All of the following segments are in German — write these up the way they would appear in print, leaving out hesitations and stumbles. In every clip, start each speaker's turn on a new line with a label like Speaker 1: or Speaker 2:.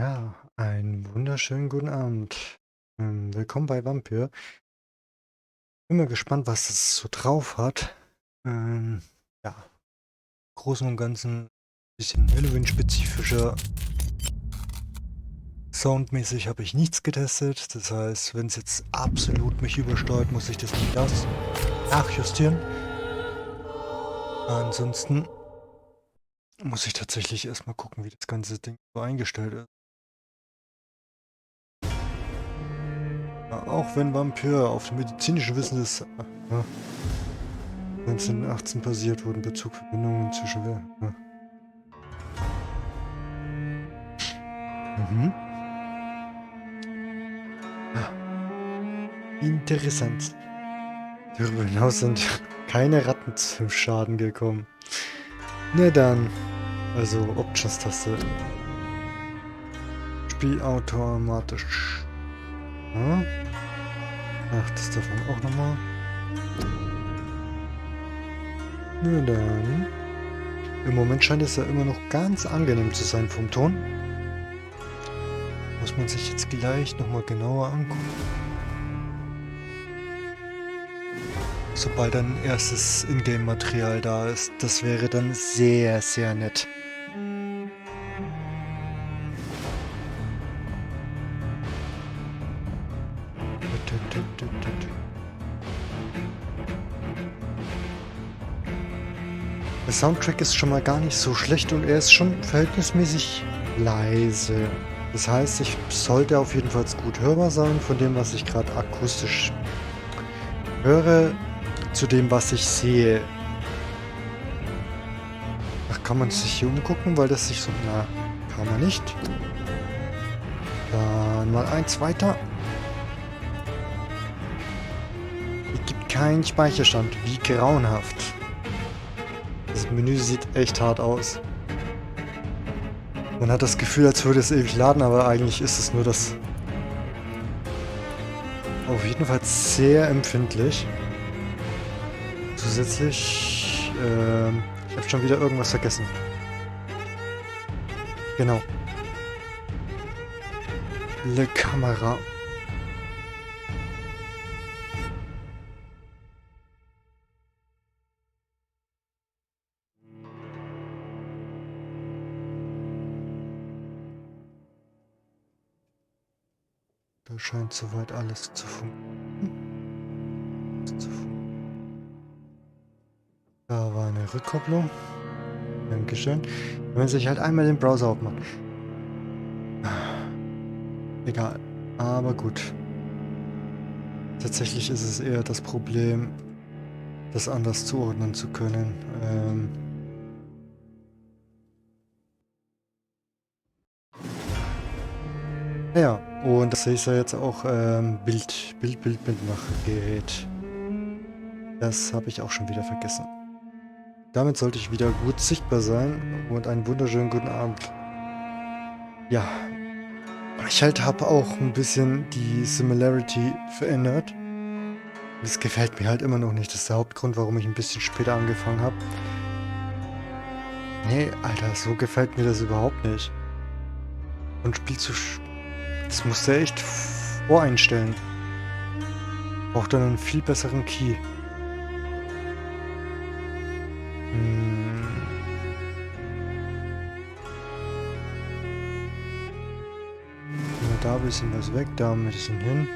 Speaker 1: Ja, einen wunderschönen guten Abend. Willkommen bei Vampyr. Bin mal gespannt, was es so drauf hat. Ja, im Großen und Ganzen ein bisschen Halloween-spezifischer. Soundmäßig habe ich nichts getestet. Das heißt, wenn es jetzt absolut mich übersteuert, muss ich das nicht nachjustieren. Ansonsten muss ich tatsächlich erstmal gucken, wie das ganze Ding so eingestellt ist. Ja, auch wenn Vampyr auf dem medizinischen Wissen ist. 1918 passiert wurden Bezugverbindungen zwischen. Ja. Mhm. Interessant. Darüber hinaus sind keine Ratten zum Schaden gekommen. Na dann. Also Options-Taste. Spiel automatisch. Ja. Ach, das davon auch nochmal. Na dann. Im Moment scheint es ja immer noch ganz angenehm zu sein vom Ton. Muss man sich jetzt gleich nochmal genauer angucken. Sobald ein erstes Ingame-Material da ist. Das wäre dann sehr, sehr nett. Der Soundtrack ist schon mal gar nicht so schlecht und er ist schon verhältnismäßig leise. Das heißt, ich sollte auf jeden Fall gut hörbar sein von dem, was ich gerade akustisch höre, zu dem, was ich sehe. Ach, kann man sich hier umgucken, weil das sich so... Na, kann man nicht. Dann mal eins weiter. Es gibt keinen Speicherstand. Wie grauenhaft. Das Menü sieht echt hart aus. Man hat das Gefühl, als würde es ewig laden, aber eigentlich ist es nur das... Auf jeden Fall sehr empfindlich. Zusätzlich... ich habe schon wieder irgendwas vergessen. Genau. Le Kamera. Da scheint soweit alles zu funktionieren. Da war eine Rückkopplung. Dankeschön. Wenn man sich halt einmal den Browser aufmacht. Egal. Aber gut. Tatsächlich ist es eher das Problem, das anders zuordnen zu können. Ja, und das ist ja jetzt auch Bildmachgerät. Das habe ich auch schon wieder vergessen. Damit sollte ich wieder gut sichtbar sein und einen wunderschönen guten Abend. Ja, ich halt habe auch ein bisschen die Similarity verändert. Das gefällt mir halt immer noch nicht. Das ist der Hauptgrund, warum ich ein bisschen später angefangen habe. Nee, Alter, so gefällt mir das überhaupt nicht. Und Spiel zu... Das musst du echt voreinstellen. Braucht dann einen viel besseren Key. Da ein bisschen was weg, da ein bisschen hin.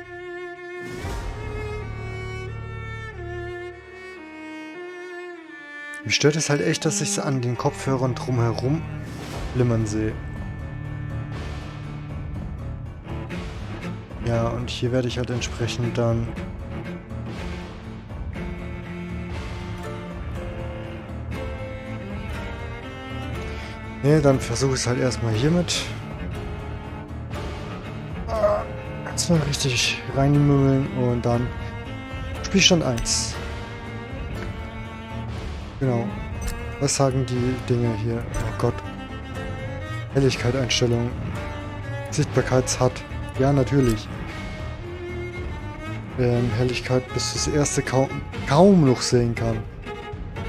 Speaker 1: Mich stört es halt echt, dass ich es an den Kopfhörern drumherum flimmern sehe. Ja, und hier werde ich halt entsprechend dann... Ne, dann versuche ich es halt erstmal hiermit. Erstmal richtig reinmümmeln und dann Spielstand 1. Genau. Was sagen die Dinge hier? Oh Gott. Helligkeit-Einstellung. Sichtbarkeitshart. Ja, natürlich. Helligkeit, bis das erste kaum noch sehen kann.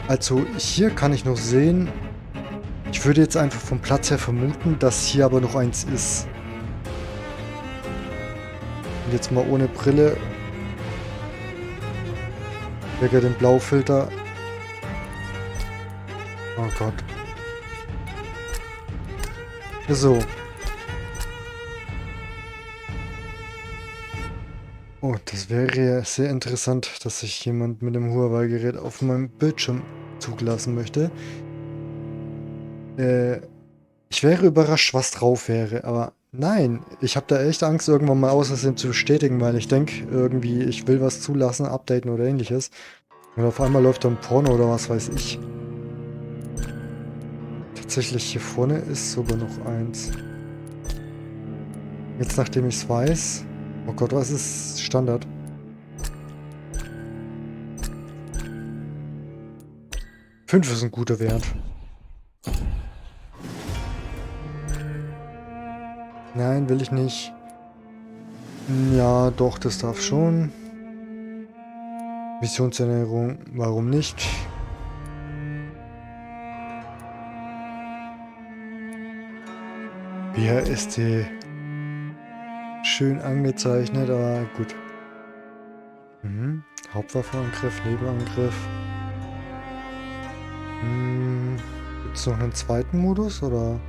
Speaker 1: Also hier kann ich noch sehen. Ich würde jetzt einfach vom Platz her vermuten, dass hier aber noch eins ist. Und jetzt mal ohne Brille. Wecke den Blaufilter. Oh Gott. So. Oh, das wäre ja sehr interessant, dass sich jemand mit dem Huawei-Gerät auf meinem Bildschirm zugelassen möchte. Ich wäre überrascht, was drauf wäre, aber nein, ich habe da echt Angst, irgendwann mal aus Versehen zu bestätigen, weil ich denke, irgendwie, ich will was zulassen, updaten oder ähnliches. Und auf einmal läuft da ein Porno oder was weiß ich. Tatsächlich, hier vorne ist sogar noch eins. Jetzt, nachdem ich es weiß. Oh Gott, was ist Standard? Fünf ist ein guter Wert. Nein, will ich nicht. Ja, doch, das darf schon. Missionsernährung, warum nicht? BRST. Schön angezeichnet, aber gut. Mhm. Hauptwaffenangriff, Nebenangriff. Gibt es noch einen zweiten Modus, oder?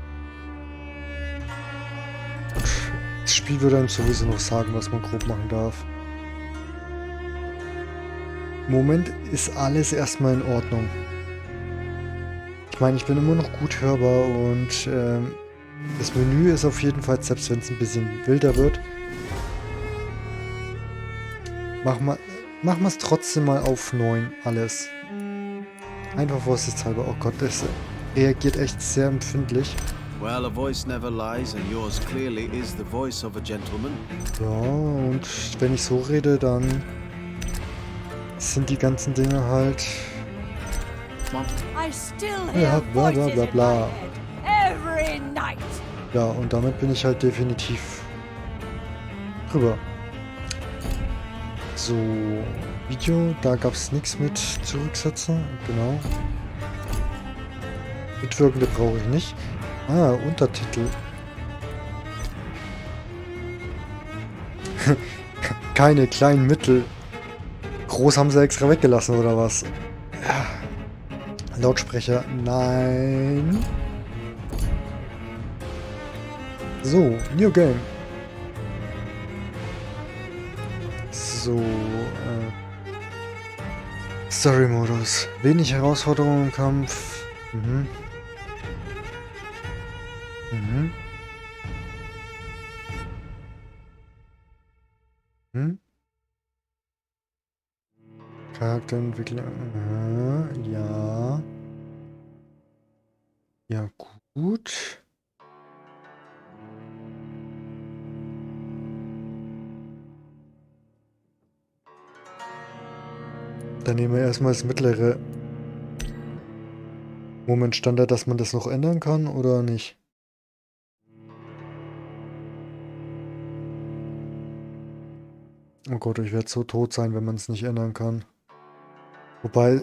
Speaker 1: Das Spiel würde einem sowieso noch sagen, was man grob machen darf. Im Moment ist alles erstmal in Ordnung. Ich meine, ich bin immer noch gut hörbar und das Menü ist auf jeden Fall, selbst wenn es ein bisschen wilder wird, machen wir es trotzdem mal auf 9, alles. Einfach vorsichtshalber. Oh Gott, das reagiert echt sehr empfindlich.
Speaker 2: Well, a voice never lies, and yours clearly is the voice of a gentleman.
Speaker 1: Ja, und wenn ich so rede, dann sind die ganzen Dinge halt... Ja, bla bla bla bla. Ja, und damit bin ich halt definitiv drüber. So, Video, da gab es nichts mit zurücksetzen, genau. Mitwirkende brauche ich nicht. Ah, Untertitel. Keine kleinen Mittel. Groß haben sie extra weggelassen, oder was? Ja. Lautsprecher, nein. So, New Game. So, Story-Modus. Wenig Herausforderungen im Kampf. Charakterentwicklung. Ja. Ja, gut. Dann nehmen wir erstmal das mittlere. Moment, stand da, dass man das noch ändern kann oder nicht? Oh Gott, ich werde so tot sein, wenn man es nicht ändern kann. Wobei,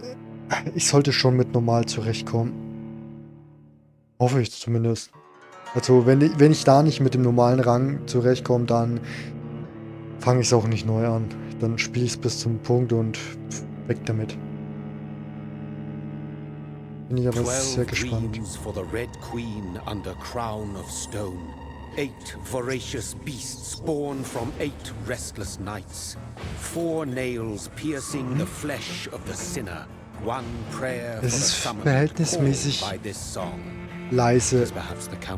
Speaker 1: ich sollte schon mit normal zurechtkommen. Hoffe ich zumindest. Also, wenn ich da nicht mit dem normalen Rang zurechtkomme, dann fange ich es auch nicht neu an. Dann spiele ich es bis zum Punkt und weg damit. Bin ich aber sehr gespannt.
Speaker 3: For the Red Queen under crown of stone. 8 voracious beasts born from 8 restless nights. 4 nails piercing the flesh of the sinner. 1 prayer for the summoned
Speaker 1: verhältnismäßig
Speaker 3: by this song.
Speaker 1: Leise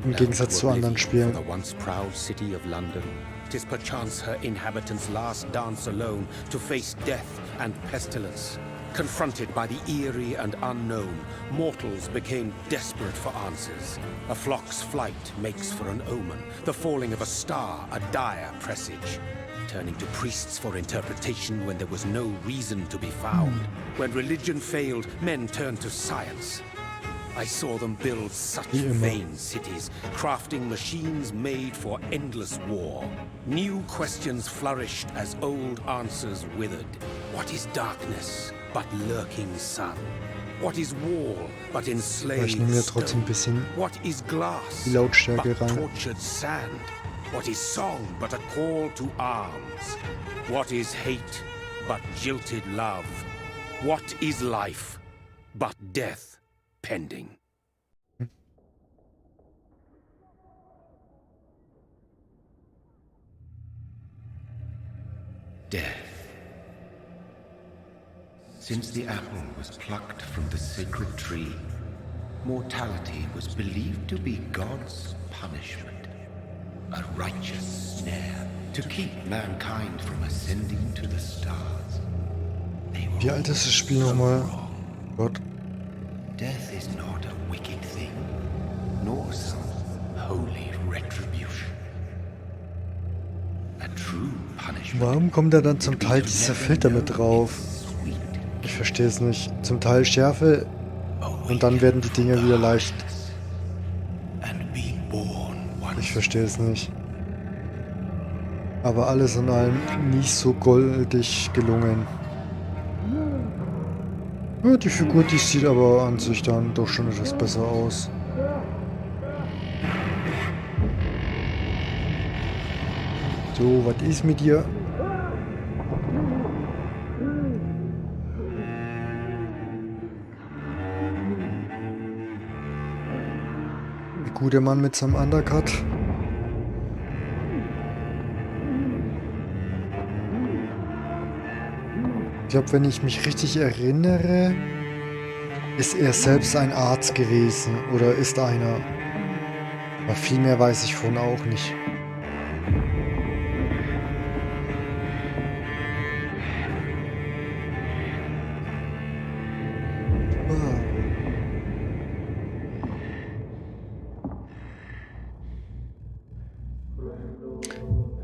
Speaker 1: im Gegensatz zu anderen Spielen.
Speaker 3: For the once proud city of London. 'Tis perchance her inhabitants' last dance alone to face death and pestilence. Confronted by the eerie and unknown, mortals became desperate for answers. A flock's flight makes for an omen, the falling of a star a dire presage. Turning to priests for interpretation when there was no reason to be found. When religion failed, men turned to science. I saw them build such vain cities, crafting machines made for endless war. New questions flourished as old answers withered. What is darkness but lurking sun? What is wall but enslaved
Speaker 1: Ich nehme ja trotzdem ein bisschen
Speaker 3: What is glass
Speaker 1: die Lautstärke
Speaker 3: but
Speaker 1: rein.
Speaker 3: tortured sand? What is song but a call to arms? What is hate but jilted love? What is life but death pending?
Speaker 4: Death. Since the apple was plucked from the sacred tree, mortality was believed to be God's punishment, a righteous snare to keep mankind from ascending to the stars. They were
Speaker 1: Wie alt ist das Spiel
Speaker 4: so
Speaker 1: nochmal?
Speaker 4: wrong.
Speaker 1: Gott.
Speaker 4: Death is not a wicked thing, nor some holy retribution. A true punishment.
Speaker 1: Warum kommt da dann zum Teil dieser Filter mit drauf? Ich verstehe es nicht. Zum Teil Schärfe und dann werden die Dinge wieder leicht. Ich verstehe es nicht. Aber alles in allem nicht so goldig gelungen. Ja, die Figur, die sieht aber an sich dann doch schon etwas besser aus. So, was ist mit dir? Der gute Mann mit seinem Undercut. Ich glaube, wenn ich mich richtig erinnere, ist er selbst ein Arzt gewesen. Oder ist einer. Aber viel mehr weiß ich von auch nicht.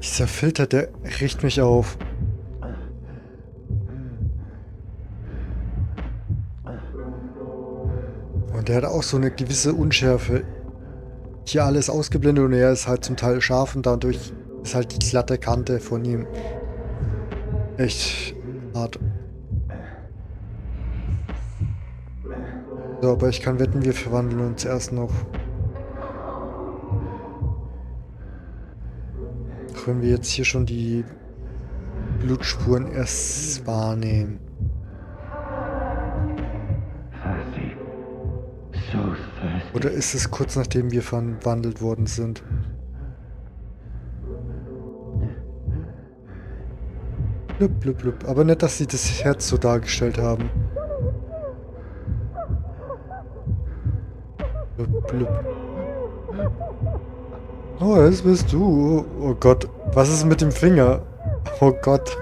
Speaker 1: Dieser Filter, der riecht mich auf. Und der hat auch so eine gewisse Unschärfe. Hier alles ausgeblendet und er ist halt zum Teil scharf und dadurch ist halt die glatte Kante von ihm echt hart. So, aber ich kann wetten, wir verwandeln uns erst noch. Auch wenn wir jetzt hier schon die Blutspuren erst wahrnehmen. Oder ist es kurz nachdem wir verwandelt worden sind? Blub, blub, blub. Aber nicht, dass sie das Herz so dargestellt haben. Blub, blub. Oh, das bist du. Oh Gott. Was ist mit dem Finger? Oh Gott.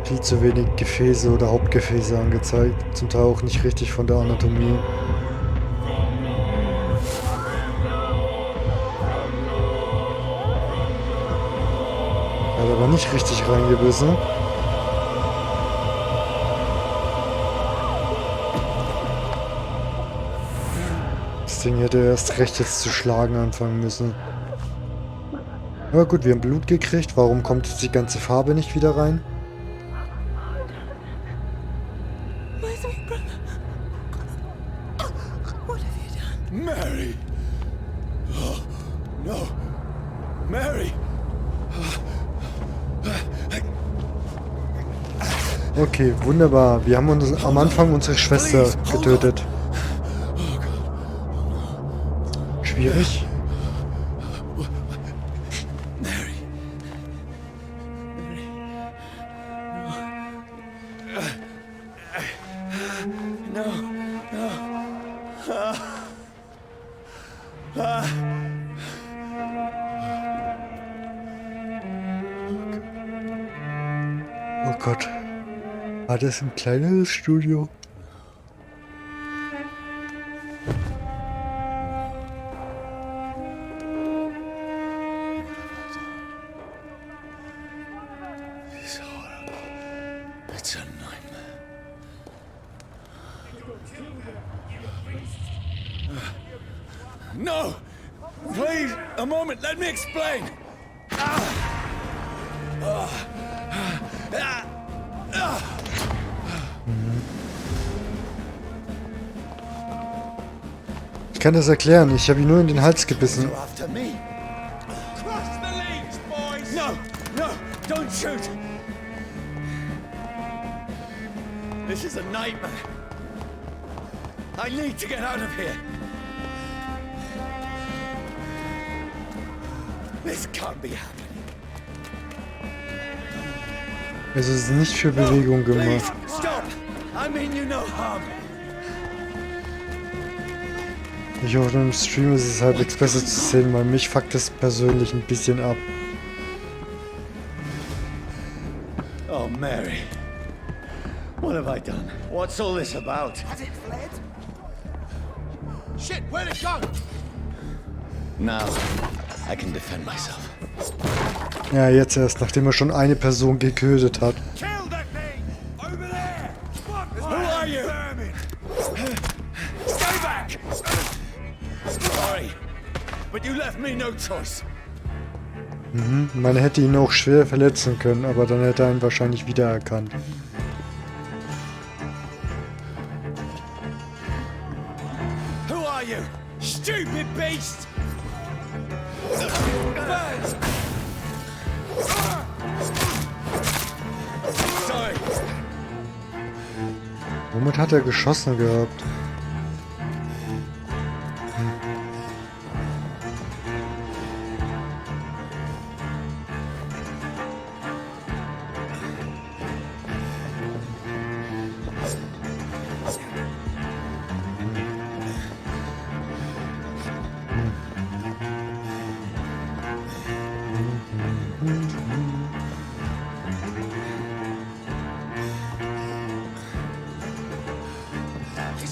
Speaker 1: Viel zu wenig Gefäße oder Hauptgefäße angezeigt. Zum Teil auch nicht richtig von der Anatomie. Er hat aber nicht richtig reingebissen. Das Ding hätte erst recht jetzt zu schlagen anfangen müssen. Aber gut, wir haben Blut gekriegt. Warum kommt jetzt die ganze Farbe nicht wieder rein?
Speaker 2: Mary! Oh, no! Mary!
Speaker 1: Okay, wunderbar. Wir haben uns am Anfang unsere Schwester getötet. Schwierig.
Speaker 2: Mary! No! No!
Speaker 1: Oh Gott. War das ein kleineres Studio?
Speaker 2: It's horrible. It's a nightmare. No! Please, a moment, let me explain!
Speaker 1: kann das erklären. Ich habe ihn nur in den Hals gebissen.
Speaker 4: After me. Cross the leads, boys! No! No! Don't shoot! This is a nightmare. I need to get out of here. This can't be happening.
Speaker 1: Es ist nicht für Bewegung
Speaker 4: Please,
Speaker 1: gemacht.
Speaker 4: stop! I mean you no harm.
Speaker 1: Ich hoffe, im Stream ist es halbwegs besser zu sehen, weil mich fuckt das persönlich ein bisschen ab.
Speaker 4: Oh, Mary. What have I done? What's all this about?
Speaker 2: Has it fled? Shit, where'd it go?
Speaker 4: Now, I can defend myself.
Speaker 1: Ja, jetzt erst, nachdem er schon eine Person getötet hat.
Speaker 2: Kill that thing! Over there! Fuck!
Speaker 4: Who are you?
Speaker 2: Stay back!
Speaker 4: Sorry, but you left me no choice.
Speaker 1: Man hätte ihn auch schwer verletzen können, aber dann hätte er ihn wahrscheinlich wiedererkannt.
Speaker 4: Who are you? Stupid beast! Sorry.
Speaker 1: Womit hat er geschossen gehabt?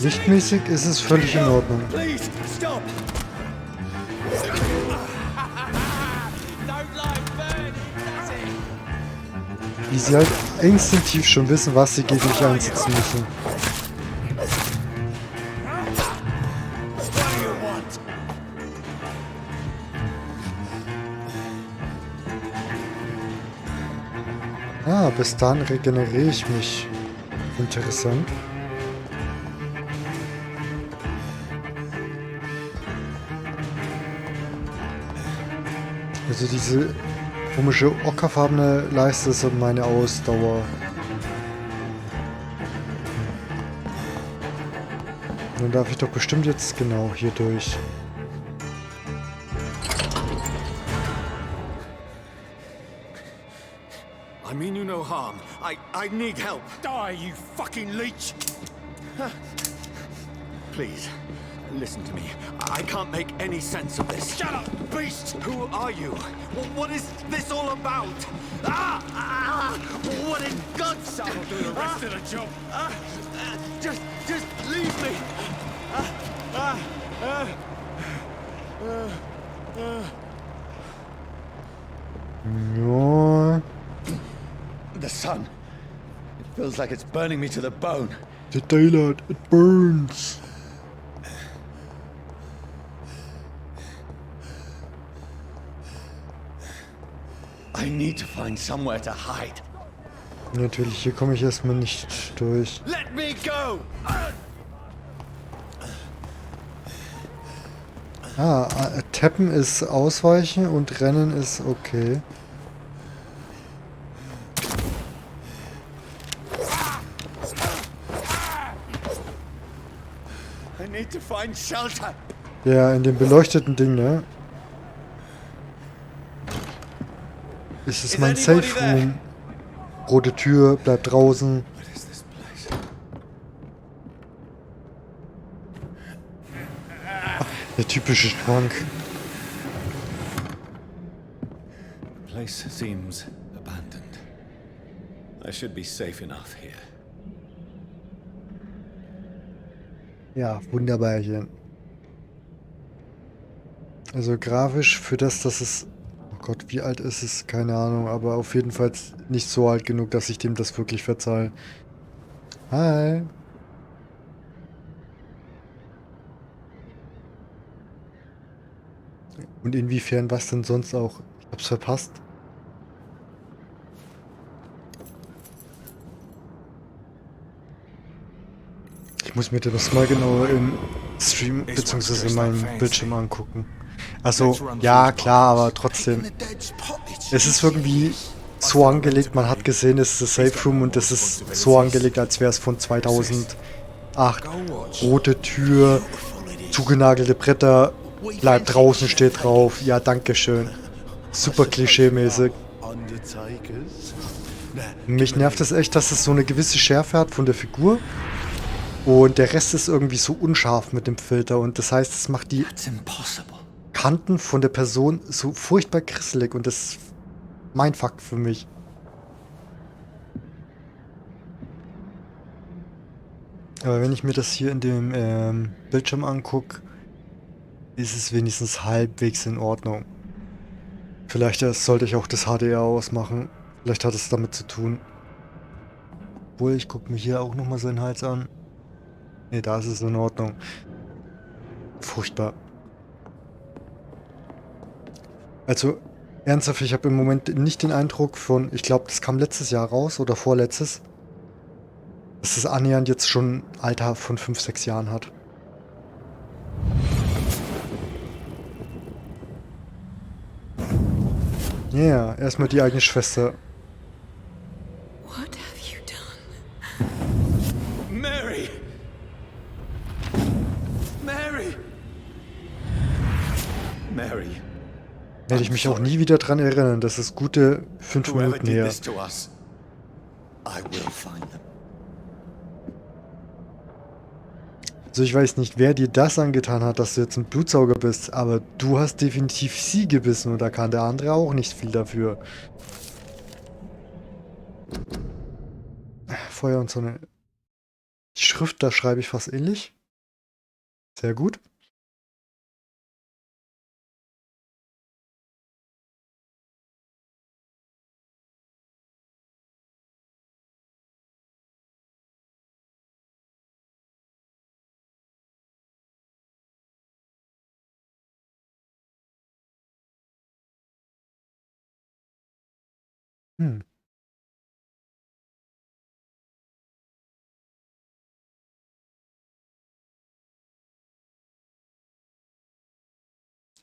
Speaker 1: Lichtmäßig ist es völlig in Ordnung.
Speaker 4: Please, stop!
Speaker 1: Wie sie halt instinktiv schon wissen, was sie gegen mich einsetzen müssen.
Speaker 4: What do you want?
Speaker 1: Ah, bis dahin regeneriere ich mich. Interessant. Also diese komische ockerfarbene Leiste ist meine Ausdauer. Dann darf ich doch bestimmt jetzt genau hier durch.
Speaker 4: I mean you no harm. I need help. Die, you fucking leech! Please, listen to me. I can't make any sense of this. Shut up, beast! Who are you? What is this all about? What in God's name? I'll do the rest of the job. Just leave me.
Speaker 1: Ja,
Speaker 4: The sun. It feels like it's burning me to the bone.
Speaker 1: the daylight, it burns.
Speaker 4: I need to find somewhere to hide.
Speaker 1: Natürlich, hier komme ich erstmal nicht durch.
Speaker 4: Let me go!
Speaker 1: Tappen ist ausweichen und rennen ist okay.
Speaker 4: I need to find shelter.
Speaker 1: Ja, in dem beleuchteten Ding, ne? Ist es
Speaker 4: Is
Speaker 1: mein
Speaker 4: anybody
Speaker 1: Safe
Speaker 4: there?
Speaker 1: Room? Rote Tür, bleibt draußen.
Speaker 4: What is this place?
Speaker 1: Der typische Schrank.
Speaker 4: The place seems abandoned. I should be safe enough here.
Speaker 1: Ja, wunderbarchen. Also grafisch für das, dass es... Oh Gott, wie alt ist es? Keine Ahnung, aber auf jeden Fall nicht so alt genug, dass ich dem das wirklich verzeihe. Hi. Und inwiefern was denn sonst auch? Ich hab's verpasst. Ich muss mir das mal genauer im Stream bzw. in meinem Bildschirm angucken. Also, ja, klar, aber trotzdem. Es ist irgendwie so angelegt, man hat gesehen, es ist ein Safe Room und es ist so angelegt, als wäre es von 2008. Rote Tür, zugenagelte Bretter, bleibt draußen, steht drauf. Ja, dankeschön. Super klischee-mäßig. Mich nervt es echt, dass es so eine gewisse Schärfe hat von der Figur. Und der Rest ist irgendwie so unscharf mit dem Filter. Und das heißt, es macht die Kanten von der Person so furchtbar grisselig. Und das ist mein Fuck für mich. Aber wenn ich mir das hier in dem Bildschirm angucke, ist es wenigstens halbwegs in Ordnung. Vielleicht sollte ich auch das HDR ausmachen. Vielleicht hat es damit zu tun. Obwohl, ich gucke mir hier auch nochmal seinen Hals an. Ne, da ist es in Ordnung. Furchtbar. Also, ernsthaft, ich habe im Moment nicht den Eindruck von, ich glaube, das kam letztes Jahr raus oder vorletztes, dass es annähernd jetzt schon ein Alter von 5, 6 Jahren hat. Ja, yeah, erstmal die eigene Schwester.
Speaker 5: What have you done?
Speaker 3: Mary! Mary! Mary!
Speaker 1: Werde ich mich auch nie wieder dran erinnern. Das ist gute 5
Speaker 3: Whoever
Speaker 1: Minuten
Speaker 3: did
Speaker 1: her.
Speaker 3: this to us, I will find them.
Speaker 1: Also ich weiß nicht, wer dir das angetan hat, dass du jetzt ein Blutsauger bist, aber du hast definitiv sie gebissen und da kann der andere auch nicht viel dafür. Feuer und Sonne. Die Schrift, da schreibe ich fast ähnlich. Sehr gut. Hm.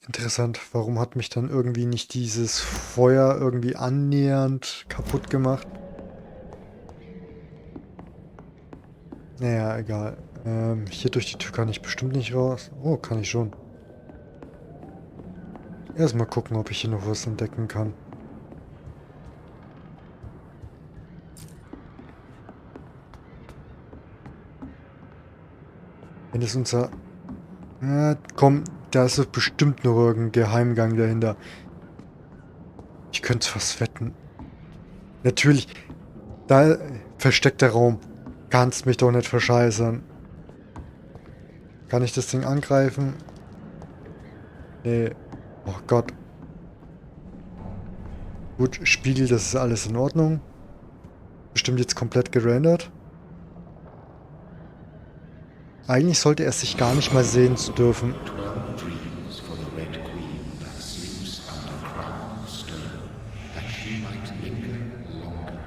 Speaker 1: Interessant, warum hat mich dann irgendwie nicht dieses Feuer irgendwie annähernd kaputt gemacht? Naja, egal. Hier durch die Tür kann ich bestimmt nicht raus. Oh, kann ich schon. Erstmal gucken, ob ich hier noch was entdecken kann. Wenn es unser... komm, da ist doch bestimmt noch irgendein Geheimgang dahinter. Ich könnte es fast wetten. Natürlich. Da versteckter Raum. Kannst mich doch nicht verscheißern. Kann ich das Ding angreifen? Nee. Oh Gott. Gut, Spiegel, das ist alles in Ordnung. Bestimmt jetzt komplett gerendert. Eigentlich sollte er sich gar nicht mal sehen zu dürfen.
Speaker 4: Dreams for the Red Queen that sleeps under crown stone, that she might linger longer,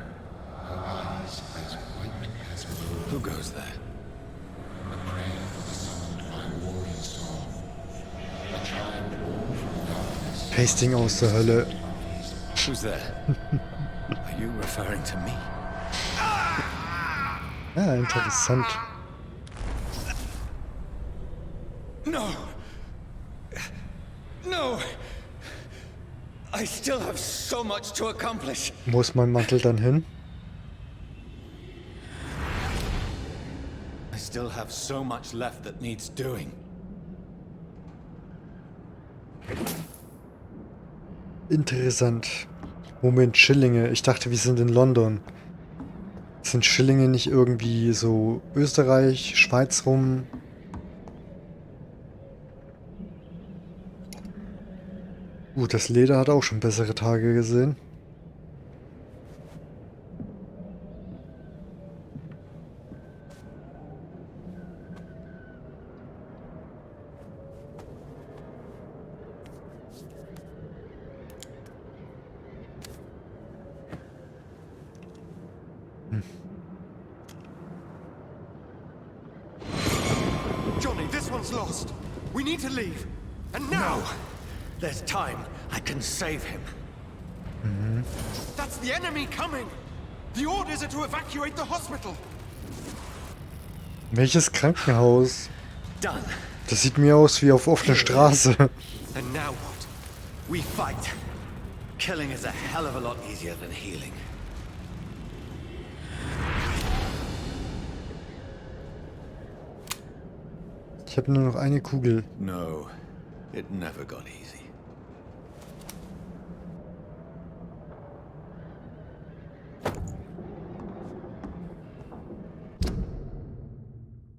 Speaker 4: her eyes as white as wool.
Speaker 3: Who goes there?
Speaker 4: A prayer for the summoned by warring song, a child born from darkness.
Speaker 1: Pasting aus der Hölle.
Speaker 3: Who's there? Are you referring to me?
Speaker 1: Ja, interessant.
Speaker 3: No! No! I still have so much to accomplish.
Speaker 1: Wo ist mein Mantel dann hin?
Speaker 3: I still have so much left that needs doing.
Speaker 1: Interessant. Moment, Schillinge. Ich dachte, wir sind in London. Sind Schillinge nicht irgendwie so Österreich, Schweiz rum? Das Leder hat auch schon bessere Tage gesehen.
Speaker 6: one's lost. We need to leave. And now!
Speaker 7: No. There's time. I can save him.
Speaker 6: That's the enemy coming! The orders are to evacuate the hospital!
Speaker 1: Welches Krankenhaus?
Speaker 7: Done.
Speaker 1: Das sieht mir aus wie auf offener Straße.
Speaker 6: And now what?
Speaker 7: We fight. Killing is a hell of a lot easier than healing.
Speaker 1: Ich habe nur noch eine Kugel.
Speaker 7: No, it never got easy.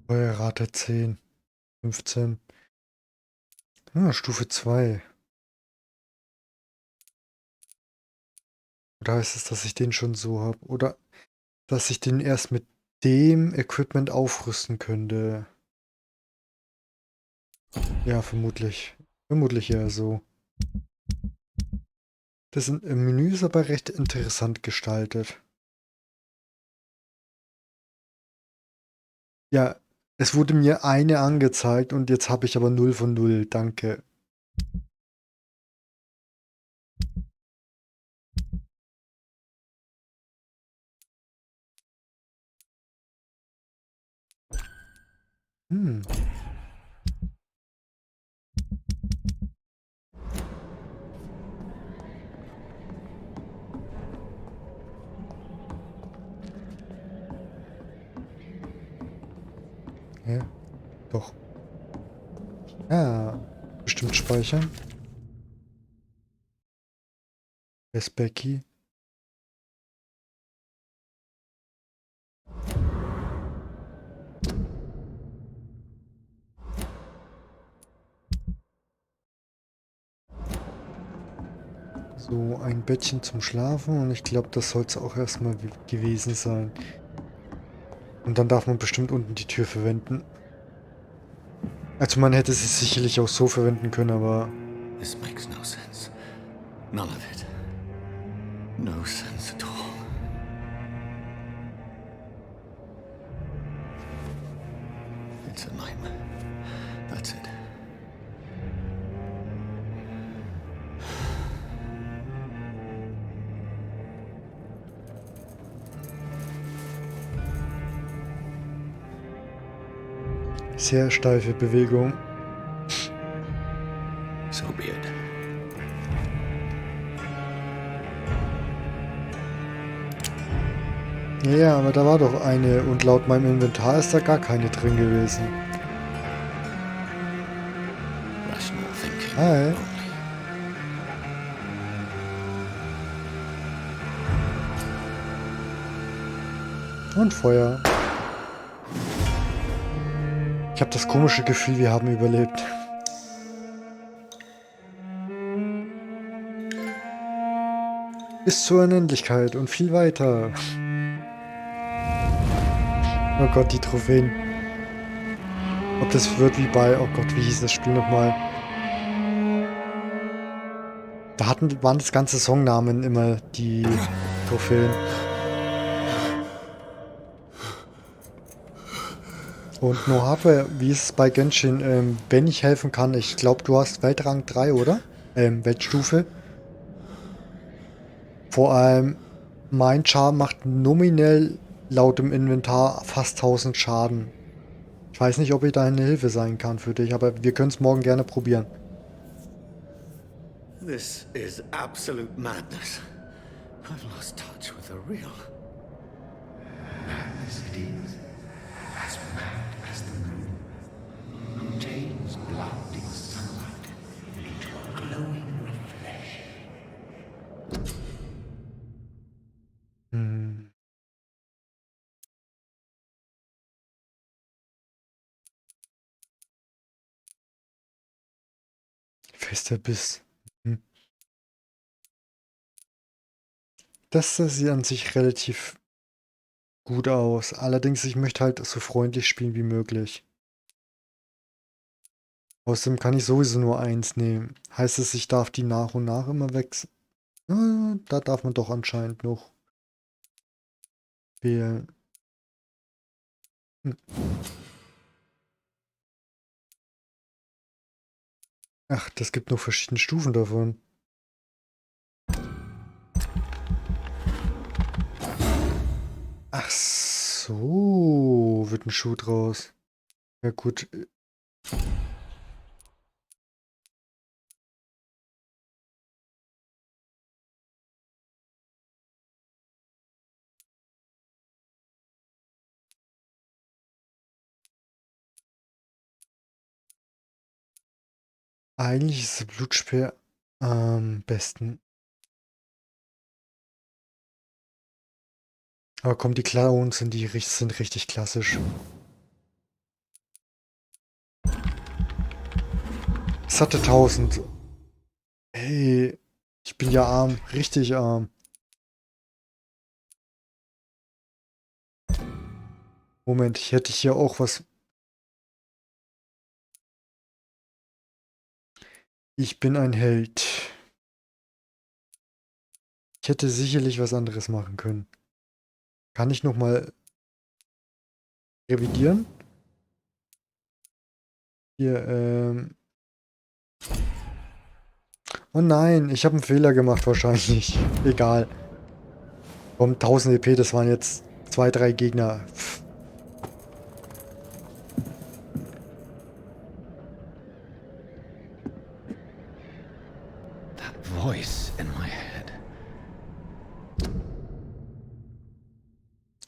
Speaker 1: Feuerrate 10, 15. Stufe 2. Oder heißt es, dass ich den schon so habe? Oder dass ich den erst mit dem Equipment aufrüsten könnte? Ja, vermutlich. Vermutlich eher so. Das Menü ist aber recht interessant gestaltet. Ja, es wurde mir eine angezeigt und jetzt habe ich aber 0 von 0. Danke. Hm. Ja, doch. Ja, bestimmt speichern. Wer ist Becky? So, ein Bettchen zum Schlafen und ich glaube, das soll es auch erstmal gewesen sein. Und dann darf man bestimmt unten die Tür verwenden. Also man hätte sie sicherlich auch so verwenden können, aber...
Speaker 7: This makes no sense. None of it. No sense at all. It's a nightmare. That's it.
Speaker 1: Sehr steife Bewegung.
Speaker 7: So be it.
Speaker 1: Ja, aber da war doch eine und laut meinem Inventar ist da gar keine drin gewesen.
Speaker 7: Rational thinking.
Speaker 1: Hi.
Speaker 7: only.
Speaker 1: Und Feuer. Ich habe das komische Gefühl, wir haben überlebt. Bis zur Unendlichkeit und viel weiter. Oh Gott, die Trophäen. Ob das wird wie bei... Oh Gott, wie hieß das Spiel nochmal? Da waren das ganze Songnamen immer die Trophäen. Und No Hardware, wie ist es bei Genshin? Wenn ich helfen kann, ich glaube, du hast Weltrang 3, oder? Weltstufe. Vor allem, mein Char macht nominell laut dem Inventar fast 1000 Schaden. Ich weiß nicht, ob ich da eine Hilfe sein kann für dich, aber wir können es morgen gerne probieren.
Speaker 7: This is absolute madness. I've lost touch with the real.
Speaker 4: Madness it is, as mad as the moon, who changes blinding sunlight into a glowing reflection.
Speaker 1: Hm. Fester Biss. Hm. Das sieht an sich relativ gut aus. Allerdings, ich möchte halt so freundlich spielen wie möglich. Außerdem kann ich sowieso nur eins nehmen. Heißt es, ich darf die nach und nach immer wechseln? Da darf man doch anscheinend noch wählen. Hm. Ach, das gibt noch verschiedene Stufen davon. Ach so, wird ein Schuh draus. Ja gut. Eigentlich ist der Blutspeer am besten. Aber komm, die Clowns sind richtig klassisch. Satte 1000. Hey, ich bin ja arm, richtig arm. Moment, ich hätte hier auch was. Ich bin ein Held. Ich hätte sicherlich was anderes machen können. Kann ich nochmal revidieren? Hier, oh nein, ich habe einen Fehler gemacht wahrscheinlich. Egal. Komm, 1000 EP, das waren jetzt 2, 3 Gegner. Pff.
Speaker 4: That voice in my head.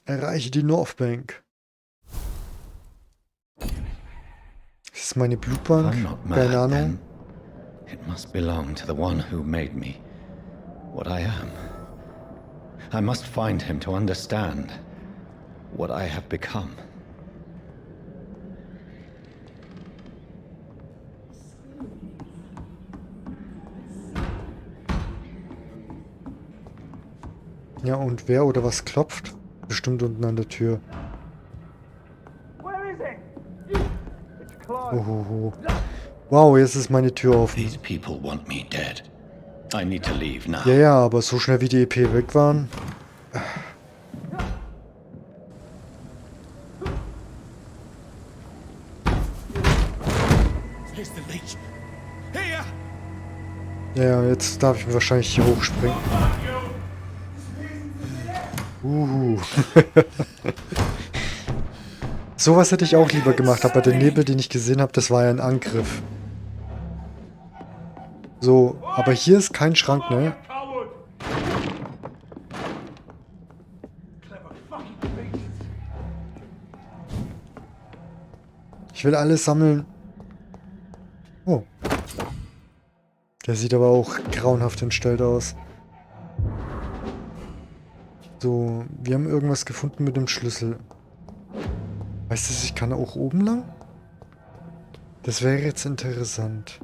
Speaker 1: Erreiche die Northbank. Das ist meine Blutbank.
Speaker 4: I'm not
Speaker 1: Keine
Speaker 4: mad,
Speaker 1: Ahnung.
Speaker 4: then. It must belong to the one who made me what I am. I must find him to understand what I have become.
Speaker 1: Ja, und wer oder was klopft? Bestimmt unten an der Tür. Ohoho. Wow, jetzt ist meine Tür offen.
Speaker 4: These people want me dead. I need to leave now.
Speaker 1: Ja, ja, aber so schnell wie die EP weg waren.
Speaker 6: Here's the leech. Here!
Speaker 1: Ja, ja, jetzt darf ich wahrscheinlich hier hochspringen. Sowas hätte ich auch lieber gemacht, aber der Nebel, den ich gesehen habe, das war ja ein Angriff. So, aber hier ist kein Schrank, ne? Ich will alles sammeln. Oh. Der sieht aber auch grauenhaft entstellt aus. So, wir haben irgendwas gefunden mit dem Schlüssel. Weißt du, ich kann auch oben lang? Das wäre jetzt interessant.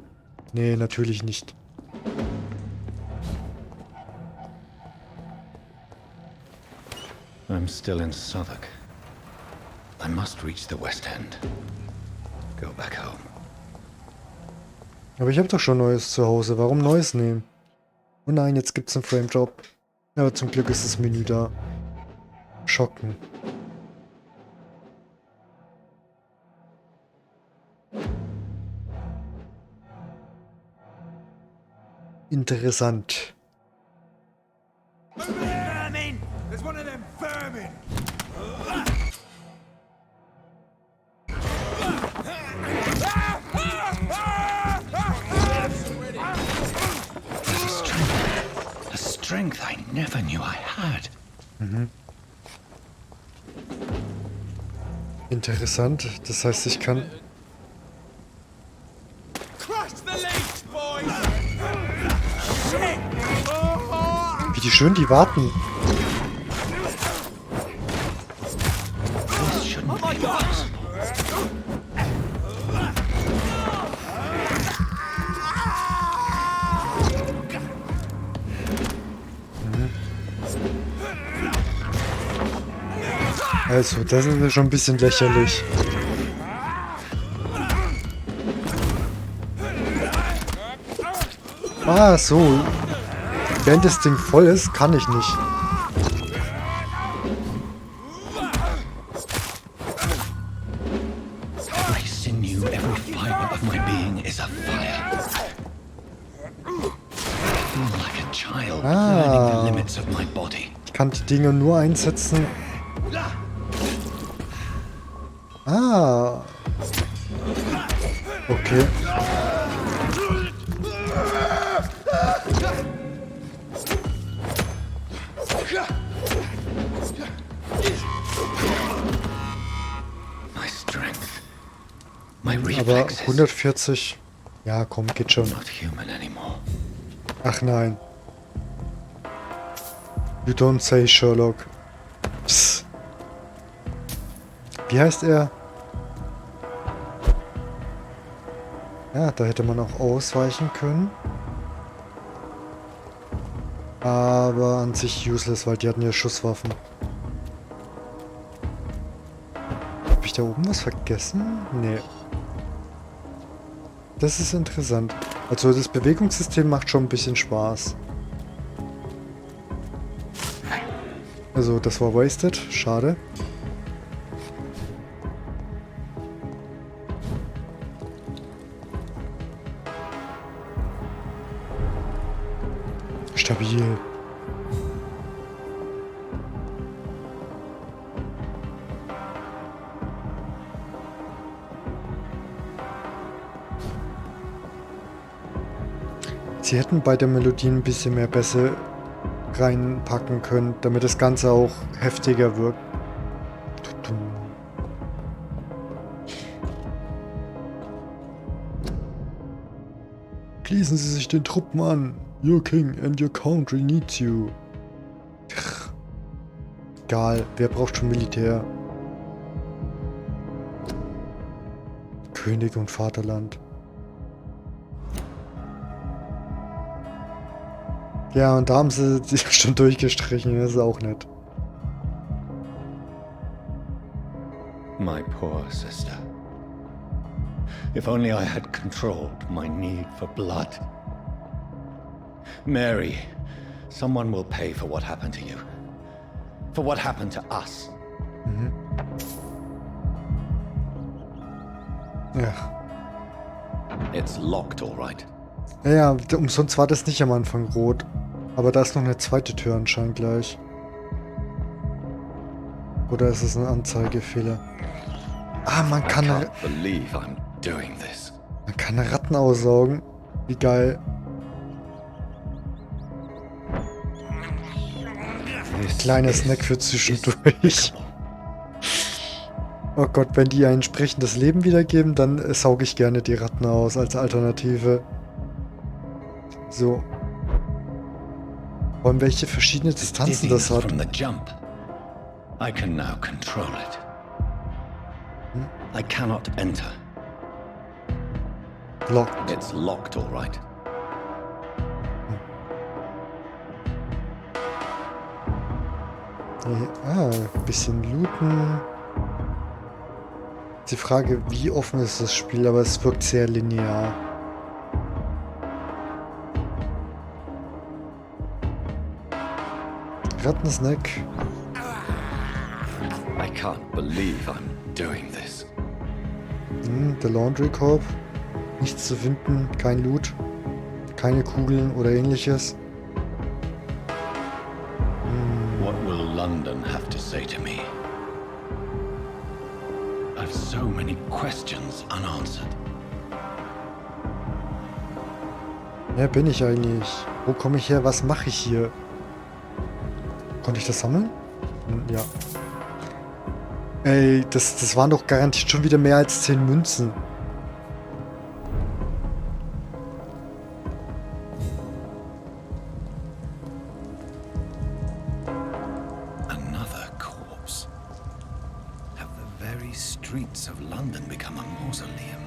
Speaker 1: Nee, natürlich nicht.
Speaker 4: I'm still in Southwark. I must reach the West End. Go back home.
Speaker 1: Aber ich habe doch schon Neues zu Hause. Warum Neues nehmen? Oh nein, jetzt gibt's einen Frame-Drop. Aber zum Glück ist das Menü da. Schocken. Interessant.
Speaker 6: Vermin! There's one of them vermin!
Speaker 4: A strength I never knew I had.
Speaker 1: Interessant. Das heißt, ich kann...
Speaker 6: Crush the leech, boys!
Speaker 1: Wie die schön die warten.
Speaker 4: This shouldn't be possible.
Speaker 1: Also, das ist ja schon ein bisschen lächerlich. Ah, so. Wenn das Ding voll ist, kann ich nicht.
Speaker 4: Every sinew, every fiber of my being is afire.
Speaker 7: child learning the
Speaker 1: Ah.
Speaker 7: limits of my body.
Speaker 1: Ich kann die Dinge nur einsetzen. Ah. Okay.
Speaker 7: My strength. My
Speaker 1: Aber
Speaker 7: reflexes.
Speaker 1: 140. Ja, komm, geht schon.
Speaker 7: Not human anymore.
Speaker 1: Ach nein. You don't say, Sherlock. Psst. Wie heißt er? Ja, da hätte man auch ausweichen können. Aber an sich useless, weil die hatten ja Schusswaffen. Hab ich da oben was vergessen? Nee. Das ist interessant. Also das Bewegungssystem macht schon ein bisschen Spaß. Also das war wasted. Schade. Stabil. Sie hätten bei der Melodie ein bisschen mehr Bässe reinpacken können, damit das Ganze auch heftiger wirkt. Schließen Sie sich den Truppen an. Your king and your country needs you. Egal, wer braucht schon Militär? König und Vaterland. Ja, und da haben sie sich schon durchgestrichen, das ist auch nett.
Speaker 7: My poor sister. If only I had controlled my need for blood. Mary, someone will pay for what happened to you. For what happened to us.
Speaker 1: Ja.
Speaker 7: It's locked, all right.
Speaker 1: Ja, umsonst war das nicht am Anfang rot. Aber da ist noch eine zweite Tür anscheinend gleich. Oder ist es ein Anzeigefehler? Ah, man
Speaker 7: I
Speaker 1: kann
Speaker 7: can't believe I'm doing this.
Speaker 1: Ratten aussaugen. Wie geil.
Speaker 7: This
Speaker 1: Kleiner
Speaker 7: is
Speaker 1: Snack für zwischendurch. Oh Gott, wenn die ein sprechendes Leben wiedergeben, dann sauge ich gerne die Ratten aus als Alternative. So. Vor allem welche verschiedene Distanzen das hat.
Speaker 7: From the jump. I can now control it. I cannot enter.
Speaker 1: Locked.
Speaker 7: It's locked, all right.
Speaker 1: Ah, ein bisschen looten. Die Frage, wie offen ist das Spiel, aber es wirkt sehr linear. Rattensnack.
Speaker 7: I can't believe I'm doing this.
Speaker 1: Der Laundry Corp. Nichts zu finden, kein Loot. Keine Kugeln oder ähnliches.
Speaker 7: What will London have to say to me? I've so many questions unanswered.
Speaker 1: Wer bin ich eigentlich? Wo komme ich her? Was mache ich hier? Konnte ich das sammeln? Ja. Ey, das waren doch garantiert schon wieder mehr als 10 Münzen.
Speaker 7: Another corpse. Have the very streets of London become a mausoleum?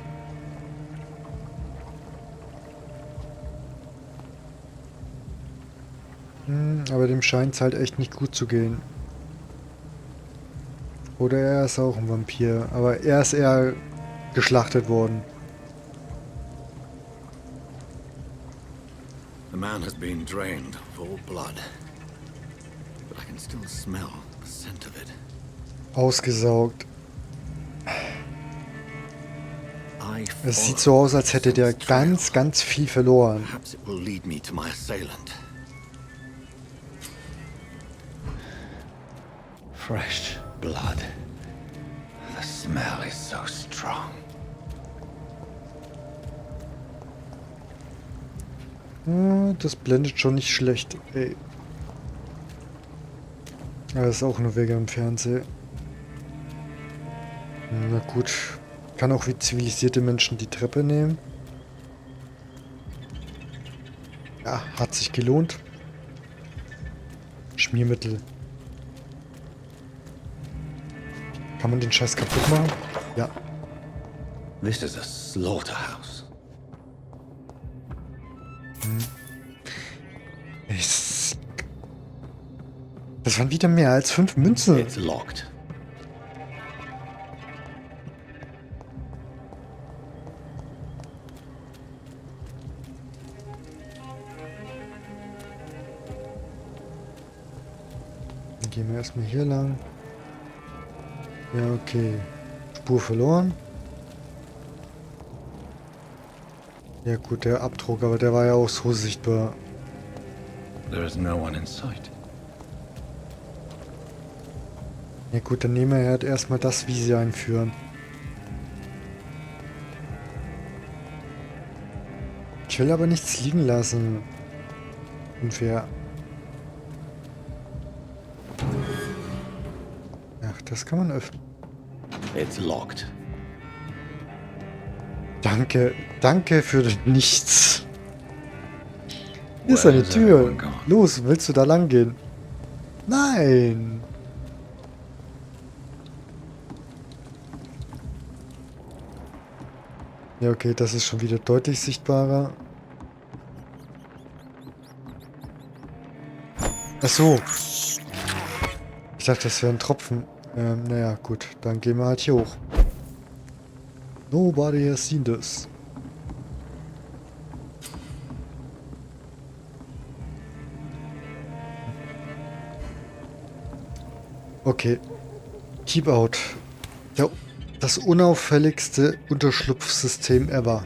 Speaker 1: Aber dem scheint es halt echt nicht gut zu gehen. Oder er ist auch ein Vampir. Aber er ist eher geschlachtet worden.
Speaker 7: The man has been drained of all blood. But I can still smell the scent of it.
Speaker 1: Ausgesaugt.
Speaker 7: I
Speaker 1: Es sieht so aus, als hätte der ganz, ganz viel verloren.
Speaker 7: Perhaps it will lead me to my assailant. Fresh blood. The smell is so strong.
Speaker 1: Das blendet schon nicht schlecht, ey. Aber das ist auch nur wegen dem Fernseher. Na gut. Kann auch wie zivilisierte Menschen die Treppe nehmen. Ja, hat sich gelohnt. Schmiermittel. Kann man den Scheiß kaputt machen? Ja.
Speaker 7: This is a slaughterhouse.
Speaker 1: Das waren wieder mehr als 5 Münzen.
Speaker 7: It's locked.
Speaker 1: Dann gehen wir erstmal hier lang. Ja, okay. Spur verloren. Ja gut, der Abdruck, aber der war ja auch so sichtbar.
Speaker 7: There is no one in sight.
Speaker 1: Ja gut, dann nehmen wir halt erstmal das, wie sie einführen. Ich will aber nichts liegen lassen. Unfair. Ach, das kann man öffnen.
Speaker 7: It's locked.
Speaker 1: Danke, danke für nichts. Hier ist eine
Speaker 7: Where's
Speaker 1: Tür.
Speaker 7: everyone gone?
Speaker 1: Los, willst du da lang gehen? Nein. Ja, okay, das ist schon wieder deutlich sichtbarer. Ach so. Ich dachte, das wäre ein Tropfen. Naja, gut. Dann gehen wir halt hier hoch. Nobody has seen this. Okay. Keep out. Ja, das unauffälligste Unterschlupfsystem ever.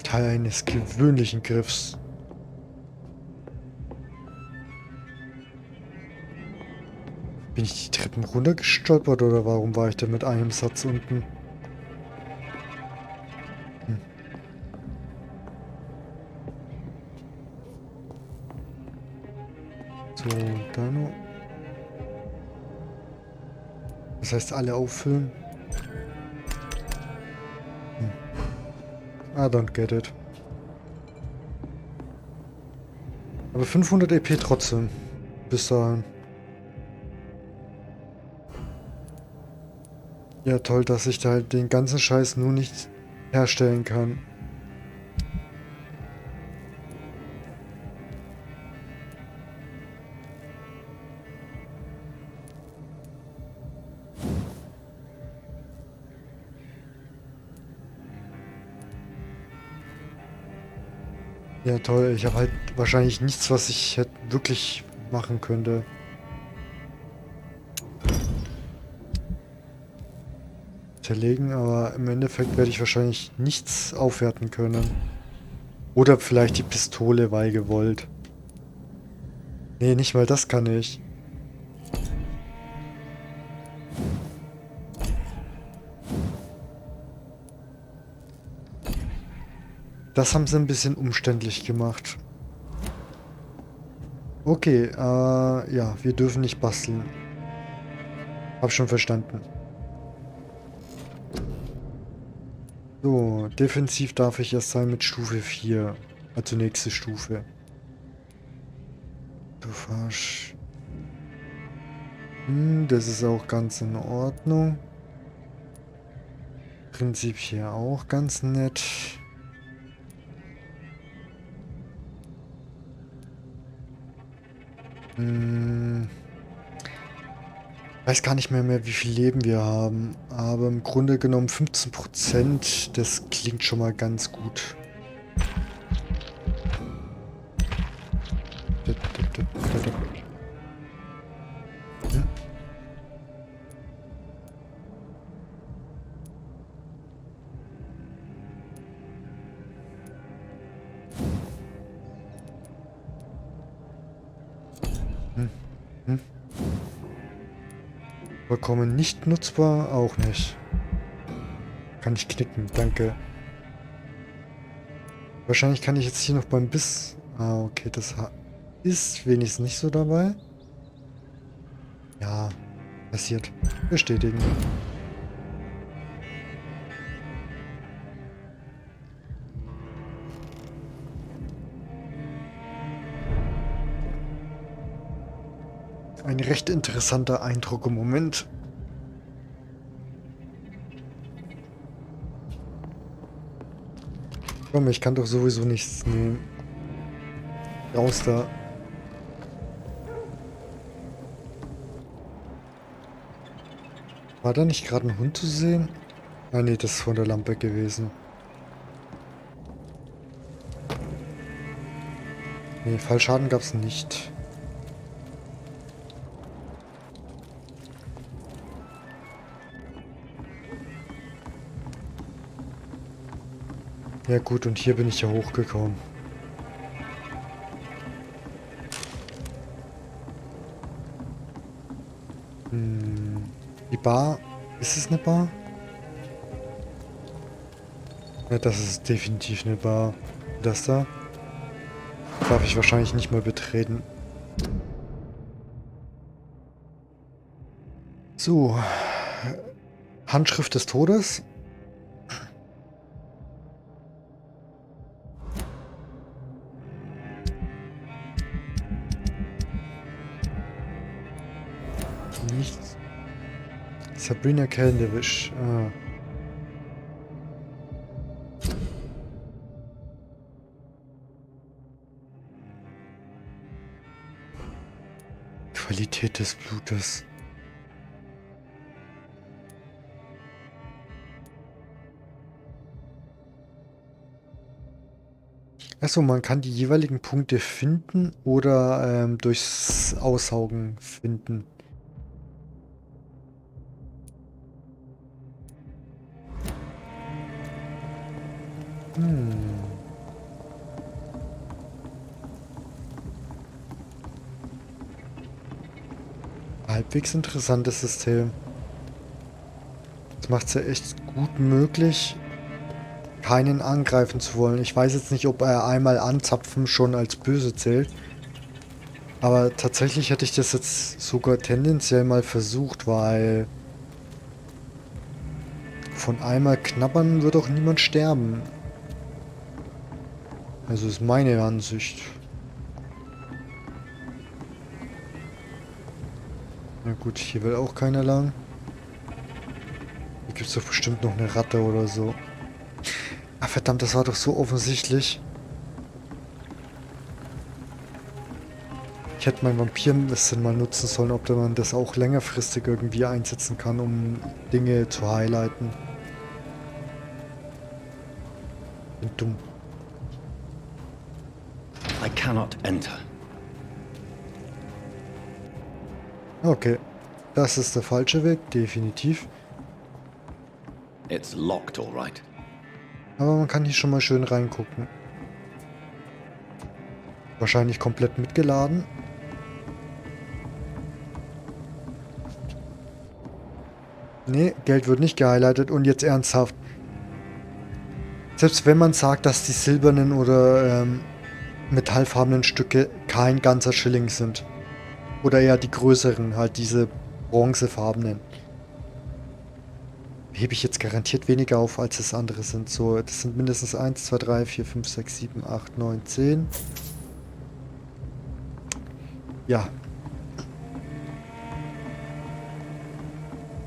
Speaker 1: Teil eines gewöhnlichen Griffs. Bin ich die Treppen runtergestolpert oder warum war ich da mit einem Satz unten? So, dann noch. Das heißt, alle auffüllen. I don't get it. Aber 500 EP trotzdem. Bis dahin. Ja, toll, dass ich da halt den ganzen Scheiß nur nicht herstellen kann. Ja, toll. Ich habe halt wahrscheinlich nichts, was ich hätte wirklich machen könnte. Zerlegen, aber im Endeffekt werde ich wahrscheinlich nichts aufwerten können. Oder vielleicht die Pistole, weil gewollt. Nee, nicht mal das kann ich. Das haben sie ein bisschen umständlich gemacht. Okay, ja, wir dürfen nicht basteln. Hab schon verstanden. So, defensiv darf ich erst sein mit Stufe 4. Also nächste Stufe. Du Farsch. Das ist auch ganz in Ordnung. Prinzip hier auch ganz nett. Weiß gar nicht mehr, wie viel Leben wir haben. Aber im Grunde genommen 15%. Das klingt schon mal ganz gut. Hm. Vollkommen nicht nutzbar? Auch nicht. Kann ich knicken, danke. Wahrscheinlich kann ich jetzt hier noch beim Biss... Ah, okay, das ist wenigstens nicht so dabei. Ja, passiert. Bestätigen. Ein recht interessanter Eindruck im Moment. Komm, ich kann doch sowieso nichts nehmen. Raus da. War da nicht gerade ein Hund zu sehen? Ah nee, das ist von der Lampe gewesen. Nee, Fallschaden gab es nicht. Ja gut, und hier bin ich ja hochgekommen. Die Bar. Ist es eine Bar? Ja, das ist definitiv eine Bar. Das da darf ich wahrscheinlich nicht mal betreten. So. Handschrift des Todes. Nichts. Sabrina Kellendewisch. Ah. Qualität des Blutes. Achso, man kann die jeweiligen Punkte finden oder durchs Aussaugen finden. Halbwegs interessantes System. Das macht es ja echt gut möglich, keinen angreifen zu wollen. Ich weiß jetzt nicht, ob er einmal anzapfen schon als böse zählt. Aber tatsächlich hätte ich das jetzt sogar tendenziell mal versucht, weil von einmal knabbern wird auch niemand sterben. Also ist meine Ansicht. Na gut, hier will auch keiner lang. Hier gibt es doch bestimmt noch eine Ratte oder so. Ah verdammt, das war doch so offensichtlich. Ich hätte mein Vampir-Wissen mal nutzen sollen, ob man das auch längerfristig irgendwie einsetzen kann, um Dinge zu highlighten. Bin dumm.
Speaker 7: I cannot enter.
Speaker 1: Okay, das ist der falsche Weg, definitiv.
Speaker 7: It's locked, all right.
Speaker 1: Aber man kann hier schon mal schön reingucken. Wahrscheinlich komplett mitgeladen. Nee, Geld wird nicht gehighlightet und jetzt ernsthaft. Selbst wenn man sagt, dass die silbernen oder metallfarbenen Stücke kein ganzer Schilling sind. Oder eher die größeren, halt diese bronzefarbenen. Hebe ich jetzt garantiert weniger auf, als es andere sind. So, das sind mindestens 1, 2, 3, 4, 5, 6, 7, 8, 9, 10. Ja.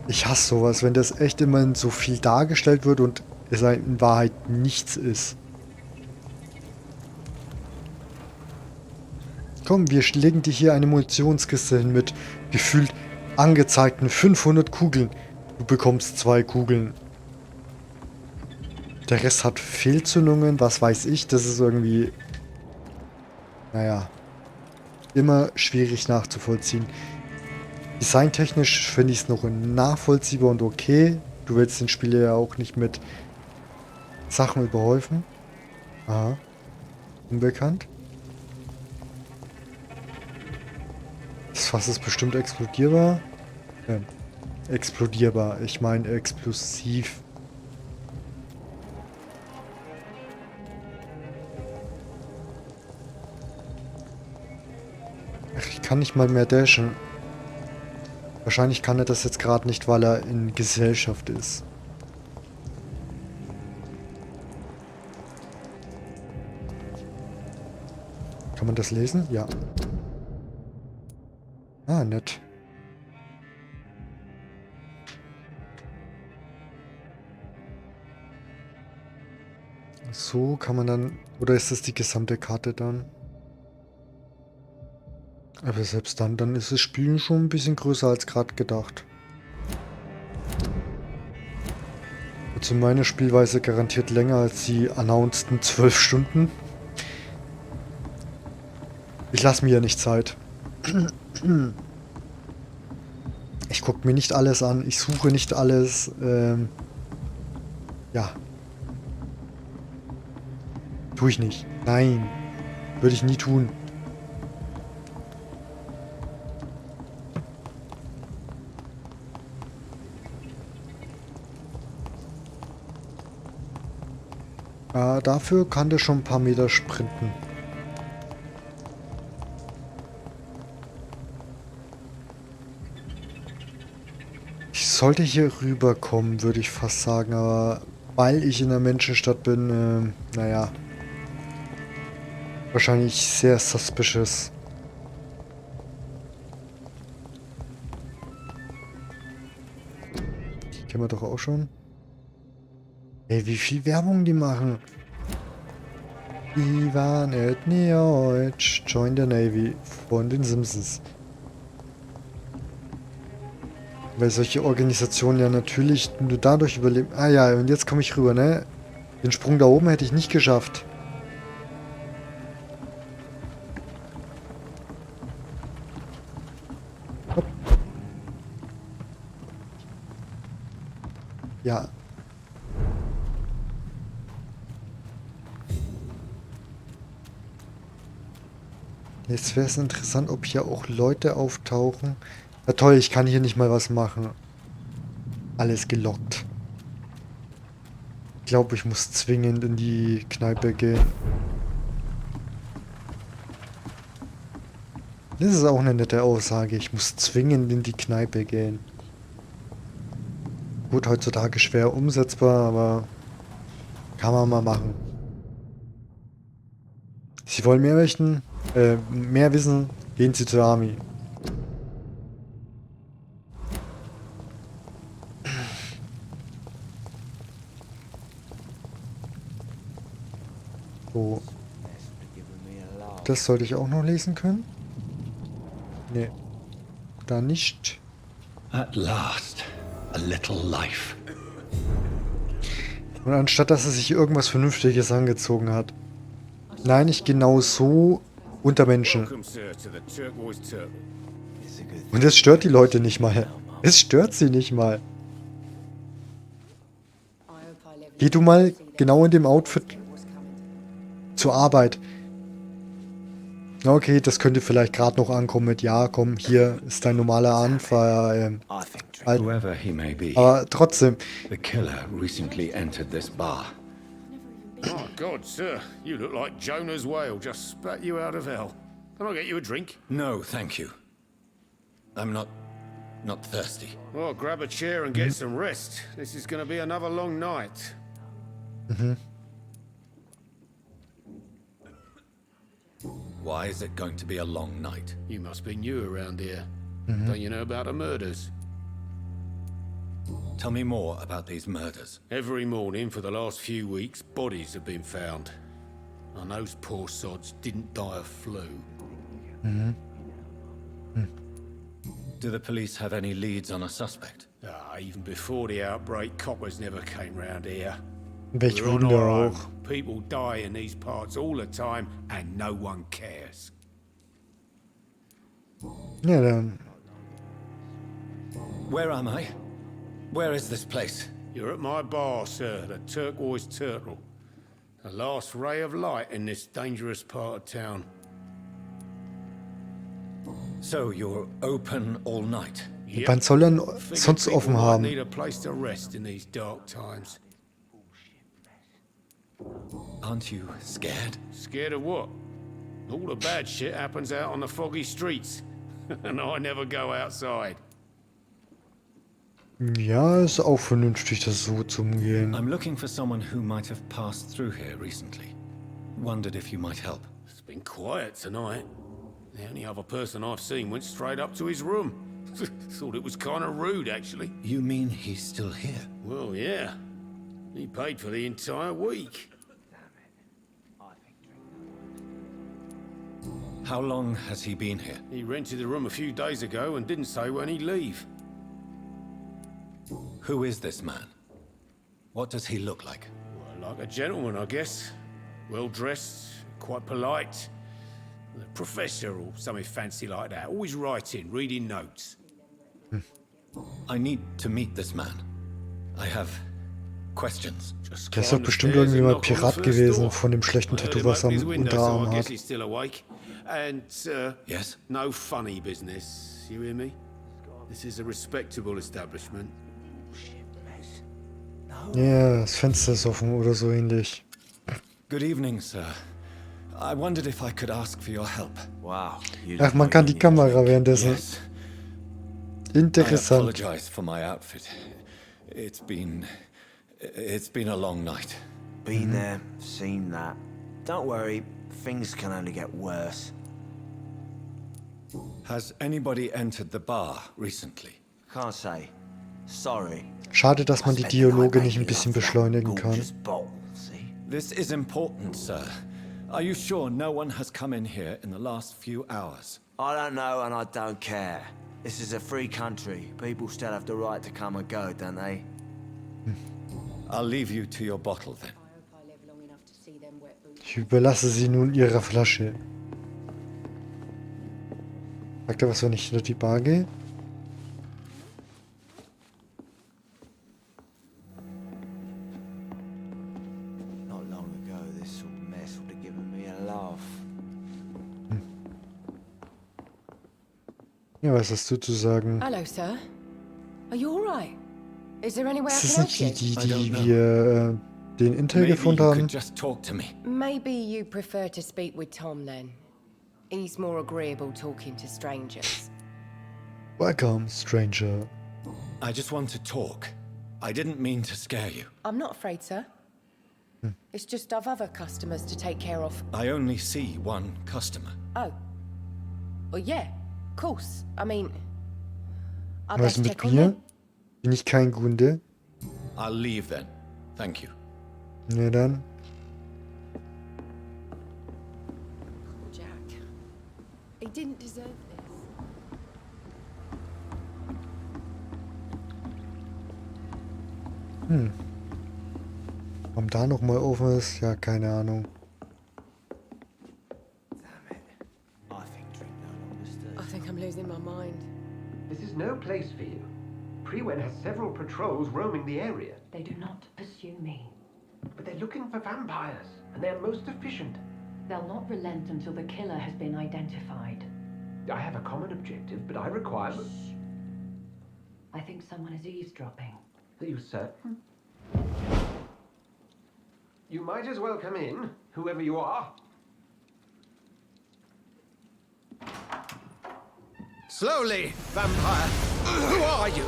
Speaker 1: Ich hasse sowas, wenn das echt immer in so viel dargestellt wird und es in Wahrheit nichts ist. Komm, wir legen dir hier eine Munitionskiste hin mit gefühlt angezeigten 500 Kugeln. Du bekommst 2 Kugeln. Der Rest hat Fehlzündungen, was weiß ich. Das ist irgendwie... Naja. Immer schwierig nachzuvollziehen. Designtechnisch finde ich es noch nachvollziehbar und okay. Du willst den Spieler ja auch nicht mit Sachen überhäufen. Aha. Unbekannt. Fass ist bestimmt explodierbar. Explodierbar. Ich meine explosiv. Ach, ich kann nicht mal mehr dashen. Wahrscheinlich kann er das jetzt gerade nicht, weil er in Gesellschaft ist. Kann man das lesen? Ja. Ah, nett. So kann man dann... Oder ist das die gesamte Karte dann? Aber selbst dann ist das Spiel schon ein bisschen größer als gerade gedacht. Also meine Spielweise garantiert länger als die announceden 12 Stunden. Ich lasse mir ja nicht Zeit. Ich gucke mir nicht alles an. Ich suche nicht alles. Ja. Tue ich nicht. Nein. Würde ich nie tun. Dafür kann der schon ein paar Meter sprinten. Ich sollte hier rüberkommen, würde ich fast sagen, aber weil ich in der Menschenstadt bin, naja. Wahrscheinlich sehr suspicious. Die kennen wir doch auch schon. Ey, wie viel Werbung die machen. Ivan Etniotsch, join the Navy von den Simpsons. Weil solche Organisationen ja natürlich nur dadurch überleben. Ah ja, und jetzt komme ich rüber, ne? Den Sprung da oben hätte ich nicht geschafft. Hopp. Ja. Jetzt wäre es interessant, ob hier auch Leute auftauchen. Ja toll, ich kann hier nicht mal was machen. Alles gelockt. Ich glaube, ich muss zwingend in die Kneipe gehen. Das ist auch eine nette Aussage. Ich muss zwingend in die Kneipe gehen. Gut, heutzutage schwer umsetzbar, aber kann man mal machen. Sie wollen mehr möchten? Mehr wissen? Gehen Sie zur Army. So. Das sollte ich auch noch lesen können? Nee. Da nicht.
Speaker 7: At last, a little life.
Speaker 1: Und anstatt dass er sich irgendwas Vernünftiges angezogen hat. Nein, nicht genau so unter Menschen. Und es stört die Leute nicht mal. Es stört sie nicht mal. Geh du mal genau in dem Outfit zur Arbeit. Okay, das könnte vielleicht gerade noch ankommen mit, ja, komm, hier ist dein normaler Anfall.
Speaker 7: Whoever he may be,
Speaker 1: Aber trotzdem.
Speaker 7: the killer recently entered this bar.
Speaker 6: Oh, God, sir. You look like Jonah's whale just spat you out of hell. Can I get you a drink?
Speaker 7: No, thank you. I'm not thirsty.
Speaker 6: Well, grab a chair and get some rest. This is going to be another long night.
Speaker 7: Why is it going to be a long night?
Speaker 6: You must be new around here. Don't you know about the murders?
Speaker 7: Tell me more about these murders.
Speaker 6: Every morning for the last few weeks, bodies have been found. And those poor sods didn't die of flu.
Speaker 7: Do the police have any leads on a suspect?
Speaker 6: Even before the outbreak, coppers never came round here.
Speaker 1: Welch
Speaker 6: We're on
Speaker 1: Wunder
Speaker 6: our own.
Speaker 1: auch.
Speaker 6: People die in these parts all the time, and no one cares.
Speaker 1: Ja, dann.
Speaker 7: Where am I? Where is this place?
Speaker 6: You're at my bar, sir, the Turquoise Turtle. The last ray of light in this dangerous part of town.
Speaker 7: So you're open all night?
Speaker 1: Wann soll er
Speaker 6: Figured
Speaker 1: sonst
Speaker 6: people
Speaker 1: offen
Speaker 6: might
Speaker 1: haben?
Speaker 6: need a place to rest in these dark times.
Speaker 7: Aren't you scared?
Speaker 6: Scared of what? All the bad shit happens out on the foggy streets. And I never go outside.
Speaker 1: Ja, ist auch vernünftig, das so zu umgehen.
Speaker 7: I'm looking for someone who might have passed through here recently. Wondered if you might help.
Speaker 6: It's been quiet tonight. The only other person I've seen went straight up to his room. Thought it was kind of rude, actually.
Speaker 7: You mean he's still here?
Speaker 6: Well, yeah. He paid for the entire week.
Speaker 7: How long has he been here?
Speaker 6: He rented the room a few days ago and didn't say when he'd leave.
Speaker 7: Who is this man? What does he look like?
Speaker 6: Well, like a gentleman, I guess. Well-dressed, quite polite. A professor or something fancy like that. Always writing, reading notes.
Speaker 7: I need to meet this man. I have questions.
Speaker 6: Just
Speaker 1: Der ist doch
Speaker 6: climb the
Speaker 1: bestimmt
Speaker 6: stairs
Speaker 1: irgendwie
Speaker 6: and
Speaker 1: mal
Speaker 6: knock on the
Speaker 1: Pirat
Speaker 6: first
Speaker 1: gewesen,
Speaker 6: door.
Speaker 1: von dem schlechten
Speaker 6: Well,
Speaker 1: Tattoo,
Speaker 6: he
Speaker 1: was er
Speaker 6: opened his
Speaker 1: am
Speaker 6: window, so
Speaker 1: Unterarm
Speaker 6: I guess
Speaker 1: hat.
Speaker 6: he's still awake. And,
Speaker 7: Yes?
Speaker 6: no funny business. You hear me? This is a respectable establishment.
Speaker 1: Ja, das Fenster ist offen oder so ähnlich.
Speaker 7: Good evening, sir. I wondered if I could ask for your help.
Speaker 2: Wow.
Speaker 1: Ach, man kann die Kamera währenddessen.
Speaker 7: Yes. I
Speaker 1: Interessant.
Speaker 7: apologize for my outfit. It's been a long night.
Speaker 2: Been there, seen that. Don't worry, things can only get worse.
Speaker 7: Has anybody entered the bar recently?
Speaker 2: Can't say. Sorry.
Speaker 1: Schade, dass man die
Speaker 2: Spent the night
Speaker 1: Dialoge nicht
Speaker 2: making
Speaker 1: ein bisschen
Speaker 2: love to that
Speaker 1: beschleunigen kann.
Speaker 2: gorgeous bottle, see?
Speaker 7: This is important, sir. Are you sure no one has come in here in the last few hours?
Speaker 2: I don't know and I don't care. This is a free country. People still have the right to come and go, don't they?
Speaker 7: I'll leave you to your bottle then.
Speaker 1: Ich überlasse sie nun ihrer Flasche. Sagt er was, wenn ich hinter die Bar gehe?
Speaker 2: Not long ago, this sort of mess would have given me a laugh.
Speaker 1: Ja, was hast du zu sagen?
Speaker 5: Hello, sir. Are you all right? Is there any way I
Speaker 1: Ist
Speaker 5: can
Speaker 1: das
Speaker 5: help
Speaker 1: nicht
Speaker 5: you?
Speaker 1: die wir den Intel
Speaker 7: Maybe
Speaker 1: gefunden
Speaker 7: you
Speaker 1: haben?
Speaker 7: could just talk to me.
Speaker 5: Maybe you prefer to speak with Tom then. He's more agreeable talking to strangers.
Speaker 1: Welcome, stranger.
Speaker 7: I just want to talk. I didn't mean to scare you.
Speaker 5: I'm not afraid, sir. It's just I've other customers to take care of.
Speaker 7: I only see one customer.
Speaker 5: Oh. Well, yeah, of course. I mean, I
Speaker 1: Was
Speaker 5: best
Speaker 1: mit
Speaker 5: check on
Speaker 1: mir?
Speaker 5: them.
Speaker 1: Bin ich kein Kunde?
Speaker 7: I'll leave then. Thank you.
Speaker 1: Ne, dann.
Speaker 5: Jack. He didn't deserve this.
Speaker 1: Warum da nochmal offen ist? Ja, keine Ahnung.
Speaker 2: Damn it. I think drink no longer stirs.
Speaker 5: I think I'm losing my mind.
Speaker 8: This is no place for you. Prewen has several patrols roaming the area,
Speaker 9: They do not pursue me.
Speaker 8: but they're looking for vampires, and they're most efficient.
Speaker 9: They'll not relent until the killer has been identified.
Speaker 8: I have a common objective, but I require...
Speaker 9: I think someone is eavesdropping.
Speaker 8: Are you certain? You might as well come in, whoever you are.
Speaker 3: Slowly, vampire. Who are you?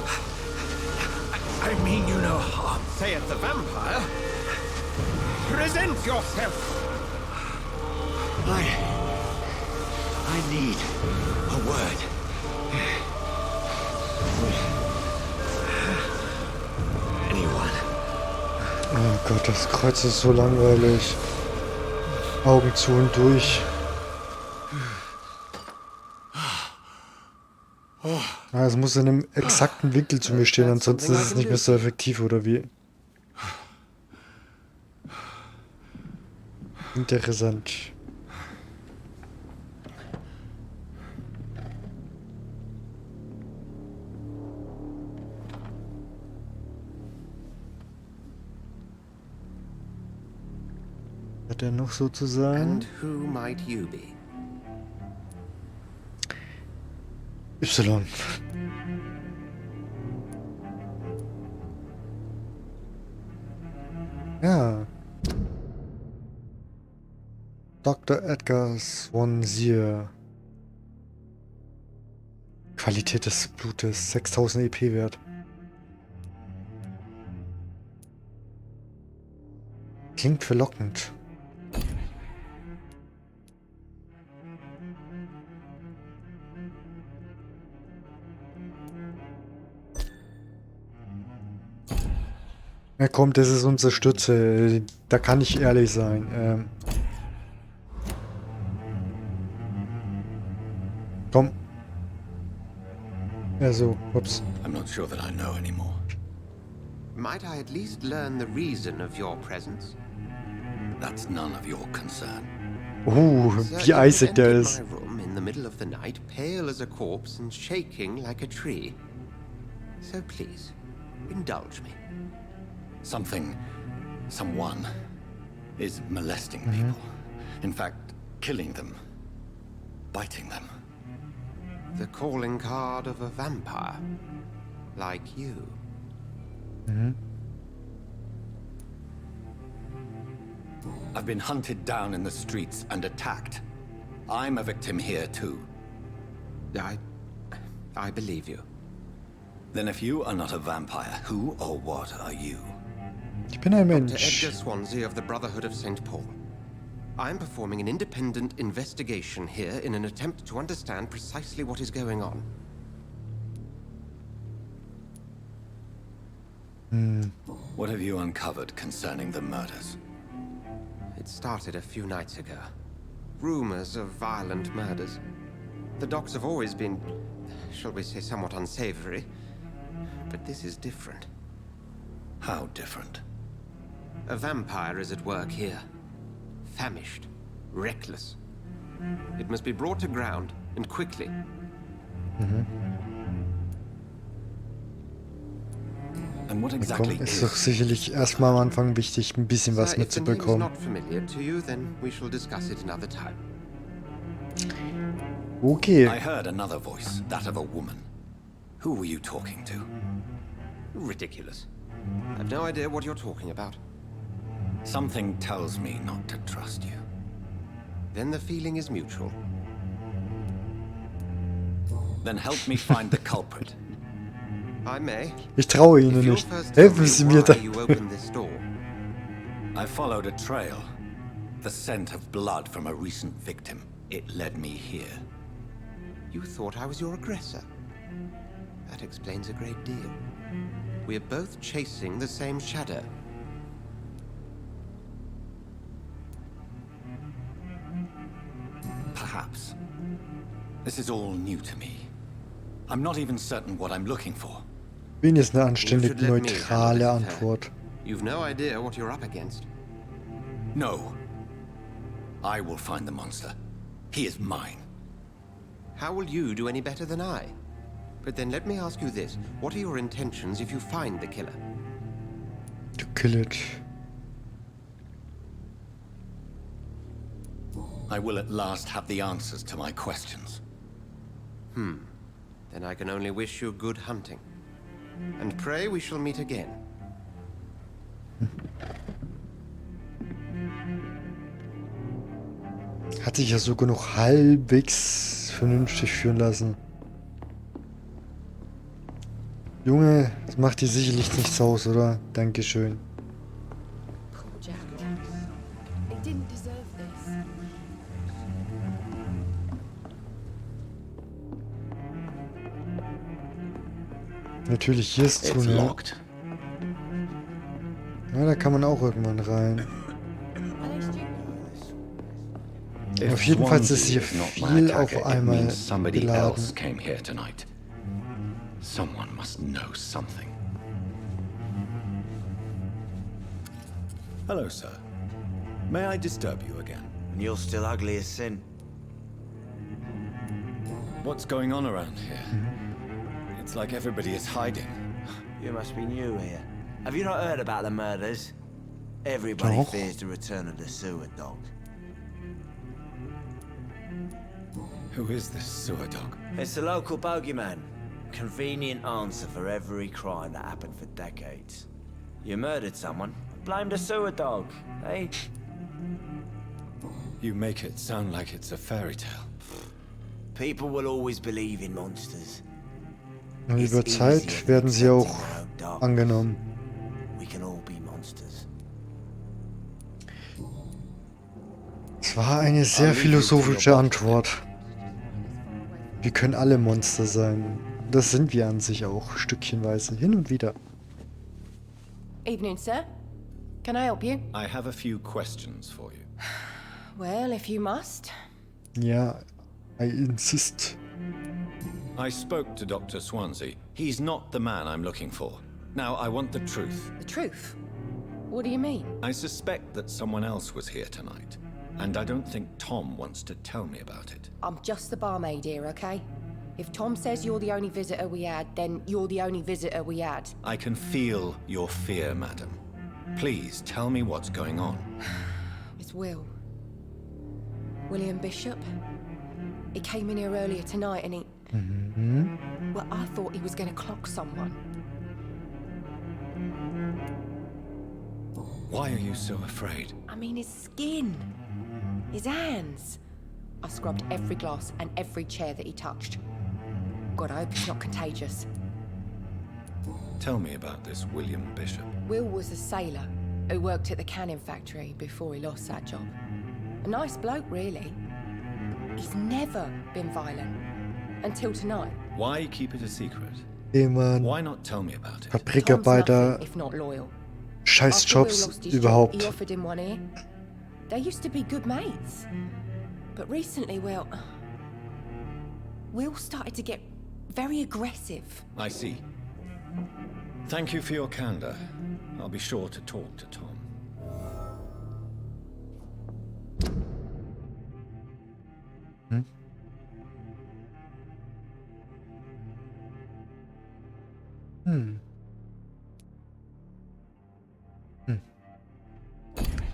Speaker 3: I mean you no harm, saith the vampire. Present yourself.
Speaker 4: I need a word. Anyone?
Speaker 1: Oh Gott, das Kreuz ist so langweilig. Augen zu und durch. Ah, es muss in einem exakten Winkel zu mir stehen, ansonsten ist es nicht mehr so effektiv, oder wie? Interessant. Hat er noch so zu sagen?
Speaker 4: And who might you be?
Speaker 1: Y. Ja. Dr. Edgar Swanseer. Qualität des Blutes, 6000 EP wert. Klingt verlockend. Ja komm, das ist unsere Stütze. Da kann ich ehrlich sein. Komm. Also, ups.
Speaker 3: I'm not sure that I know anymore.
Speaker 4: Might I at least learn the reason of your presence?
Speaker 3: That's none of your concern.
Speaker 1: Wie eisig der
Speaker 4: You
Speaker 1: ist.
Speaker 4: entered my room in the middle of the night, pale as a corpse and shaking like a tree. So please, indulge me.
Speaker 3: Someone is molesting people. In fact, killing them. Biting them.
Speaker 4: The calling card of a vampire. Like you.
Speaker 3: I've been hunted down in the streets and attacked. I'm a victim here too.
Speaker 4: I believe you.
Speaker 3: Then if you are not a vampire, who or what are you?
Speaker 1: Ich bin ein
Speaker 4: Dr.
Speaker 1: Mensch.
Speaker 4: Edgar Swansea of the Brotherhood of St. Paul. I'm performing an independent investigation here in an attempt to understand precisely what is going on.
Speaker 3: What have you uncovered concerning the murders?
Speaker 4: It started a few nights ago. Rumors of violent murders. The docs have always been, shall we say, somewhat unsavory. But this is different.
Speaker 3: How different?
Speaker 4: A vampire is at work here. Famished. Reckless. It must be brought to ground, and quickly.
Speaker 3: And what
Speaker 1: Komm,
Speaker 3: exactly
Speaker 1: ist doch
Speaker 3: is...
Speaker 1: sicherlich erstmal am Anfang wichtig, ein bisschen was
Speaker 4: Sir, if the name is
Speaker 1: mitzubekommen.
Speaker 4: not familiar to you, then we shall discuss it another time.
Speaker 1: Okay.
Speaker 3: I heard another voice, that of a woman. Who were you talking to?
Speaker 4: Ridiculous. I've no idea what you're talking about.
Speaker 3: Something tells me not to trust you.
Speaker 4: Then the feeling is mutual.
Speaker 3: Then help me find the culprit.
Speaker 4: I may.
Speaker 1: Ich traue
Speaker 4: If
Speaker 1: Ihnen
Speaker 4: you'll
Speaker 1: nicht.
Speaker 4: first tell
Speaker 1: Helfen
Speaker 4: me
Speaker 1: Sie mir
Speaker 4: why
Speaker 1: da.
Speaker 4: you opened this door.
Speaker 3: I followed a trail. The scent of blood from a recent victim. It led me here.
Speaker 4: You thought I was your aggressor. That explains a great deal. We're both chasing the same shadow.
Speaker 3: Perhaps. This is all new to me. I'm not even certain what I'm looking for.
Speaker 1: Wen ist eine
Speaker 4: You
Speaker 1: anständig
Speaker 4: should let me
Speaker 1: neutrale
Speaker 4: handle this affair.
Speaker 1: Antwort?
Speaker 4: You've no idea what you're up against.
Speaker 3: No. I will find the monster. He is mine.
Speaker 4: How will you do any better than I? But then let me ask you this. What are your intentions if you find the killer?
Speaker 1: To kill it.
Speaker 3: I will at last have the answers to my questions.
Speaker 4: Then I can only wish you good hunting. And pray we shall meet again.
Speaker 1: Hat sich ja sogar noch halbwegs vernünftig führen lassen. Junge, das macht dir sicherlich nichts aus, oder? Dankeschön.
Speaker 5: Poor Jack. He didn't deserve this.
Speaker 1: Natürlich hier ist zu,
Speaker 3: It's
Speaker 1: ne?
Speaker 3: locked.
Speaker 1: Ja, da kann man auch irgendwann rein.
Speaker 5: Are they stupid?
Speaker 1: Auf jeden Fall ist hier
Speaker 3: Swansea is not my
Speaker 1: viel
Speaker 3: attacker,
Speaker 1: auf
Speaker 3: it
Speaker 1: einmal
Speaker 3: means somebody
Speaker 1: geladen.
Speaker 3: else came here tonight. Someone must know something. Hello, sir. May I disturb you again?
Speaker 2: And you're still ugly as sin.
Speaker 3: What's going on around here? It's like everybody is hiding.
Speaker 2: You must be new here. Have you not heard about the murders? Everybody
Speaker 1: Doch.
Speaker 2: fears the return of the sewer dog.
Speaker 7: Who is this sewer dog?
Speaker 2: It's a local bogeyman. Convenient answer for every crime that happened for decades. You murdered someone, blamed a sewer dog, eh?
Speaker 7: You make it sound like it's a fairy tale.
Speaker 2: People will always believe in monsters.
Speaker 1: Und
Speaker 2: It's
Speaker 1: über Zeit
Speaker 2: easier
Speaker 1: werden sie
Speaker 2: accepting
Speaker 1: auch
Speaker 2: their own darkness.
Speaker 1: angenommen.
Speaker 2: We can all be monsters.
Speaker 1: Es war eine sehr philosophische Antwort. Wir können alle Monster sein. Das sind wir an sich auch, stückchenweise, hin und wieder.
Speaker 5: Evening, sir. Can I help you?
Speaker 7: I have a few questions for you.
Speaker 5: Well, if you must.
Speaker 1: Ja, I insist.
Speaker 7: I spoke to Dr. Swansea. He's not the man I'm looking for. Now, I want the truth.
Speaker 5: The truth? What do you mean?
Speaker 7: I suspect that someone else was here tonight, and I don't think Tom wants to tell me about it.
Speaker 5: I'm just the barmaid here, okay? If Tom says you're the only visitor we had, then you're the only visitor we had.
Speaker 7: I can feel your fear, madam. Please tell me what's going on.
Speaker 5: It's Will. William Bishop. He came in here earlier tonight and he... Well, I thought he was going to clock someone.
Speaker 7: Why are you so afraid?
Speaker 5: I mean, his skin. His hands. I scrubbed every glass and every chair that he touched. God, I hope it's not contagious.
Speaker 7: Tell me about this William Bishop.
Speaker 5: Will was a sailor who worked at the canning factory before he lost that job. A nice bloke, really. He's never been violent. Until tonight.
Speaker 7: Why keep it a secret?
Speaker 1: Jemand,
Speaker 7: Why not tell me about it?
Speaker 5: Tom's
Speaker 1: Fabrikarbeiter,
Speaker 5: nothing if not loyal.
Speaker 1: scheiß
Speaker 5: After Will
Speaker 1: Jobs
Speaker 5: lost his job,
Speaker 1: überhaupt.
Speaker 5: he offered him one ear. They used to be good mates. But recently, well... Will started to get very aggressive.
Speaker 7: I see. Thank you for your candor. I'll be sure to talk to Tom.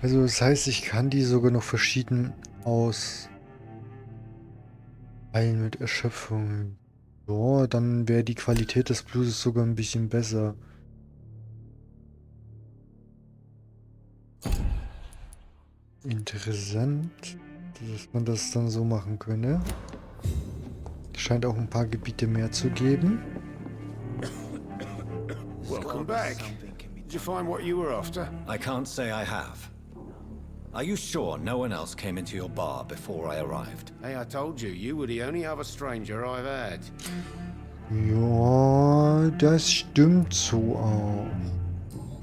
Speaker 1: Also das heißt, ich kann die sogar noch verschieden aus heilen mit Erschöpfung. Ja, dann wäre die Qualität des Blutes sogar ein bisschen besser. Interessant, dass man das dann so machen könne. Scheint auch ein paar Gebiete mehr zu geben.
Speaker 6: Welcome back. Did you find what you were after?
Speaker 7: I can't say I have. Are you sure no one else came into your bar before I arrived?
Speaker 6: Hey, I told you, you were the only other stranger I've had.
Speaker 1: Ja, das stimmt so auch.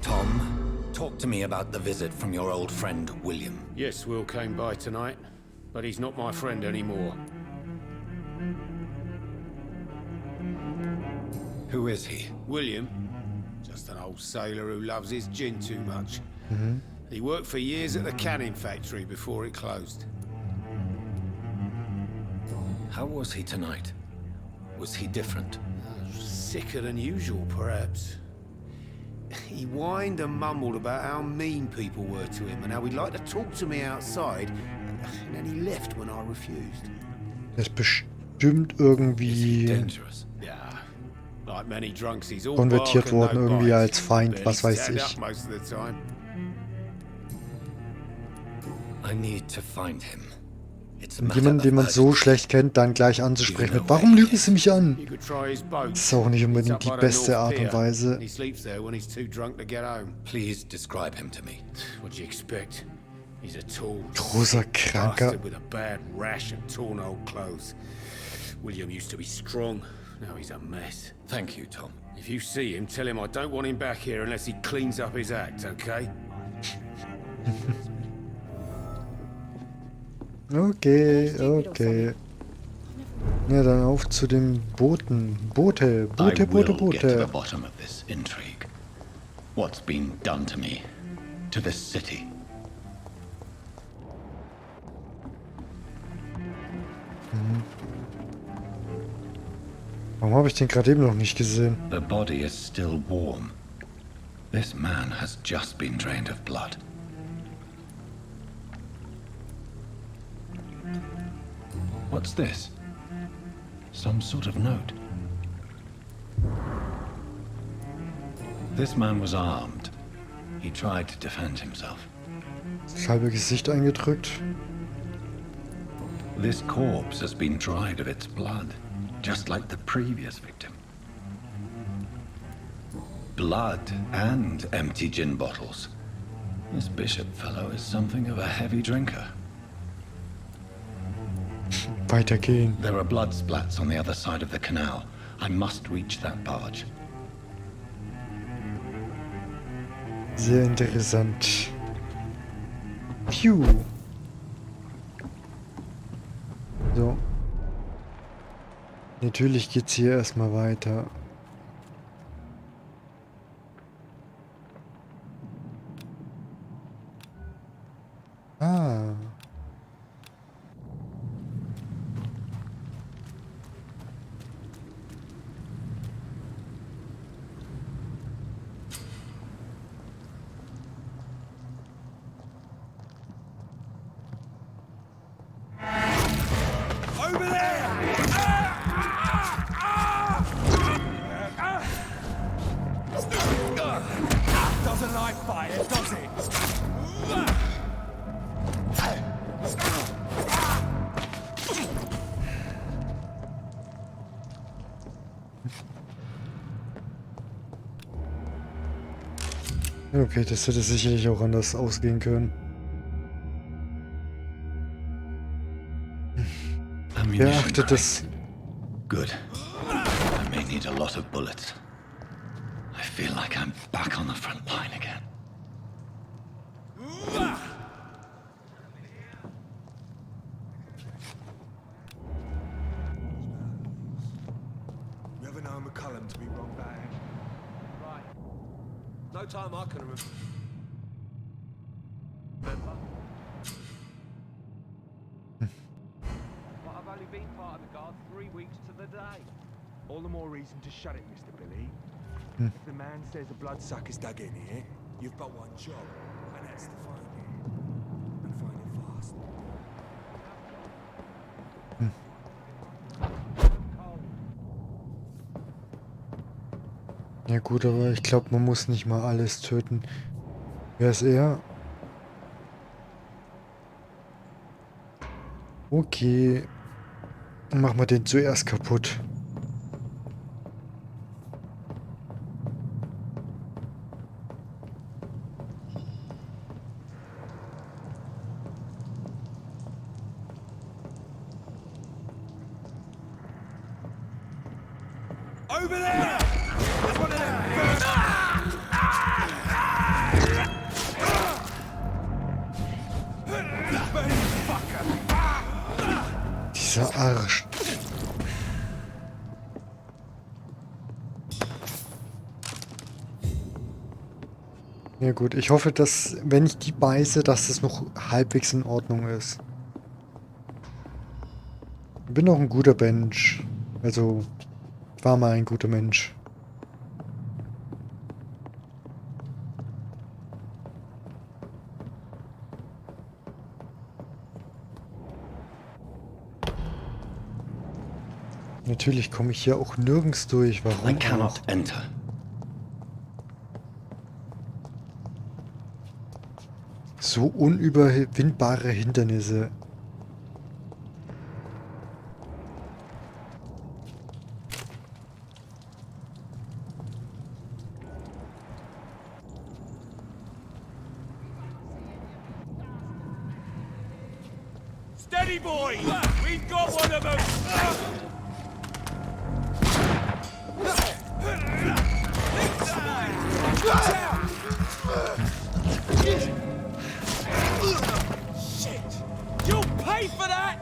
Speaker 7: Tom, talk to me about the visit from your old friend, William.
Speaker 6: Yes, Will came by tonight, but he's not my friend anymore.
Speaker 7: Who is he?
Speaker 6: William, just an old sailor who loves his gin too much. He worked for years at the canning factory before it closed.
Speaker 7: How was he tonight? Was he different?
Speaker 6: Sicker than usual, perhaps. He whined and mumbled about how mean people were to him and how he'd like to talk to me outside, and then he left when I refused.
Speaker 1: Er ist bestimmt irgendwie
Speaker 7: Dangerous.
Speaker 6: Yeah. Like many drunks, he's all
Speaker 1: konvertiert
Speaker 6: bark and
Speaker 1: worden,
Speaker 6: no
Speaker 1: irgendwie
Speaker 6: bite.
Speaker 1: als Feind,
Speaker 6: Barely
Speaker 1: was weiß
Speaker 6: stand
Speaker 1: ich.
Speaker 6: up most of the time.
Speaker 7: I need to find him. It's a matter
Speaker 1: Jemanden, den man
Speaker 7: of
Speaker 1: so
Speaker 7: urgency.
Speaker 1: schlecht kennt, dann gleich anzusprechen mit, warum lügen Sie mich an?
Speaker 6: You could try his boat.
Speaker 1: Das ist auch nicht
Speaker 6: It's
Speaker 1: unbedingt
Speaker 6: up
Speaker 1: die
Speaker 6: by the
Speaker 1: beste
Speaker 6: North
Speaker 1: Art und
Speaker 6: Pier.
Speaker 1: Weise.
Speaker 6: He sleeps there when he's too drunk to get home.
Speaker 7: Please describe him to me.
Speaker 6: What do you expect? He's a tall,
Speaker 1: Großer, kranker.
Speaker 6: bastard with a bad rash and torn old clothes. William used to be strong. Now he's a mess.
Speaker 7: Thank you, Tom.
Speaker 6: If you see him, tell him I don't want him back here unless he cleans up his act, okay?
Speaker 1: Okay, okay. Ja, dann auf zu den Booten. Boote,
Speaker 7: I
Speaker 1: Boote, Boote,
Speaker 7: will get to the
Speaker 1: Boote.
Speaker 7: bottom of this intrigue. What's been done to me, to this city?
Speaker 1: Warum habe ich den gerade eben noch nicht gesehen?
Speaker 7: The body is still warm. This man has just been drained of blood. What's this? Some sort of note. This man was armed. He tried to defend himself.
Speaker 1: Das halbe Gesicht eingedrückt.
Speaker 7: This corpse has been dried of its blood, just like the previous victim. Blood and empty gin bottles. This bishop fellow is something of a heavy drinker.
Speaker 1: Weitergehen.
Speaker 7: There are blood splats on the other side of the canal. I must reach that barge.
Speaker 1: Sehr interessant. Piu. So. Natürlich geht's hier erstmal weiter. Ah.
Speaker 10: Doesn't like fire, does it?
Speaker 1: Okay, das hätte sicherlich auch anders ausgehen können. Beachtet das.
Speaker 7: Good. I may need a lot of bullets. I feel like I'm back on the front line again.
Speaker 10: You ever know McCullum to be wrong about him? Right. No time I can remember. But I've only been part of the guard 3 weeks to the day. All the more reason to shut it, Mr. Billy. If the man says a bloodsucker's dug in here, you've but one job, and that's to find it. And find it fast.
Speaker 1: Ja gut, aber ich glaube, man muss nicht mal alles töten. Wer ist er? Okay. Dann machen wir den zuerst kaputt.
Speaker 10: Over there! That's one of them.
Speaker 1: Dieser Arsch. Ja gut, ich hoffe, dass, wenn ich die beiße, dass es noch halbwegs in Ordnung ist. Ich bin auch ein guter Mensch. Also, ich war mal ein guter Mensch. Natürlich komme ich hier auch nirgends durch.
Speaker 7: I
Speaker 1: Warum auch?
Speaker 7: cannot enter.
Speaker 1: So unüberwindbare Hindernisse.
Speaker 10: Steady, boy! We've got one of them! Shit! You'll pay for that!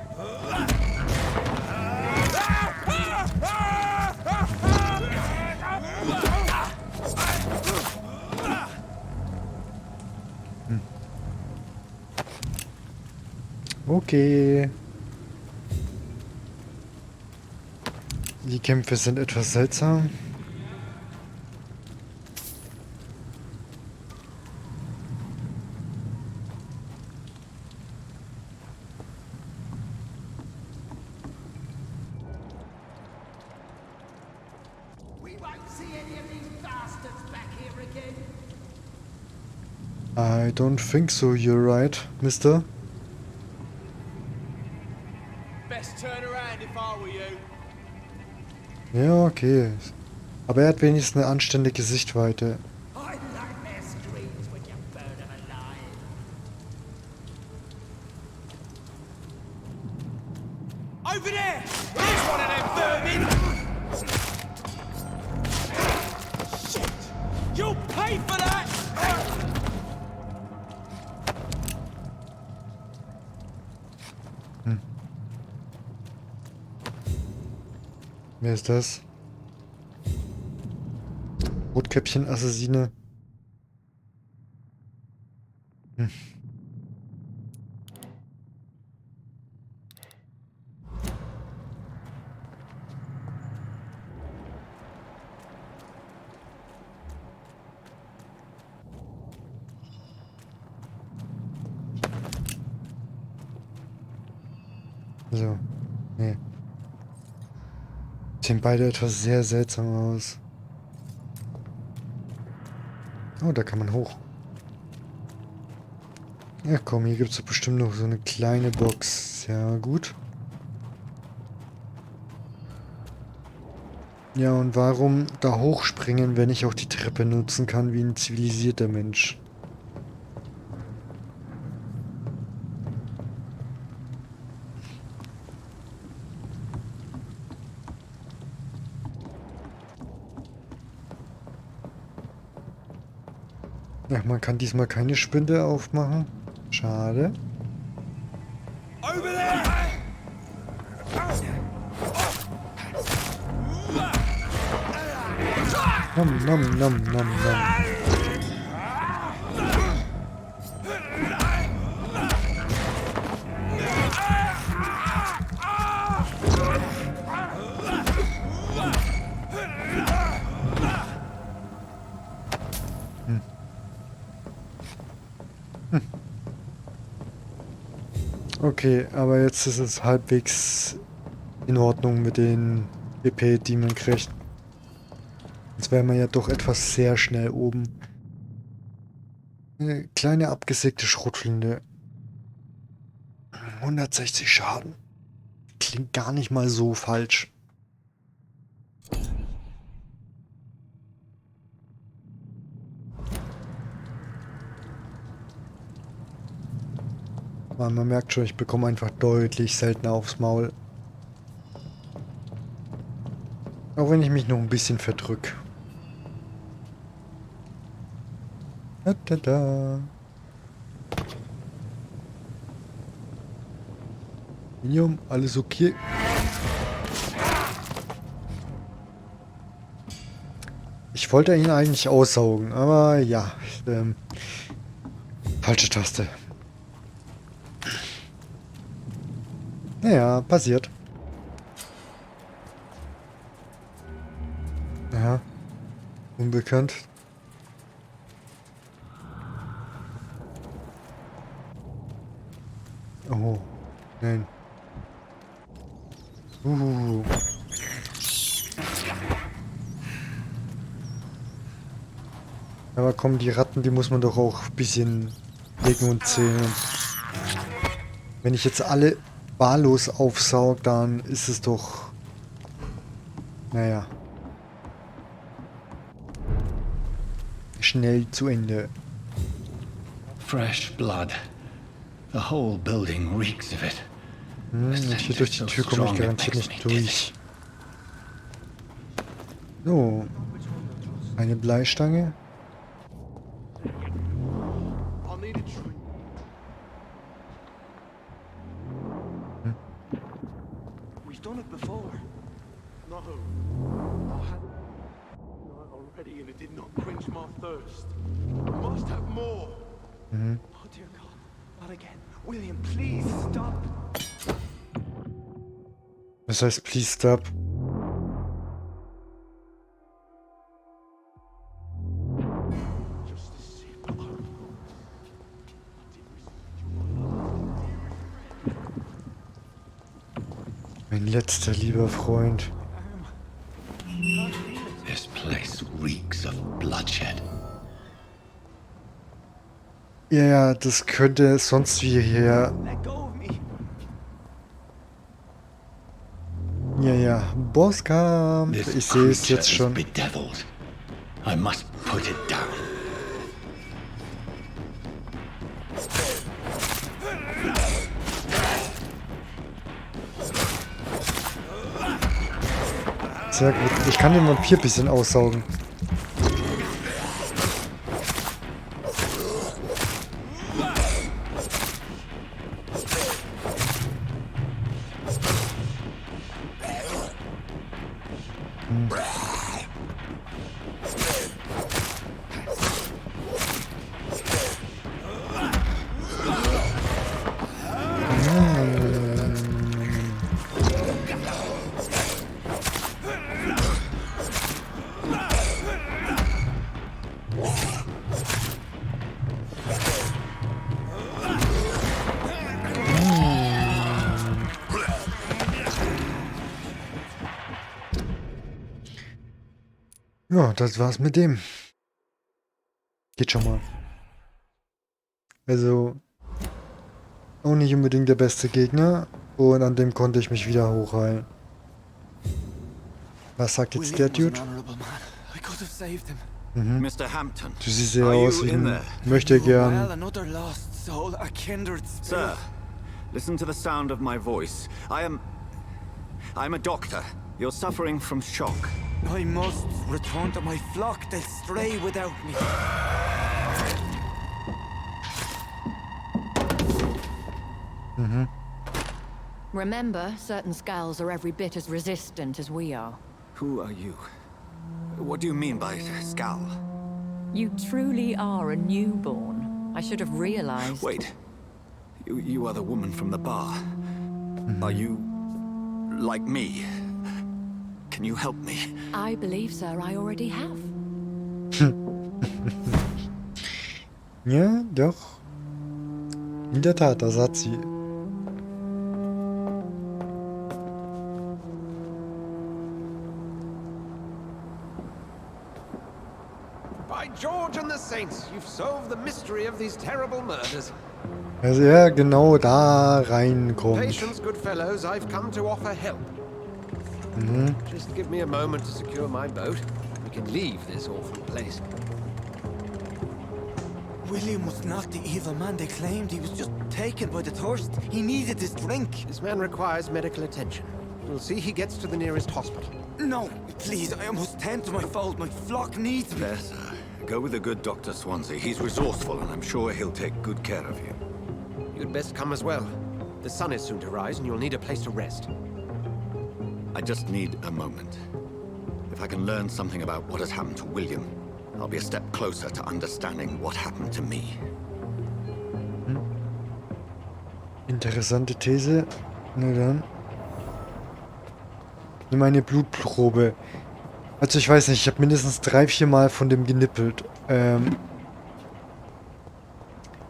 Speaker 1: Okay. Die Kämpfe sind etwas seltsam. I don't think so, you're right, Mister.
Speaker 10: Best turn around if I were you.
Speaker 1: Ja, okay. Aber er hat wenigstens eine anständige Sichtweite.
Speaker 10: Over there! There's one of them vermin! Shit! You'll pay for that!
Speaker 1: Wer ist das? Rotkäppchen-Assassine. So. Nee. Sehen beide etwas sehr seltsam aus. Oh, da kann man hoch. Ja, komm, hier gibt es bestimmt noch so eine kleine Box. Sehr gut. Ja, und warum da hochspringen, wenn ich auch die Treppe nutzen kann wie ein zivilisierter Mensch? Ach, man kann diesmal keine Spinde aufmachen. Schade.
Speaker 10: Over there!
Speaker 1: Nom, nom, nom, nom, nom. Okay, aber jetzt ist es halbwegs in Ordnung mit den EP, die man kriegt. Jetzt wäre man ja doch etwas sehr schnell oben. Eine kleine abgesägte Schrotflinte. 160 Schaden. Klingt gar nicht mal so falsch. Man merkt schon, ich bekomme einfach deutlich seltener aufs Maul. Auch wenn ich mich noch ein bisschen verdrück. Da, da, da. Minium, alles okay. Ich wollte ihn eigentlich aussaugen, aber ja. Falsche Taste. Naja, passiert. Ja. Unbekannt. Oh. Nein. Aber komm, die Ratten, die muss man doch auch ein bisschen legen und zählen. Wenn ich jetzt alle wahllos aufsaug, dann ist es doch... Naja. Schnell zu Ende.
Speaker 7: Fresh blood. The whole building reeks of it.
Speaker 1: Und hier durch die Tür komme ich garantiert nicht durch. So. Eine Bleistange.
Speaker 10: We've done it before. No. I had it already and it did not quench my thirst. We must have more. Oh dear God, not again. William, please stop.
Speaker 1: Was heißt please stop? Mein letzter lieber Freund.
Speaker 4: This place reeks of bloodshed.
Speaker 1: Ja, das könnte sonst wie hier...
Speaker 2: Let go of me.
Speaker 1: Ja, Bosskampf.
Speaker 4: This
Speaker 1: Ich sehe es
Speaker 4: creature
Speaker 1: jetzt
Speaker 4: is
Speaker 1: schon.
Speaker 4: bedeviled. I must put it down.
Speaker 1: Sehr gut. Ich kann den Vampir ein bisschen aussaugen. Ja, das war's mit dem. Geht schon mal. Also, auch nicht unbedingt der beste Gegner. Und an dem konnte ich mich wieder hochheilen. Was sagt jetzt der Dude? Mhm.
Speaker 11: Mr. Hampton,
Speaker 1: Du siehst ja
Speaker 11: are
Speaker 1: aus
Speaker 11: you
Speaker 1: wie
Speaker 11: in
Speaker 1: ein
Speaker 11: there?
Speaker 1: möchte gern.
Speaker 2: Another lost soul, a kindred
Speaker 11: Sir, listen to the sound of my voice. I'm a doctor. You're suffering from shock.
Speaker 2: I must return to my flock. They'll stray without me.
Speaker 9: Remember, certain skulls are every bit as resistant as we are.
Speaker 11: Who are you? What do you mean by Skal?
Speaker 9: You truly are a newborn. I should have realized.
Speaker 11: Wait. You are the woman from the bar. Are you like me? Can you help me?
Speaker 9: I believe, sir, I already have.
Speaker 1: Ja, doch. In der Tat, das hat sie.
Speaker 8: By George and the Saints, you've solved the mystery of these terrible murders.
Speaker 1: Also er genau da reinkommt.
Speaker 8: Patience, good fellows, I've come to offer help. Just give me a moment to secure my boat. We can leave this awful place.
Speaker 2: William was not the evil man they claimed. He was just taken by the thirst. He needed this drink.
Speaker 8: This man requires medical attention. We'll see he gets to the nearest hospital.
Speaker 2: No, please, I must tend to my fold. My flock needs me.
Speaker 11: There, sir. Go with the good Dr. Swansea. He's resourceful, and I'm sure he'll take good care of you.
Speaker 8: You'd best come as well. The sun is soon to rise, and you'll need a place to rest.
Speaker 11: I just need a moment. If I can learn something about what has happened to William, I'll be a step closer to understanding what happened to me.
Speaker 1: Interessante These. Na dann. Nimm eine Blutprobe. Also ich weiß nicht, ich habe mindestens 3-4 Mal von dem genippelt.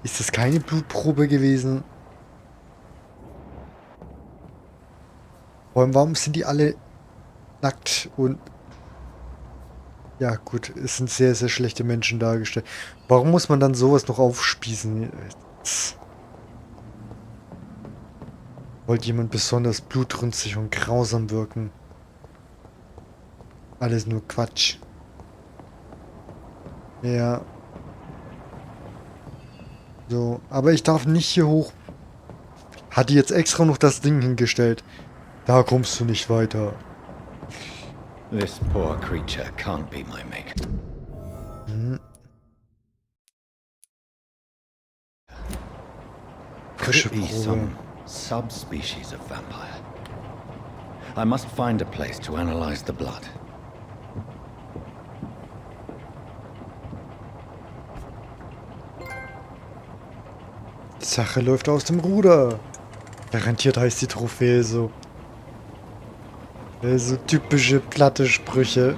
Speaker 1: Ist das keine Blutprobe gewesen? Vor allem, warum sind die alle nackt und... Ja gut, es sind sehr, sehr schlechte Menschen dargestellt. Warum muss man dann sowas noch aufspießen? Wollte jemand besonders blutrünstig und grausam wirken? Alles nur Quatsch. Ja. So, aber ich darf nicht hier hoch. Hat die jetzt extra noch das Ding hingestellt. Da kommst du nicht weiter.
Speaker 7: This poor creature can't be my mate. Could it be some subspecies of vampire? I must find a place to analyze the blood.
Speaker 1: Die Sache läuft aus dem Ruder. Garantiert heißt die Trophäe so. So typische platte Sprüche.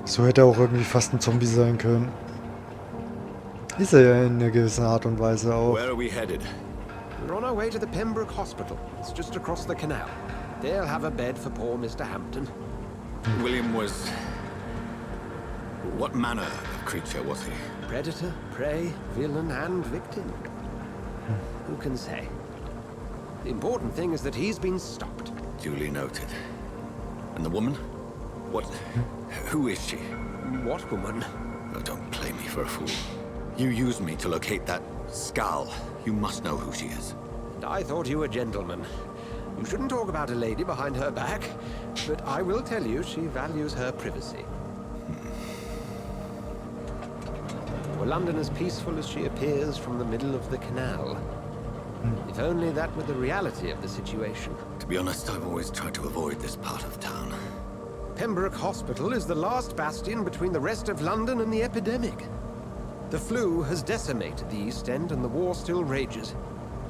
Speaker 1: So hätte er auch irgendwie fast ein Zombie sein können. Ist er ja in einer gewissen Art und Weise auch.
Speaker 11: Where are we headed?
Speaker 8: We're on our way to the Pembroke Hospital. It's just across the canal. They'll have a bed for poor Mr. Hampton.
Speaker 11: William was... What manner of creature was he?
Speaker 8: Predator, prey, villain, and victim. Who can say? The important thing is that he's been stopped.
Speaker 11: Duly noted. And the woman? What... Who is she?
Speaker 8: What woman?
Speaker 11: Oh, don't play me for a fool. You used me to locate that skull. You must know who she is.
Speaker 8: And I thought you a gentleman. You shouldn't talk about a lady behind her back, but I will tell you she values her privacy. Were London as peaceful as she appears from the middle of the canal? If only that were the reality of the situation.
Speaker 11: To be honest, I've always tried to avoid this part of town.
Speaker 8: Pembroke Hospital is the last bastion between the rest of London and the epidemic. The flu has decimated the East End and the war still rages.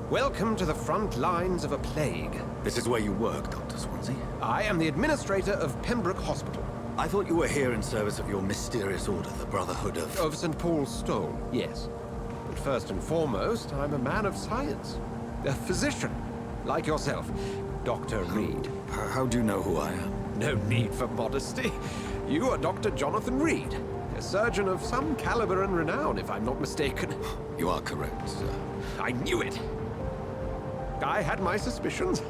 Speaker 8: Welcome to the front lines of a plague.
Speaker 11: This is where you work, Dr. Swansea?
Speaker 8: I am the administrator of Pembroke Hospital.
Speaker 11: I thought you were here in service of your mysterious order, the Brotherhood of...
Speaker 8: Of St. Paul's Stole, yes. But first and foremost, I'm a man of science. A physician, like yourself, Dr. Reed.
Speaker 11: How do you know who I am?
Speaker 8: No need for modesty. You are Dr. Jonathan Reed, a surgeon of some caliber and renown, if I'm not mistaken.
Speaker 11: You are correct, sir.
Speaker 8: I knew it. I had my suspicions.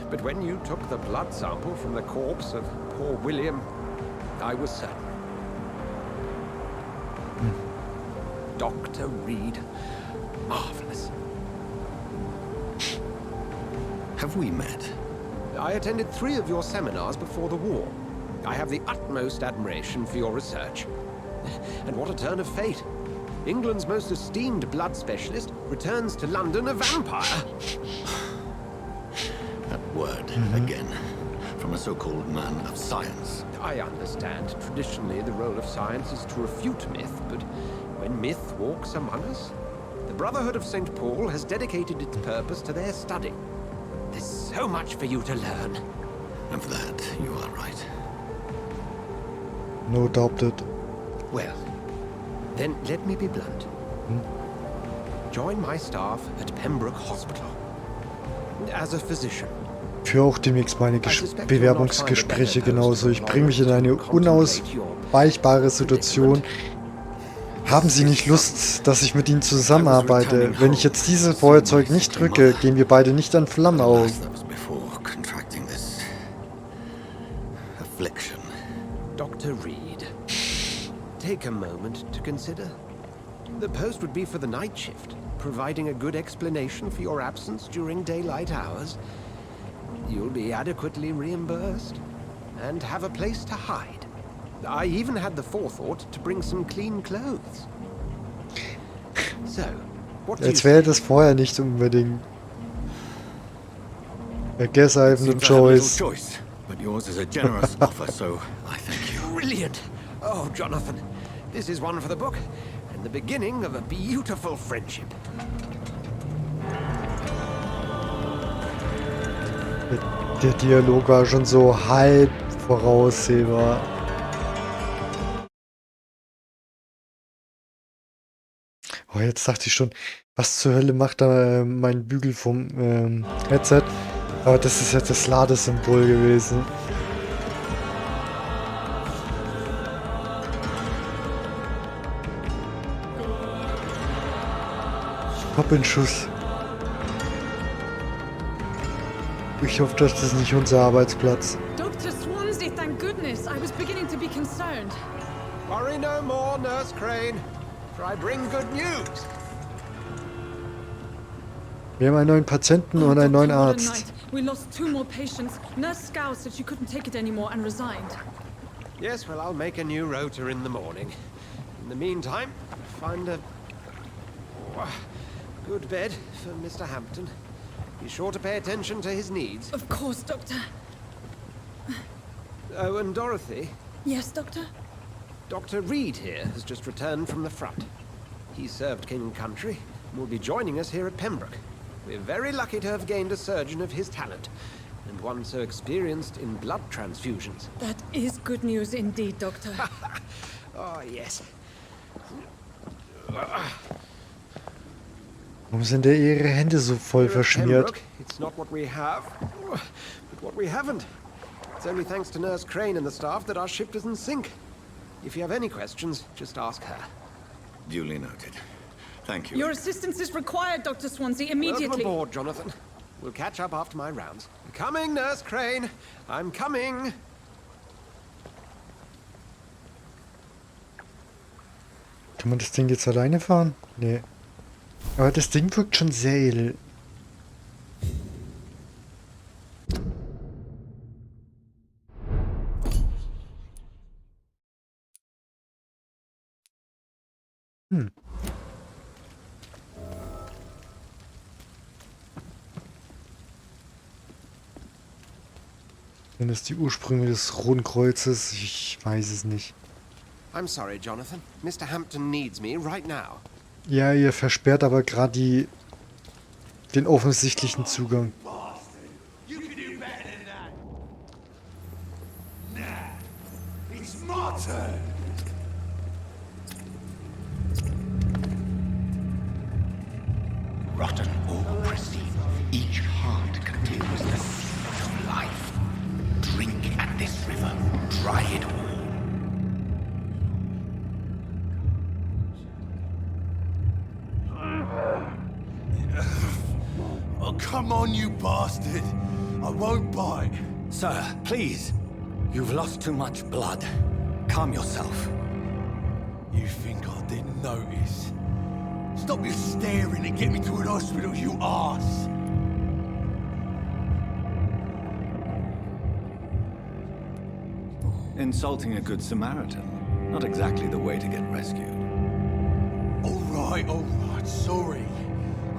Speaker 8: But when you took the blood sample from the corpse of poor William, I was certain. Dr. Reed. Marvelous.
Speaker 11: Have we met?
Speaker 8: I attended 3 of your seminars before the war. I have the utmost admiration for your research. And what a turn of fate. England's most esteemed blood specialist returns to London a vampire.
Speaker 11: That word, again, from a so-called man of science.
Speaker 8: I understand. Traditionally, the role of science is to refute myth, but when myth walks among us, the Brotherhood of St. Paul has dedicated its purpose to their study. There's so much for you to learn.
Speaker 11: And for that, you are right.
Speaker 1: No doubted.
Speaker 8: Well, then let me be blunt. Join my staff at Pembroke Hospital. As a physician.
Speaker 1: Führe auch demnächst meine Bewerbungsgespräche genauso. Ich bringe mich in eine unausweichbare Situation. Haben Sie nicht Lust, dass ich mit Ihnen zusammenarbeite? Wenn ich jetzt dieses Feuerzeug nicht drücke, gehen wir beide nicht an Flammen auf.
Speaker 8: Dr. Reed, take a moment to consider. The post would be for the night shift, providing a good explanation for your absence during daylight hours. You'll be adequately reimbursed and have a place to hide. I even had the forethought to bring some clean clothes. So, what do you
Speaker 1: Jetzt wäre das vorher nicht unbedingt. I guess I have no choice.
Speaker 11: But yours is a generous offer, so I thank you.
Speaker 8: Brilliant! Oh, Jonathan, this is one for the book, and the beginning of a beautiful friendship.
Speaker 1: Der Dialog war schon so halb voraussehbar. Oh, jetzt dachte ich schon, was zur Hölle macht da mein Bügel vom Headset? Aber das ist jetzt das Ladesymbol gewesen. Hab einen Schuss. Ich hoffe, das ist nicht unser Arbeitsplatz.
Speaker 12: Dr. Swansea, thank goodness. I was beginning to be concerned.
Speaker 8: Worry no more, Nurse Crane, for I bring good news.
Speaker 1: Wir haben einen neuen Patienten und einen neuen Arzt.
Speaker 12: We lost 2 more patients. Nurse Scow said she couldn't take it anymore and resigned.
Speaker 8: Yes, well, I'll make a new rota in the morning. In the meantime, find a good bed for Mr. Hampton. Be sure to pay attention to his needs.
Speaker 12: Of course, Doctor.
Speaker 8: Oh, and Dorothy?
Speaker 12: Yes, Doctor?
Speaker 8: Dr. Reed here has just returned from the front. He served King and Country and will be joining us here at Pembroke. We're very lucky to have gained a surgeon of his talent, and one so experienced in blood transfusions.
Speaker 12: That is good news indeed, Doctor.
Speaker 8: Oh, yes.
Speaker 1: Warum sind denn ihre Hände so voll verschmiert?
Speaker 8: It's not what we have, but what we haven't. It's only thanks to Nurse Crane and the staff that our ship doesn't sink. If you have any questions, just ask her.
Speaker 11: Duly noted. Thank you.
Speaker 12: Your assistance is required, Dr. Swansea, immediately.
Speaker 8: Welcome aboard, Jonathan. We'll catch up after my rounds. I'm coming, Nurse Crane. I'm coming.
Speaker 1: Kann man das Ding jetzt alleine fahren? Nee. Aber das Ding wirkt schon sehr edel. Sind das die Ursprünge des Roten Kreuzes? Ich weiß es nicht.
Speaker 8: I'm sorry, Jonathan. Mr. Hampton needs me right now.
Speaker 1: Ja, ihr versperrt aber gerade den offensichtlichen Zugang.
Speaker 4: Rotten or pristine, each heart contains the seed of life. Drink at this river, dry it all.
Speaker 10: Oh, come on, you bastard! I won't bite.
Speaker 11: Sir, please. You've lost too much blood. Calm yourself.
Speaker 10: You think I didn't notice? Stop your staring and get me to an hospital, you arse!
Speaker 11: Insulting a good Samaritan. Not exactly the way to get rescued.
Speaker 10: All right, sorry.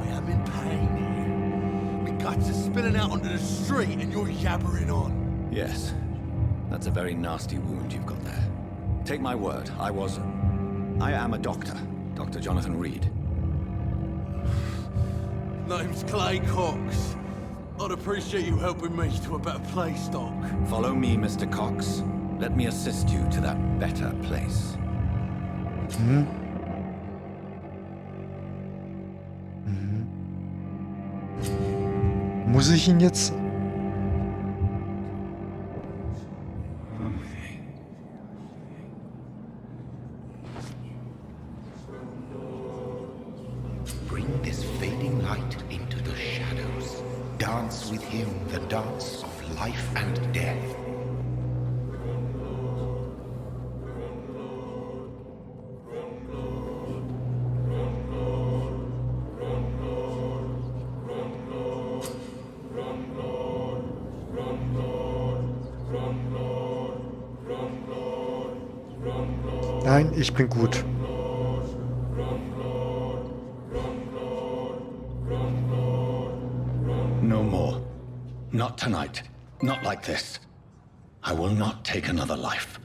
Speaker 10: I am in pain here. My guts are spilling out onto the street and you're yabbering on.
Speaker 11: Yes. That's a very nasty wound you've got there. Take my word, I am a doctor. Dr. Jonathan Reed.
Speaker 10: Name's Clay Cox. I'd appreciate you helping me to a better place, Doc.
Speaker 11: Follow me, Mr. Cox. Let me assist you to that better place.
Speaker 1: Muss ich ihn jetzt?
Speaker 4: Bring this fading light into the shadows. Dance with him the dance of life and death.
Speaker 1: Nein, ich bin gut.
Speaker 7: No more. Not tonight. Not like this. I will not take another life.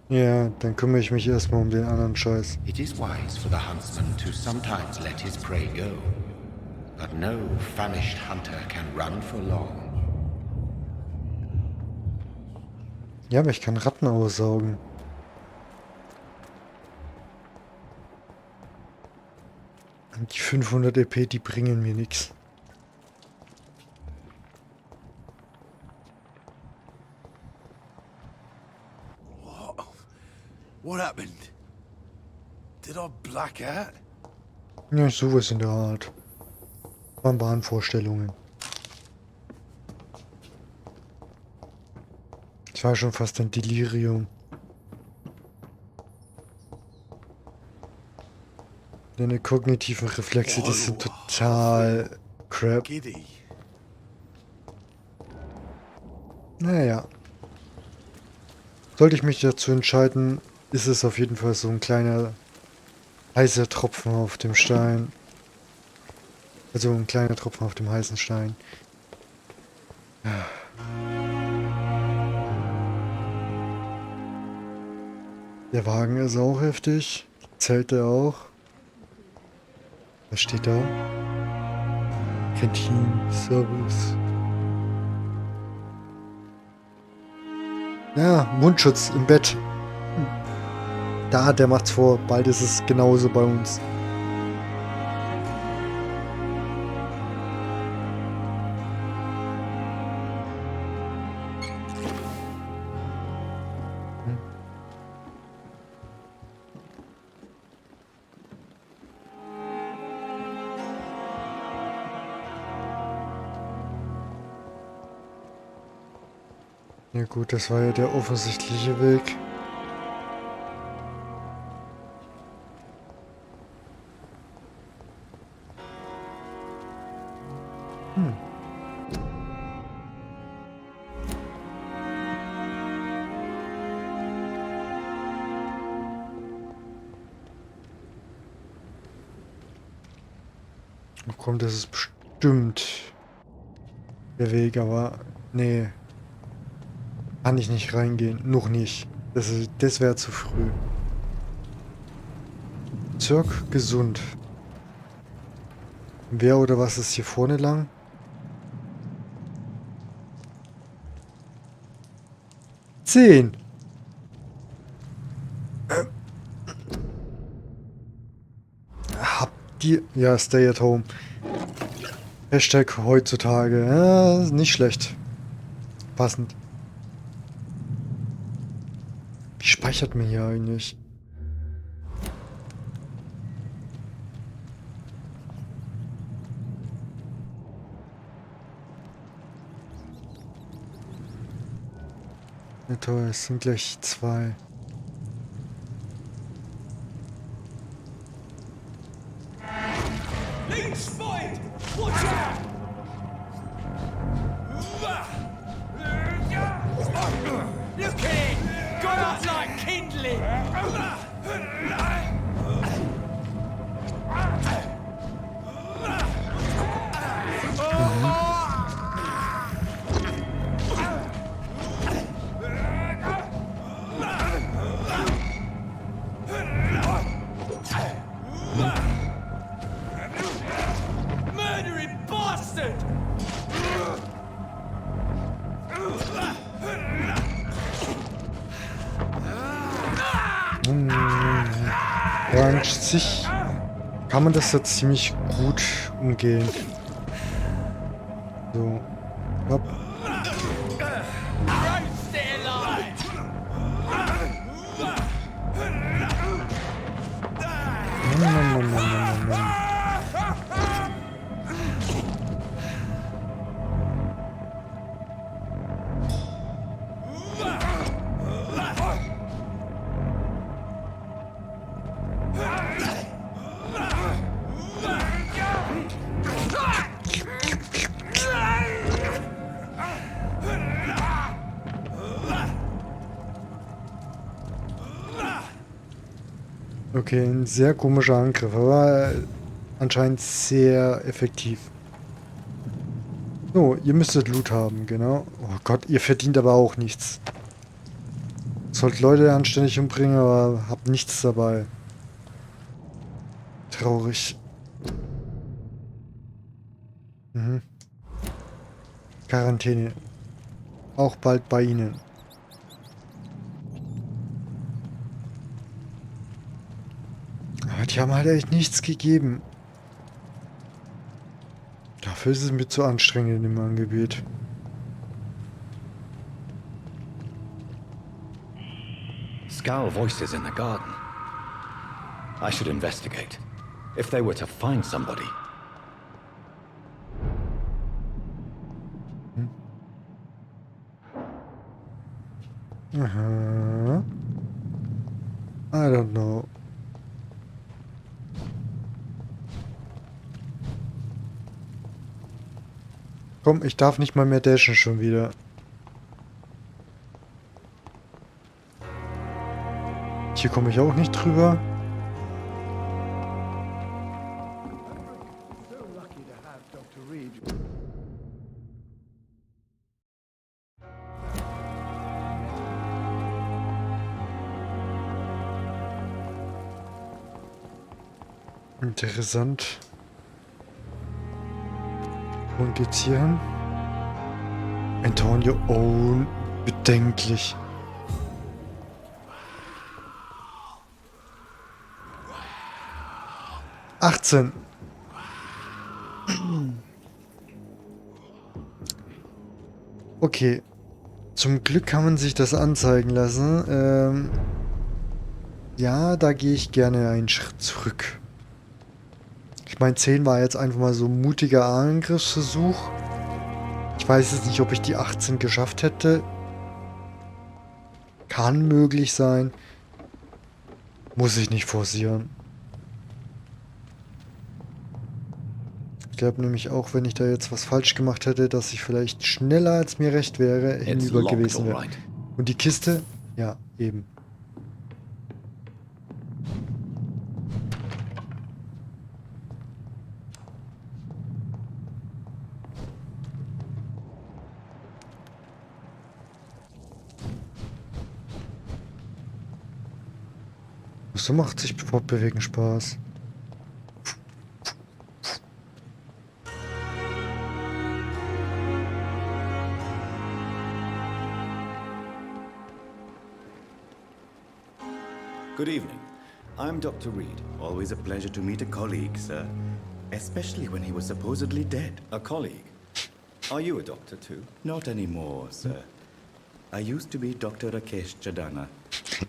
Speaker 1: Ja, dann kümmere ich mich erstmal um den anderen Scheiß.
Speaker 4: It is wise for the huntsman to sometimes let his prey go. But no famished hunter can run for long.
Speaker 1: Ja, aber ich kann Ratten aussaugen. Und die 500 EP, die bringen mir nichts.
Speaker 10: What happened? Did I black out?
Speaker 1: Ja, sowas in der Art. Waren Wahnvorstellungen. Es war schon fast ein Delirium. Deine kognitiven Reflexe, die sind total crap.
Speaker 10: Giddy.
Speaker 1: Naja. Sollte ich mich dazu entscheiden, ist es auf jeden Fall so ein kleiner heißer Tropfen auf dem Stein. Also ein kleiner Tropfen auf dem heißen Stein. Ja. Der Wagen ist auch heftig. Die Zelte auch. Was steht da? Canteen Service. Ja, Mundschutz im Bett. Da, der macht's vor. Bald ist es genauso bei uns. Ja gut, das war ja der offensichtliche Weg. Oh komm, das ist bestimmt der Weg, aber nee. Kann ich nicht reingehen. Noch nicht. Das wäre zu früh. Zirk gesund. Wer oder was ist hier vorne lang? Zehn. Habt ihr... Ja, stay at home. Hashtag heutzutage. Ja, nicht schlecht. Passend. Wie speichert man hier eigentlich? Ja toll, es sind gleich 2. Ja, an sich kann man das jetzt ziemlich gut umgehen. So. Hopp. Okay, ein sehr komischer Angriff, aber anscheinend sehr effektiv. So, ihr müsstet Loot haben, genau. Oh Gott, ihr verdient aber auch nichts. Sollt Leute anständig umbringen, aber habt nichts dabei. Traurig. Mhm. Quarantäne. Auch bald bei Ihnen. Aber die haben halt echt nichts gegeben. Dafür ist es mir zu anstrengend im Angebot.
Speaker 7: Scowl voices in the garden. I should investigate. If they were to find somebody.
Speaker 1: Aha. I don't know. Komm, ich darf nicht mal mehr dashen schon wieder. Hier komme ich auch nicht drüber. Interessant. Und geht's hier hin? Antonio, oh, bedenklich. 18. Okay. Zum Glück kann man sich das anzeigen lassen. Ja, da gehe ich gerne einen Schritt zurück. Ich meine, 10 war jetzt einfach mal so ein mutiger Angriffsversuch. Ich weiß jetzt nicht, ob ich die 18 geschafft hätte. Kann möglich sein. Muss ich nicht forcieren. Ich glaube nämlich auch, wenn ich da jetzt was falsch gemacht hätte, dass ich vielleicht schneller als mir recht wäre, hinüber gewesen wäre. Und die Kiste? Ja, eben. So macht sich Fortbewegen Spaß.
Speaker 13: Good evening. I'm Dr. Reed. Always a pleasure to meet a colleague, sir. Especially when he was supposedly dead.
Speaker 11: A colleague? Are you a doctor too?
Speaker 13: Not anymore, sir. I used to be Dr. Rakesh Jadana.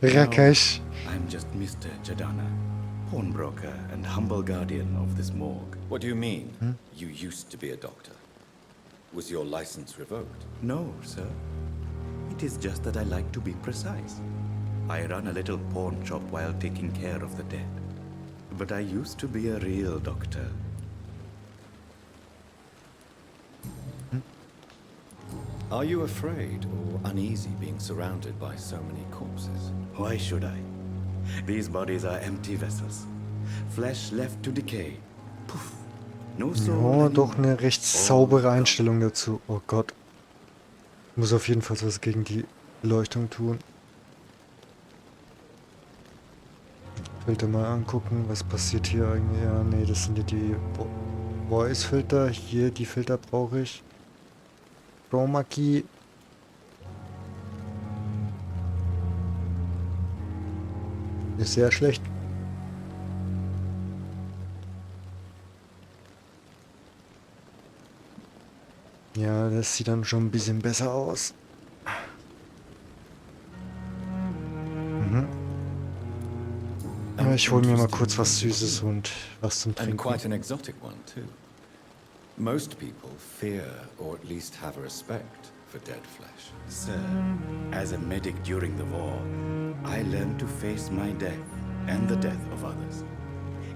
Speaker 1: Rakesh.
Speaker 13: Now, I'm just Mr. Jadana, pawnbroker and humble guardian of this morgue.
Speaker 11: What do you mean? You used to be a doctor. Was your license revoked?
Speaker 13: No, sir. It is just that I like to be precise. I run a little pawn shop while taking care of the dead. But I used to be a real doctor.
Speaker 11: Are you afraid or uneasy being surrounded by so many corpses?
Speaker 13: Why should I? These bodies are empty vessels. Flesh left to decay. Puff. No soul.
Speaker 1: Ja, doch eine recht saubere Einstellung dazu. Oh Gott. Ich muss auf jeden Fall was gegen die Beleuchtung tun. Filter mal angucken, was passiert hier eigentlich. Ja, nee, das sind ja die Voice-Filter. Hier, die Filter brauche ich. Chroma Key. Ist sehr schlecht. Ja, das sieht dann schon ein bisschen besser aus. Ich hole mir mal kurz was Süßes und was zum
Speaker 11: And
Speaker 1: Trinken.
Speaker 11: quite an exotic one too. Most people fear or at least have a respect for dead flesh.
Speaker 13: Sir, as a medic during the war, I learned to face my death and the death of others.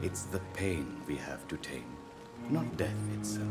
Speaker 13: It's the pain we have to tame, not death itself.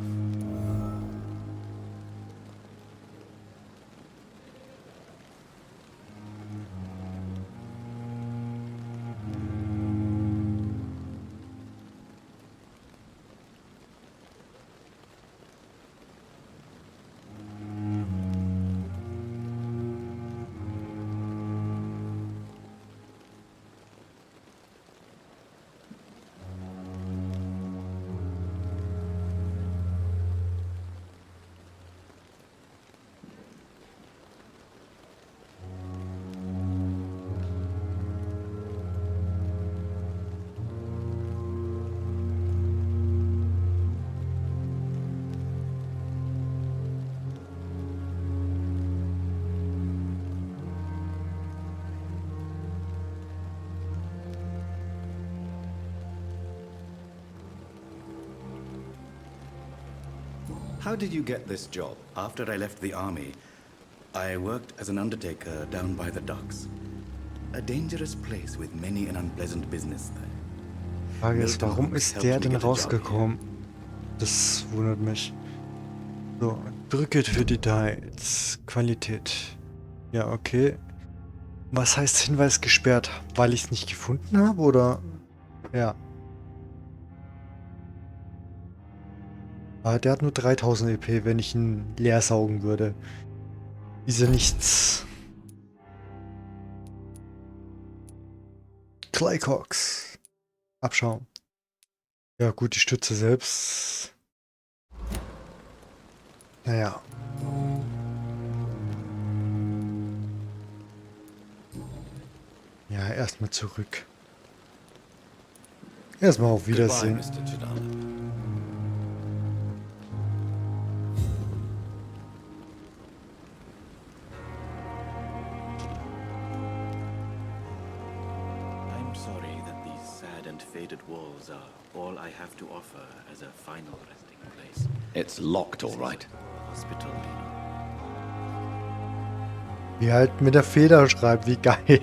Speaker 11: How did you get this job?
Speaker 13: After I left the army, I worked as an undertaker down by the docks. A dangerous place with many an unpleasant business there.
Speaker 1: Die Frage ist, warum ist der denn rausgekommen? Das wundert mich. So, drücke für Details. Qualität. Ja, okay. Was heißt Hinweis gesperrt? Weil ich es nicht gefunden habe, oder? Ja. Aber der hat nur 3000 EP, wenn ich ihn leer saugen würde. Ist ja nichts. Claycox. Abschauen. Ja gut, die Stütze selbst. Naja. Ja, erstmal zurück. Erstmal auf Wiedersehen.
Speaker 11: Goodbye, Mr. Chidana.
Speaker 13: I'm sorry that these sad and faded walls are all I have to offer as a final resting place.
Speaker 11: It's locked, all right.
Speaker 13: Hospital, you know.
Speaker 1: Wie halt mit der Feder schreibt, wie geil.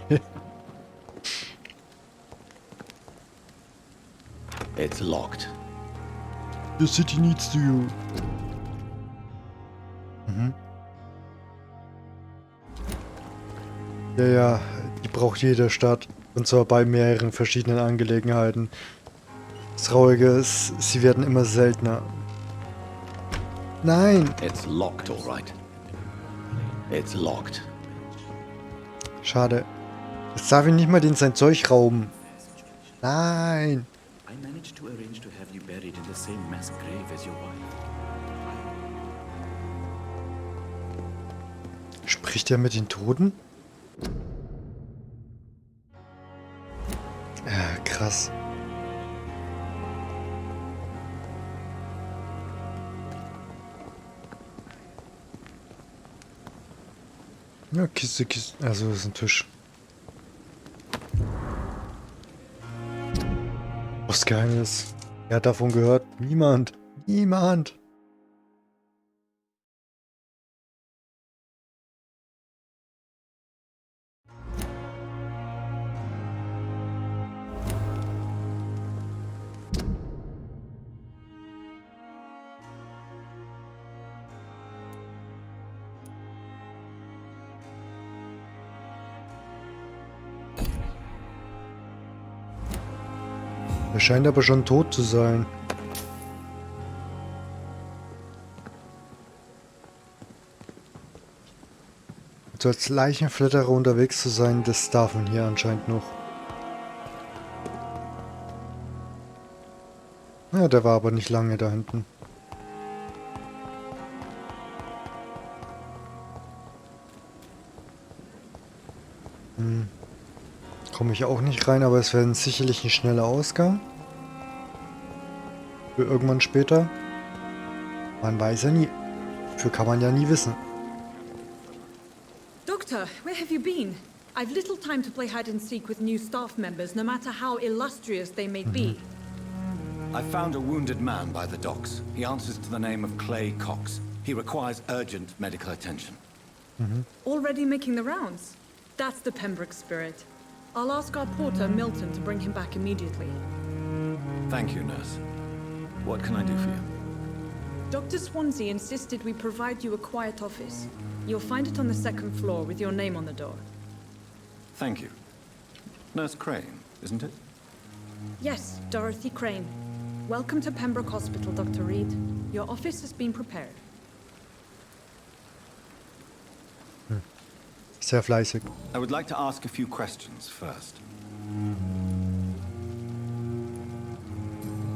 Speaker 11: It's locked.
Speaker 1: The city needs you. Mhm. Ja, ja, die braucht jede Stadt. Und zwar bei mehreren verschiedenen Angelegenheiten. Das Traurige ist, sie werden immer seltener. Nein!
Speaker 11: It's locked, all right. It's locked.
Speaker 1: Schade. Jetzt darf ich nicht mal den sein Zeug rauben. Nein!
Speaker 13: I managed to arrange to have you buried in the same mass grave as your wife.
Speaker 1: Spricht er mit den Toten? Ja, krass. Ja, Kiste, Kiste. Also, das ist ein Tisch. Was Geheimnis. Wer hat davon gehört? Niemand. Niemand. Er scheint aber schon tot zu sein. So als Leichenflatterer unterwegs zu sein, das darf man hier anscheinend noch. Ja, der war aber nicht lange da hinten. Komme ich auch nicht rein, aber es wäre sicherlich ein schneller Ausgang. Für irgendwann später. Man weiß ja nie. Für kann man ja nie wissen.
Speaker 12: Doctor, where have you been? I've little time to play hide and seek with new staff members, no matter how illustrious they may be.
Speaker 11: I found a wounded man by the docks. He answers to the name of Clay Cox. He requires urgent medical attention.
Speaker 12: Already making the rounds? That's the Pembroke spirit. I'll ask our porter, Milton, to bring him back immediately.
Speaker 11: Thank you, nurse. What can I do for you?
Speaker 12: Dr. Swansea insisted we provide you a quiet office. You'll find it on the second floor with your name on the door.
Speaker 11: Thank you. Nurse Crane, isn't it?
Speaker 12: Yes, Dorothy Crane. Welcome to Pembroke Hospital, Dr. Reed. Your office has been prepared.
Speaker 1: Sehr fleißig.
Speaker 11: I would like to ask a few questions first.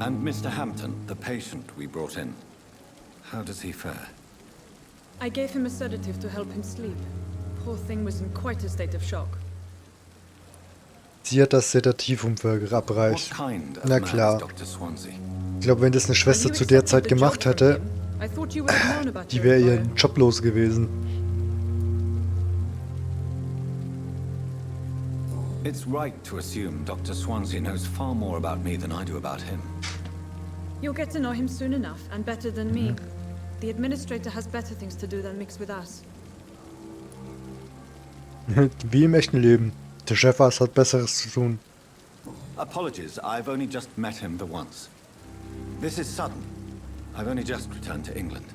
Speaker 11: And Mr. Hampton, the patient we brought in, how does he fare?
Speaker 12: I gave him a sedative to help him sleep. Poor thing was in quite a state of shock.
Speaker 1: Sie hat das Sedativ verabreicht. Na klar. Ich glaube, wenn das eine Schwester zu der Zeit gemacht hätte, die wäre ihren Job los gewesen.
Speaker 11: It's right to assume Dr. Swansea knows far more about me than I do about him.
Speaker 12: You'll get to know him soon enough, and better than me. The administrator has better things to do than mix with us.
Speaker 1: Wie im echten Leben. Der Chefarzt hat Besseres zu tun.
Speaker 11: Apologies, I've only just met him the once. This is sudden. I've only just returned to England.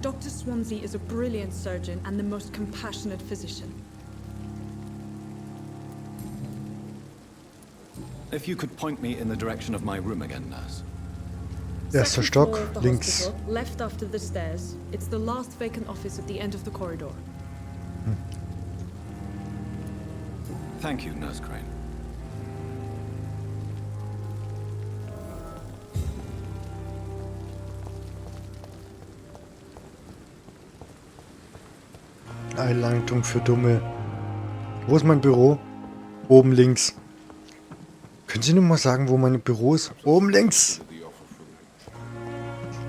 Speaker 12: Dr. Swansea is a brilliant surgeon and the most compassionate physician.
Speaker 11: If you could point me in the direction of my room again, nurse.
Speaker 1: Erster Stock, links.
Speaker 12: Hospital, left after the stairs. It's the last vacant office at the end of the corridor.
Speaker 11: Thank you, Nurse Crane.
Speaker 1: Einleitung für Dumme. Wo ist mein Büro? Oben links. Können Sie nur mal sagen, wo mein Büro ist? Oben links!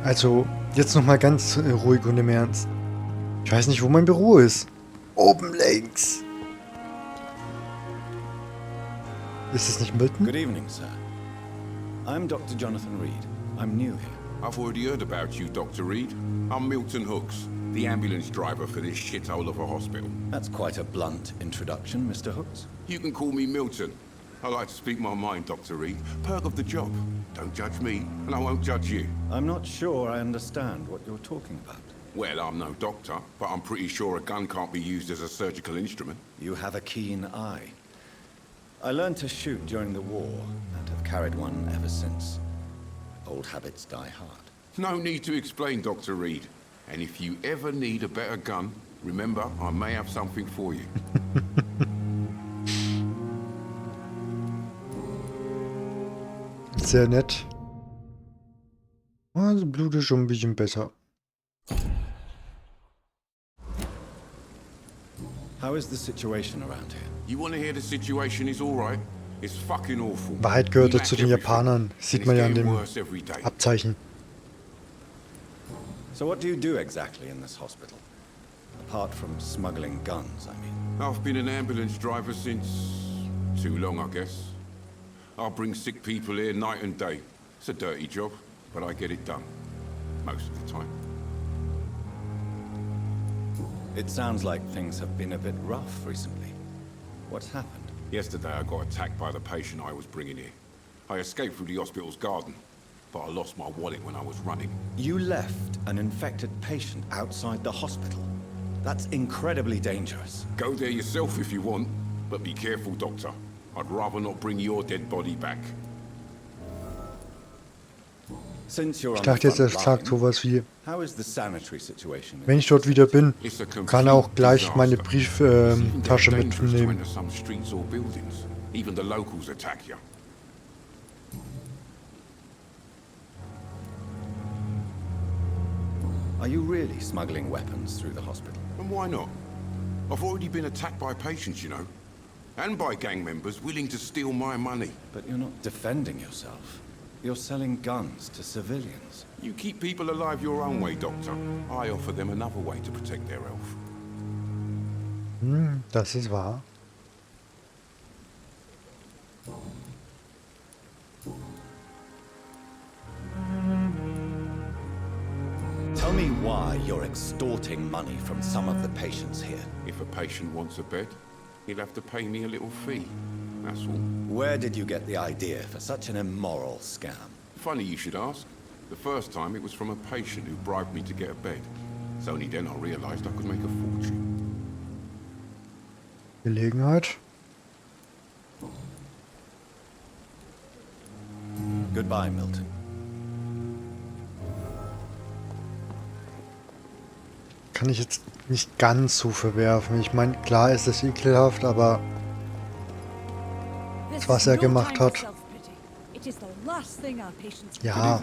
Speaker 1: Also, jetzt nochmal ganz ruhig und im Ernst. Ich weiß nicht, wo mein Büro ist. Oben links! Ist es nicht Milton?
Speaker 11: Good evening, sir. I'm Dr. Jonathan Reed. I'm new here.
Speaker 14: I've already heard about you, Dr. Reed. I'm Milton Hooks, the ambulance driver for this shithole of a hospital.
Speaker 11: That's quite a blunt introduction, Mr. Hooks.
Speaker 14: You can call me Milton. I like to speak my mind, Dr. Reed. Perk of the job. Don't judge me, and I won't judge you.
Speaker 11: I'm not sure I understand what you're talking about.
Speaker 14: Well, I'm no doctor, but I'm pretty sure a gun can't be used as a surgical instrument.
Speaker 11: You have a keen eye. I learned to shoot during the war, and have carried one ever since. Old habits die hard.
Speaker 14: No need to explain, Dr. Reed. And if you ever need a better gun, remember, I may have something for you.
Speaker 1: Sehr nett. Also Blut ist schon ein bisschen besser.
Speaker 11: How is the situation around here?
Speaker 14: You want to hear the situation is all right? It's fucking awful.
Speaker 1: Wahrheit gehört zu den Japanern. Sieht man ja an dem Abzeichen.
Speaker 11: So what do you do exactly in this hospital? Apart from smuggling guns, I mean.
Speaker 14: I've been an ambulance driver since... too long, I guess. I'll bring sick people here night and day. It's a dirty job, but I get it done. Most of the time.
Speaker 11: It sounds like things have been a bit rough recently. What's happened?
Speaker 14: Yesterday I got attacked by the patient I was bringing here. I escaped through the hospital's garden, but I lost my wallet when I was running.
Speaker 11: You left an infected patient outside the hospital? That's incredibly dangerous.
Speaker 14: Go there yourself if you want, but be careful, Doctor. I'd rather not bring your dead body back.
Speaker 11: Since you're
Speaker 1: Ich
Speaker 11: on
Speaker 1: dachte
Speaker 11: the
Speaker 1: jetzt, er
Speaker 11: front
Speaker 1: sagt
Speaker 11: line,
Speaker 1: sowas wie,
Speaker 11: how is the sanitary situation?
Speaker 1: wenn ich dort wieder bin,
Speaker 14: It's a
Speaker 1: kann er auch
Speaker 14: complete
Speaker 1: gleich meine
Speaker 14: disaster.
Speaker 1: Brieftasche
Speaker 14: It's even dangerous to
Speaker 1: mitnehmen.
Speaker 14: enter some streets or buildings. Even the locals attack you.
Speaker 11: Are you really smuggling weapons through the hospital?
Speaker 14: And why not? I've already been attacked by patients, you know. And by gang members willing to steal my money.
Speaker 11: But you're not defending yourself. You're selling guns to civilians.
Speaker 14: You keep people alive your own way, Doctor. I offer them another way to protect their health.
Speaker 1: Das ist wahr.
Speaker 11: Tell me why you're extorting money from some of the patients here.
Speaker 14: If a patient wants a bed, he'll have to pay me a little fee. That's all.
Speaker 11: Where did you get the idea for such an immoral scam?
Speaker 14: Funny you should ask. The first time it was from a patient who bribed me to get a bed. It's only then I realized I could make a fortune.
Speaker 1: Gelegenheit.
Speaker 11: Goodbye, Milton.
Speaker 1: Kann ich jetzt nicht ganz so verwerfen. Ich meine, klar ist es ekelhaft, aber das, was er gemacht hat, ja,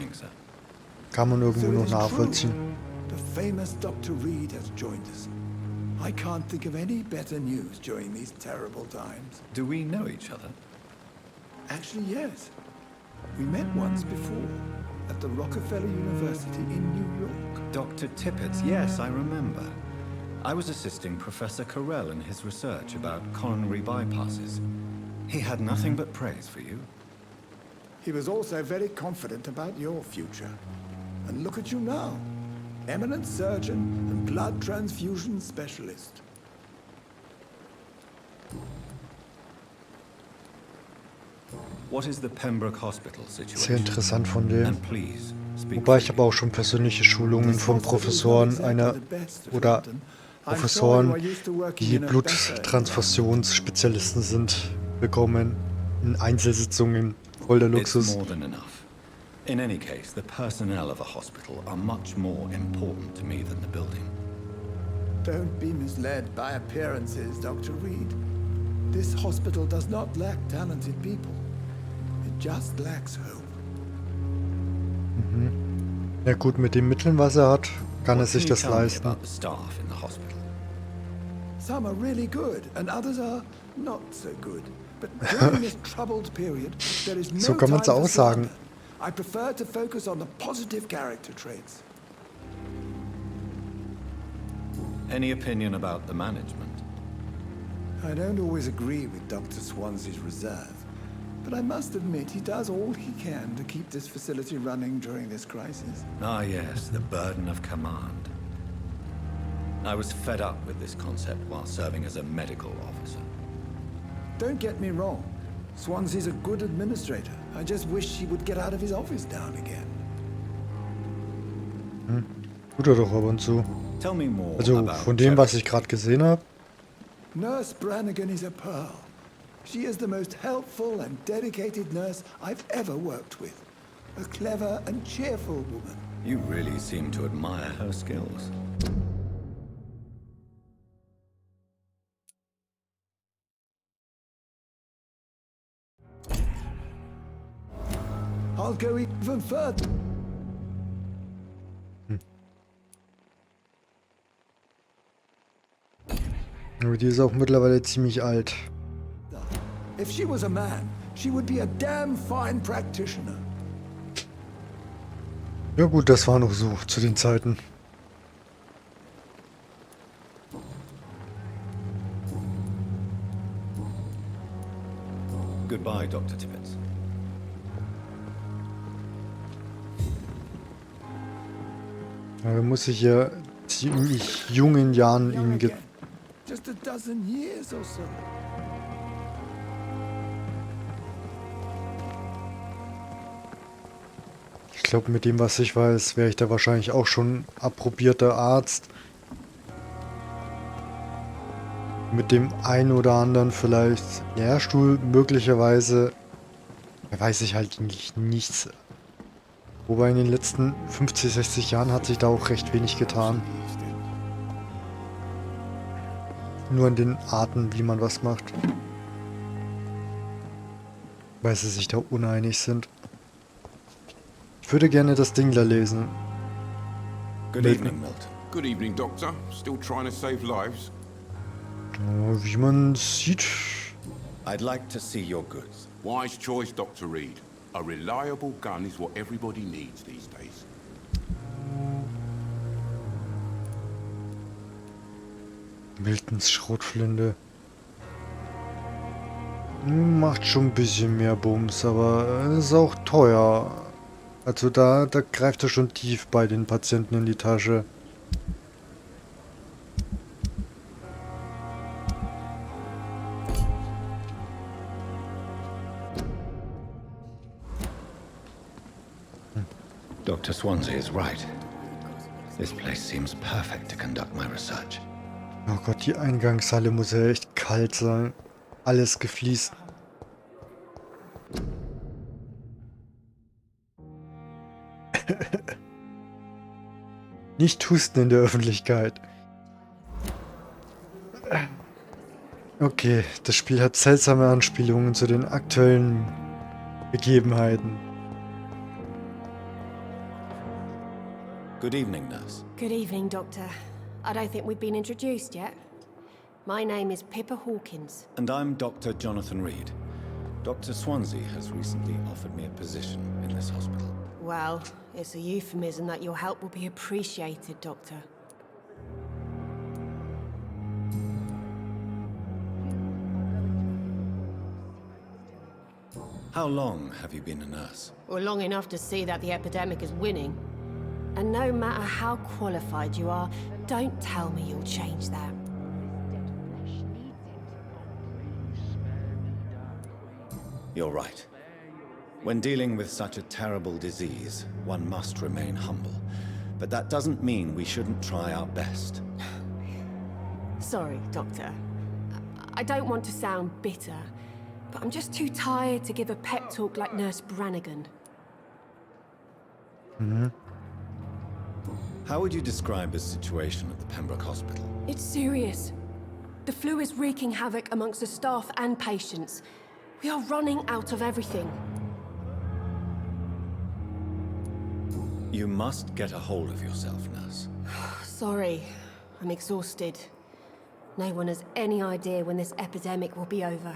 Speaker 1: kann man irgendwo noch nachvollziehen.
Speaker 15: The famous Dr. Reed has joined us. I can't think of any better news during these terrible times.
Speaker 11: Do we know each other?
Speaker 15: Actually, yes. We met once before, at the Rockefeller University in New York.
Speaker 11: Dr. Tippett, yes, I remember. I was assisting Professor Carell in his research about coronary bypasses. He had nothing but praise for you.
Speaker 15: He was also very confident about your future. And look at you now. Eminent surgeon and blood transfusion specialist.
Speaker 11: What is the Pembroke Hospital situation?
Speaker 1: Sehr interessant von dem.
Speaker 11: And please, speak
Speaker 1: Wobei ich habe auch schon persönliche Schulungen von Professoren oder Professoren, die Bluttransfusionsspezialisten sind, bekommen in Einzelsitzungen. Voll der Luxus.
Speaker 11: It's more than enough. In any case, the personnel of a hospital are much more important to me than the building.
Speaker 15: Don't be misled by appearances, Dr. Reed. This hospital does not lack talented people. It just lacks hope.
Speaker 1: Ja gut, mit den Mitteln, was er hat, kann er sich das leisten.
Speaker 11: About the staff in the hospital.
Speaker 15: Some are really good, and others are not so good. But during this troubled period, there is
Speaker 1: So
Speaker 15: no
Speaker 1: kann
Speaker 15: time
Speaker 1: man's auch
Speaker 15: for
Speaker 1: sagen.
Speaker 15: slander. I prefer to focus on the positive character traits.
Speaker 11: Any opinion about the management?
Speaker 15: I don't always agree with Dr. Swansea's reserve, but I must admit he does all he can to keep this facility running during this crisis.
Speaker 11: Ah, yes, the burden of command. I was fed up with this concept while serving as a medical officer.
Speaker 15: Don't get me wrong. Swansea's a good administrator. I just wish he would get out of his office now and again.
Speaker 1: Tut er doch ab und zu.
Speaker 11: Tell me more
Speaker 1: Also
Speaker 11: about
Speaker 1: von dem, was ich gerade gesehen habe.
Speaker 15: Nurse Brannigan is a pearl. She is the most helpful and dedicated nurse I've ever worked with. A clever and cheerful woman.
Speaker 11: You really seem to admire her skills.
Speaker 15: I'll go even further.
Speaker 1: Aber die ist auch mittlerweile ziemlich alt.
Speaker 15: If she was a man, she would be a damn fine practitioner.
Speaker 1: Ja gut, das war noch so zu den Zeiten.
Speaker 11: Goodbye, Dr. Tippett.
Speaker 1: Da muss ich ja ziemlich jungen Jahren ihn
Speaker 15: Just a dozen years or so.
Speaker 1: Ich glaube, mit dem, was ich weiß, wäre ich da wahrscheinlich auch schon approbierter Arzt. Mit dem einen oder anderen vielleicht Lehrstuhl möglicherweise. Da weiß ich halt nichts. Wobei in den letzten 50, 60 Jahren hat sich da auch recht wenig getan. Nur an den Arten, wie man was macht. Weil sie sich da uneinig sind. Ich würde gerne das Ding da lesen.
Speaker 11: Good evening, Milton.
Speaker 14: Good evening, Doctor. Still trying to save lives?
Speaker 1: Wie man sieht.
Speaker 11: I'd like to see your goods.
Speaker 14: Wise choice, Dr. Reed. A reliable gun is what everybody needs these days.
Speaker 1: Miltons Schrotflinte. Macht schon ein bisschen mehr Bums, aber ist auch teuer. Also da greift er schon tief bei den Patienten in die Tasche.
Speaker 11: Dr. Swansea is right. This place seems perfect to conduct my research.
Speaker 1: Oh Gott, die Eingangshalle muss ja echt kalt sein. Alles gefliest. Nicht husten in der Öffentlichkeit. Okay, das Spiel hat seltsame Anspielungen zu den aktuellen Begebenheiten.
Speaker 11: Good evening, nurse.
Speaker 16: Good evening, Doctor. I don't think we've been introduced yet. My name is Pippa Hawkins.
Speaker 11: And I'm Dr. Jonathan Reed. Dr. Swansea has recently offered me a position in this hospital.
Speaker 16: Well, it's a euphemism that your help will be appreciated, Doctor.
Speaker 11: How long have you been a nurse?
Speaker 16: Well, long enough to see that the epidemic is winning. And no matter how qualified you are, don't tell me you'll change that.
Speaker 11: You're right. When dealing with such a terrible disease, one must remain humble. But that doesn't mean we shouldn't try our best.
Speaker 16: Sorry, Doctor. I don't want to sound bitter, but I'm just too tired to give a pep talk like Nurse Brannigan.
Speaker 11: How would you describe the situation at the Pembroke Hospital?
Speaker 16: It's serious. The flu is wreaking havoc amongst the staff and patients. We are running out of everything.
Speaker 11: You must get a hold of yourself, nurse.
Speaker 16: Sorry, I'm exhausted. No one has any idea when this epidemic will be over.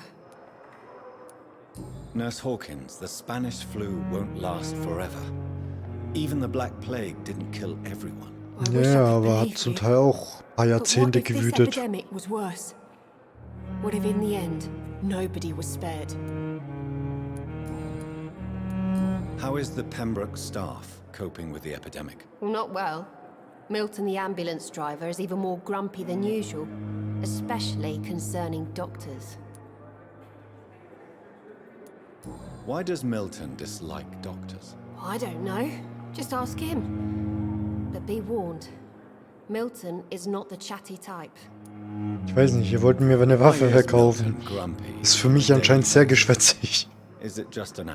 Speaker 7: Nurse Hawkins, the Spanish flu won't last forever. Even the Black Plague didn't kill everyone.
Speaker 1: Ja, aber hat zum Teil auch ein paar Jahrzehnte
Speaker 16: But what if this
Speaker 1: gewütet.
Speaker 16: epidemic was worse? What if in the end, nobody was spared?
Speaker 7: How is the Pembroke staff coping with the epidemic?
Speaker 16: Well, not well. Milton, the ambulance driver, is even more grumpy than usual, especially concerning doctors.
Speaker 7: Why does Milton dislike doctors?
Speaker 16: I don't know. Just ask him. But be warned, Milton is not the chatty type.
Speaker 1: Ich weiß nicht, ihr wollten mir eine Waffe verkaufen. Ist für mich anscheinend sehr geschwätzig. Ich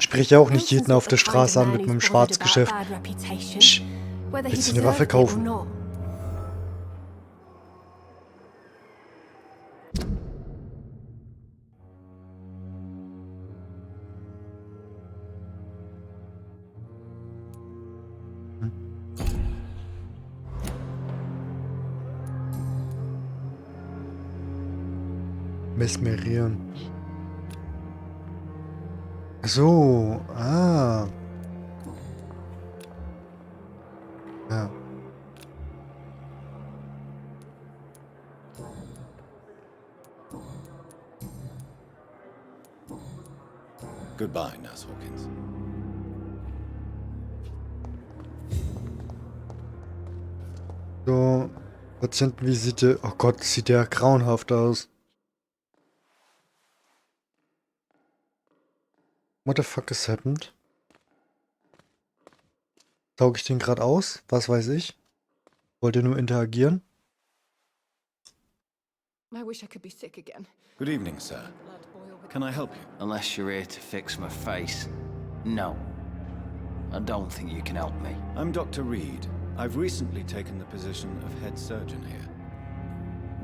Speaker 1: spreche auch nicht jeden auf der Straße an mit meinem Schwarzgeschäft. Psch, willst du eine Waffe kaufen? Mesmerieren. So, ah. Ja.
Speaker 7: Goodbye, Nurse Hawkins.
Speaker 1: So, Patientenvisite. Oh Gott, sieht der grauenhaft aus. What the fuck has happened? Tauge ich den gerade aus? Was weiß ich? Wollt ihr nur interagieren?
Speaker 5: I wish I could be sick again.
Speaker 7: Good evening, sir. Can I help you?
Speaker 2: Unless you're here to fix my face. No. I don't think you can help me.
Speaker 7: I'm Dr. Reed. I've recently taken the position of head surgeon here.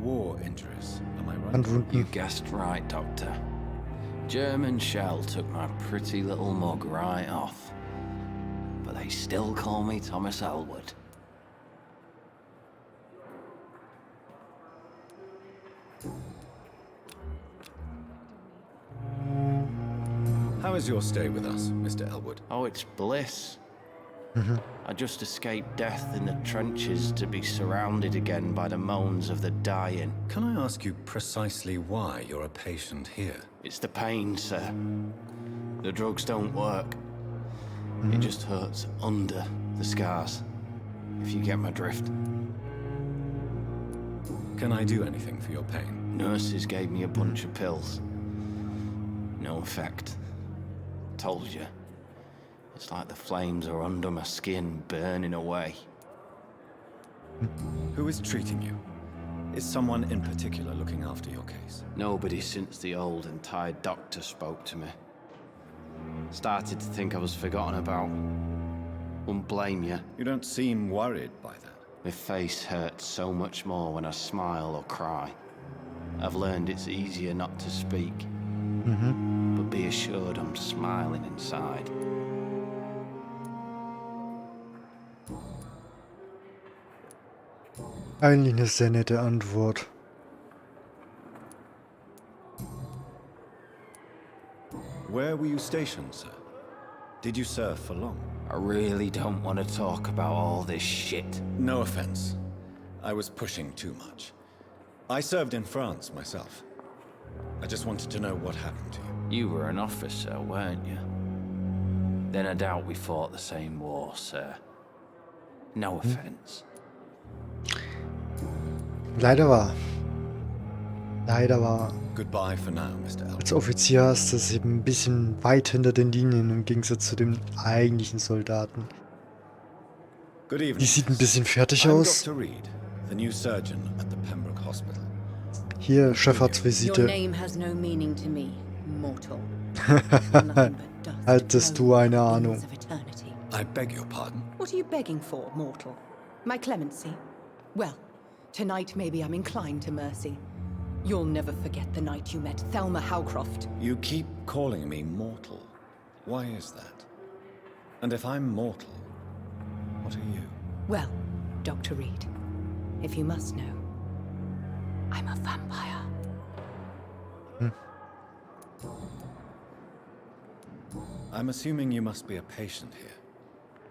Speaker 7: War injuries, am I right?
Speaker 2: You guessed right, Doctor. German shell took my pretty little mug right off. But they still call me Thomas Elwood.
Speaker 7: How is your stay with us, Mr. Elwood?
Speaker 2: Oh, it's bliss. I just escaped death in the trenches to be surrounded again by the moans of the dying.
Speaker 7: Can I ask you precisely why you're a patient here?
Speaker 2: It's the pain, sir. The drugs don't work. It just hurts under the scars, if you get my drift.
Speaker 7: Can I do anything for your pain?
Speaker 2: Nurses gave me a bunch of pills. No effect. Told you. It's like the flames are under my skin, burning away.
Speaker 7: Who is treating you? Is someone in particular looking after your case?
Speaker 2: Nobody since the old and tired doctor spoke to me. Started to think I was forgotten about. Wouldn't blame you.
Speaker 7: You don't seem worried by that.
Speaker 2: My face hurts so much more when I smile or cry. I've learned it's easier not to speak. But be assured I'm smiling inside.
Speaker 1: Eigentlich eine sehr nette Antwort.
Speaker 7: Where were you stationed, sir? Did you serve for long?
Speaker 2: I really don't want to talk about all this shit.
Speaker 7: No offense. I was pushing too much. I served in France myself. I just wanted to know what happened to you.
Speaker 2: You were an officer, weren't you? Then I doubt we fought the same war, sir. No offense.
Speaker 1: Leider wahr. Leider wahr.
Speaker 7: Goodbye for now, Mr. Elwood.
Speaker 1: Als Offizier ist das eben ein bisschen weit hinter den Linien im Gegensatz zu dem eigentlichen Soldaten.
Speaker 7: Good evening.
Speaker 1: Die sieht ein bisschen fertig
Speaker 7: I'm
Speaker 1: aus.
Speaker 7: Dr. Reed, the new surgeon at the Pembroke Hospital.
Speaker 1: Hier, Chefarztvisite.
Speaker 17: Your name has no meaning to me, mortal.
Speaker 1: Hattest du eine Ahnung?
Speaker 7: I beg your pardon?
Speaker 17: What are you begging for, mortal? My clemency? Well, tonight maybe I'm inclined to mercy. You'll never forget the night you met Thelma Howcroft.
Speaker 7: You keep calling me mortal. Why is that? And if I'm mortal, what are you?
Speaker 17: Well, Dr. Reed, if you must know, I'm a vampire.
Speaker 7: I'm assuming you must be a patient here.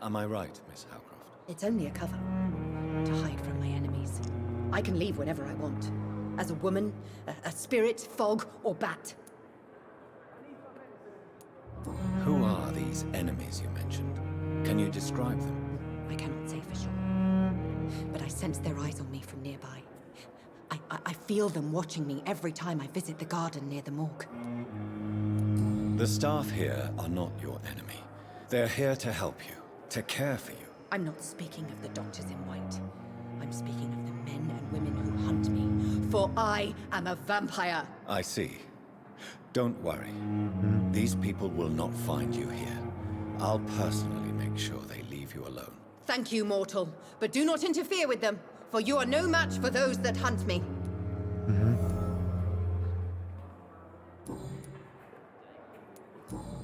Speaker 7: Am I right, Miss Howcroft?
Speaker 17: It's only a cover. To hide from my enemies. I can leave whenever I want. As a woman, a spirit, fog, or bat.
Speaker 7: Who are these enemies you mentioned? Can you describe them?
Speaker 17: I cannot say for sure. But I sense their eyes on me from nearby. I feel them watching me every time I visit the garden near the morgue.
Speaker 7: The staff here are not your enemy. They're here to help you, to care for you.
Speaker 17: I'm not speaking of the doctors in white. I'm speaking of the men and women who hunt me. For I am a vampire.
Speaker 7: I see. Don't worry. These people will not find you here. I'll personally make sure they leave you alone.
Speaker 17: Thank you, mortal. But do not interfere with them, for you are no match for those that hunt me.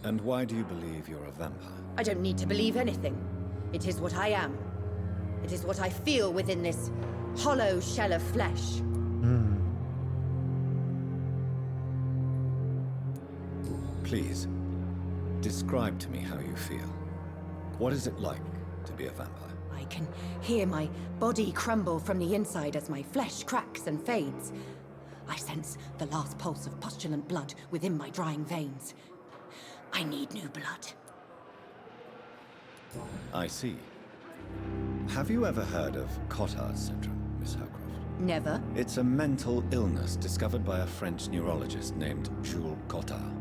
Speaker 7: And why do you believe you're a vampire?
Speaker 17: I don't need to believe anything. It is what I am. It is what I feel within this hollow shell of flesh.
Speaker 7: Please, describe to me how you feel. What is it like to be a vampire?
Speaker 17: I can hear my body crumble from the inside as my flesh cracks and fades. I sense the last pulse of postulant blood within my drying veins. I need new blood.
Speaker 7: I see. Have you ever heard of Cotard's syndrome, Miss Howcroft?
Speaker 17: Never.
Speaker 7: It's a mental illness discovered by a French neurologist named Jules Cotard.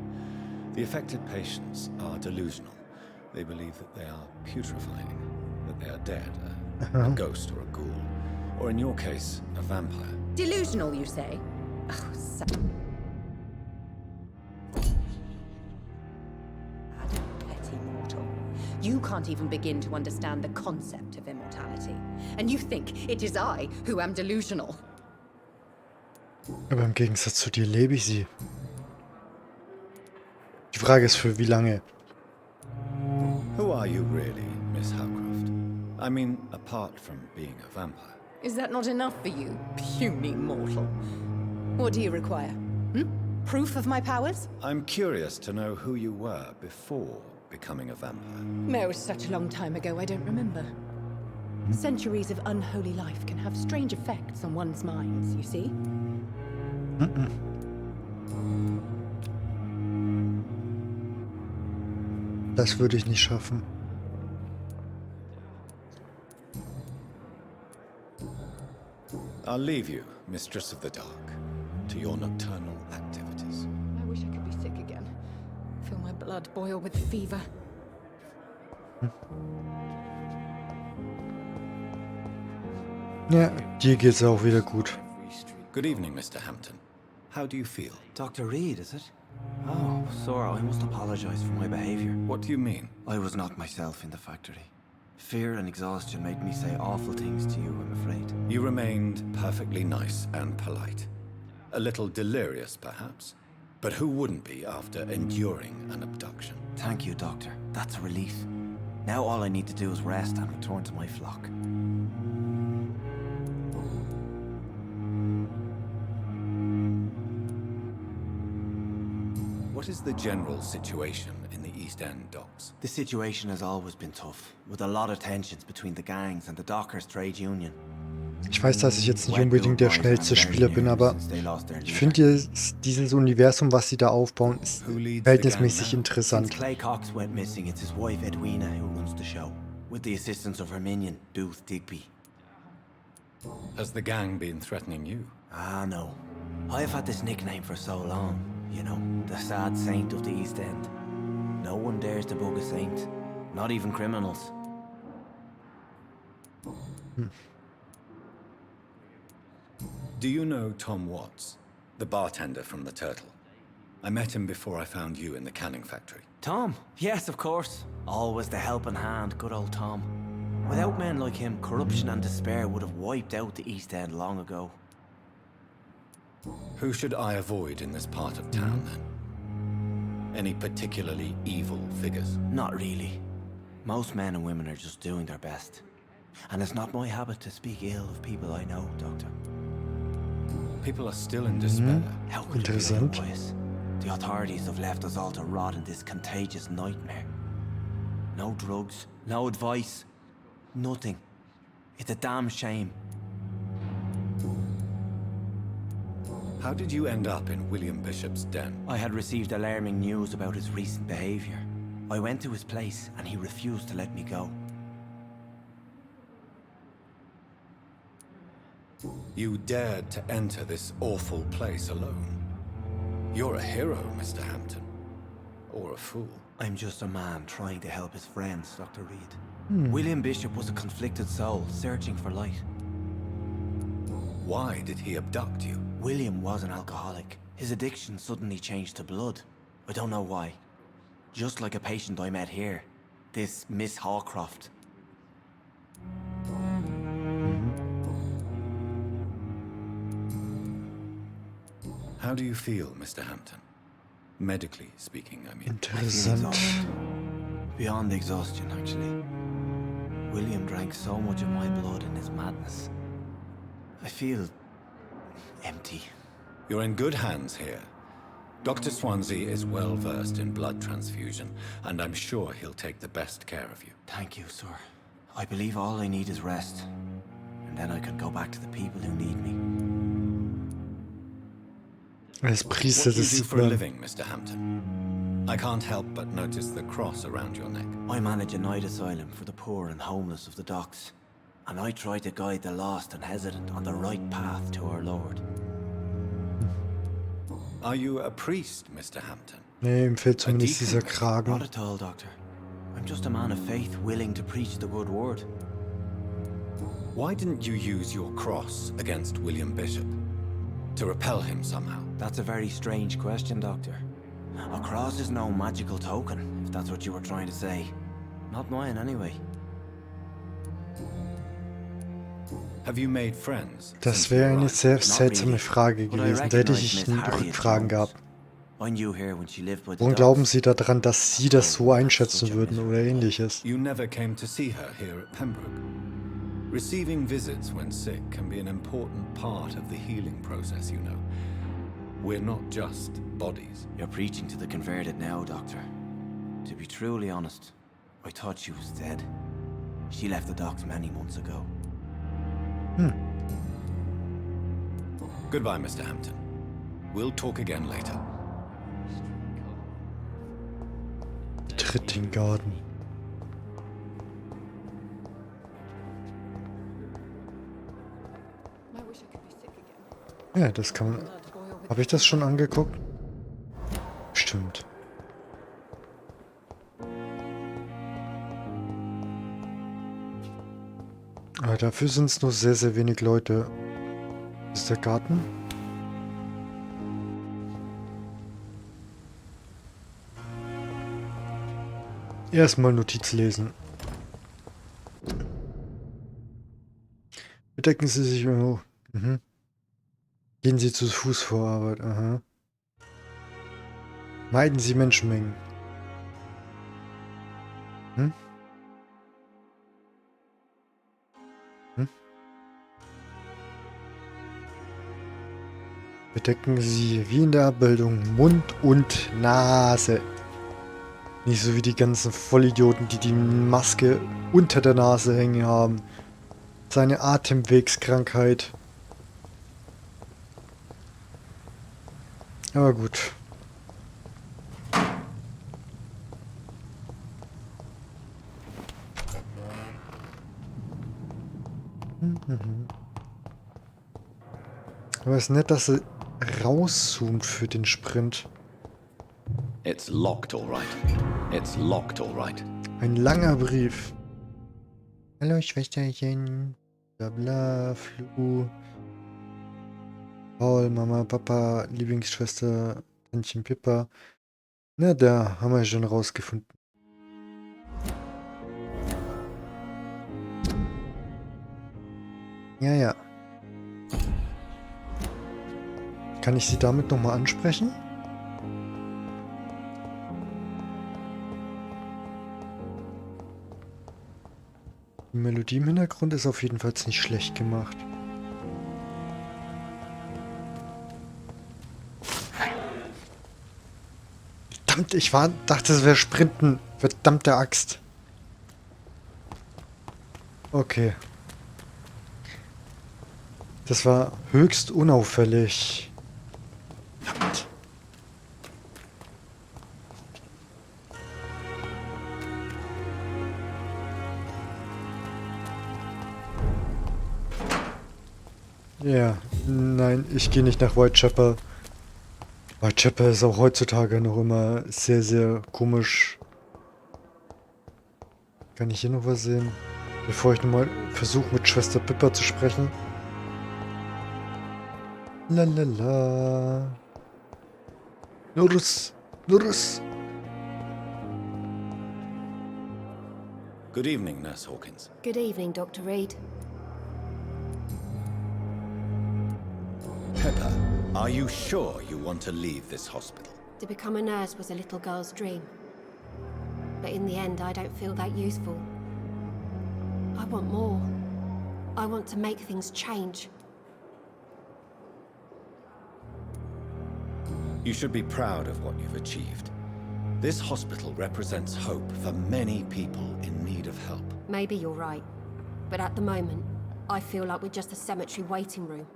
Speaker 7: The affected patients are delusional. They believe that they are putrefying, that they are dead, a ghost or a ghoul, or in your case, a vampire.
Speaker 17: Delusional, you say? Oh, petty mortal. You can't even begin to understand the concept of immortality. And you think it is I who am delusional.
Speaker 1: Aber im Gegensatz zu dir lebe ich sie. Die Frage ist, für wie lange?
Speaker 7: Who are you really, Miss Howcroft? I mean, apart from being a vampire.
Speaker 17: Is that not enough for you, puny mortal? What do you require? Proof of my powers?
Speaker 7: I'm curious to know who you were before becoming a vampire.
Speaker 17: No, such a long time ago, I don't remember. Centuries of unholy life can have strange effects on one's minds, you see?
Speaker 1: Das würde ich nicht schaffen.
Speaker 7: I'll leave you, Mistress of the Dark, to your nocturnal activities.
Speaker 17: I wish I could be sick again. Feel my blood boil with fever.
Speaker 1: Ja, dir geht's auch wieder gut.
Speaker 7: Good evening, Mr. Hampton. How do you feel?
Speaker 18: Dr. Reed, is it? Oh, sir, I must apologize for my behavior.
Speaker 7: What do you mean?
Speaker 18: I was not myself in the factory. Fear and exhaustion made me say awful things to you, I'm afraid.
Speaker 7: You remained perfectly nice and polite. A little delirious, perhaps. But who wouldn't be after enduring an abduction?
Speaker 18: Thank you, Doctor. That's a relief. Now all I need to do is rest and return to my flock.
Speaker 7: What is the general situation in the East End docks?
Speaker 18: The situation has always been tough, with a lot of tensions between the gangs and the Dockers Trade Union.
Speaker 1: Ich weiß, dass ich jetzt nicht unbedingt der schnellste Spieler bin, aber ich finde dieses Universum, was sie da aufbauen, ist verhältnismäßig interessant.
Speaker 18: Since Clay Cox went missing, it's his wife Edwina who runs the show, with the assistance of her minion, Booth Digby.
Speaker 7: Has the gang been threatening you?
Speaker 18: Ah, no. I've had this nickname for so long, you know, the sad saint of the East End. No one dares to bug a saint, not even criminals.
Speaker 7: Do you know Tom Watts, the bartender from the Turtle? I met him before I found you in the canning factory.
Speaker 18: Tom? Yes, of course. Always the helping hand, good old Tom. Without men like him, corruption and despair would have wiped out the East End long ago.
Speaker 7: Who should I avoid in this part of town, then? Any particularly evil figures?
Speaker 18: Not really. Most men and women are just doing their best. And it's not my habit to speak ill of people I know, Doctor.
Speaker 7: People are still in despair.
Speaker 18: How could you be otherwise? The authorities have left us all to rot in this contagious nightmare. No drugs, no advice, nothing. It's a damn shame.
Speaker 7: How did you end up in William Bishop's den?
Speaker 18: I had received alarming news about his recent behavior. I went to his place and he refused to let me go.
Speaker 7: You dared to enter this awful place alone. You're a hero, Mr. Hampton. Or a fool.
Speaker 18: I'm just a man trying to help his friends, Dr. Reed. William Bishop was a conflicted soul, searching for light.
Speaker 7: Why did he abduct you?
Speaker 18: William was an alcoholic. His addiction suddenly changed to blood. I don't know why. Just like a patient I met here. This Miss Hawcroft.
Speaker 7: How do you feel, Mr. Hampton? Medically speaking, I mean.
Speaker 1: Interessant.
Speaker 18: Beyond exhaustion, actually. William drank so much of my blood in his madness. I feel empty.
Speaker 7: You're in good hands here. Dr. Swansea is well versed in blood transfusion, and I'm sure he'll take the best care of you.
Speaker 18: Thank you, sir. I believe all I need is rest. And then I can go back to the people who need me.
Speaker 1: Als Priester,
Speaker 7: What do you
Speaker 1: das
Speaker 7: do
Speaker 1: sieht
Speaker 7: for a
Speaker 1: man.
Speaker 7: living, Mr. Hampton? I can't help but notice the cross around your neck.
Speaker 18: I manage a night asylum for the poor and homeless of the docks. And I try to guide the lost and hesitant on the right path to our Lord.
Speaker 7: Are you a priest, Mr. Hampton?
Speaker 1: Nee, ihm fehlt zumindest dieser Kragen.
Speaker 18: Not at all, Doctor. I'm just a man of faith willing to preach the good word.
Speaker 7: Why didn't you use your cross against William Bishop? To repel him somehow?
Speaker 18: That's a very strange question, Doctor. A cross is no magical token, if that's what you were trying to say. Not mine, anyway.
Speaker 7: Have you made friends?
Speaker 1: Das wäre eine sehr seltsame Frage gewesen. Da hätte ich Rückfragen gehabt. Warum glauben Sie daran, dass Sie das so einschätzen würden oder ähnliches?
Speaker 7: You never came to see her here at Pembroke. Receiving visits when sick can be an important part of the healing process, you know. We're not just bodies.
Speaker 18: You're preaching to the converted now, Doctor. To be truly honest, I thought she was dead. She left the docks many months ago.
Speaker 7: Goodbye, Mr. Hampton. We'll talk again later.
Speaker 1: Tritt den Garten. Ja, das kann man... Habe ich das schon angeguckt? Stimmt. Aber dafür sind es nur sehr, sehr wenig Leute. Ist der Garten? Erstmal Notiz lesen. Bedecken Sie sich... Oh. Gehen Sie zu Fuß vor Arbeit. Aha. Meiden Sie Menschenmengen. Bedecken Sie, wie in der Abbildung, Mund und Nase. Nicht so wie die ganzen Vollidioten, die die Maske unter der Nase hängen haben. Seine Atemwegskrankheit. Aber gut. Aber es ist nett, dass er rauszoomt für den Sprint.
Speaker 11: It's locked, all right. It's locked, all right.
Speaker 1: Ein langer Brief. Hallo Schwesterchen. Blabla, Flu. Paul, Mama, Papa, Lieblingsschwester, Tantchen Pippa. Na, da haben wir schon rausgefunden. Ja, ja. Kann ich sie damit nochmal ansprechen? Die Melodie im Hintergrund ist auf jeden Fall nicht schlecht gemacht. Verdammt, dachte, es wäre Sprinten. Verdammte Axt. Okay. Das war höchst unauffällig. Verdammt. Ja, nein, ich gehe nicht nach Whitechapel. Whitechapel ist auch heutzutage noch immer sehr, sehr komisch. Kann ich hier noch was sehen? Bevor ich nochmal versuche, mit Schwester Pippa zu sprechen. Lalala. Nurus. Nurus.
Speaker 7: Good evening, Nurse Hawkins.
Speaker 16: Good evening, Dr. Reed.
Speaker 7: Pepper, are you sure you want to leave this hospital?
Speaker 16: To become a nurse was a little girl's dream. But in the end, I don't feel that useful. I want more. I want to make things change.
Speaker 7: You should be proud of what you've achieved. This hospital represents hope for many people in need of help.
Speaker 16: Maybe you're right. But at the moment, I feel like we're just a cemetery waiting room.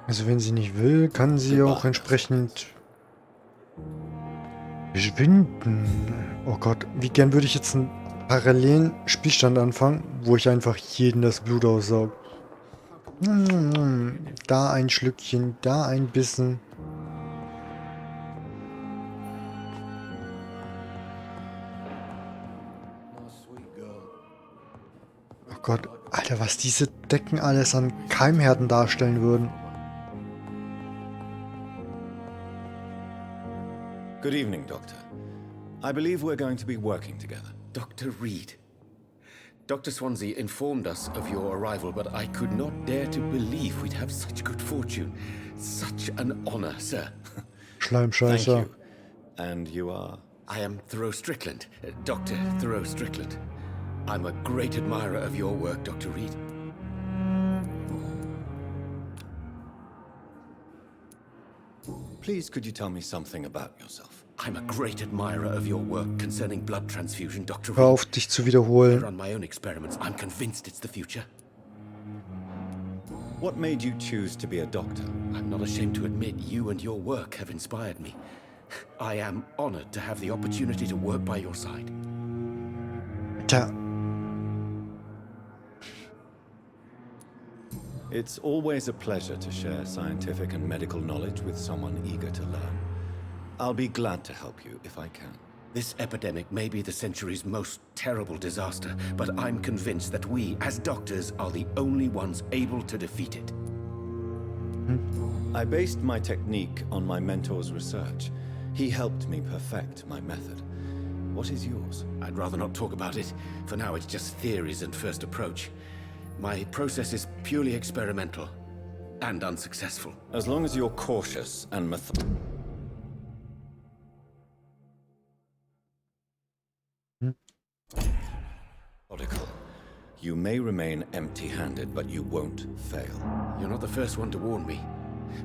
Speaker 1: Also wenn sie nicht will, kann sie auch entsprechend verschwinden. Oh Gott, wie gern würde ich jetzt einen parallelen Spielstand anfangen, wo ich einfach jeden das Blut aussauge. Da ein Schlückchen, da ein Bissen. Oh Gott, Alter, was diese Decken alles an Keimherden darstellen würden.
Speaker 7: Good evening, Doctor. I believe we're going to be working together.
Speaker 6: Dr. Reed. Dr. Swansea informed us of your arrival, but I could not dare to believe we'd have such good fortune. Such an honor, sir.
Speaker 1: Schleimscheißer.
Speaker 7: Thank you. And you are?
Speaker 6: I am Thoreau Strickland, Dr. Thoreau Strickland. I'm a great admirer of your work, Dr. Reed.
Speaker 7: Please, could you tell me something about yourself?
Speaker 6: I'm a great admirer of your work concerning blood transfusion, Dr. Reed.
Speaker 1: Hör auf, dich zu wiederholen.
Speaker 6: I run my own experiments. I'm convinced it's the future.
Speaker 7: What made you choose to be a doctor?
Speaker 6: I'm not ashamed to admit you and your work have inspired me. I am honored to have the opportunity to work by your side.
Speaker 1: Tja.
Speaker 7: It's always a pleasure to share scientific and medical knowledge with someone eager to learn. I'll be glad to help you if I can.
Speaker 6: This epidemic may be the century's most terrible disaster, but I'm convinced that we, as doctors, are the only ones able to defeat it.
Speaker 7: I based my technique on my mentor's research. He helped me perfect my method. What is yours?
Speaker 6: I'd rather not talk about it. For now, it's just theories and first approach. My process is purely experimental and unsuccessful.
Speaker 7: As long as you're cautious and methodical. You may remain empty-handed, but you won't fail.
Speaker 6: You're not the first one to warn me,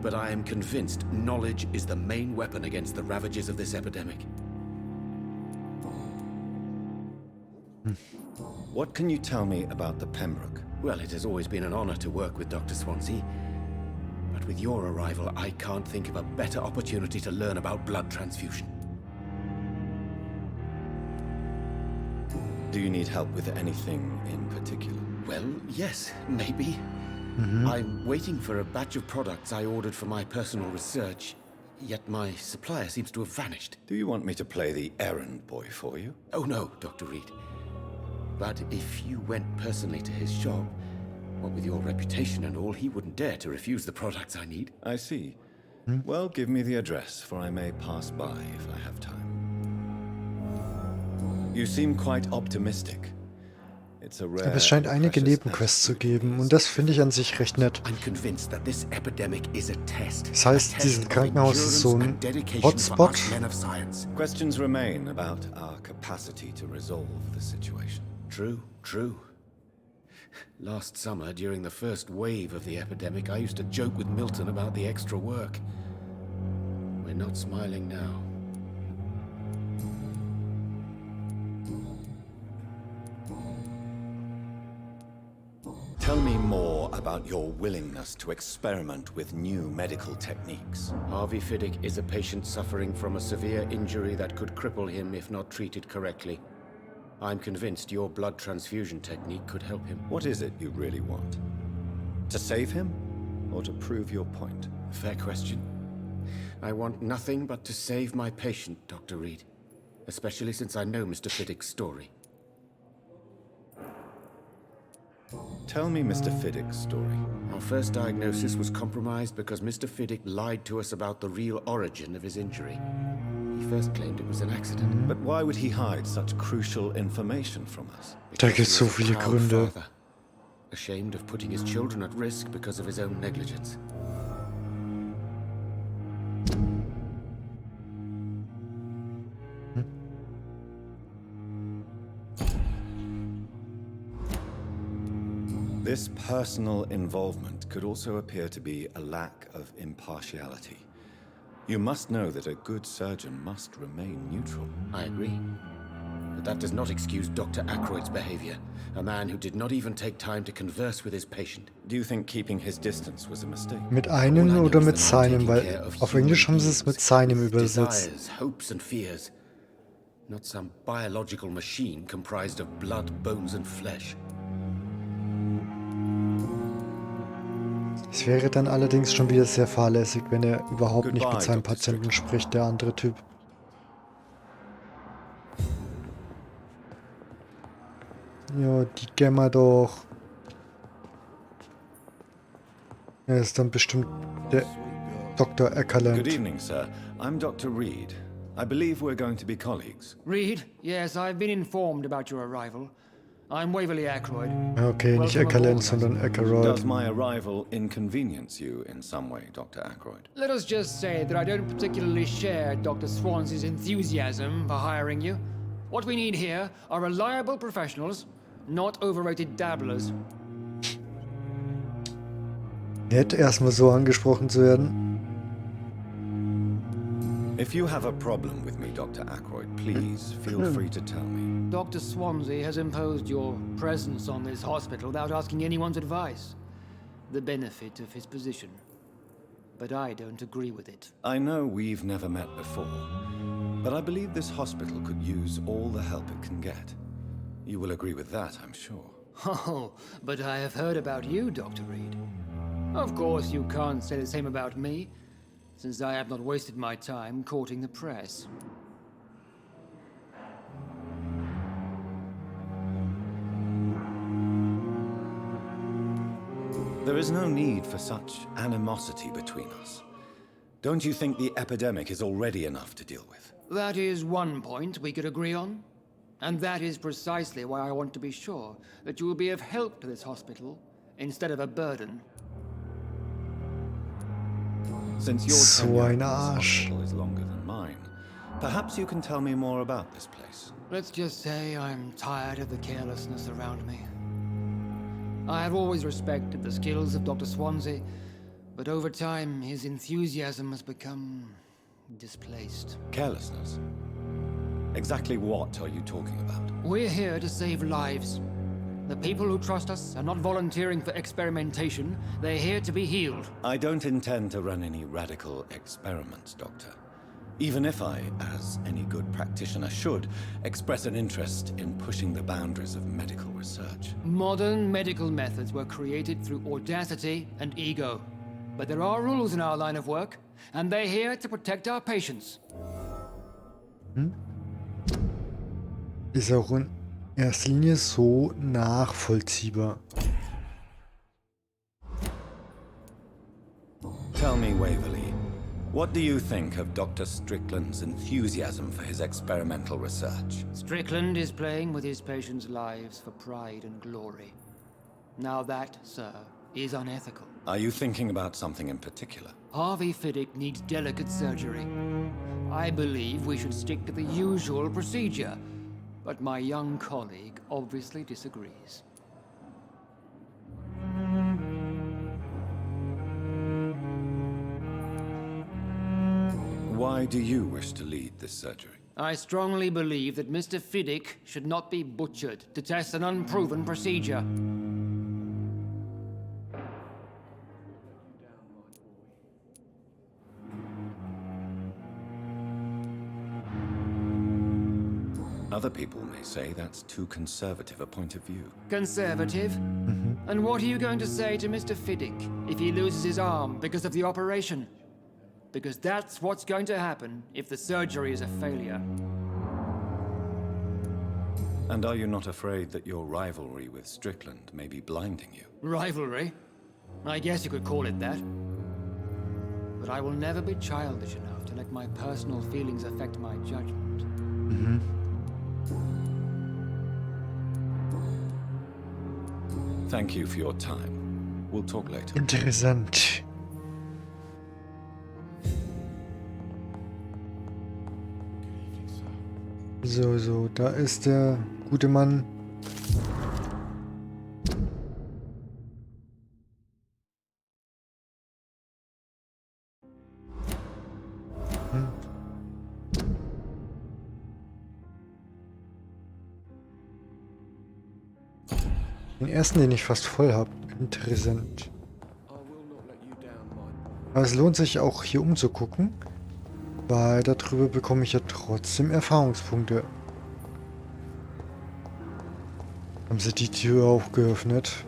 Speaker 6: but I am convinced knowledge is the main weapon against the ravages of this epidemic.
Speaker 7: What can you tell me about the Pembroke?
Speaker 6: Well, it has always been an honor to work with Dr. Swansea. But with your arrival, I can't think of a better opportunity to learn about blood transfusion.
Speaker 7: Do you need help with anything in particular?
Speaker 6: Well, yes, maybe. I'm waiting for a batch of products I ordered for my personal research, yet my supplier seems to have vanished.
Speaker 7: Do you want me to play the errand boy for you?
Speaker 6: Oh no, Dr. Reed. But if you went personally to his shop, what with your reputation and all, he wouldn't dare to refuse the products I need.
Speaker 7: I see. Well, give me the address, for I may pass by if I have time. You seem quite optimistic. It's a
Speaker 1: Aber
Speaker 7: rare
Speaker 1: es scheint
Speaker 7: and
Speaker 1: einige
Speaker 7: precious
Speaker 1: Nebenquests zu
Speaker 7: asset.
Speaker 1: geben und das finde ich an sich recht nett.
Speaker 3: I'm convinced that this epidemic is a test.
Speaker 1: Das heißt, dieses Krankenhaus ist so ein Hotspot.
Speaker 3: Men of science.
Speaker 7: Questions remain about our capacity to resolve the situation.
Speaker 3: True, true. Last summer, during the first wave of the epidemic, I used to joke with Milton about the extra work. We're not smiling now.
Speaker 7: Tell me more about your willingness to experiment with new medical techniques.
Speaker 3: Harvey Fiddick is a patient suffering from a severe injury that could cripple him if not treated correctly. I'm convinced your blood transfusion technique could help him.
Speaker 7: What is it you really want? To save him, or to prove your point?
Speaker 3: Fair question. I want nothing but to save my patient, Dr. Reed. Especially since I know Mr. Fiddick's story.
Speaker 7: Tell me Mr. Fiddick's story.
Speaker 3: Our first diagnosis was compromised because Mr. Fiddick lied to us about the real origin of his injury. He first claimed it was an accident.
Speaker 7: But why would he hide such crucial information from us?
Speaker 1: Da gibt's so viele Gründe.
Speaker 3: Father, ashamed of putting his children at risk because of his own negligence.
Speaker 7: This personal involvement could also appear to be a lack of impartiality. You must know that a good surgeon must remain neutral.
Speaker 3: I agree. But that does not excuse Dr. Ackroyd's behavior. A man who did not even take time to converse with his patient.
Speaker 7: Do you think keeping his distance was a mistake?
Speaker 1: Mit einem oder mit seinem, weil auf Englisch haben sie es mit seinem übersetzt.
Speaker 3: Desires, hopes and fears. Not some biological machine comprised of blood, bones and flesh.
Speaker 1: Es wäre dann allerdings schon wieder sehr fahrlässig, wenn er überhaupt nicht mit seinem Patienten spricht, der andere Typ. Ja, die gehen wir doch. Er ist dann bestimmt der Dr.Acula.
Speaker 7: Good evening, sir. I'm Dr. Reed. I believe we're going to be colleagues.
Speaker 19: Reed? Yes, I've been informed about your arrival. I'm Waverly Ackroyd.
Speaker 1: Okay, nicht Acula, sondern Ackroyd.
Speaker 7: Does my arrival inconvenience you in some way, Dr. Ackroyd?
Speaker 19: Let us just say that I don't particularly share Dr. Swansea's enthusiasm for hiring you. What we need here are reliable professionals, not overrated dabblers.
Speaker 1: Nett, erstmal so angesprochen zu werden.
Speaker 7: If you have a problem with me, Dr. Ackroyd, please feel free to tell me.
Speaker 19: Dr. Swansea has imposed your presence on this hospital without asking anyone's advice. The benefit of his position. But I don't agree with it.
Speaker 7: I know we've never met before, but I believe this hospital could use all the help it can get. You will agree with that, I'm sure.
Speaker 19: Oh, but I have heard about you, Dr. Reed. Of course, you can't say the same about me, since I have not wasted my time courting the press.
Speaker 7: There is no need for such animosity between us. Don't you think the epidemic is already enough to deal with?
Speaker 19: That is one point we could agree on. And that is precisely why I want to be sure that you will be of help to this hospital, instead of a burden.
Speaker 7: Since your
Speaker 1: So
Speaker 7: tenure
Speaker 1: ein
Speaker 7: at this
Speaker 1: Arsch.
Speaker 7: hospital is longer than mine, perhaps you can tell me more about this place.
Speaker 19: Let's just say I'm tired of the carelessness around me. I have always respected the skills of Dr. Swansea, but over time his enthusiasm has become displaced.
Speaker 7: Carelessness? Exactly what are you talking about?
Speaker 19: We're here to save lives. The people who trust us are not volunteering for experimentation. They're here to be healed.
Speaker 7: I don't intend to run any radical experiments, Doctor. Even if I, as any good practitioner should, express an interest in pushing the boundaries of medical research.
Speaker 19: Modern medical methods were created through audacity and ego. But there are rules in our line of work, and they're here to protect our patients.
Speaker 1: Ist auch in erster Linie so nachvollziehbar.
Speaker 7: Tell me, Waverly,
Speaker 3: What do you think of Dr. Strickland's enthusiasm for his experimental research?
Speaker 19: Strickland is playing with his patients' lives for pride and glory. Now that, sir, is unethical.
Speaker 3: Are you thinking about something in particular?
Speaker 19: Harvey Fiddick needs delicate surgery. I believe we should stick to the usual procedure, but my young colleague obviously disagrees.
Speaker 3: Why do you wish to lead this surgery?
Speaker 19: I strongly believe that Mr. Fiddick should not be butchered to test an unproven procedure.
Speaker 3: Other people may say that's too conservative a point of view.
Speaker 19: Conservative? And what are you going to say to Mr. Fiddick if he loses his arm because of the operation? Because that's what's going to happen if the surgery is a failure.
Speaker 3: And are you not afraid that your rivalry with Strickland may be blinding you?
Speaker 19: Rivalry? I guess you could call it that. But I will never be childish enough to let my personal feelings affect my judgment.
Speaker 3: Thank you for your time. We'll talk later.
Speaker 1: Interessant. So, da ist der gute Mann. Den ersten, den ich fast voll habe. Interessant. Aber es lohnt sich auch hier umzugucken, weil darüber bekomme ich ja trotzdem Erfahrungspunkte. Haben sie die Tür auch geöffnet?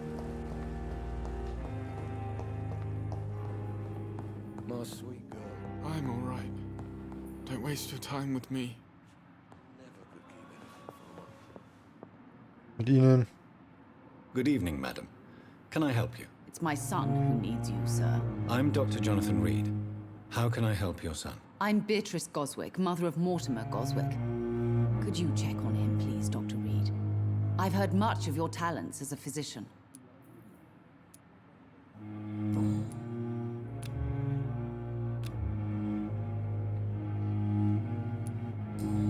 Speaker 10: My sweet girl. I'm all right. Don't waste your time with me.
Speaker 1: Mit Ihnen.
Speaker 3: Good evening, madam. Can I help you?
Speaker 20: It's my son who needs you, sir.
Speaker 3: I'm Dr. Jonathan Reed. How can I help your son?
Speaker 20: I'm Beatrice Goswick, mother of Mortimer Goswick. Could you check on him, please, Dr. Reed? I've heard much of your talents as a physician.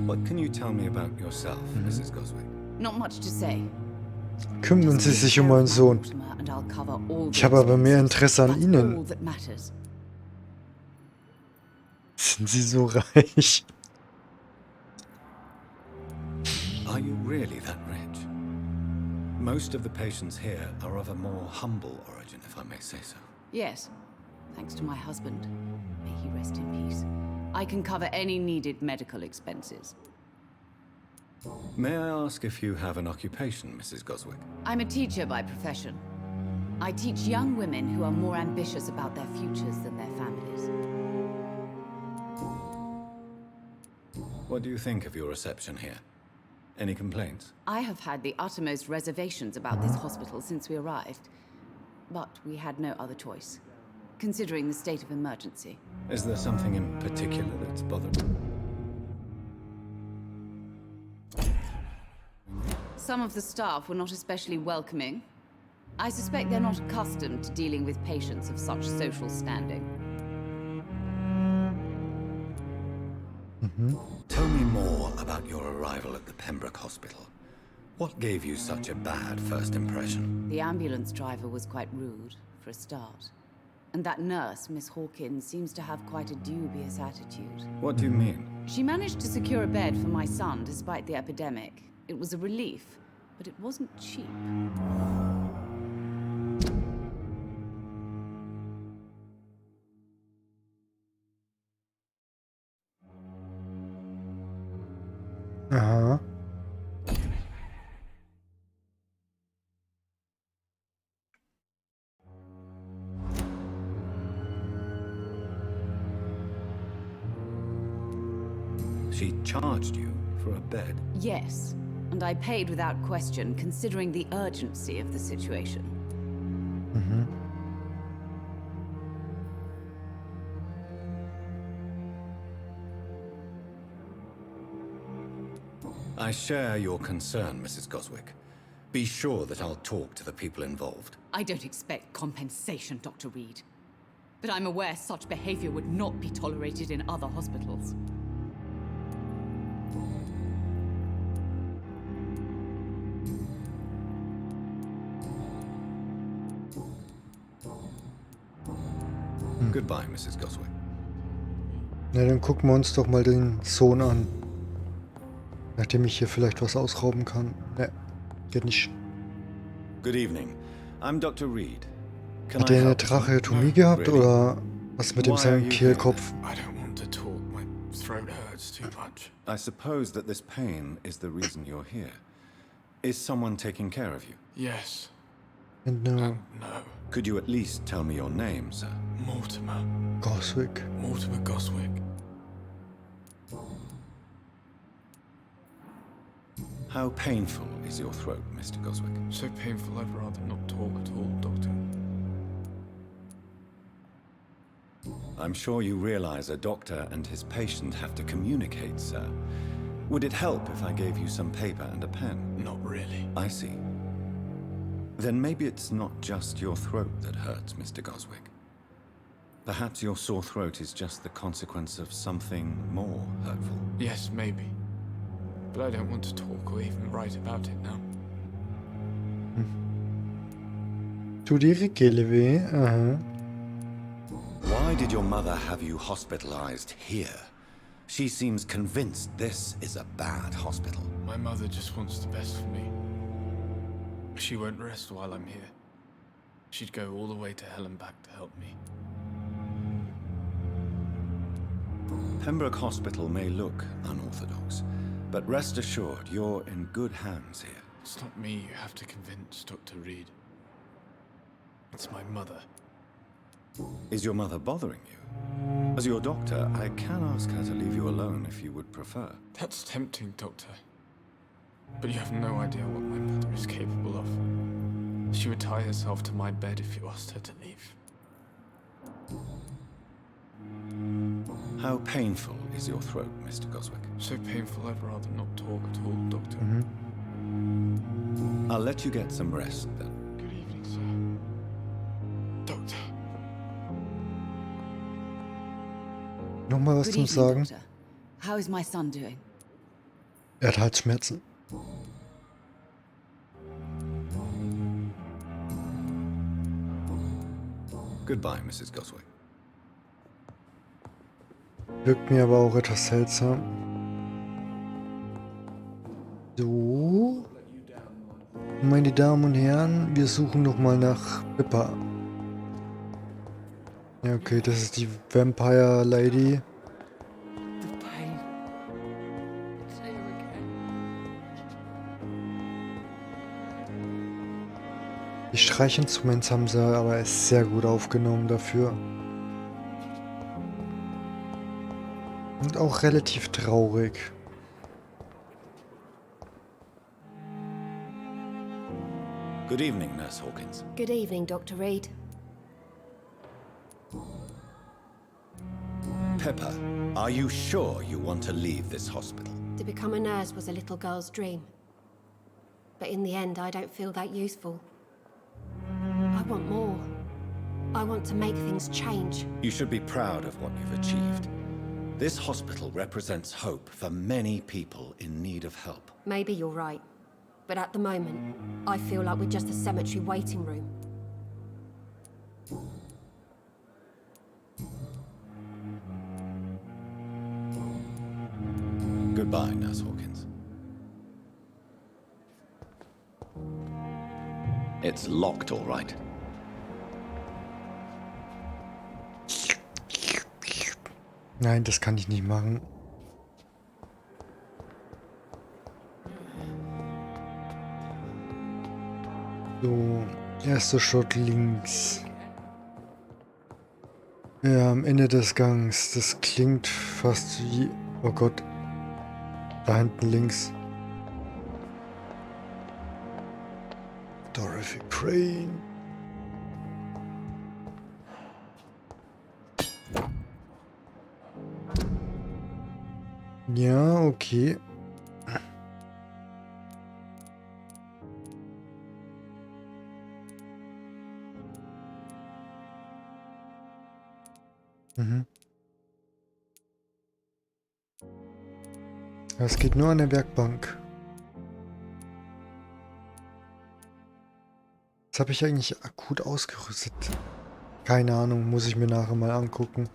Speaker 3: What can you tell me about yourself, Mrs. Goswick?
Speaker 20: Not much to say.
Speaker 1: Kümmern Sie sich um meinen Sohn. Ich habe aber mehr Interesse an Ihnen. Sind Sie so reich?
Speaker 3: Are you really that rich? Most of the patients here are of a more humble origin, if I may say so.
Speaker 20: Yes, thanks to my husband. May he rest in peace. I can cover any needed medical expenses.
Speaker 3: May I ask if you have an occupation, Mrs. Goswick?
Speaker 20: I'm a teacher by profession. I teach young women who are more ambitious about their futures than their families.
Speaker 3: What do you think of your reception here? Any complaints?
Speaker 20: I have had the uttermost reservations about this hospital since we arrived. But we had no other choice, considering the state of emergency.
Speaker 3: Is there something in particular that's bothering?
Speaker 20: Some of the staff were not especially welcoming. I suspect they're not accustomed to dealing with patients of such social standing.
Speaker 3: Tell me more about your arrival at the Pembroke Hospital. What gave you such a bad first impression?
Speaker 20: The ambulance driver was quite rude, for a start. And that nurse, Miss Hawkins, seems to have quite a dubious attitude.
Speaker 3: What do you mean?
Speaker 20: She managed to secure a bed for my son despite the epidemic. It was a relief, but it wasn't cheap.
Speaker 1: Aha.
Speaker 3: She charged you for a bed?
Speaker 20: Yes, and I paid without question, considering the urgency of the situation.
Speaker 3: I share your concern, Mrs. Goswick. Be sure that I'll talk to the people involved.
Speaker 20: I don't expect compensation, Dr. Reed. But I'm aware such behavior would not be tolerated in other hospitals.
Speaker 3: Goodbye, Mrs. Goswick.
Speaker 1: Na, dann gucken wir uns doch mal den Sohn an. Nachdem ich hier vielleicht was ausrauben kann. Ne, geht nicht.
Speaker 3: Good evening. I'm Dr. Reed.
Speaker 1: Hat der eine Tracheotomie gehabt oder was mit dem seinem Kehlkopf?
Speaker 10: I don't want to talk. My throat hurts too much.
Speaker 3: I suppose that this pain is the reason you're here. Is someone taking care of you?
Speaker 10: Yes.
Speaker 1: And no.
Speaker 10: No.
Speaker 3: Could you at least tell me your name, sir?
Speaker 10: Mortimer.
Speaker 1: Goswick.
Speaker 10: Mortimer Goswick.
Speaker 3: How painful is your throat, Mr. Goswick?
Speaker 10: So painful I'd rather not talk at all, Doctor.
Speaker 3: I'm sure you realize a doctor and his patient have to communicate, sir. Would it help if I gave you some paper and a pen?
Speaker 10: Not really.
Speaker 3: I see. Then maybe it's not just your throat that hurts, Mr. Goswick. Perhaps your sore throat is just the consequence of something more hurtful.
Speaker 10: Yes, maybe. But I don't want to talk or even write about it now.
Speaker 1: Tut ihre Kehle weh? Aha.
Speaker 3: Why did your mother have you hospitalized here? She seems convinced this is a bad hospital.
Speaker 10: My mother just wants the best for me. She won't rest while I'm here. She'd go all the way to hell and back to help me.
Speaker 3: Pembroke Hospital may look unorthodox, but rest assured you're in good hands here.
Speaker 10: It's not me you have to convince, Dr. Reed. It's my mother.
Speaker 3: Is your mother bothering you? As your doctor, I can ask her to leave you alone if you would prefer.
Speaker 10: That's tempting, Doctor. But you have no idea what my mother is capable of. She would tie herself to my bed if you asked her to leave.
Speaker 3: How painful is your throat, Mr. Goswick?
Speaker 10: So painful I'd rather not talk at all, Doctor.
Speaker 3: I'll let you get some rest then.
Speaker 10: Good evening, sir. Doctor.
Speaker 1: Nochmal was
Speaker 20: Good
Speaker 1: zum
Speaker 20: evening,
Speaker 1: Sagen.
Speaker 20: Doctor. How is my son doing?
Speaker 1: Hat Halsschmerzen.
Speaker 3: Goodbye, Mrs. Goswick.
Speaker 1: Wirkt mir aber auch etwas seltsam. So. Meine Damen und Herren, wir suchen nochmal nach Pippa. Ja, okay, das ist die Vampire Lady. Die Streichinstrumente haben sie aber sehr gut aufgenommen dafür. Und auch relativ traurig.
Speaker 3: Good evening, Nurse Hawkins.
Speaker 16: Good evening, Dr. Reed.
Speaker 3: Pepper, are you sure you want to leave this hospital?
Speaker 16: To become a nurse was a little girl's dream. But in the end, I don't feel that useful. I want more. I want to make things change.
Speaker 3: You should be proud of what you've achieved. This hospital represents hope for many people in need of help.
Speaker 16: Maybe you're right. But at the moment, I feel like we're just a cemetery waiting room.
Speaker 3: Goodbye, Nurse Hawkins.
Speaker 11: It's locked, all right.
Speaker 1: Nein, das kann ich nicht machen. So, erster Shot links. Ja, am Ende des Gangs. Das klingt fast wie... Oh Gott. Da hinten links. Dorothy Crane. Ja, okay. Mhm. Es geht nur an der Werkbank. Was habe ich eigentlich akut ausgerüstet? Keine Ahnung, muss ich mir nachher mal angucken.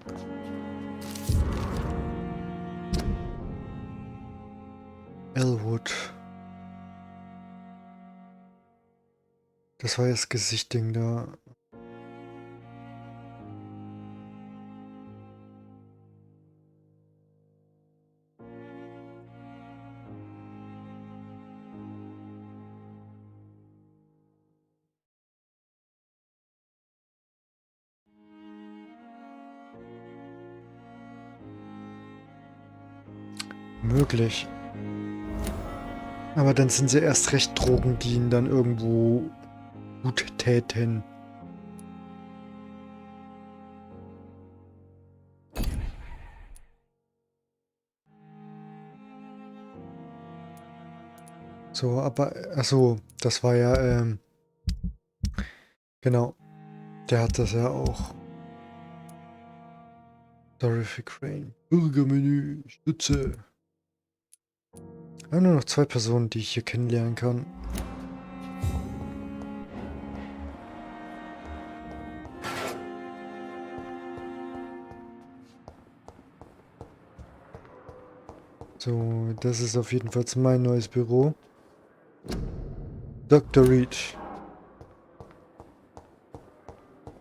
Speaker 1: Elwood. Das war das Gesichtding da. Möglich. Aber dann sind sie erst recht Drogen, die ihn dann irgendwo gut täten. So, aber, achso, das war ja, genau. Der hat das ja auch. Dorothy Crane. Bürgermenü, Stütze. Ja, nur noch 2 Personen, die ich hier kennenlernen kann. So, das ist auf jeden Fall mein neues Büro. Dr. Reed.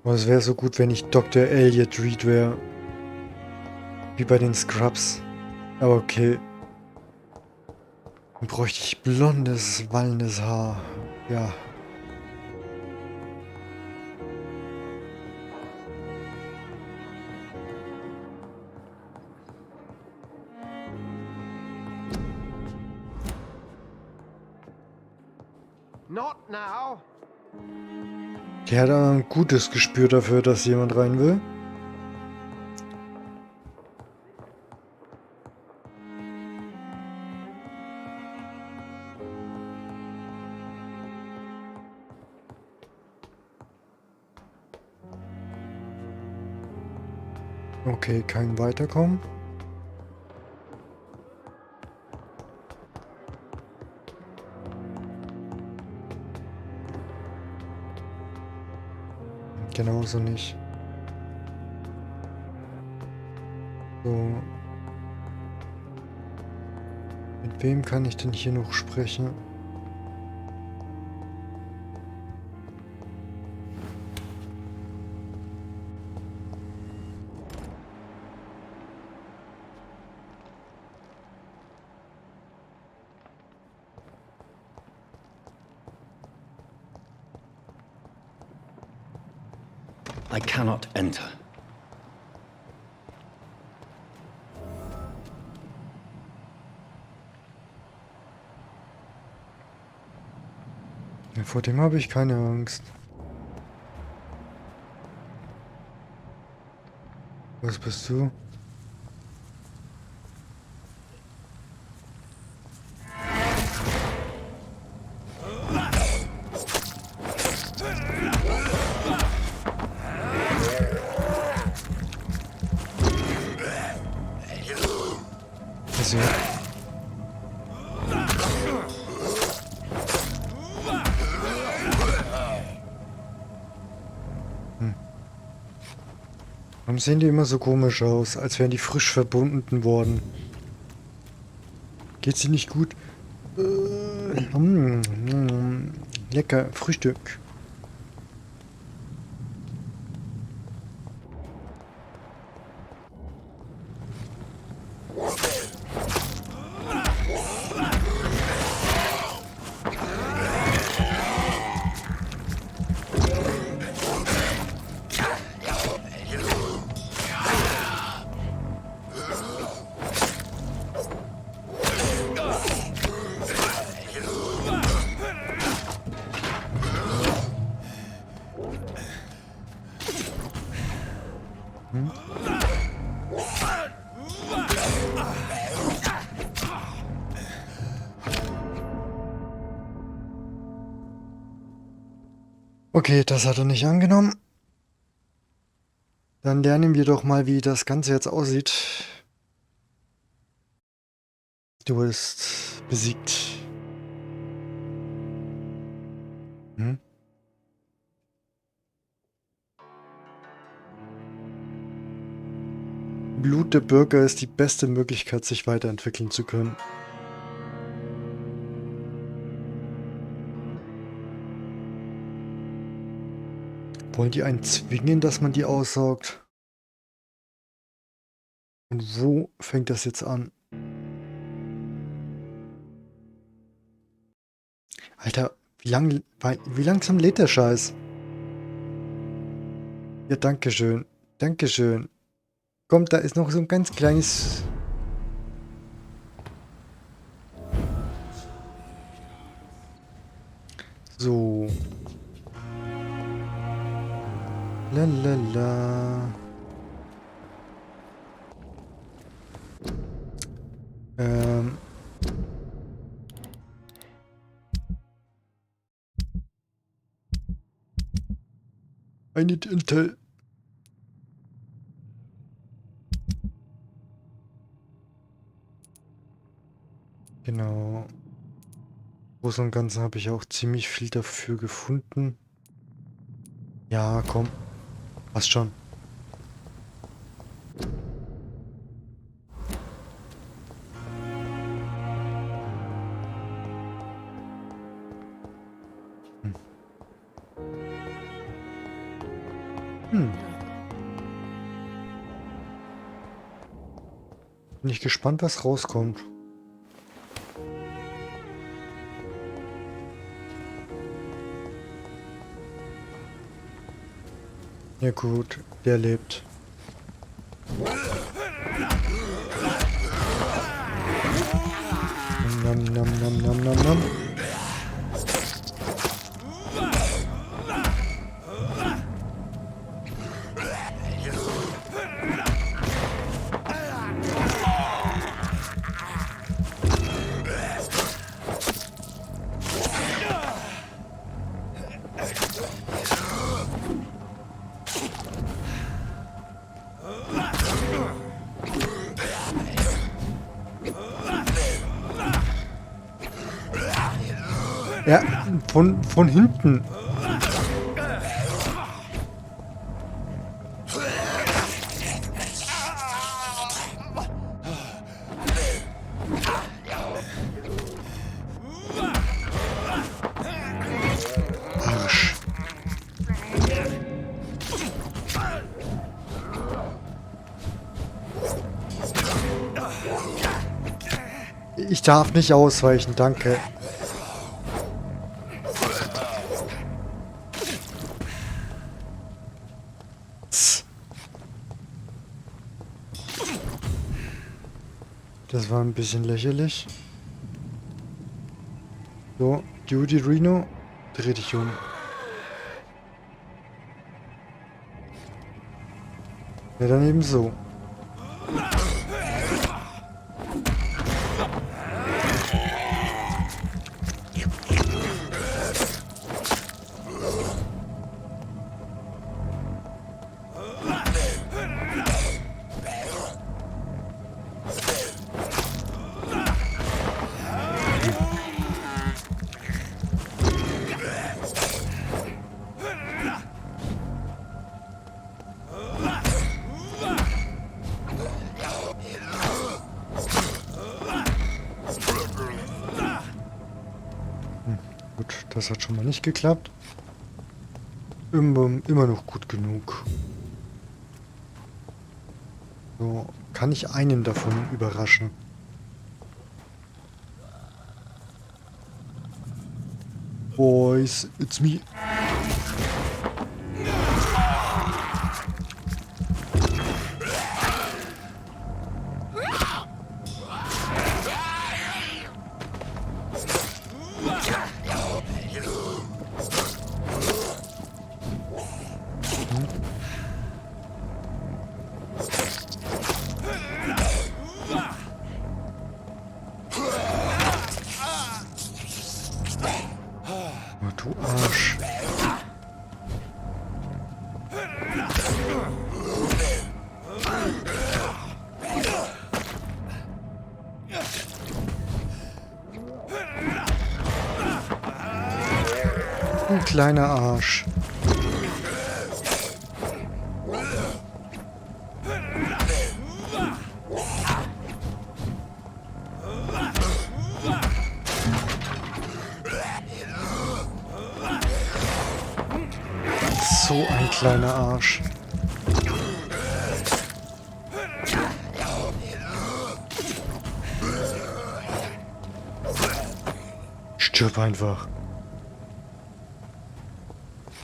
Speaker 1: Oh, es wäre so gut, wenn ich Dr. Elliot Reed wäre. Wie bei den Scrubs. Aber okay. Dann bräuchte ich blondes, wallendes Haar. Ja.
Speaker 8: Not now.
Speaker 1: Der hat aber ein gutes Gespür dafür, dass jemand rein will. Okay, kein Weiterkommen. Genauso nicht. So. Mit wem kann ich denn hier noch sprechen?
Speaker 11: I cannot enter.
Speaker 1: Ja, vor dem habe ich keine Angst. Was bist du? Also. Warum sehen die immer so komisch aus, als wären die frisch verbunden worden? Geht's ihnen nicht gut? Lecker, Frühstück. Okay, das hat er nicht angenommen. Dann lernen wir doch mal, wie das Ganze jetzt aussieht. Du bist besiegt. Hm? Blut der Bürger ist die beste Möglichkeit, sich weiterentwickeln zu können. Wollen die einen zwingen, dass man die aussaugt? Und wo fängt das jetzt an? Alter, wie langsam lädt der Scheiß? Ja, dankeschön. Dankeschön. Kommt, da ist noch so ein ganz kleines... So. Lalala. I need Intel. Genau. Großen und Ganzen habe ich auch ziemlich viel dafür gefunden. Ja, komm. Passt schon. Bin ich gespannt, was rauskommt. Ja gut, der lebt. Nam, nam, nam, nam, nam, nam. Ja, von hinten. Arsch. Ich darf nicht ausweichen, danke. Das war ein bisschen lächerlich. So, Duty Reno, dreh dich um. Ja, dann eben so. Das hat schon mal nicht geklappt. Immer noch gut genug. So, kann ich einen davon überraschen? Boys, it's me. Du Arsch. kleiner Arsch. So ein kleiner Arsch. Stirb einfach.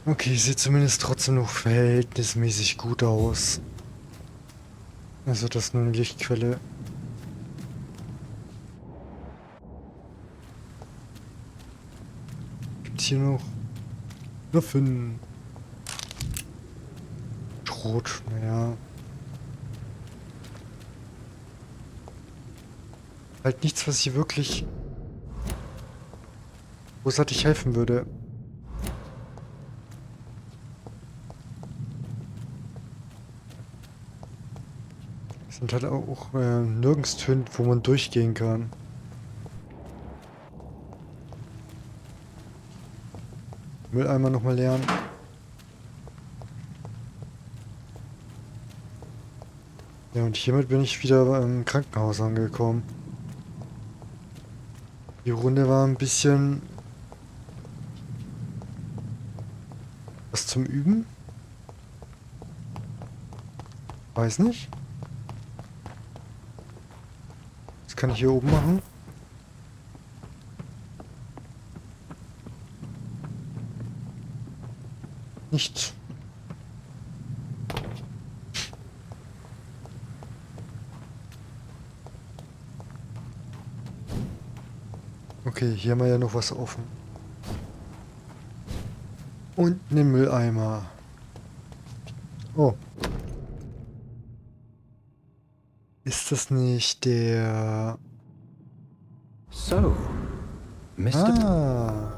Speaker 1: Okay, sieht zumindest trotzdem noch verhältnismäßig gut aus. Also das ist nur eine Lichtquelle. Gibt's hier noch Waffen? Schrot, naja. Halt nichts, was hier wirklich großartig helfen würde. Es sind halt auch nirgends Töne, wo man durchgehen kann. Mülleimer nochmal leeren. Ja, und hiermit bin ich wieder im Krankenhaus angekommen. Die Runde war ein bisschen was zum Üben. Weiß nicht. Was kann ich hier oben machen? Nichts. Okay, hier haben wir ja noch was offen. Und einen Mülleimer. Oh. Ist das nicht der...
Speaker 4: So, Mr.
Speaker 1: Ah.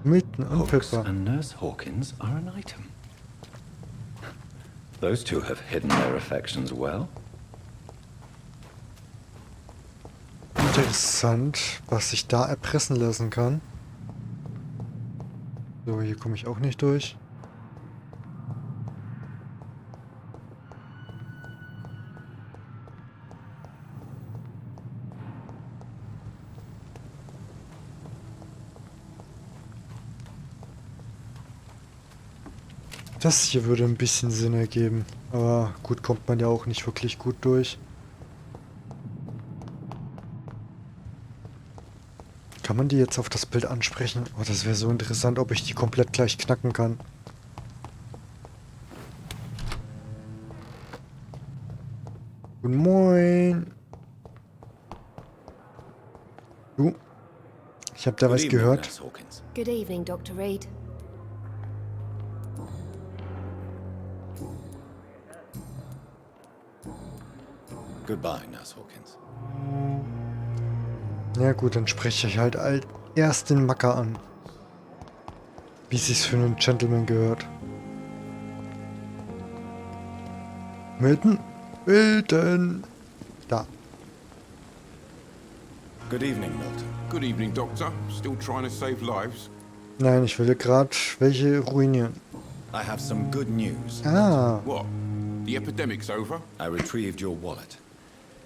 Speaker 1: Milton und
Speaker 4: Hooks
Speaker 1: Pepper.
Speaker 4: and Nurse Hawkins are an item. Those two have hidden their affections well.
Speaker 1: Interessant, was sich da erpressen lassen kann. So, hier komme ich auch nicht durch. Das hier würde ein bisschen Sinn ergeben. Aber gut, kommt man ja auch nicht wirklich gut durch. Kann man die jetzt auf das Bild ansprechen? Oh, das wäre so interessant, ob ich die komplett gleich knacken kann. Guten Moin. Du, ich habe da was gehört.
Speaker 16: Good evening, Dr. Reed.
Speaker 7: Goodbye, Nurse Hawkins.
Speaker 1: Ja gut, dann spreche ich halt erst den Macker an. Wie es sich für einen Gentleman gehört. Milton? Milton! Da.
Speaker 7: Good evening, Milton.
Speaker 14: Good evening, Doctor. Still trying to save lives?
Speaker 1: Nein, ich will gerade welche ruinieren.
Speaker 7: I have some good news.
Speaker 1: Ah.
Speaker 14: What? The epidemic's over?
Speaker 7: I retrieved your wallet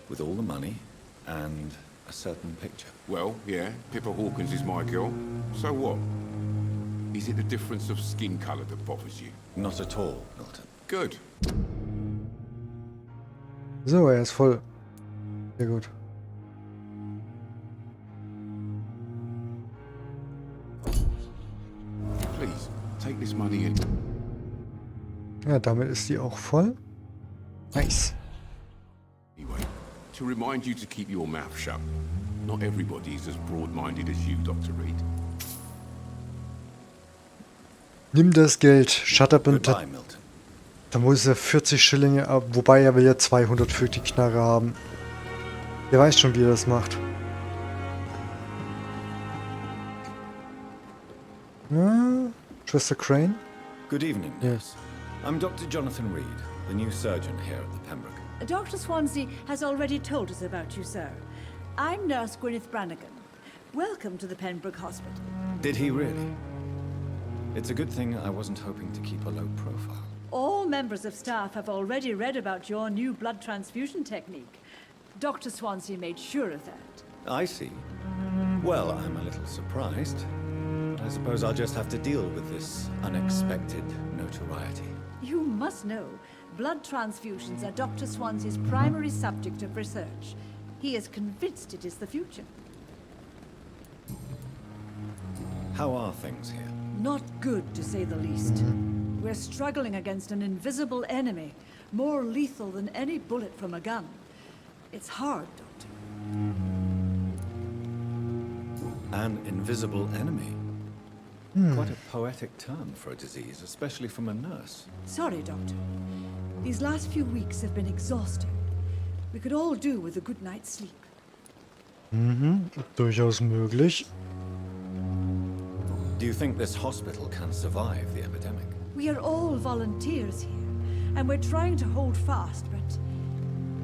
Speaker 7: with all the money and a certain picture.
Speaker 14: Well, yeah, Pippa Hawkins is my girl. So what? Is it the difference of skin color that bothers you?
Speaker 7: Not at all, Milton.
Speaker 14: Good.
Speaker 1: So, er ist voll. Sehr gut.
Speaker 14: Please, take this money in.
Speaker 1: Ja, damit ist die auch voll. Nice.
Speaker 14: Anyway, to remind you to keep your mouth shut. Not everybody is as broad-minded as you, Dr. Reed.
Speaker 1: Nimm das Geld. Shut up and...
Speaker 7: Goodbye, Milton.
Speaker 1: Da muss er 40 Schillinge ab, wobei er will ja 200 für die Knarre haben. Der weiß schon, wie er das macht. Ja, Schwester Crane?
Speaker 7: Good evening, Nurse. I'm Dr. Jonathan Reed, the new surgeon here at the Pembroke.
Speaker 21: Dr. Swansea has already told us about you, sir. I'm Nurse Gwyneth Brannigan. Welcome to the Pembroke Hospital.
Speaker 7: Did he really? It's a good thing I wasn't hoping to keep a low profile.
Speaker 21: All members of staff have already read about your new blood transfusion technique. Dr. Swansea made sure of that.
Speaker 7: I see. Well, I'm a little surprised. I suppose I'll just have to deal with this unexpected notoriety.
Speaker 21: You must know, blood transfusions are Dr. Swansea's primary subject of research. He is convinced it is the future.
Speaker 7: How are things here?
Speaker 21: Not good, to say the least. We're struggling against an invisible enemy, more lethal than any bullet from a gun. It's hard, Doctor.
Speaker 7: An invisible enemy? Quite a poetic term for a disease, especially from a nurse.
Speaker 21: Sorry, Doctor. These last few weeks have been exhausting. We could all do with a good night's sleep.
Speaker 1: Durchaus möglich.
Speaker 7: Do you think this hospital can survive the epidemic?
Speaker 21: We are all volunteers here, and we're trying to hold fast, but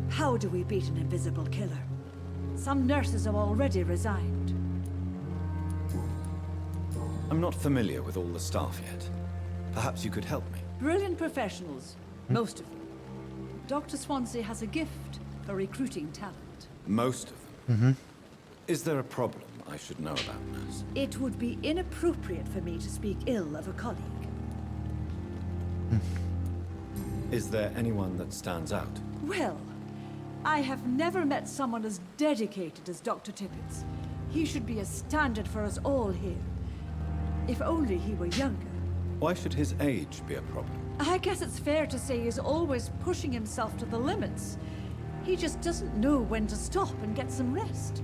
Speaker 21: how do we beat an invisible killer? Some nurses have already resigned.
Speaker 7: I'm not familiar with all the staff yet. Perhaps you could help me.
Speaker 21: Brilliant professionals, most of them. Dr. Swansea has a gift for recruiting talent.
Speaker 7: Most of them? Is there a problem I should know about, nurse?
Speaker 21: It would be inappropriate for me to speak ill of a colleague.
Speaker 7: Is there anyone that stands out?
Speaker 21: Well, I have never met someone as dedicated as Dr. Tippett. He should be a standard for us all here. If only he were younger.
Speaker 7: Why should his age be a problem?
Speaker 21: I guess it's fair to say he's always pushing himself to the limits. He just doesn't know when to stop and get some rest.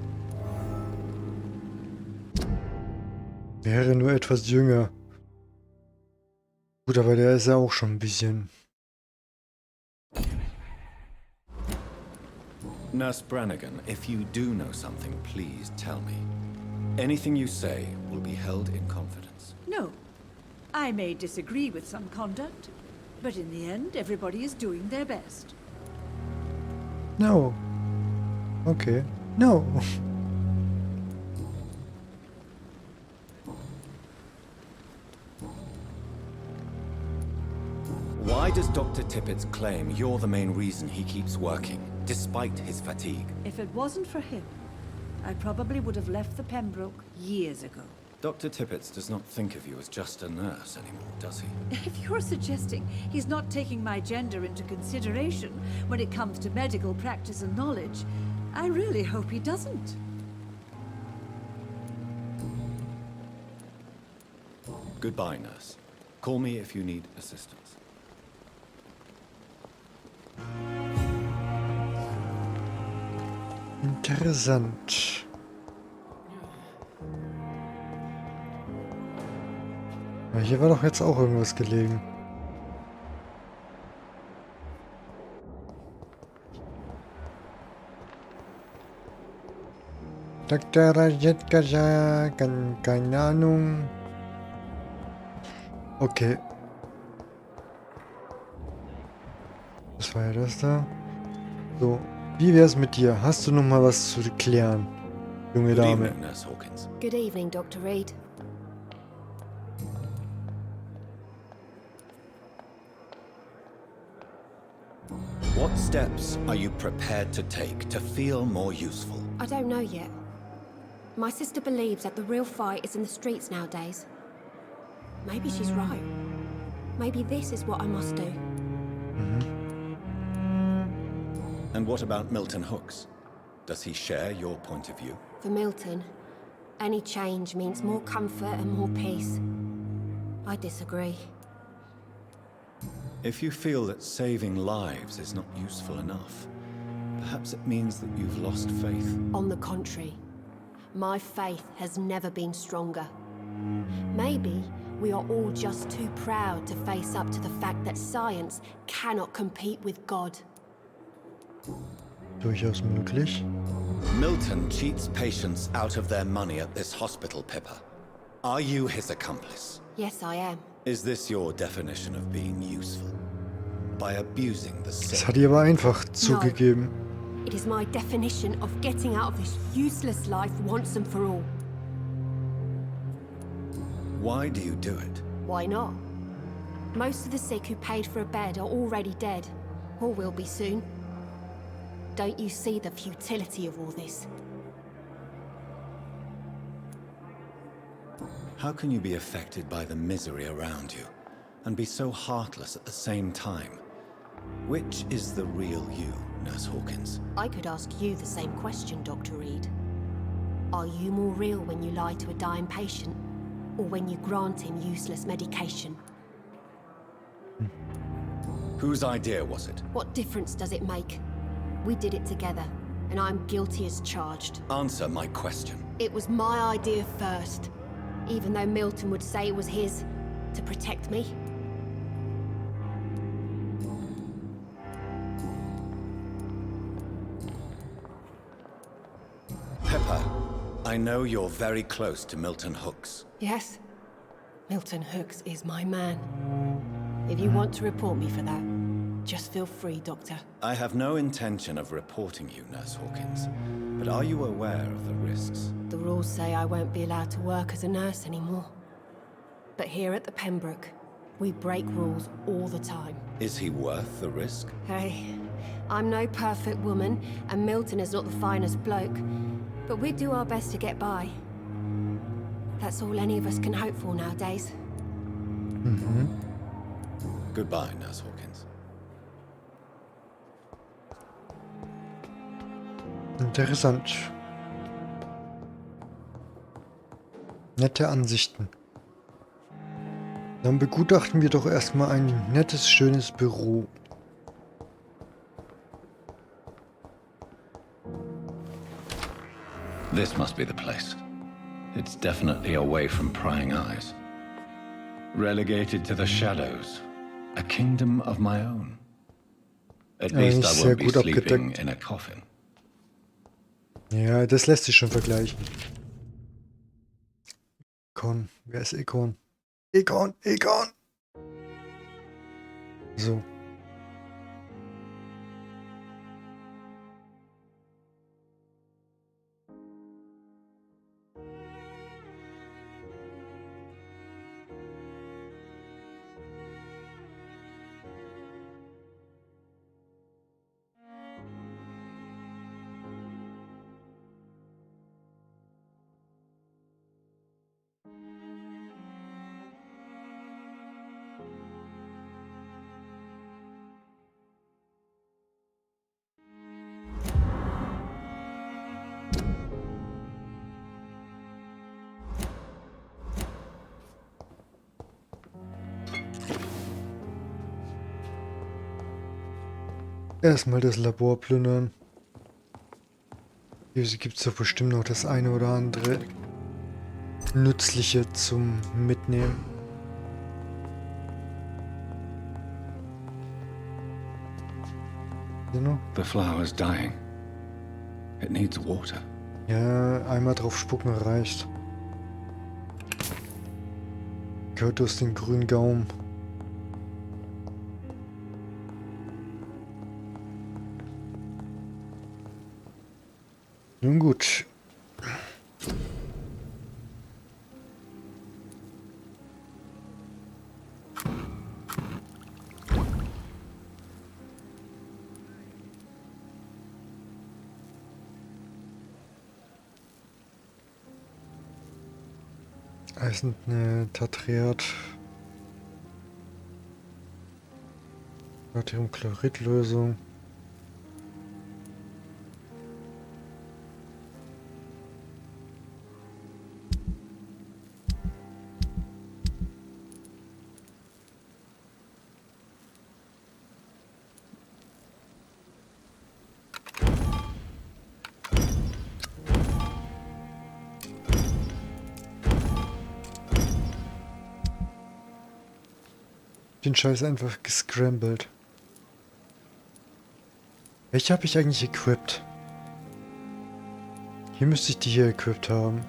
Speaker 1: Wäre nur etwas jünger. Gut, aber der ist ja auch schon ein bisschen.
Speaker 7: Nurse Brannigan, if you do know something, please tell me. Anything you say will be held in confidence.
Speaker 21: No. I may disagree with some conduct, but in the end, everybody is doing their best.
Speaker 1: No. Okay. No.
Speaker 7: Why does Dr. Tippett claim you're the main reason he keeps working, despite his fatigue?
Speaker 21: If it wasn't for him, I probably would have left the Pembroke years ago.
Speaker 7: Dr. Tippett does not think of you as just a nurse anymore, does he?
Speaker 21: If you're suggesting he's not taking my gender into consideration when it comes to medical practice and knowledge, I really hope he doesn't.
Speaker 7: Goodbye, nurse. Call me if you need assistance.
Speaker 1: Interessant. Ja, hier war doch jetzt auch irgendwas gelegen. Dr. Acula, keine Ahnung. Okay. Was war ja das da? So, wie wär's mit dir? Hast du noch mal was zu klären, junge
Speaker 7: Good
Speaker 1: Dame?
Speaker 7: evening, Nurse Hawkins.
Speaker 16: Good evening, Dr. Reed.
Speaker 7: What steps are you prepared to take to feel more useful?
Speaker 16: I don't know yet. My sister believes that the real fight is in the streets nowadays. Maybe she's right. Maybe this is what I must do.
Speaker 7: And what about Milton Hooks? Does he share your point of view?
Speaker 16: For Milton, any change means more comfort and more peace. I disagree.
Speaker 7: If you feel that saving lives is not useful enough, perhaps it means that you've lost faith.
Speaker 16: On the contrary, my faith has never been stronger. Maybe we are all just too proud to face up to the fact that science cannot compete with God.
Speaker 1: Durchaus möglich.
Speaker 7: Milton cheats patients out of their money at this hospital, Pippa. Are you his accomplice?
Speaker 16: Yes, I am.
Speaker 7: Is this your definition of being useful? By abusing the sick?
Speaker 1: Das hat die aber einfach zugegeben.
Speaker 16: It is my definition of getting out of this useless life once and for all.
Speaker 3: Why do you do it?
Speaker 16: Why not? Most of the sick who paid for a bed are already dead, or will be soon. Don't you see the futility of all this?
Speaker 3: How can you be affected by the misery around you, and be so heartless at the same time? Which is the real you, Nurse Hawkins?
Speaker 16: I could ask you the same question, Dr. Reed. Are you more real when you lie to a dying patient, or when you grant him useless medication?
Speaker 3: Whose idea was it?
Speaker 16: What difference does it make? We did it together, and I'm guilty as charged.
Speaker 3: Answer my question.
Speaker 16: It was my idea first, even though Milton would say it was his, to protect me.
Speaker 3: Pepper, I know you're very close to Milton Hooks.
Speaker 16: Yes, Milton Hooks is my man. If you want to report me for that, just feel free, Doctor.
Speaker 3: I have no intention of reporting you, Nurse Hawkins, but are you aware of the risks?
Speaker 16: The rules say I won't be allowed to work as a nurse anymore. But here at the Pembroke, we break rules all the time.
Speaker 3: Is he worth the risk?
Speaker 16: Hey, I'm no perfect woman, and Milton is not the finest bloke, but we do our best to get by. That's all any of us can hope for nowadays.
Speaker 3: Goodbye, Nurse Hawkins.
Speaker 1: Interessant. Nette Ansichten. Dann begutachten wir doch erstmal ein nettes, schönes Büro.
Speaker 11: This must be the place. It's definitely away from prying eyes. Relegated to the shadows. A kingdom of my own. At least I won't be sleeping in a coffin.
Speaker 1: Ja, das lässt sich schon vergleichen. Econ. Wer ist Econ? Econ! Econ! So. Erstmal das Labor plündern. Hier gibt es doch bestimmt noch das eine oder andere Nützliche zum Mitnehmen.
Speaker 3: The flower's dying. It needs water.
Speaker 1: Ja, einmal drauf spucken reicht. Gehört aus den grünen Gaumen. Nun gut. Eisen, Tartrat. Natriumchloridlösung. Den Scheiß einfach gescrambled. Welche habe ich eigentlich equipped? Hier müsste ich die hier equipped haben.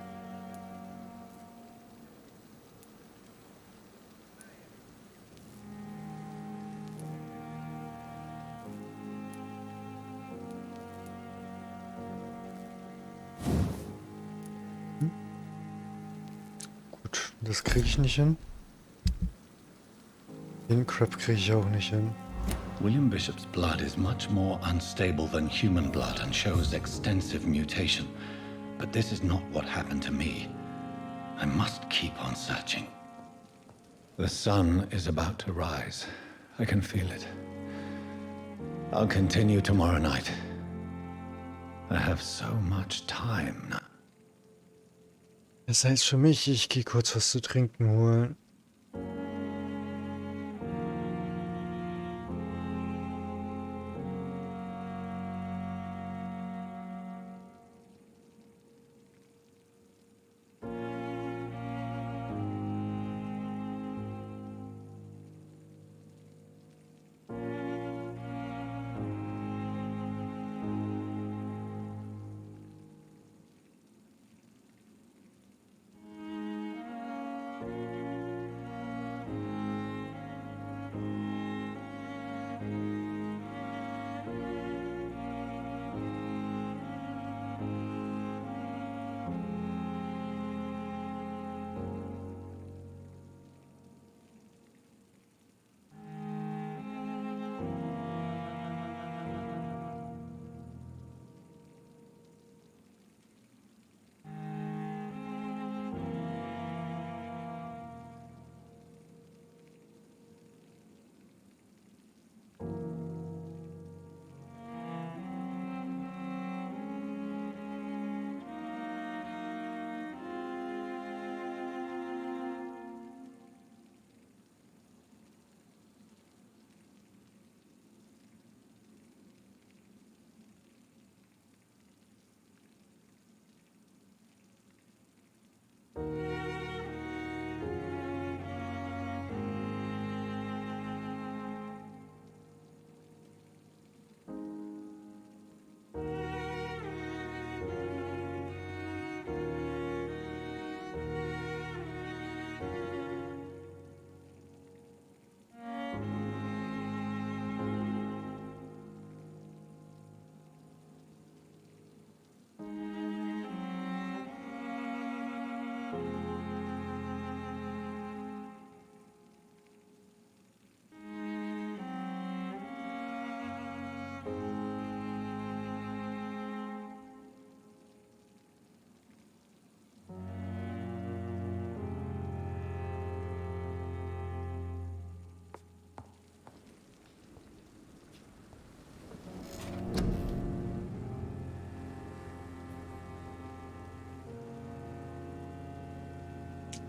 Speaker 1: Das kriege ich nicht hin. Den Crap kriege ich auch nicht hin.
Speaker 11: William Bishop's blood is much more unstable than human blood and shows extensive mutation. But this is not what happened to me. I must keep on searching. The sun is about to rise. I can feel it. I'll continue tomorrow night. I have so much time now.
Speaker 1: Das heißt für mich, ich gehe kurz was zu trinken holen.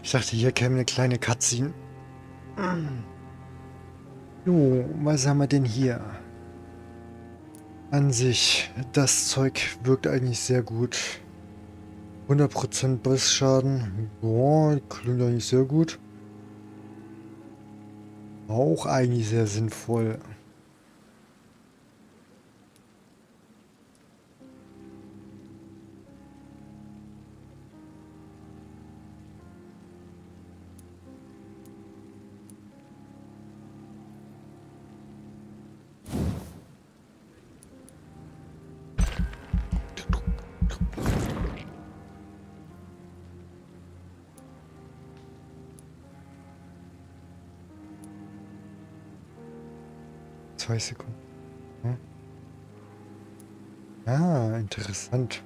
Speaker 1: Ich dachte, hier käme eine kleine Cutscene. Jo, was haben wir denn hier? An sich, das Zeug wirkt eigentlich sehr gut. 100% Bissschaden. Boah, klingt eigentlich sehr gut. Auch eigentlich sehr sinnvoll. Sekunden. Hm? Ah, interessant.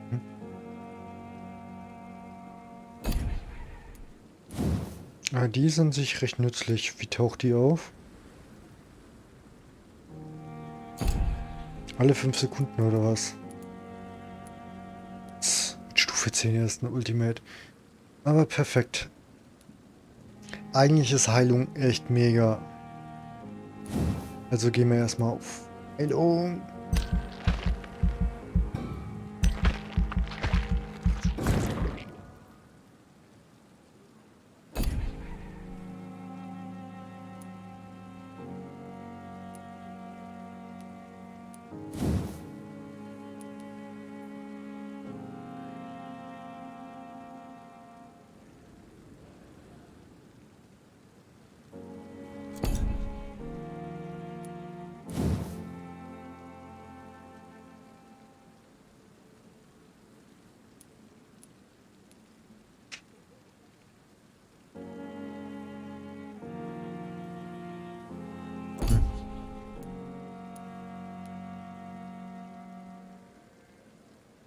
Speaker 1: Hm? Ah, die sind sich recht nützlich. Wie taucht die auf? Alle 5 Sekunden oder was? Mit Stufe 10 erst ein Ultimate. Aber perfekt. Eigentlich ist Heilung echt mega. Also gehen wir erstmal auf Heilung.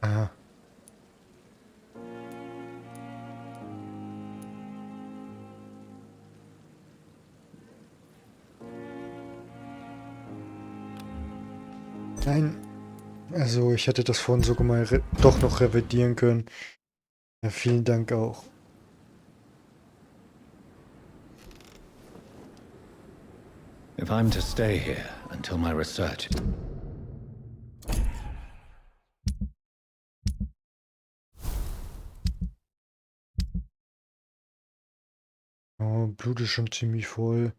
Speaker 1: Aha. Nein. Also, ich hätte das vorhin sogar mal doch noch revidieren können. Ja, vielen Dank auch.
Speaker 11: If I'm to stay here until my research...
Speaker 1: Oh, Blut ist schon ziemlich voll.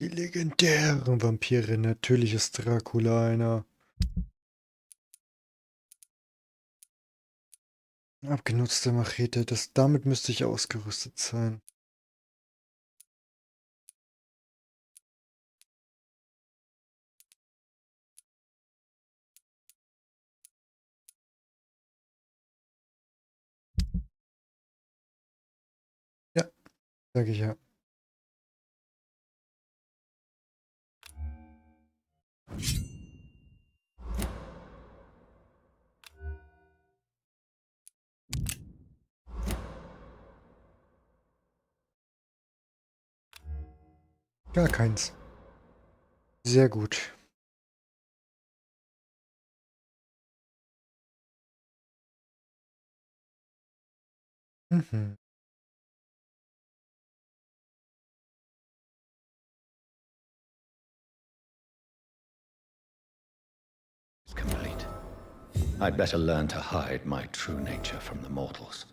Speaker 1: Die legendären Vampire. Natürlich ist Dracula einer. Abgenutzte Machete. Damit müsste ich ausgerüstet sein. Ja, sage ich ja. Gar keins. Sehr gut. Mhm.
Speaker 11: is complete. I'd better learn to hide my true nature from the mortals.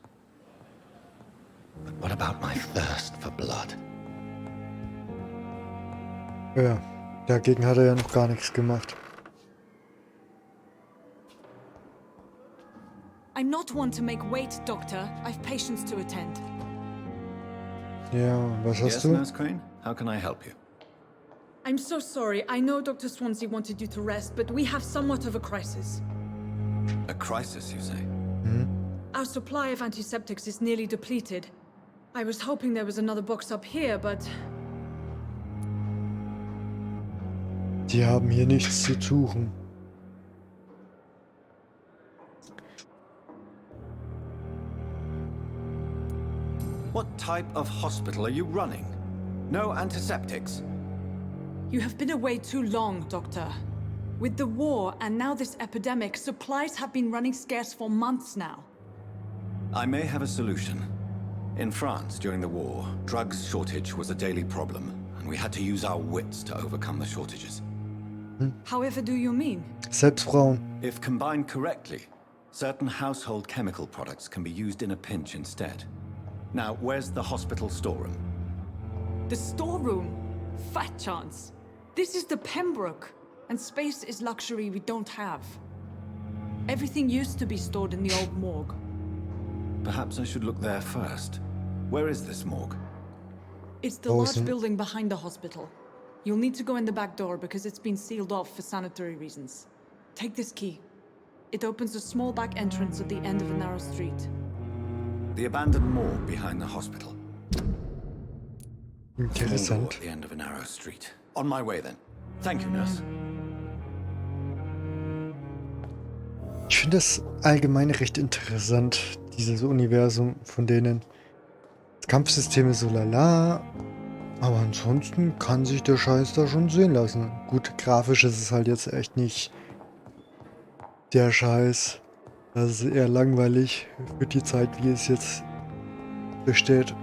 Speaker 11: But what about my thirst for blood?
Speaker 1: Ja, dagegen hat er ja noch gar nichts gemacht.
Speaker 12: I'm not one to make wait, Doctor. I've patients to attend.
Speaker 1: Ja, was hast
Speaker 11: Yes,
Speaker 1: du?
Speaker 11: Nurse Crane? How can I help you?
Speaker 12: I'm so sorry. I know Dr. Swansea wanted you to rest, but we have somewhat of a crisis.
Speaker 11: A crisis, you say?
Speaker 12: Our supply of antiseptics is nearly depleted. I was hoping there was another box up here, but...
Speaker 1: Die haben hier nichts zu suchen.
Speaker 3: What type of hospital are you running? No antiseptics?
Speaker 12: You have been away too long, Doctor. With the war and now this epidemic, supplies have been running scarce for months now.
Speaker 3: I may have a solution. In France, during the war, drugs shortage was a daily problem, and we had to use our wits to overcome the shortages.
Speaker 12: However do you mean?
Speaker 1: Selbstbrauen.
Speaker 3: If combined correctly, certain household chemical products can be used in a pinch instead. Now, where's the hospital storeroom?
Speaker 12: The storeroom? Fat chance. This is the Pembroke, and space is luxury we don't have. Everything used to be stored in the old morgue.
Speaker 3: Perhaps I should look there first. Where is this morgue?
Speaker 12: It's the large building behind the hospital. You'll need to go in the back door because it's been sealed off for sanitary reasons. Take this key. It opens a small back entrance at the end of a narrow street.
Speaker 3: The abandoned morgue behind the hospital.
Speaker 1: Interessant.
Speaker 3: At the end of a narrow street. On my way then. Thank you, nurse.
Speaker 1: Ich finde das allgemein recht interessant, dieses Universum von denen. Das Kampfsystem ist so lala, aber ansonsten kann sich der Scheiß da schon sehen lassen. Gut, grafisch ist es halt jetzt echt nicht der Scheiß. Das ist eher langweilig für die Zeit, wie es jetzt besteht.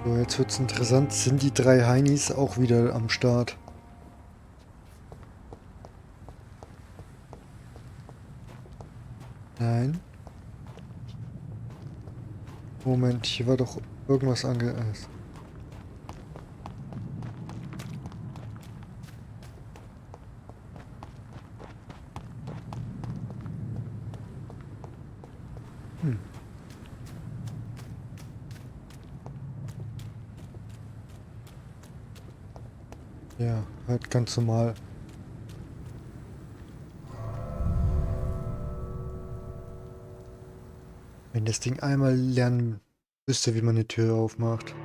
Speaker 1: So, jetzt wird's interessant. Sind die drei Heinis auch wieder am Start? Nein. Moment, hier war doch irgendwas angeändert. Ja, halt ganz normal. Wenn das Ding einmal lernen wüsste, wie man eine Tür aufmacht.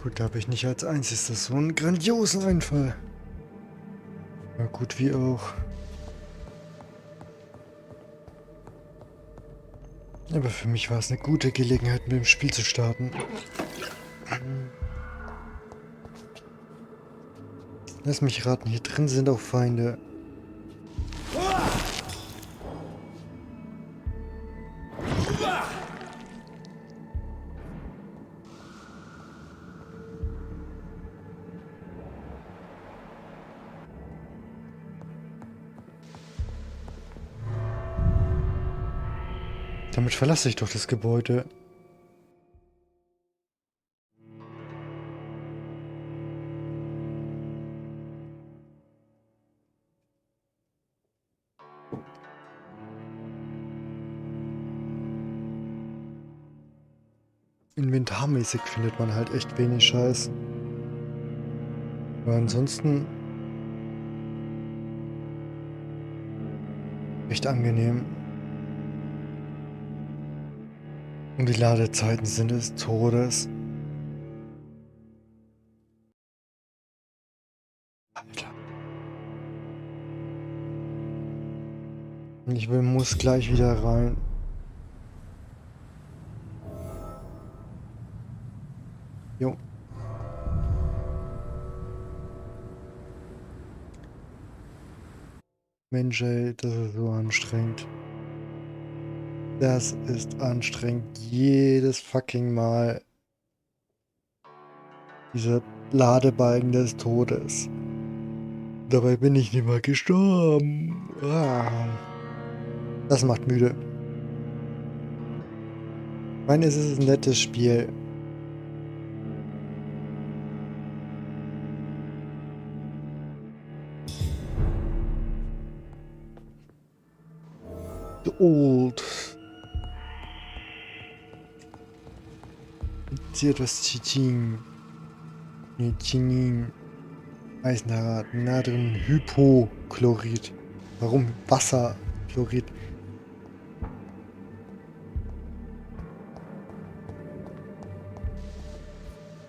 Speaker 1: Gut, da habe ich nicht als einziges so einen grandiosen Einfall. Na gut, wie auch. Aber für mich war es eine gute Gelegenheit, mit dem Spiel zu starten. Lass mich raten, hier drin sind auch Feinde. Damit verlasse ich doch das Gebäude. Inventarmäßig findet man halt echt wenig Scheiß. Aber ansonsten echt angenehm. Und die Ladezeiten sind des Todes. Alter. Und ich muss gleich wieder rein. Jo. Mensch, ey, das ist so anstrengend. Das ist anstrengend. Jedes fucking Mal. Dieser Ladebalken des Todes. Dabei bin ich nicht mal gestorben. Ah. Das macht müde. Ich meine, es ist ein nettes Spiel. The Old. Hier etwas Chitin. Nee, Chinin. Eisenhart. Natriumhypochlorid. Warum Wasserchlorid?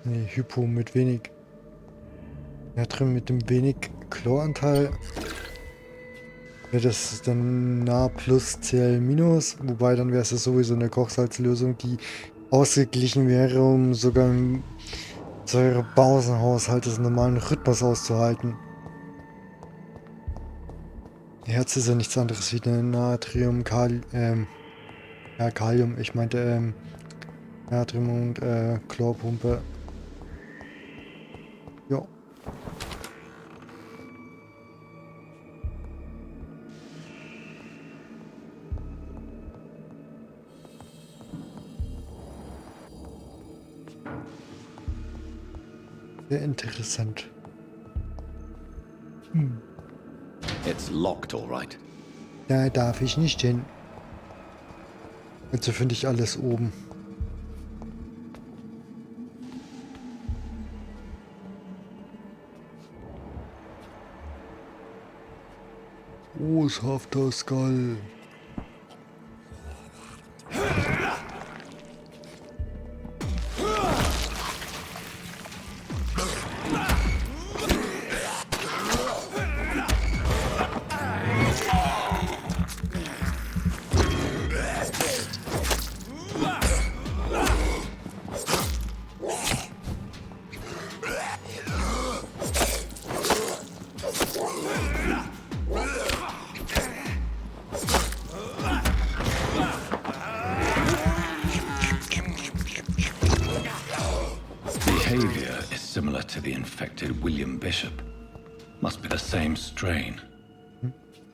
Speaker 1: Nee, Hypo mit wenig. Natrium mit dem wenig Chloranteil. Ja, das ist dann Na plus Cl minus. Wobei dann wäre es sowieso eine Kochsalzlösung, die ausgeglichen wäre, um sogar im Säurebausenhaushalt des normalen Rhythmus auszuhalten. Herz ist ja nichts anderes wie eine Natrium, ja, Kalium, ich meinte, Natrium und, Chlorpumpe. Jo. Sehr interessant.
Speaker 11: It's locked, all right.
Speaker 1: Da darf ich nicht hin. Also finde ich alles oben. Boshafter Skull.
Speaker 11: to the infected William Bishop. Must be the same strain.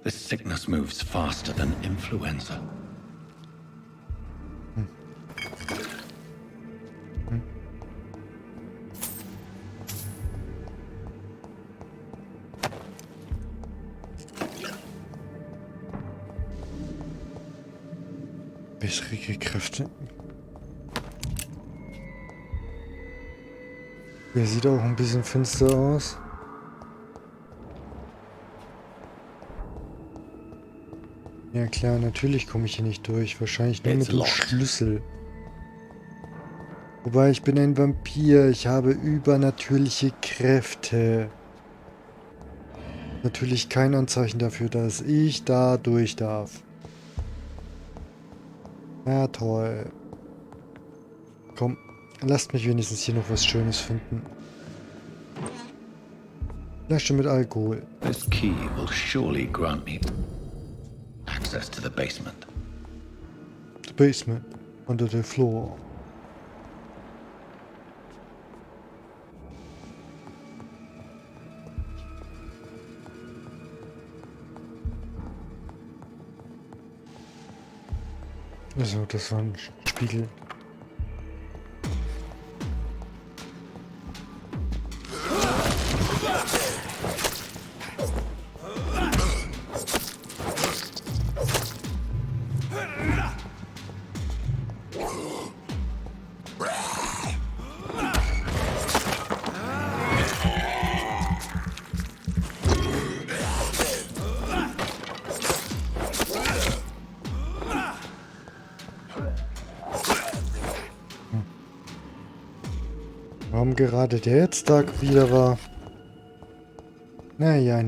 Speaker 11: This sickness moves faster than influenza.
Speaker 1: Bessere Kräfte. Der sieht auch ein bisschen finster aus. Ja klar, natürlich komme ich hier nicht durch. Wahrscheinlich nur mit dem Schlüssel. Wobei, ich bin ein Vampir. Ich habe übernatürliche Kräfte. Natürlich kein Anzeichen dafür, dass ich da durch darf. Ja, toll. Komm, lasst mich wenigstens hier noch was Schönes finden. Flasche mit Alkohol.
Speaker 11: This key will surely grant me access to the basement.
Speaker 1: The basement, under the floor. Also, das war ein Spiegel. Warum gerade der jetzt da wieder war? Naja.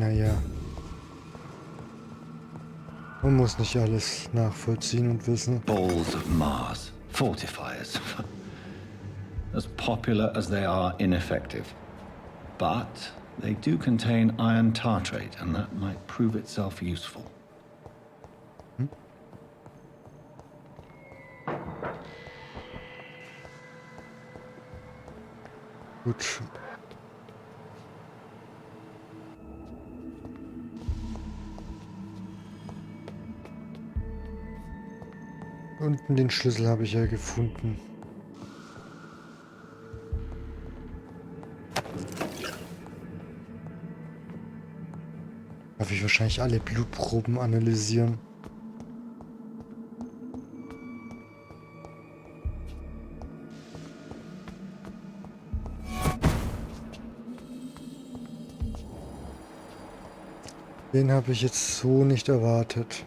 Speaker 1: Man muss nicht alles nachvollziehen und wissen.
Speaker 11: Balls of Mars, fortifiers. As popular as they are ineffective. But they do contain iron tartrate, and that might prove itself useful.
Speaker 1: Gut. Unten den Schlüssel habe ich ja gefunden. Darf ich wahrscheinlich alle Blutproben analysieren? Den habe ich jetzt so nicht erwartet.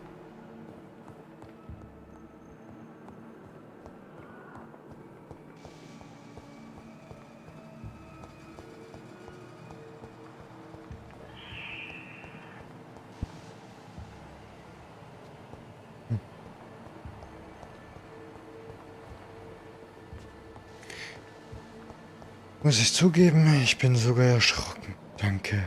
Speaker 1: Muss ich zugeben, ich bin sogar erschrocken. Danke.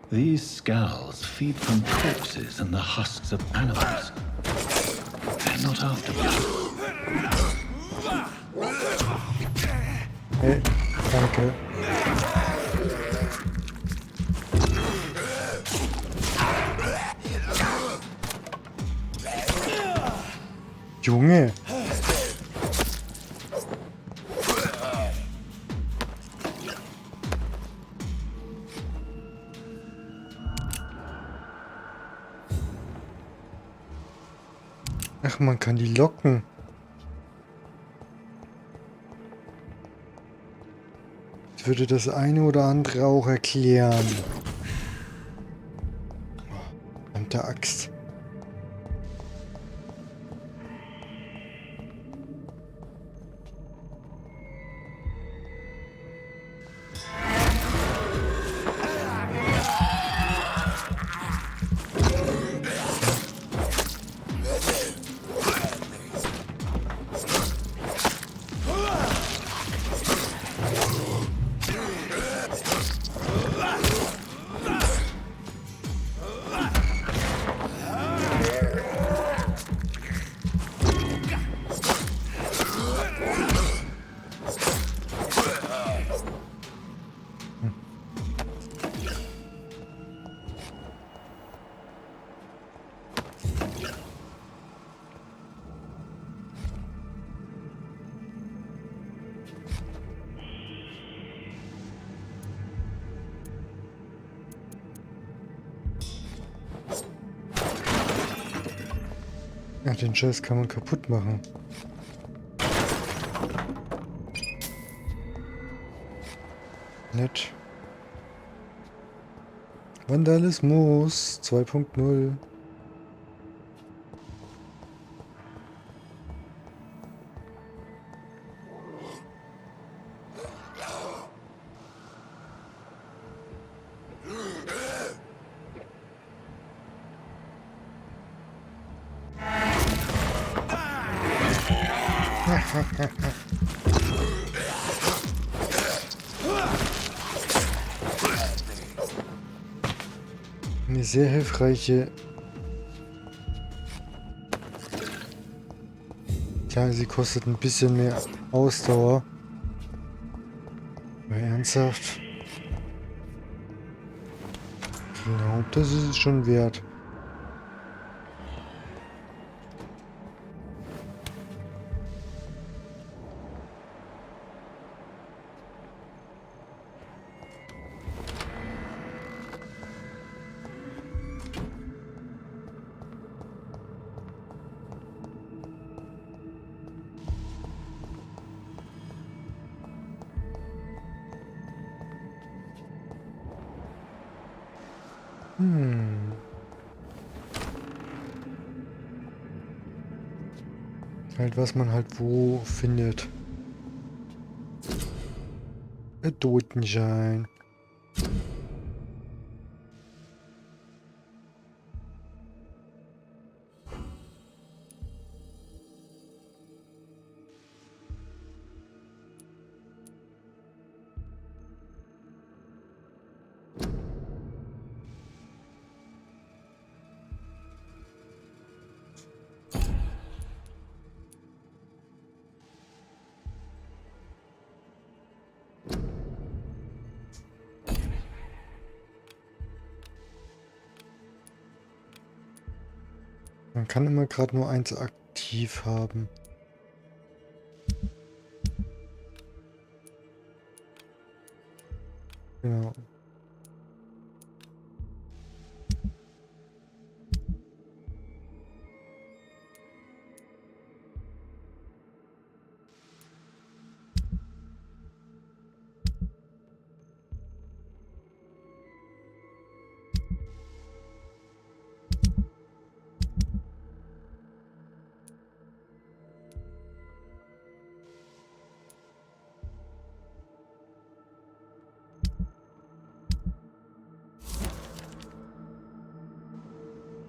Speaker 11: These scowls feed from corpses and the husks of animals. They're not after me.
Speaker 1: Hey, danke. Junge. Ach, man kann die locken. Das würde das eine oder andere auch erklären. Oh, verdammte Axt. Ja, den Scheiß kann man kaputt machen. Nett. Vandalismus 2.0. Eine sehr hilfreiche. Klar, sie kostet ein bisschen mehr Ausdauer. Aber ernsthaft? Genau, das ist es schon wert. Halt, was man halt wo findet. Ein Totenschein. Man kann immer gerade nur eins aktiv haben. Genau.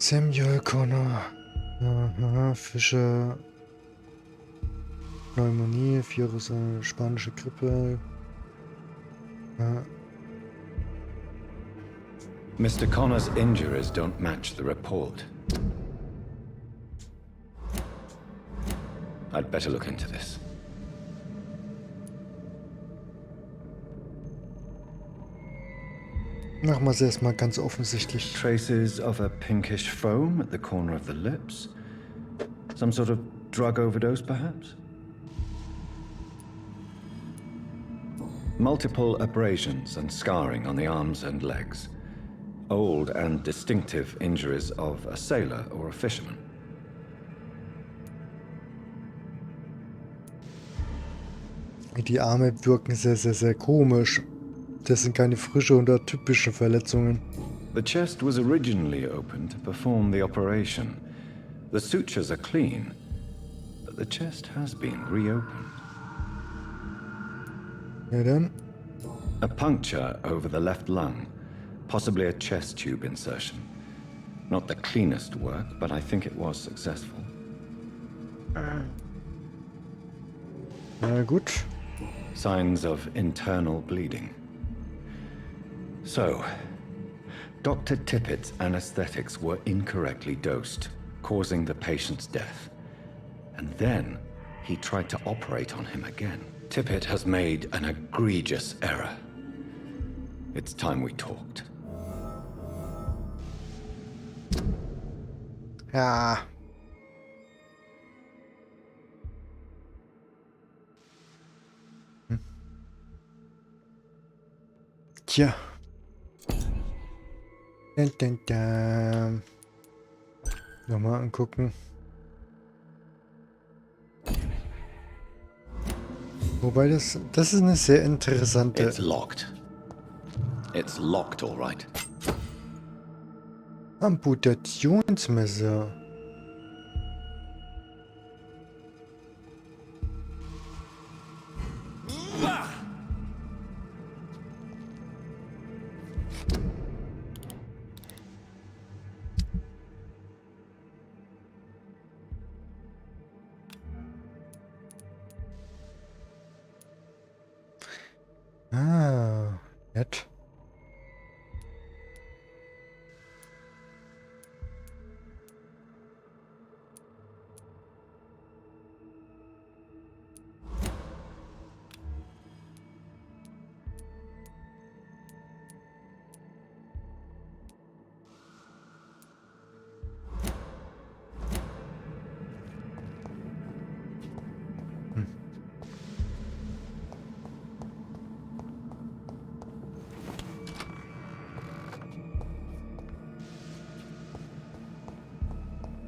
Speaker 1: Samuel Connor. Aha, Fische. Pneumonie, Virus, spanische Grippe.
Speaker 11: Mr. Connor's injuries don't match the report. I'd better look into this.
Speaker 1: Machen wir es erstmal ganz offensichtlich.
Speaker 11: Traces of a pinkish foam at the corner of the lips. Some sort of drug overdose, perhaps? Multiple abrasions and scarring on the arms and legs. Old and distinctive injuries of a sailor or a fisherman.
Speaker 1: Die Arme wirken sehr, sehr, sehr komisch. Das sind keine frische oder typischen Verletzungen.
Speaker 11: The chest was originally opened to perform the operation. The sutures are clean, but the chest has been reopened.
Speaker 1: Ja dann.
Speaker 11: A puncture over the left lung, possibly a chest tube insertion. Not the cleanest work, but I think it was successful.
Speaker 1: Na gut.
Speaker 11: Signs of internal bleeding. So, Dr. Tippett's anesthetics were incorrectly dosed, causing the patient's death. And then he tried to operate on him again. Tippett has made an egregious error. It's time we talked.
Speaker 1: Ja. Tja. Nochmal angucken. Wobei das ist eine sehr interessante...
Speaker 11: It's locked. It's locked, all right.
Speaker 1: Amputationsmesser. Ah, nett.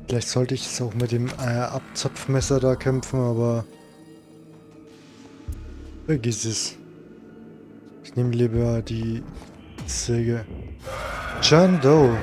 Speaker 1: Vielleicht sollte ich es auch mit dem Abzapfmesser da kämpfen, aber vergiss es. Ich nehme lieber die Säge. John Doe.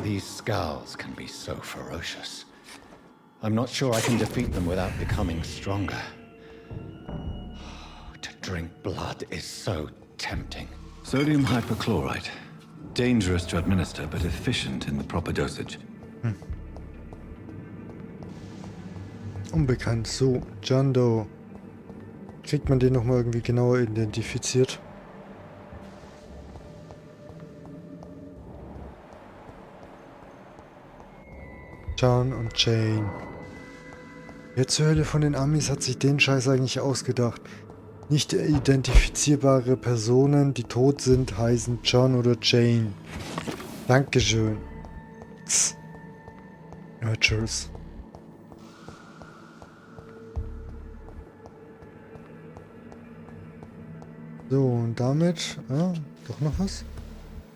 Speaker 11: These scowls can be so ferocious. I'm not sure I can defeat them without becoming stronger. To drink blood is so tempting. Sodium hypochlorite. Dangerous to administer, but efficient in the proper dosage.
Speaker 1: Unbekannt. So, John Doe. Kriegt man den nochmal irgendwie genauer identifiziert? John und Jane. Wer zur Hölle von den Amis hat sich den Scheiß eigentlich ausgedacht? Nicht identifizierbare Personen, die tot sind, heißen John oder Jane. Dankeschön. Ja, tschüss. So, und damit... doch noch was?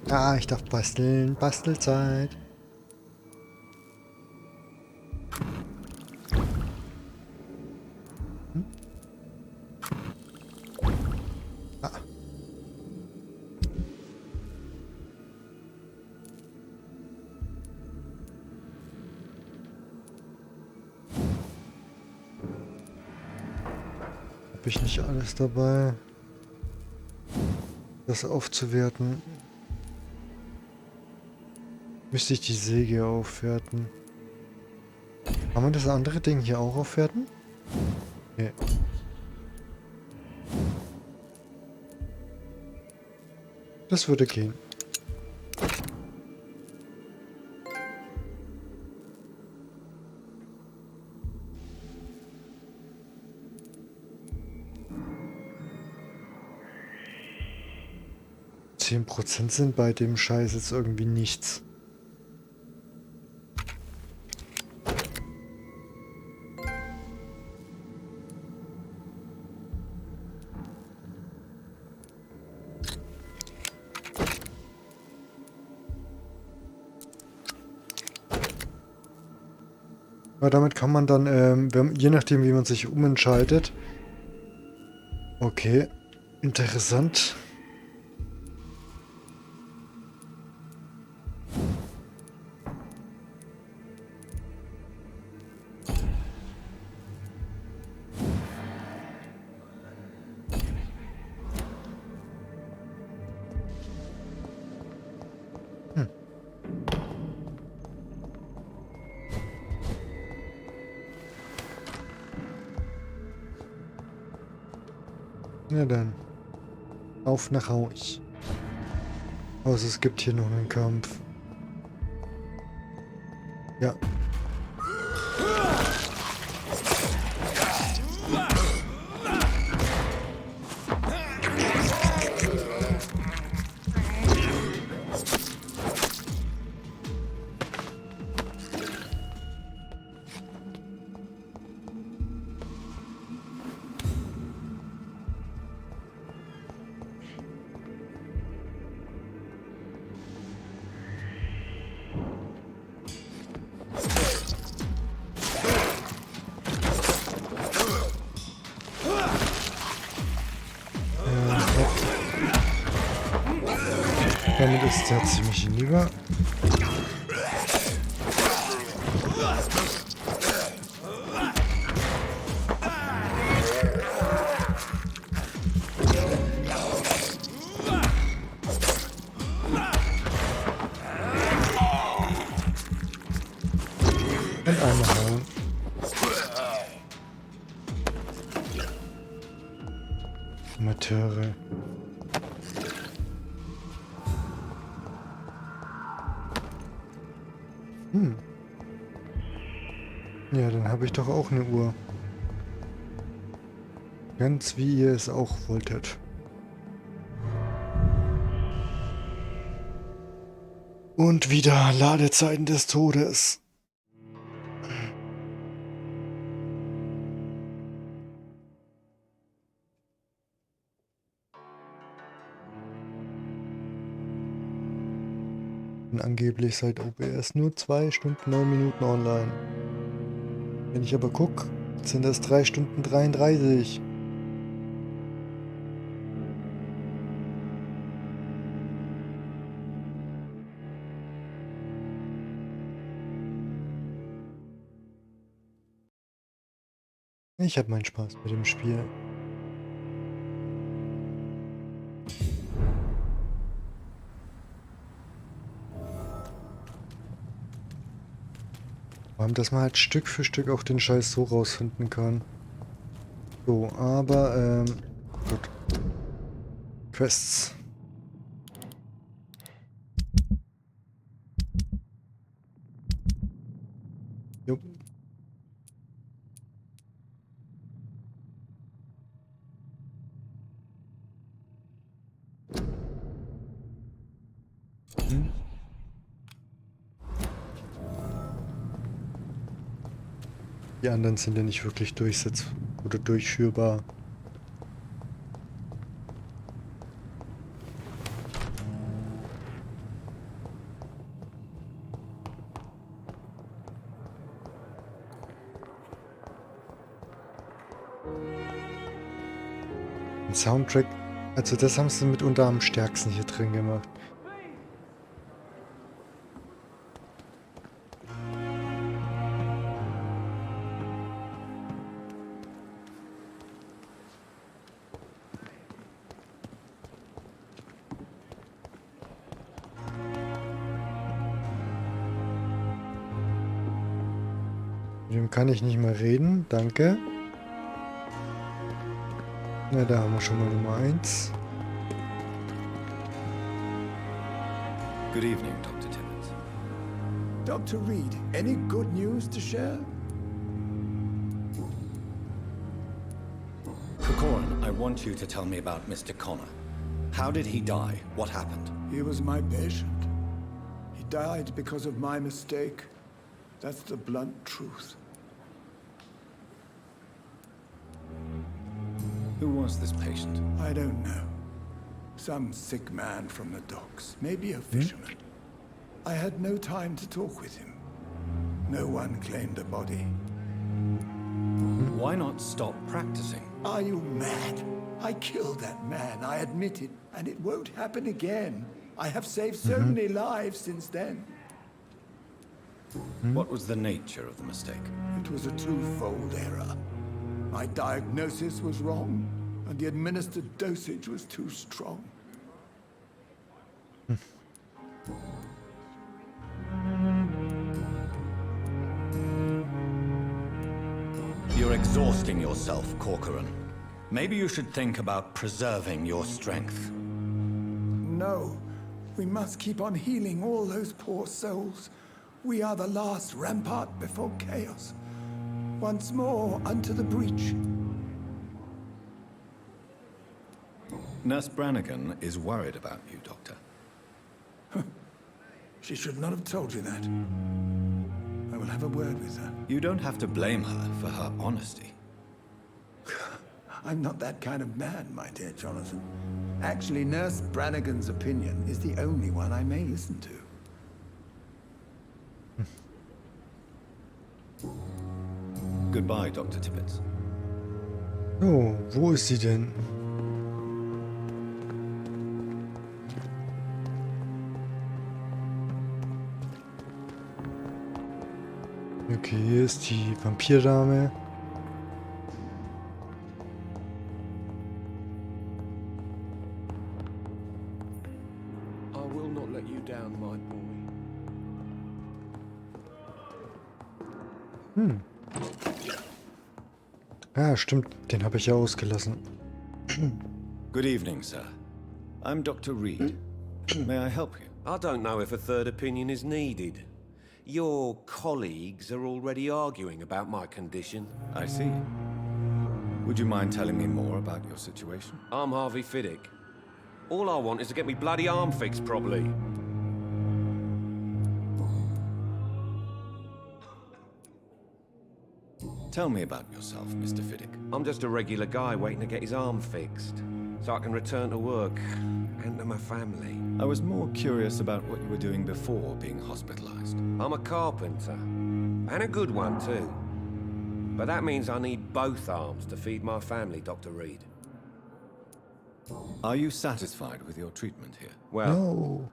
Speaker 1: Ah, ich darf basteln. Bastelzeit. Habe ich nicht alles dabei, das aufzuwerten? Müsste ich die Säge aufwerten? Kann man das andere Ding hier auch aufwerten? Nee. Das würde gehen. %10 sind bei dem Scheiß jetzt irgendwie nichts. Aber damit kann man dann, je nachdem wie man sich umentscheidet. Okay, interessant. Na dann. Auf nach Haus. Außer es gibt hier noch einen Kampf. Ja. Damit ist er ziemlich hinüber. Und einmal hauen. Amateure. Ja, dann habe ich doch auch eine Uhr. Ganz wie ihr es auch wolltet. Und wieder Ladezeiten des Todes. Und angeblich seit OBS nur 2 Stunden 9 Minuten online. Wenn ich aber gucke, sind das 3 Stunden 33. Ich habe meinen Spaß mit dem Spiel. Vor allem, dass man halt Stück für Stück auch den Scheiß so rausfinden kann. So, aber, gut. Quests. Jupp. Die anderen sind ja nicht wirklich durchsetzbar oder durchführbar. Ein Soundtrack, also das haben sie mitunter am stärksten hier drin gemacht. Mit dem kann ich nicht mehr reden, danke. Na, da haben wir schon mal Nummer 1.
Speaker 3: Good evening, Dr. Timmons.
Speaker 15: Dr. Reed, any good news to share?
Speaker 3: Corcoran, I want you to tell me about Mr. Connor. How did he die? What happened?
Speaker 15: He was my patient. He died because of my mistake. That's the blunt truth.
Speaker 3: Who was this patient?
Speaker 15: I don't know. Some sick man from the docks. Maybe a fisherman. I had no time to talk with him. No one claimed a body.
Speaker 3: Why not stop practicing?
Speaker 15: Are you mad? I killed that man, I admit it. And it won't happen again. I have saved so many lives since then.
Speaker 3: What was the nature of the mistake?
Speaker 15: It was a twofold error. My diagnosis was wrong, and the administered dosage was too strong.
Speaker 3: You're exhausting yourself, Corcoran.
Speaker 11: Maybe you should think about preserving your strength.
Speaker 15: No. We must keep on healing all those poor souls. We are the last rampart before chaos. Once more unto the breach.
Speaker 11: Nurse Brannigan is worried about you, Doctor.
Speaker 15: She should not have told you that. I will have a word with her.
Speaker 11: You don't have to blame her for her honesty.
Speaker 15: I'm not that kind of man, my dear Jonathan. Actually, Nurse Brannigan's opinion is the only one I may listen to.
Speaker 11: Goodbye, Dr. Tippett.
Speaker 1: Oh, wo ist sie denn? Okay, hier ist die Vampirdame.
Speaker 6: I will not let you down, my boy.
Speaker 1: Ah, stimmt. Den habe ich ja ausgelassen.
Speaker 11: Good evening, sir. I'm Dr. Reed. May I help you?
Speaker 9: I don't know if a third opinion is needed. Your colleagues are already arguing about my condition.
Speaker 11: I see. Would you mind telling me more about your situation?
Speaker 9: I'm Harvey Fiddick. All I want is to get me bloody arm fixed properly.
Speaker 11: Tell me about yourself, Mr. Fiddick.
Speaker 9: I'm just a regular guy waiting to get his arm fixed, so I can return to work and to my family.
Speaker 11: I was more curious about what you were doing before being hospitalized.
Speaker 9: I'm a carpenter, and a good one too. But that means I need both arms to feed my family, Dr. Reed.
Speaker 11: Are you satisfied with your treatment here?
Speaker 9: Well,
Speaker 1: No.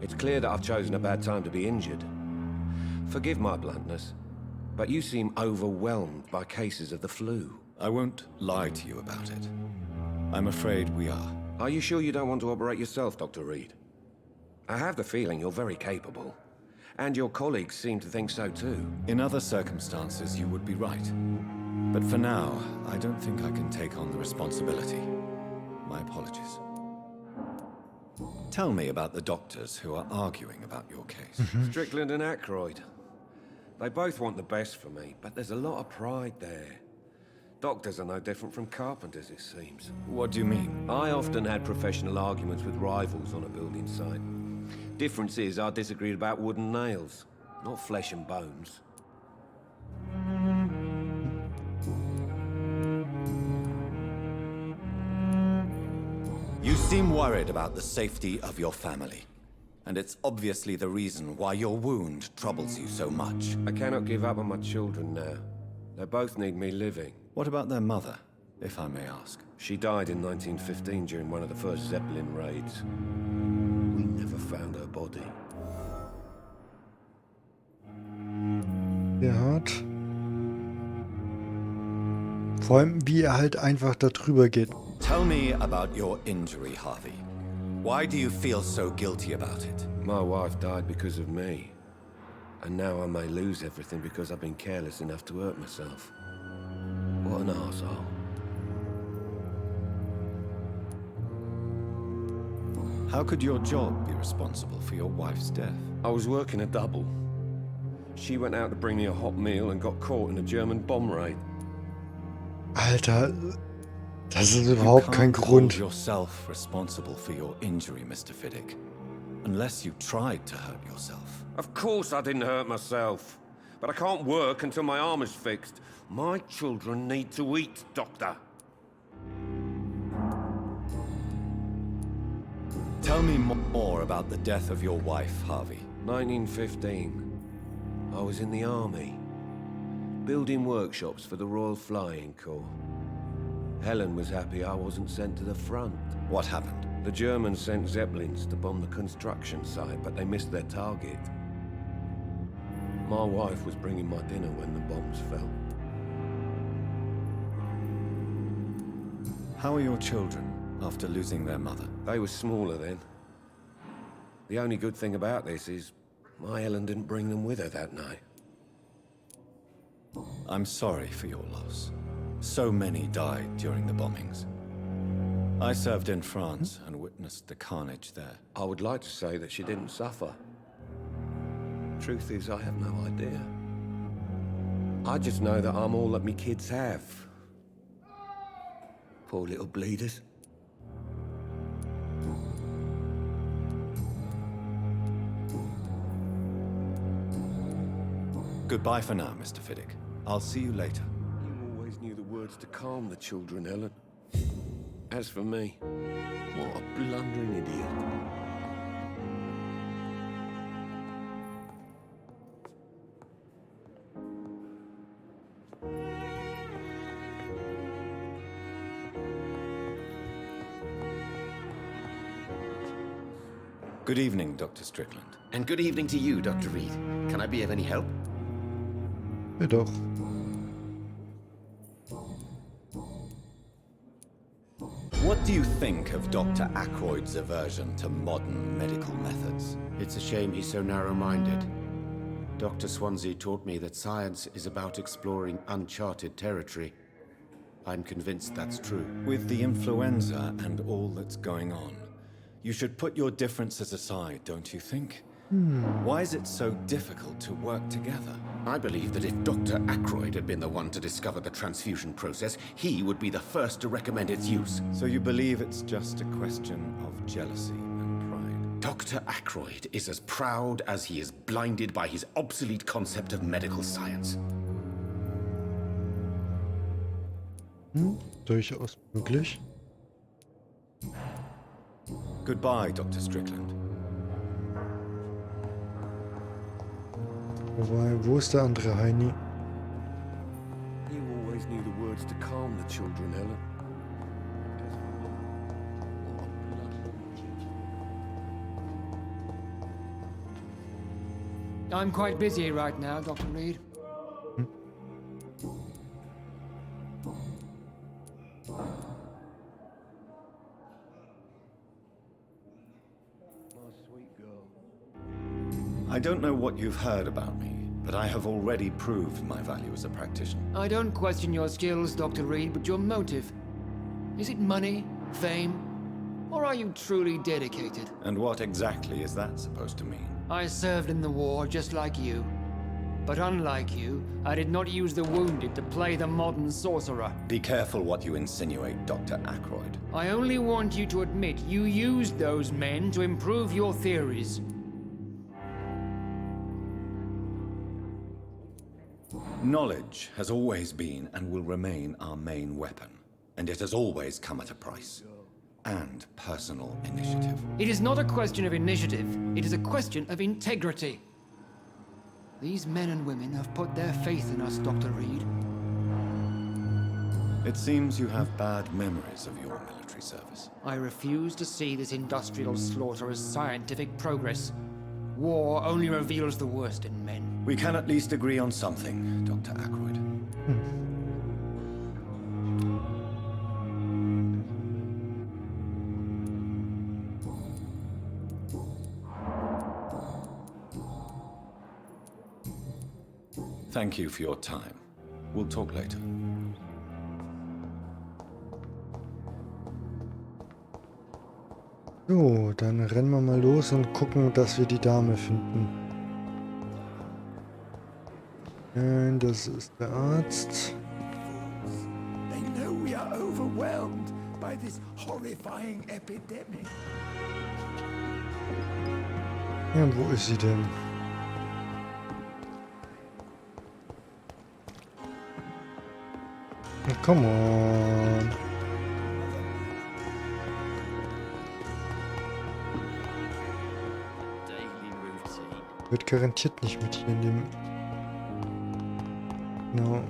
Speaker 9: it's clear that I've chosen a bad time to be injured. Forgive my bluntness, but you seem overwhelmed by cases of the flu.
Speaker 11: I won't lie to you about it. I'm afraid we are.
Speaker 9: Are you sure you don't want to operate yourself, Dr. Reed? I have the feeling you're very capable. And your colleagues seem to think so too.
Speaker 11: In other circumstances, you would be right. But for now, I don't think I can take on the responsibility. My apologies. Tell me about the doctors who are arguing about your case.
Speaker 9: Strickland and Aykroyd. They both want the best for me, but there's a lot of pride there. Doctors are no different from carpenters, it seems.
Speaker 11: What do you mean?
Speaker 9: I often had professional arguments with rivals on a building site. Difference is, I disagreed about wooden nails, not flesh and bones.
Speaker 11: You seem worried about the safety of your family. And it's obviously the reason why your wound troubles you so much.
Speaker 9: I cannot give up on my children now. They both need me living.
Speaker 11: What about their mother, if I may ask?
Speaker 9: She died in 1915 during one of the first Zeppelin raids. We never found her body.
Speaker 1: Der hat. Vor allem, wie er halt einfach da drüber geht.
Speaker 11: Tell me about your injury, Harvey. Why do you feel so guilty about it?
Speaker 9: My wife died because of me. And now I may lose everything because I've been careless enough to hurt myself. What an arsehole.
Speaker 11: How could your job be responsible for your wife's death?
Speaker 9: I was working a double. She went out to bring me a hot meal and got caught in a German bomb raid.
Speaker 1: Alter, das ist überhaupt kein Grund.
Speaker 11: You can't hold yourself responsible for your injury, Mr. Fiddick. Unless you tried to hurt yourself.
Speaker 9: Of course I didn't hurt myself. But I can't work until my arm is fixed. My children need to eat, Doctor.
Speaker 11: Tell me more about the death of your wife, Harvey.
Speaker 9: 1915. I was in the army. Building workshops for the Royal Flying Corps. Helen was happy I wasn't sent to the front.
Speaker 11: What happened?
Speaker 9: The Germans sent Zeppelins to bomb the construction site, but they missed their target. My wife was bringing my dinner when the bombs fell.
Speaker 11: How are your children after losing their mother?
Speaker 9: They were smaller then. The only good thing about this is my Helen didn't bring them with her that night.
Speaker 11: I'm sorry for your loss.
Speaker 3: So many died during the bombings. I served in France and witnessed the carnage there.
Speaker 9: I would like to say that she didn't suffer. Truth is, I have no idea. I just know that I'm all that me kids have. Poor little bleeders.
Speaker 3: Goodbye for now, Mr. Fiddick. I'll see you later.
Speaker 9: You always knew the words to calm the children, Helen. As for me, what a blundering idiot.
Speaker 3: Good evening, Dr. Strickland.
Speaker 13: And good evening to you, Dr. Reed. Can I be of any help?
Speaker 1: Ja, doch.
Speaker 3: What do you think of Dr. Ackroyd's aversion to modern medical methods?
Speaker 6: It's a shame he's so narrow-minded. Dr. Swansea taught me that science is about exploring uncharted territory. I'm convinced that's true.
Speaker 3: With the influenza and all that's going on, you should put your differences aside, don't you think? Why is it so difficult to work together?
Speaker 6: I believe that if Dr. Ackroyd had been the one to discover the transfusion process, he would be the first to recommend its use.
Speaker 3: So you believe it's just a question of jealousy and pride?
Speaker 6: Dr. Ackroyd is as proud as he is blinded by his obsolete concept of medical science.
Speaker 1: Durchaus möglich.
Speaker 3: Goodbye, Dr. Strickland.
Speaker 1: Wobei, wo ist der andere Heini?
Speaker 9: You always knew the words to calm the children, Helen.
Speaker 19: I'm quite busy right now, Dr. Reed.
Speaker 3: I don't know what you've heard about me, but I have already proved my value as a practitioner.
Speaker 19: I don't question your skills, Dr. Reed, but your motive. Is it money, fame, or are you truly dedicated?
Speaker 3: And what exactly is that supposed to mean?
Speaker 19: I served in the war just like you. But unlike you, I did not use the wounded to play the modern sorcerer.
Speaker 3: Be careful what you insinuate, Dr. Ackroyd.
Speaker 19: I only want you to admit you used those men to improve your theories.
Speaker 3: Knowledge has always been and will remain our main weapon, and it has always come at a price. And personal initiative.
Speaker 19: It is not a question of initiative, it is a question of integrity. These men and women have put their faith in us, Dr. Reed.
Speaker 3: It seems you have bad memories of your military service.
Speaker 19: I refuse to see this industrial slaughter as scientific progress. War only reveals the worst in men.
Speaker 3: We can at least agree on something, Dr. Ackroyd. Thank you for your time. We'll talk later.
Speaker 1: So, dann rennen wir mal los und gucken, dass wir die Dame finden. Das ist der Arzt.
Speaker 15: They know we are overwhelmed by this horrifying epidemic.
Speaker 1: Ja, wo ist sie denn? Come on. Wird garantiert nicht mit hier in dem... No.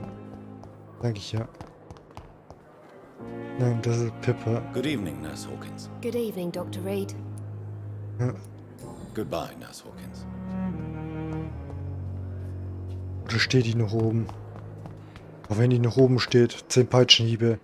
Speaker 1: Sag ich ja. Nein, das ist Pippa.
Speaker 3: Good evening, Nurse Hawkins.
Speaker 16: Good evening, Dr. Reed.
Speaker 1: Ja.
Speaker 3: Goodbye, Nurse Hawkins.
Speaker 1: Oder steht die noch oben? Auch wenn die noch oben steht, 10 Peitschenhiebe.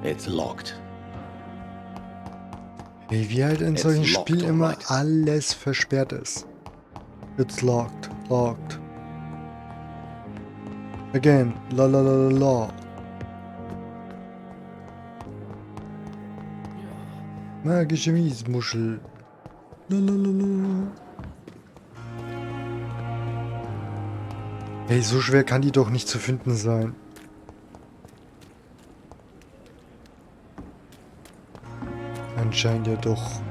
Speaker 11: It's locked.
Speaker 1: Hey, wie halt in solchen Spielen immer alles versperrt ist. It's locked. Locked. Again. La la la la la. Magische Miesmuschel. La la la la. Hey, so schwer kann die doch nicht zu finden sein. Anscheinend ja doch.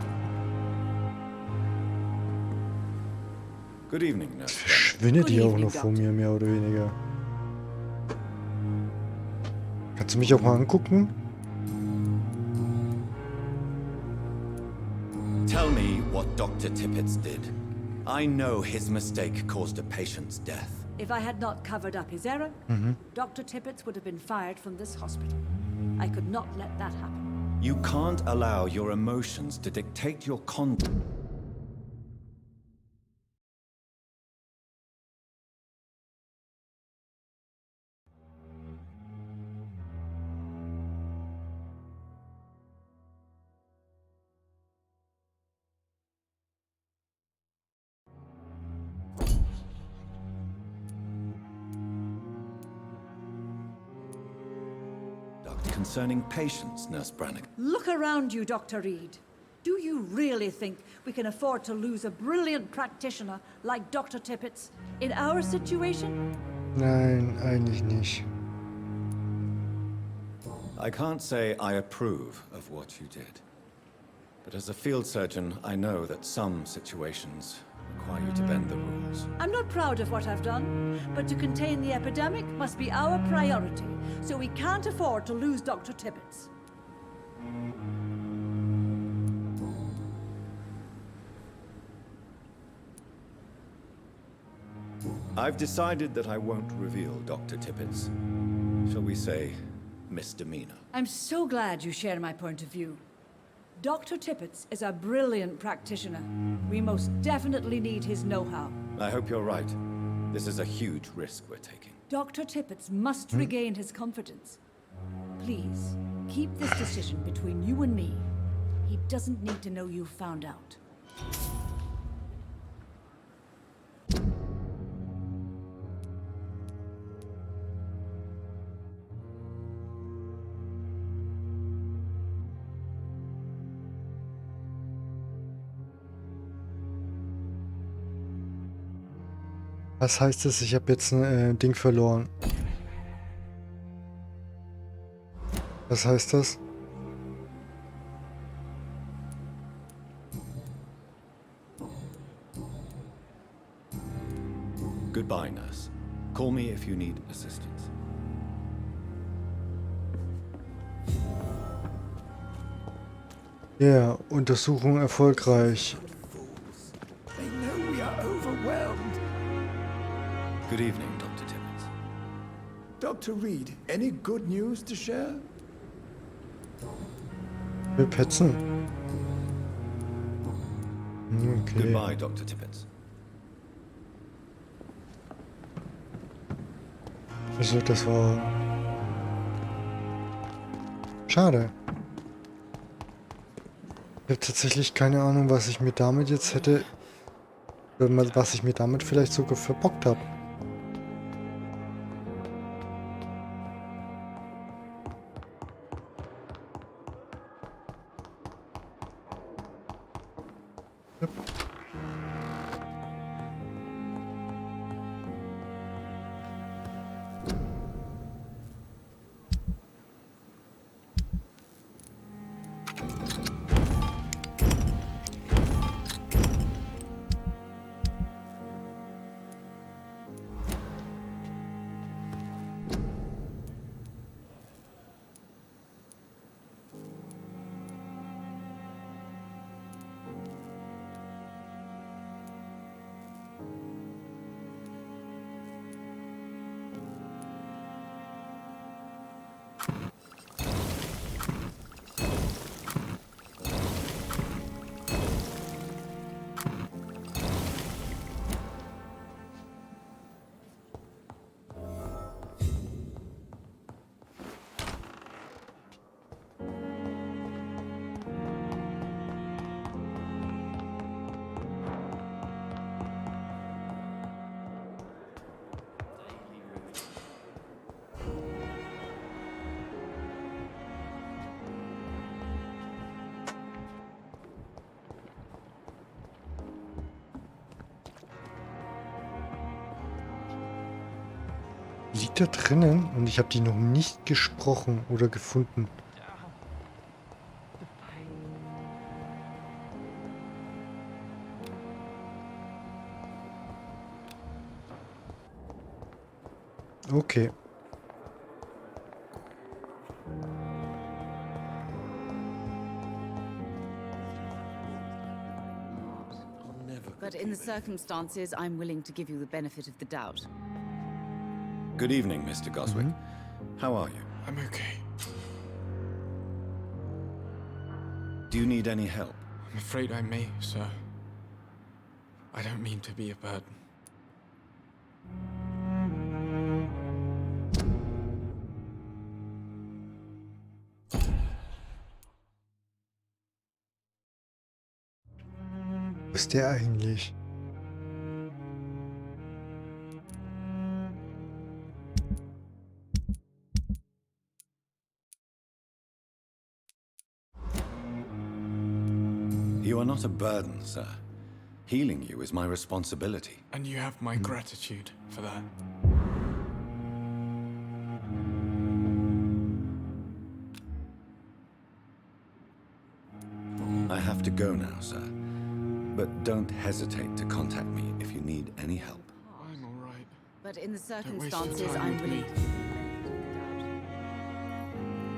Speaker 7: Good evening,
Speaker 1: Jetzt verschwindet die auch noch vor mir, mehr oder weniger. Kannst du mich auch mal angucken?
Speaker 5: Tell me what Dr. Tippett did. I know his mistake caused a patient's death.
Speaker 21: If I had not covered up his error, Dr. Tippett would have been fired from this hospital. I could not let that happen.
Speaker 5: You can't allow your emotions to dictate your conduct. Concerning patients, Nurse Brannigan.
Speaker 21: Look around you, Dr. Reed. Do you really think we can afford to lose a brilliant practitioner like Dr. Tippett in our situation?
Speaker 1: Nein, eigentlich nicht.
Speaker 7: I can't say I approve of what you did. But as a field surgeon, I know that some situations require you to bend the rules.
Speaker 21: I'm not proud of what I've done, but to contain the epidemic must be our priority, so we can't afford to lose Dr. Tippett.
Speaker 7: I've decided that I won't reveal Dr. Tippett's, shall we say, misdemeanor.
Speaker 21: I'm so glad you share my point of view. Dr. Tippett is a brilliant practitioner. We most definitely need his know-how.
Speaker 7: I hope you're right. This is a huge risk we're taking.
Speaker 21: Dr. Tippett must regain his confidence. Please, keep this decision between you and me. He doesn't need to know you've found out.
Speaker 1: Was heißt es? Ich habe jetzt ein Ding verloren. Was heißt das?
Speaker 7: Goodbye, nurse. Call me if you need assistance.
Speaker 1: Ja, Untersuchung erfolgreich.
Speaker 15: They know we are overwhelmed.
Speaker 7: Good evening, Dr. Tippett.
Speaker 15: Dr. Reed, any good news to share?
Speaker 1: Wir petzen. Okay.
Speaker 7: Goodbye, Dr. Tippett.
Speaker 1: Also, das war... Schade. Ich habe tatsächlich keine Ahnung, was ich mir damit jetzt hätte... Was ich mir damit vielleicht sogar verbockt habe. liegt da drinnen und ich habe die noch nicht gesprochen oder gefunden. Okay.
Speaker 20: But in the circumstances, I'm willing to give you the benefit of the doubt.
Speaker 7: Good evening, Mr. Goswick. How are you?
Speaker 10: I'm okay.
Speaker 7: Do you need any help?
Speaker 10: I'm afraid I may, sir. I don't mean to be a burden.
Speaker 1: Wo ist der eigentlich?
Speaker 7: You are not a burden, sir. Healing you is my responsibility.
Speaker 10: And you have my gratitude for that.
Speaker 7: I have to go now, sir. But don't hesitate to contact me if you need any help.
Speaker 10: I'm all right.
Speaker 20: But in the
Speaker 10: Don't waste your
Speaker 20: circumstances,
Speaker 10: time
Speaker 20: I'm
Speaker 10: with
Speaker 20: willing
Speaker 10: me.
Speaker 20: to give you the benefit of the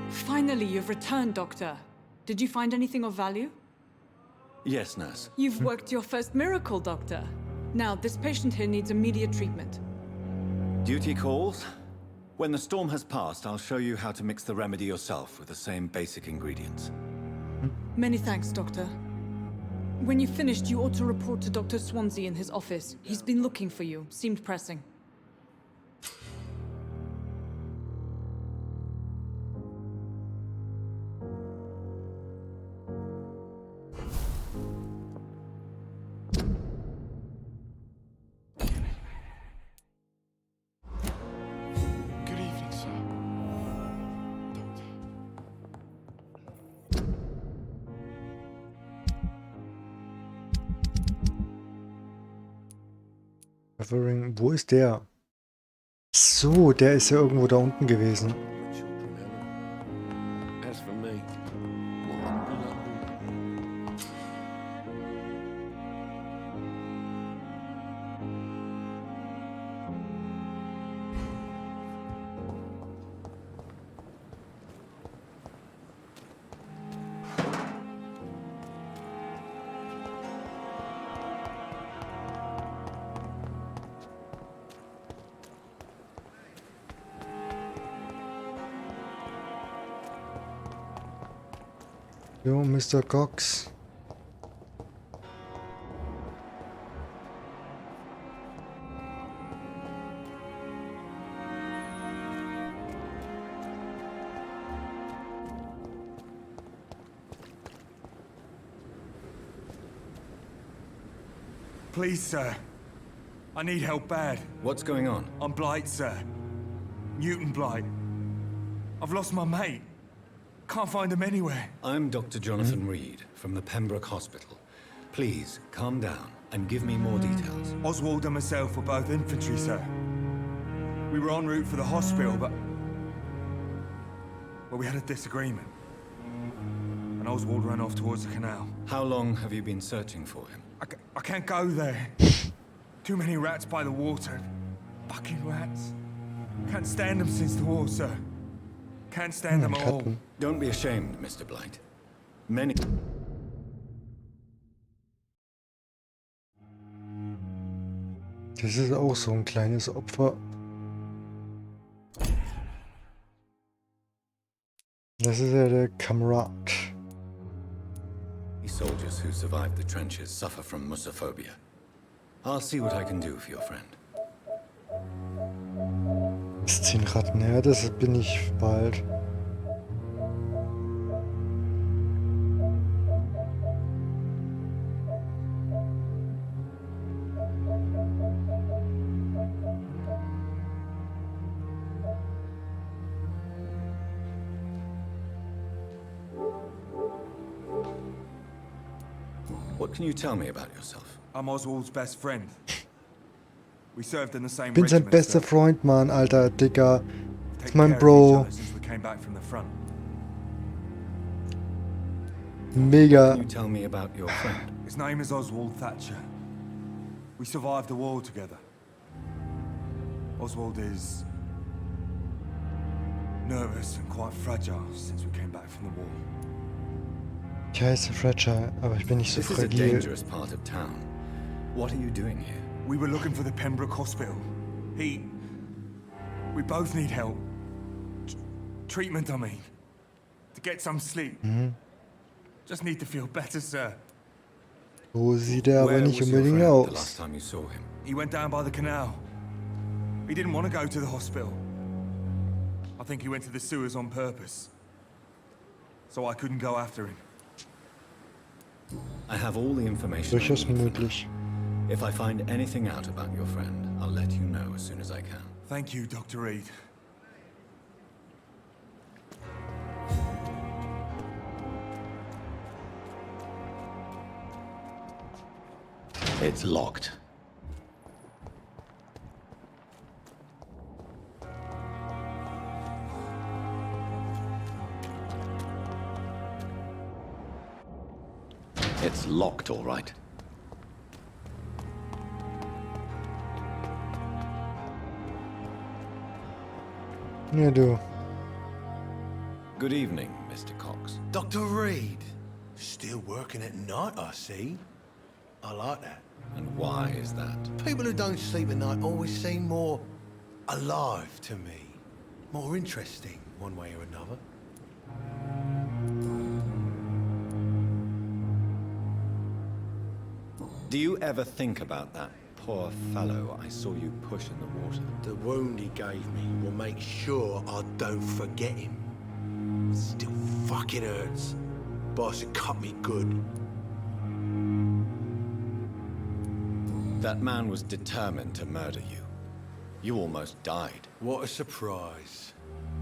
Speaker 20: doubt.
Speaker 12: Finally, you've returned, Doctor. Did you find anything of value?
Speaker 7: Yes, nurse.
Speaker 12: You've worked your first miracle, Doctor. Now, this patient here needs immediate treatment.
Speaker 7: Duty calls. When the storm has passed, I'll show you how to mix the remedy yourself with the same basic ingredients.
Speaker 12: Many thanks, Doctor. When you've finished, you ought to report to Dr. Swansea in his office. He's been looking for you. Seemed pressing.
Speaker 10: Good evening, sir.
Speaker 1: Wo ist der? So, der ist ja irgendwo da unten gewesen.
Speaker 9: As for me,
Speaker 1: Jo, Mr. Cox.
Speaker 10: Please, sir. I need help bad.
Speaker 7: What's going on?
Speaker 10: I'm Blight, sir. Newton Blight. I've lost my mate. Can't find him anywhere.
Speaker 7: I'm Dr. Jonathan Reed from the Pembroke Hospital. Please, calm down and give me more details.
Speaker 10: Oswald and myself were both infantry, sir. We were en route for the hospital, but... well, we had a disagreement. And Oswald ran off towards the canal.
Speaker 7: How long have you been searching for him?
Speaker 10: I can't go there. Too many rats by the water. Fucking rats. Can't stand them since the war, sir. Can't stand them at all.
Speaker 7: Don't be ashamed, Mr. Blight. Many...
Speaker 1: Das ist auch so ein kleines Opfer. Das ist ja der Kamerad.
Speaker 7: Soldiers who survived the trenches suffer from musophobia. I'll see what I can do for your friend.
Speaker 1: Das 10 Ratten, ja, das bin ich bald.
Speaker 7: What can you tell me about yourself?
Speaker 10: I'm Oswald's best friend. We served in the same
Speaker 1: Bin sein
Speaker 10: regiment,
Speaker 1: bester
Speaker 10: sir.
Speaker 1: Freund, Mann, Alter, Dicker. Ist
Speaker 10: Taken
Speaker 1: mein
Speaker 10: care of each
Speaker 1: Bro.
Speaker 10: other since we came back from the front.
Speaker 1: Mega.
Speaker 7: Can you tell me about your friend?
Speaker 10: His name is Oswald Thatcher. We survived the war together. Oswald is nervous and quite fragile since we came back from the war.
Speaker 1: Ich heiße Fragile, aber ich bin nicht so
Speaker 7: This is a
Speaker 1: fragil.
Speaker 7: dangerous part of town. What are you doing here?
Speaker 10: We were looking for the Pembroke Hospital. We both need help. Treatment, I mean. To get some sleep. Just need to feel better, sir.
Speaker 1: So sieht er aber
Speaker 7: Where
Speaker 1: nicht
Speaker 7: was your
Speaker 1: unbedingt
Speaker 7: friend the
Speaker 1: aus.
Speaker 7: last time you saw him?
Speaker 10: He went down by the canal. He didn't want to go to the hospital. I think he went to the sewers on purpose. So I couldn't go after him.
Speaker 7: I have all the information I
Speaker 1: Durchaus
Speaker 7: need for
Speaker 1: möglich.
Speaker 7: now. If I find anything out about your friend, I'll let you know as soon as I can.
Speaker 10: Thank you, Dr. Reed.
Speaker 11: It's locked. It's locked, all right.
Speaker 1: Ja, du.
Speaker 7: Good evening, Mr. Cox.
Speaker 2: Dr. Reed. Still working at night, I see. I like that.
Speaker 7: And why is that?
Speaker 2: People who don't sleep at night always seem more alive to me. More interesting, one way or another.
Speaker 7: Do you ever think about that poor fellow I saw you push in the water?
Speaker 2: The wound he gave me will make sure I don't forget him. Still fucking hurts. Boss, it cut me good.
Speaker 7: That man was determined to murder you. You almost died.
Speaker 2: What a surprise.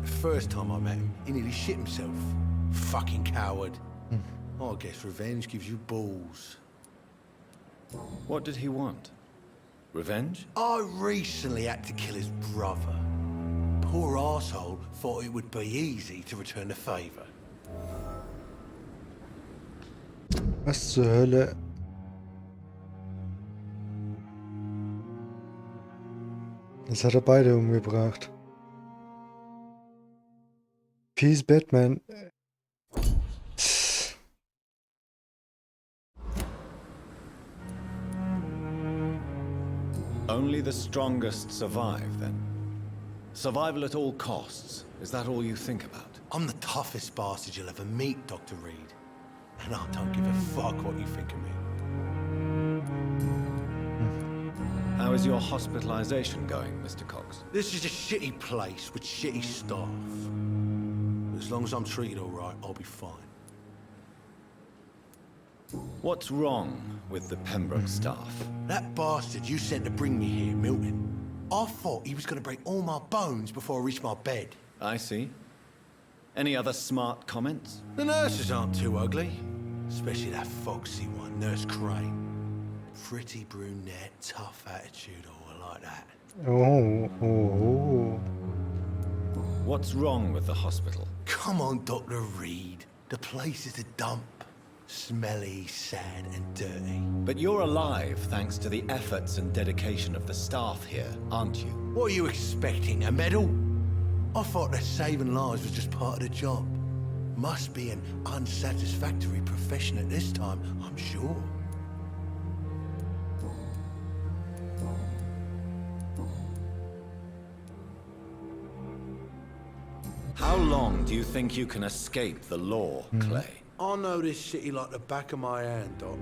Speaker 2: The first time I met him, he nearly shit himself. Fucking coward. I guess revenge gives you balls.
Speaker 7: What did he want? Revenge?
Speaker 2: I recently had to kill his brother. Poor arsehole thought it would be easy to return the favor.
Speaker 1: Was zur Hölle? Jetzt hat er beide umgebracht. Peace, Batman.
Speaker 7: Only the strongest survive, then? Survival at all costs. Is that all you think about?
Speaker 2: I'm the toughest bastard you'll ever meet, Dr. Reed. And I don't give a fuck what you think of me.
Speaker 7: How is your hospitalization going, Mr. Cox?
Speaker 2: This is a shitty place with shitty staff. As long as I'm treated all right, I'll be fine.
Speaker 7: What's wrong with the Pembroke staff?
Speaker 2: That bastard you sent to bring me here, Milton. I thought he was going to break all my bones before I reached my bed.
Speaker 7: I see. Any other smart comments?
Speaker 2: The nurses aren't too ugly. Especially that foxy one, Nurse Crane. Pretty brunette, tough attitude, I like that.
Speaker 1: Oh.
Speaker 7: What's wrong with the hospital?
Speaker 2: Come on, Dr. Reed. The place is a dump. Smelly, sad, and dirty.
Speaker 7: But you're alive thanks to the efforts and dedication of the staff here, aren't you?
Speaker 2: What are you expecting, a medal? I thought that saving lives was just part of the job. Must be an unsatisfactory profession at this time, I'm sure.
Speaker 7: How long do you think you can escape the law, Clay?
Speaker 2: I know this city like the back of my hand, Doc.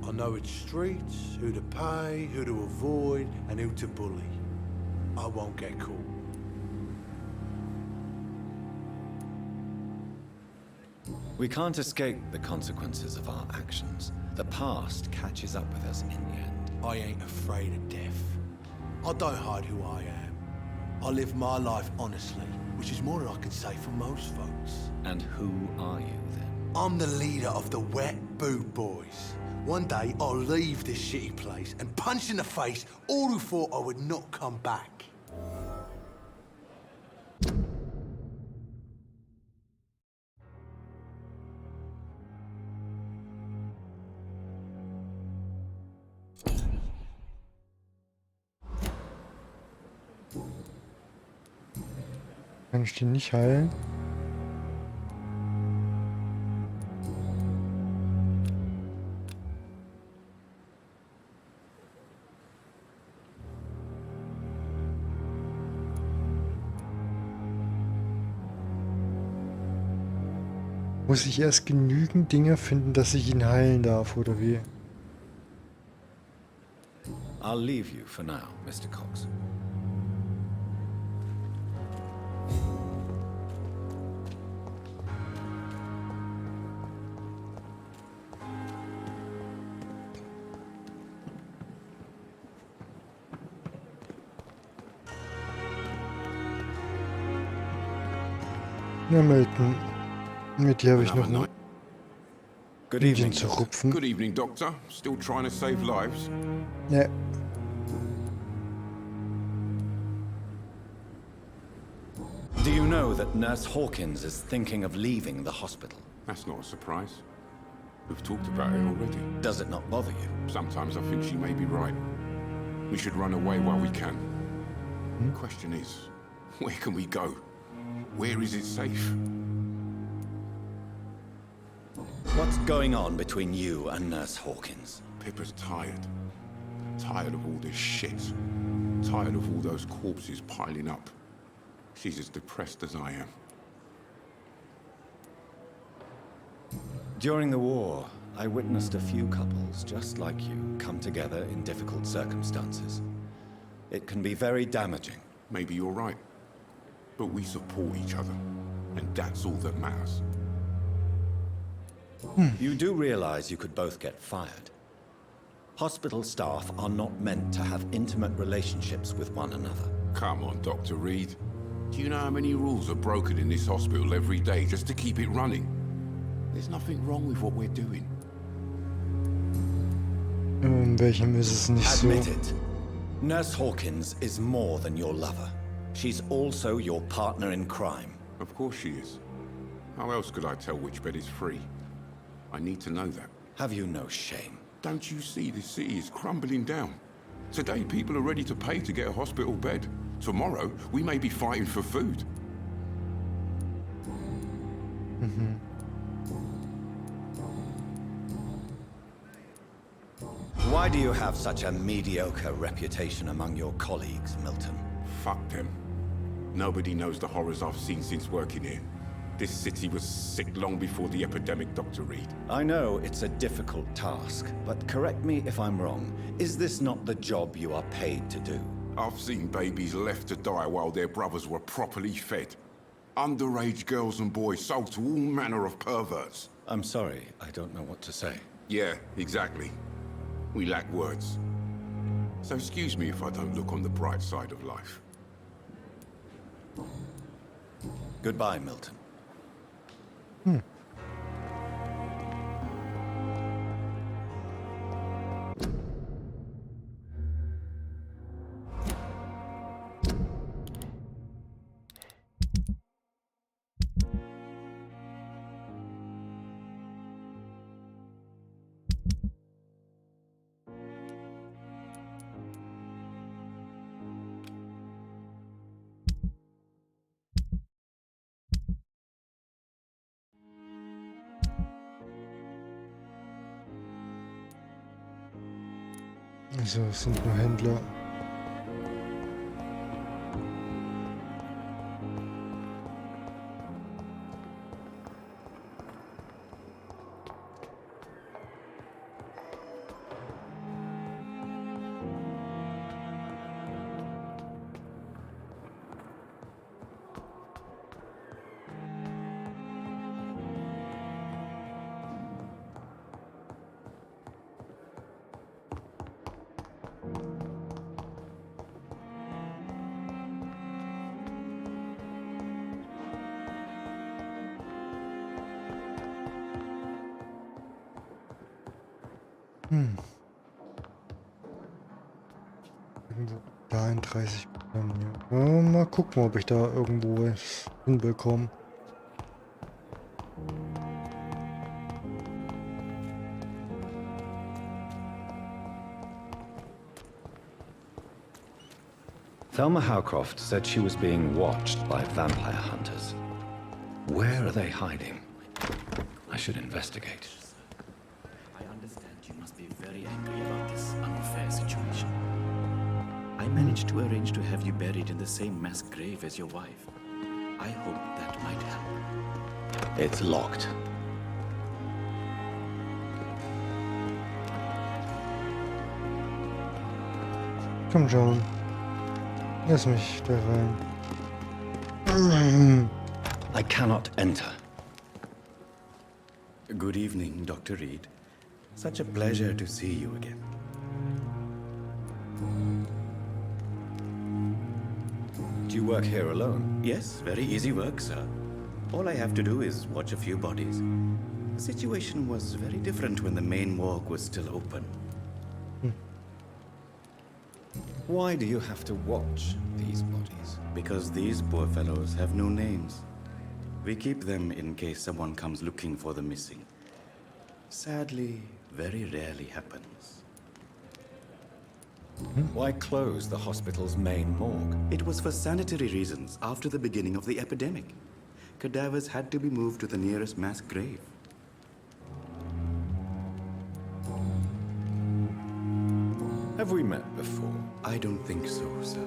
Speaker 2: I know its streets, who to pay, who to avoid, and who to bully. I won't get caught.
Speaker 7: We can't escape the consequences of our actions. The past catches up with us in the end.
Speaker 2: I ain't afraid of death. I don't hide who I am. I live my life honestly, which is more than I can say for most folks.
Speaker 7: And who are you, then?
Speaker 2: I'm the leader of the Wet Boot Boys. One day, I'll leave this shitty place and punch in the face all who thought I would not come back.
Speaker 1: Kann ich den nicht heilen? Muss ich erst genügend Dinge finden, dass ich ihn heilen darf, oder wie?
Speaker 7: I'll leave you for now, Mr. Cox.
Speaker 1: Ja, Milton. Mit dir habe ich noch ein
Speaker 14: Good
Speaker 1: Indien zu rupfen.
Speaker 14: Good evening, Doctor. Still trying to save lives?
Speaker 1: Ja.
Speaker 7: Do you know that Nurse Hawkins is thinking of leaving the hospital?
Speaker 14: That's not a surprise. We've talked about it already.
Speaker 7: Does it not bother you?
Speaker 14: Sometimes I think she may be right. We should run away while we can. The question is, where can we go? Where is it safe?
Speaker 7: What's going on between you and Nurse Hawkins?
Speaker 14: Pippa's tired. Tired of all this shit. Tired of all those corpses piling up. She's as depressed as I am.
Speaker 7: During the war, I witnessed a few couples just like you come together in difficult circumstances. It can be very damaging.
Speaker 14: Maybe you're right. But we support each other. And that's all that matters.
Speaker 7: You do realize you could both get fired. Hospital staff are not meant to have intimate relationships with one another.
Speaker 14: Come on, Dr. Reed. Do you know how many rules are broken in this hospital every day just to keep it running? There's nothing wrong with what we're doing.
Speaker 1: In welchem ist es nicht so?
Speaker 7: Admit it. Nurse Hawkins is more than your lover. She's also your partner in crime.
Speaker 14: Of course she is. How else could I tell which bed is free? I need to know that.
Speaker 7: Have you no shame?
Speaker 14: Don't you see the city is crumbling down? Today people are ready to pay to get a hospital bed. Tomorrow we may be fighting for food.
Speaker 7: Why do you have such a mediocre reputation among your colleagues, Milton?
Speaker 14: Fuck them. Nobody knows the horrors I've seen since working here. This city was sick long before the epidemic, Dr. Reed.
Speaker 7: I know it's a difficult task, but correct me if I'm wrong. Is this not the job you are paid to do?
Speaker 14: I've seen babies left to die while their brothers were properly fed. Underage girls and boys sold to all manner of perverts.
Speaker 7: I'm sorry, I don't know what to say.
Speaker 14: Yeah, exactly. We lack words. So excuse me if I don't look on the bright side of life.
Speaker 7: Goodbye, Milton.
Speaker 1: Also, es sind nur Händler. Irgendwo da in 30 Minuten. Ja, mal gucken, ob ich da irgendwo was hinbekomme.
Speaker 11: Thelma Howcroft said she was being watched by vampire hunters. Where are they hiding? I should investigate.
Speaker 13: I understand you must be very angry about this unfair situation. I managed to arrange to have you buried in the same mass grave as your wife. I hope that might help.
Speaker 11: It's locked.
Speaker 1: Komm schon. Lass mich da rein.
Speaker 11: I cannot enter.
Speaker 13: Good evening, Dr. Reed. Such a pleasure to see you again.
Speaker 7: Do you work here alone?
Speaker 13: Yes, very easy work, sir. All I have to do is watch a few bodies. The situation was very different when the main morgue was still open.
Speaker 7: Why do you have to watch these bodies?
Speaker 13: Because these poor fellows have no names. We keep them in case someone comes looking for the missing. Sadly, very rarely happens.
Speaker 7: Why close the hospital's main morgue?
Speaker 13: It was for sanitary reasons after the beginning of the epidemic. Cadavers had to be moved to the nearest mass grave.
Speaker 7: Have we met before?
Speaker 13: I don't think so, sir.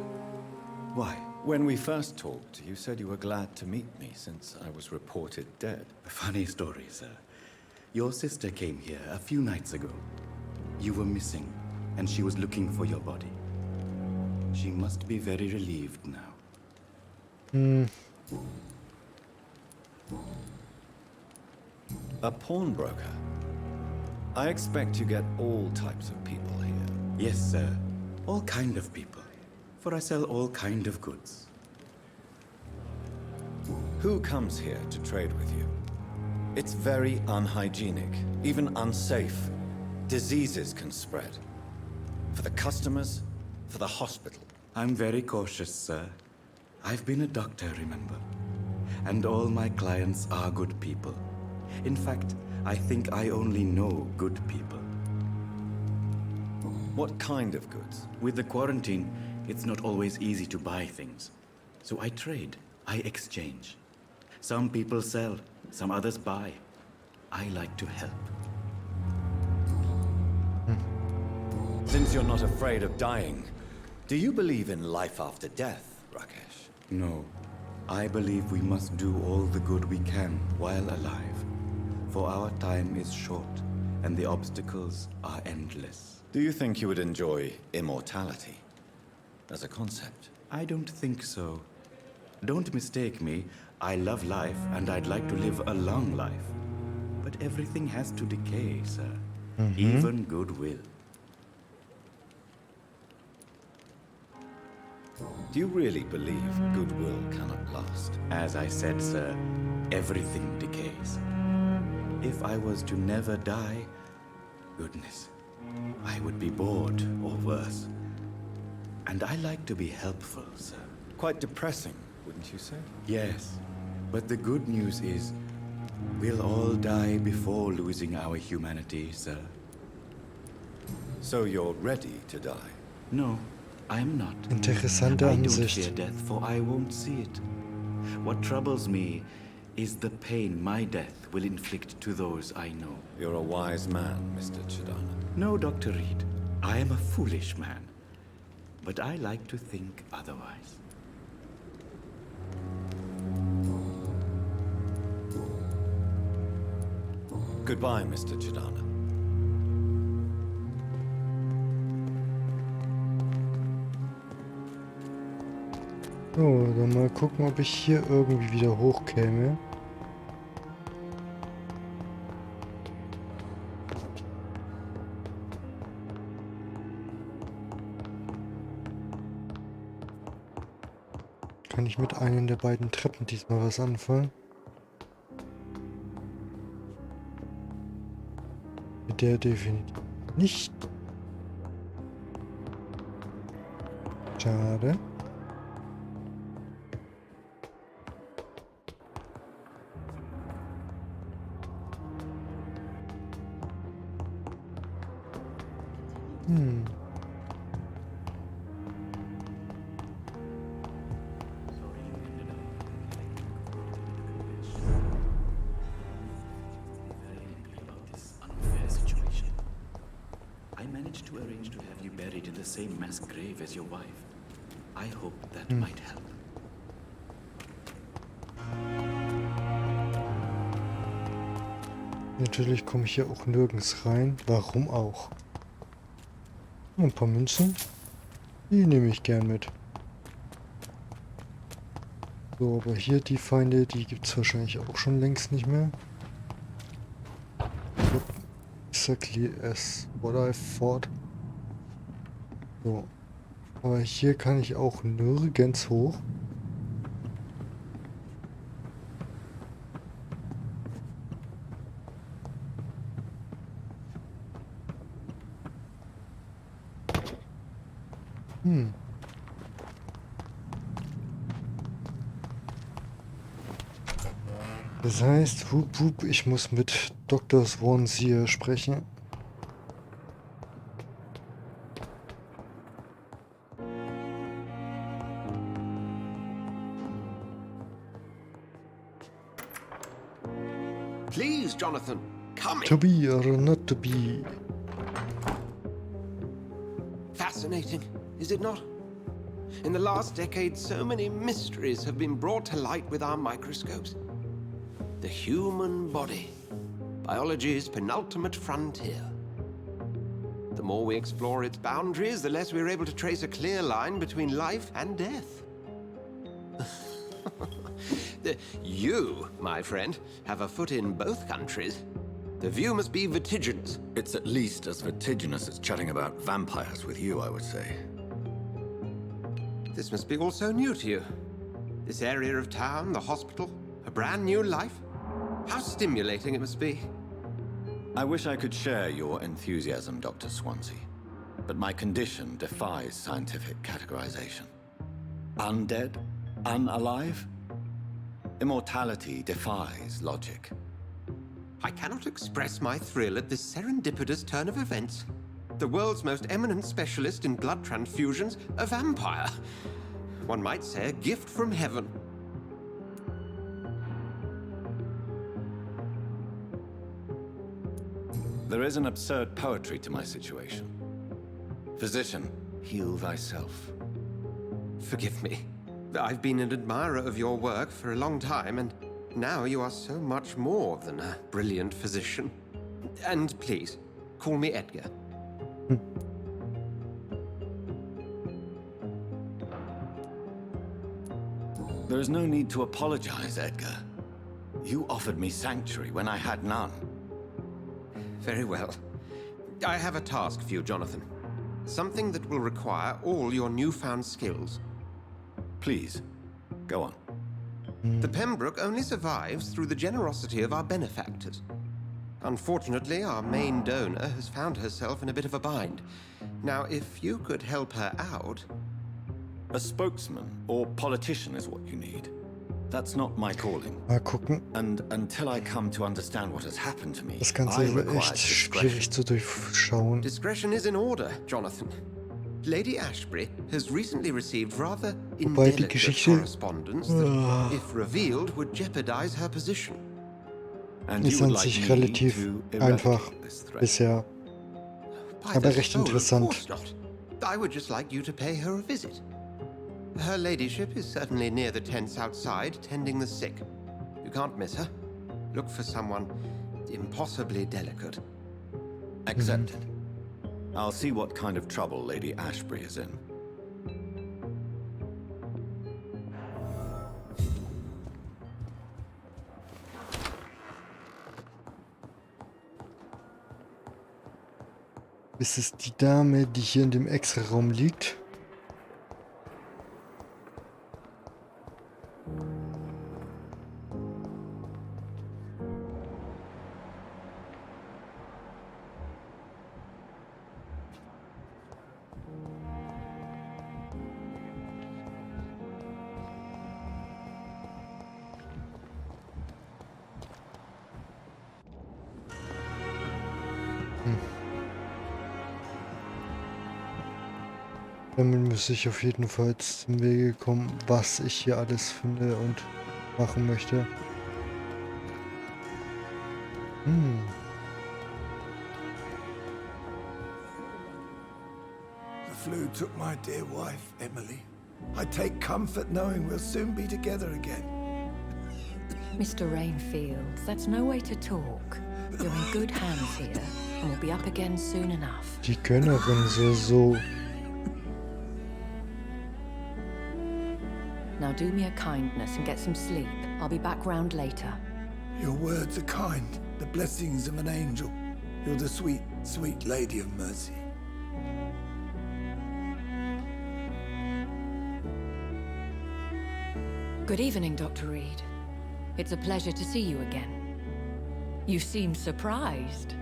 Speaker 13: Why?
Speaker 7: When we first talked, you said you were glad to meet me since I was reported dead.
Speaker 13: A funny story, sir. Your sister came here a few nights ago. You were missing, and she was looking for your body. She must be very relieved now.
Speaker 7: A pawnbroker? I expect you get all types of people here.
Speaker 13: Yes, sir. All kind of people. For I sell all kind of goods.
Speaker 7: Who comes here to trade with you? It's very unhygienic, even unsafe. Diseases can spread. For the customers, for the hospital.
Speaker 13: I'm very cautious, sir. I've been a doctor, remember? And all my clients are good people. In fact, I think I only know good people.
Speaker 7: What kind of goods?
Speaker 13: With the quarantine, it's not always easy to buy things. So I trade, I exchange. Some people sell, some others buy. I like to help.
Speaker 7: Since you're not afraid of dying, do you believe in life after death, Rakesh?
Speaker 13: No. I believe we must do all the good we can while alive. For our time is short, and the obstacles are endless.
Speaker 7: Do you think you would enjoy immortality as a concept?
Speaker 13: I don't think so. Don't mistake me. I love life, and I'd like to live a long life. But everything has to decay, sir. Even goodwill.
Speaker 7: Do you really believe goodwill cannot last?
Speaker 13: As I said, sir, everything decays. If I was to never die, goodness, I would be bored or worse. And I like to be helpful, sir.
Speaker 7: Quite depressing, wouldn't you say?
Speaker 13: Yes, but the good news is, we'll all die before losing our humanity, sir.
Speaker 7: So you're ready to die?
Speaker 13: No, I'm not.
Speaker 1: Interessante
Speaker 13: I don't
Speaker 1: Ansicht.
Speaker 13: fear death, for I won't see it. What troubles me is the pain my death will inflict to those I know.
Speaker 7: You're a wise man, Mr. Chidana.
Speaker 13: No, Dr. Reed. I am a foolish man. But I like to think otherwise.
Speaker 7: Goodbye, Mr. Chidana.
Speaker 1: So, dann mal gucken, ob ich hier irgendwie wieder hochkäme. Kann ich mit einer der beiden Treppen diesmal was anfangen? Mit der definitiv. nicht. Schade.
Speaker 13: I managed to arrange to have you buried in the same mass grave as your wife. I hope that might help.
Speaker 1: Natürlich komme ich hier auch nirgends rein. Warum auch? Ein paar Münzen. Die nehme ich gern mit. So, aber hier die Feinde, die gibt es wahrscheinlich auch schon längst nicht mehr. Exactly as what I thought. So. Aber hier kann ich auch nirgends hoch. Das heißt, ich muss mit Dr. Swansea sprechen.
Speaker 6: Please, Jonathan, come in.
Speaker 1: To be or not to be.
Speaker 6: Fascinating, is it not? In the last decade, so many mysteries have been brought to light with our microscopes. The human body, biology's penultimate frontier. The more we explore its boundaries, the less we're able to trace a clear line between life and death. You, my friend, have a foot in both countries. The view must be vertiginous.
Speaker 11: It's at least as vertiginous as chatting about vampires with you, I would say.
Speaker 6: This must be all so new to you. This area of town, the hospital, a brand new life. How stimulating it must be.
Speaker 11: I wish I could share your enthusiasm, Dr. Swansea. But my condition defies scientific categorization. Undead? Unalive? Immortality defies logic.
Speaker 6: I cannot express my thrill at this serendipitous turn of events. The world's most eminent specialist in blood transfusions, a vampire. One might say a gift from heaven.
Speaker 11: There is an absurd poetry to my situation. Physician, heal thyself.
Speaker 6: Forgive me. I've been an admirer of your work for a long time, and now you are so much more than a brilliant physician. And please, call me Edgar.
Speaker 11: There is no need to apologize, Edgar. You offered me sanctuary when I had none.
Speaker 6: Very well. I have a task for you, Jonathan. Something that will require all your newfound skills.
Speaker 11: Please, go on.
Speaker 6: The Pembroke only survives through the generosity of our benefactors. Unfortunately, our main donor has found herself in a bit of a bind. Now, if you could help her out...
Speaker 11: A spokesman or politician is what you need. That's not my calling.
Speaker 1: Mal gucken.
Speaker 11: And until I come to understand what has happened to me,
Speaker 1: Das Ganze
Speaker 11: I
Speaker 1: ist
Speaker 11: require
Speaker 1: echt schwierig zu durchschauen.
Speaker 6: Discretion is in order, Jonathan. Lady Ashbury has recently received rather
Speaker 1: Wobei die
Speaker 6: indelicate
Speaker 1: Geschichte
Speaker 6: correspondence that, if revealed, would jeopardize her position.
Speaker 1: Ist an sich relativ einfach bisher, aber recht interessant.
Speaker 6: I would just like you to pay her a visit. Her ladyship is certainly near the tents outside, tending the sick. You can't miss her. Look for someone impossibly delicate.
Speaker 11: Accepted. I'll see what kind of trouble Lady Ashbury is in.
Speaker 1: Ist es die Dame, die hier in dem Extra-Raum liegt? Damit müsste ich auf jeden Fall zum Wege kommen, was ich hier alles finde und machen möchte.
Speaker 15: The flu took my dear wife, Emily. I take comfort knowing we'll soon be together again.
Speaker 17: Mr. Rainfield, that's no way to talk. You're in good hands here, and we'll be up again soon enough.
Speaker 1: Die Gönnerin so.
Speaker 17: Now do me a kindness and get some sleep. I'll be back round later.
Speaker 15: Your words are kind, the blessings of an angel. You're the sweet, sweet lady of mercy.
Speaker 17: Good evening, Dr. Reed. It's a pleasure to see you again. You seem surprised.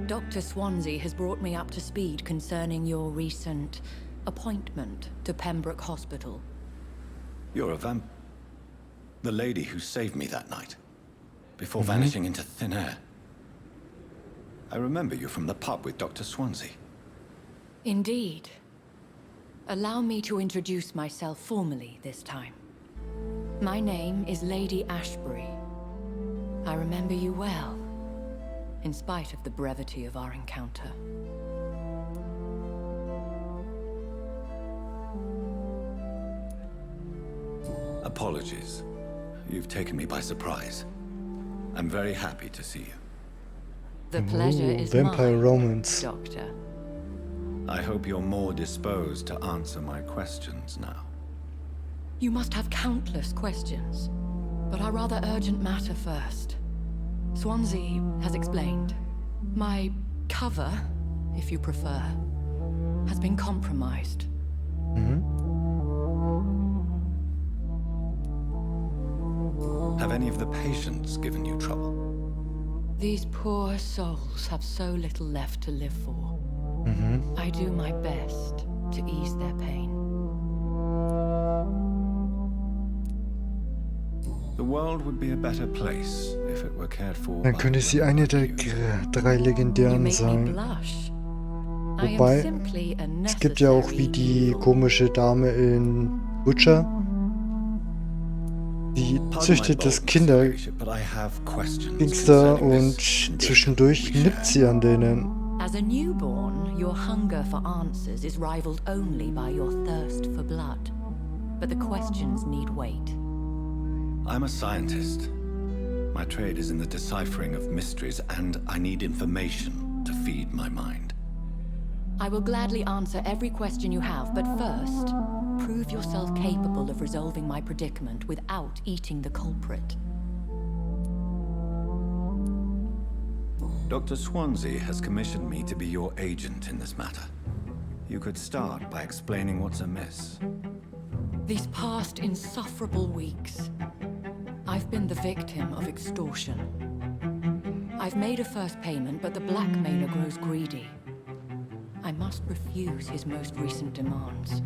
Speaker 17: Dr. Swansea has brought me up to speed concerning your recent appointment to Pembroke Hospital.
Speaker 7: You're a the lady who saved me that night, before vanishing into thin air. I remember you from the pub with Dr. Swansea.
Speaker 17: Indeed. Allow me to introduce myself formally this time. My name is Lady Ashbury. I remember you well, in spite of the brevity of our encounter.
Speaker 7: Apologies. You've taken me by surprise. I'm very happy to see you.
Speaker 17: The pleasure is
Speaker 1: Vampire
Speaker 17: mine,
Speaker 1: romance.
Speaker 17: Doctor.
Speaker 7: I hope you're more disposed to answer my questions now.
Speaker 17: You must have countless questions, but our rather urgent matter first. Swansea has explained. My cover, if you prefer, has been compromised.
Speaker 7: Have any of the patients given you trouble?
Speaker 17: These poor souls have so little left to live for. I do my best to ease their pain.
Speaker 7: The world would be a better place if it were cared for.
Speaker 1: Dann könnte sie eine der drei legendären sein. Wobei, es gibt ja auch wie die komische Dame in Butcher. Die züchtet das Kindergangster und zwischendurch nippt sie an denen.
Speaker 17: As a newborn, your hunger for answers is rivaled only by your thirst for blood. But the questions need weight.
Speaker 7: I'm a scientist. My trade is in the deciphering of mysteries, and I need information to feed my mind.
Speaker 17: I will gladly answer every question you have, but first, prove yourself capable of resolving my predicament without eating the culprit.
Speaker 7: Dr. Swansea has commissioned me to be your agent in this matter. You could start by explaining what's amiss.
Speaker 17: These past insufferable weeks, I've been the victim of extortion. I've made a first payment, but the blackmailer grows greedy. I must refuse his most recent demands.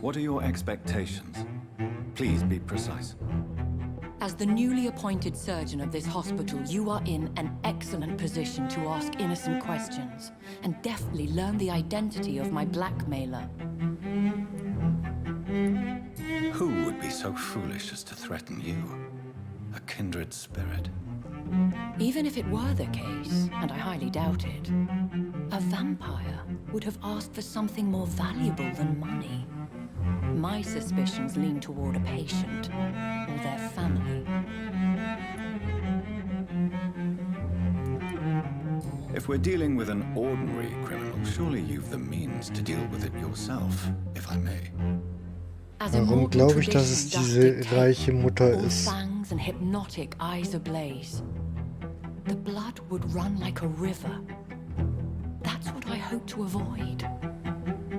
Speaker 7: What are your expectations? Please be precise.
Speaker 17: As the newly appointed surgeon of this hospital, you are in an excellent position to ask innocent questions and deftly learn the identity of my blackmailer.
Speaker 7: Who would be so foolish as to threaten you? A kindred spirit.
Speaker 17: Even if it were the case, and I highly doubt it, a vampire would have asked for something more valuable than money. My suspicions lean toward a patient or their family.
Speaker 7: If we're dealing with an ordinary criminal, surely you've the means to deal with it yourself, if I may.
Speaker 1: Warum glaube ich, dass es diese reiche Mutter ist?
Speaker 17: Fangs and hypnotic eyes ablaze. The blood would run like a river. That's what I hope to avoid.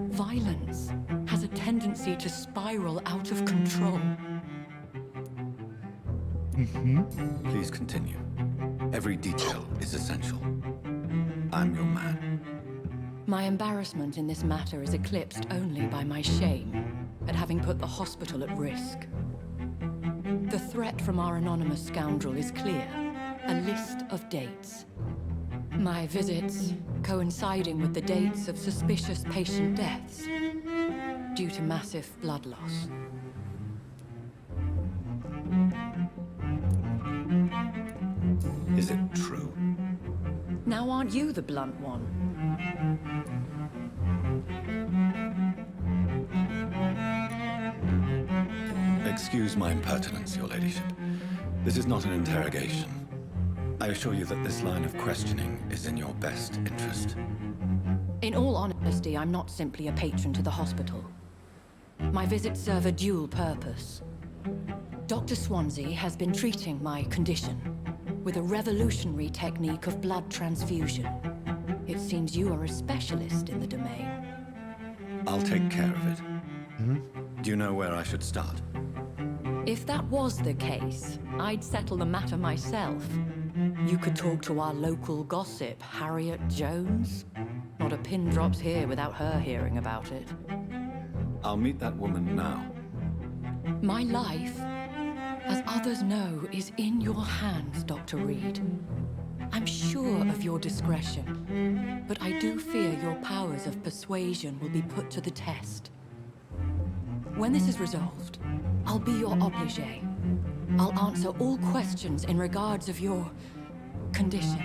Speaker 17: Violence has a tendency to spiral out of control.
Speaker 7: Please continue. Every detail is essential. I'm your man.
Speaker 17: My embarrassment in this matter is eclipsed only by my shame at having put the hospital at risk. The threat from our anonymous scoundrel is clear. A list of dates. My visits coinciding with the dates of suspicious patient deaths due to massive blood loss.
Speaker 7: Is it true?
Speaker 17: Now aren't you the blunt one?
Speaker 7: Excuse my impertinence, Your Ladyship. This is not an interrogation. I assure you that this line of questioning is in your best interest.
Speaker 17: In all honesty, I'm not simply a patron to the hospital. My visits serve a dual purpose. Dr. Swansea has been treating my condition with a revolutionary technique of blood transfusion. It seems you are a specialist in the domain.
Speaker 7: I'll take care of it. Do you know where I should start?
Speaker 17: If that was the case, I'd settle the matter myself. You could talk to our local gossip, Harriet Jones. Not a pin drops here without her hearing about it.
Speaker 7: I'll meet that woman now.
Speaker 17: My life, as others know, is in your hands, Dr. Reed. I'm sure of your discretion, but I do fear your powers of persuasion will be put to the test. When this is resolved, I'll be your obligé. I'll answer all questions in regards of your condition.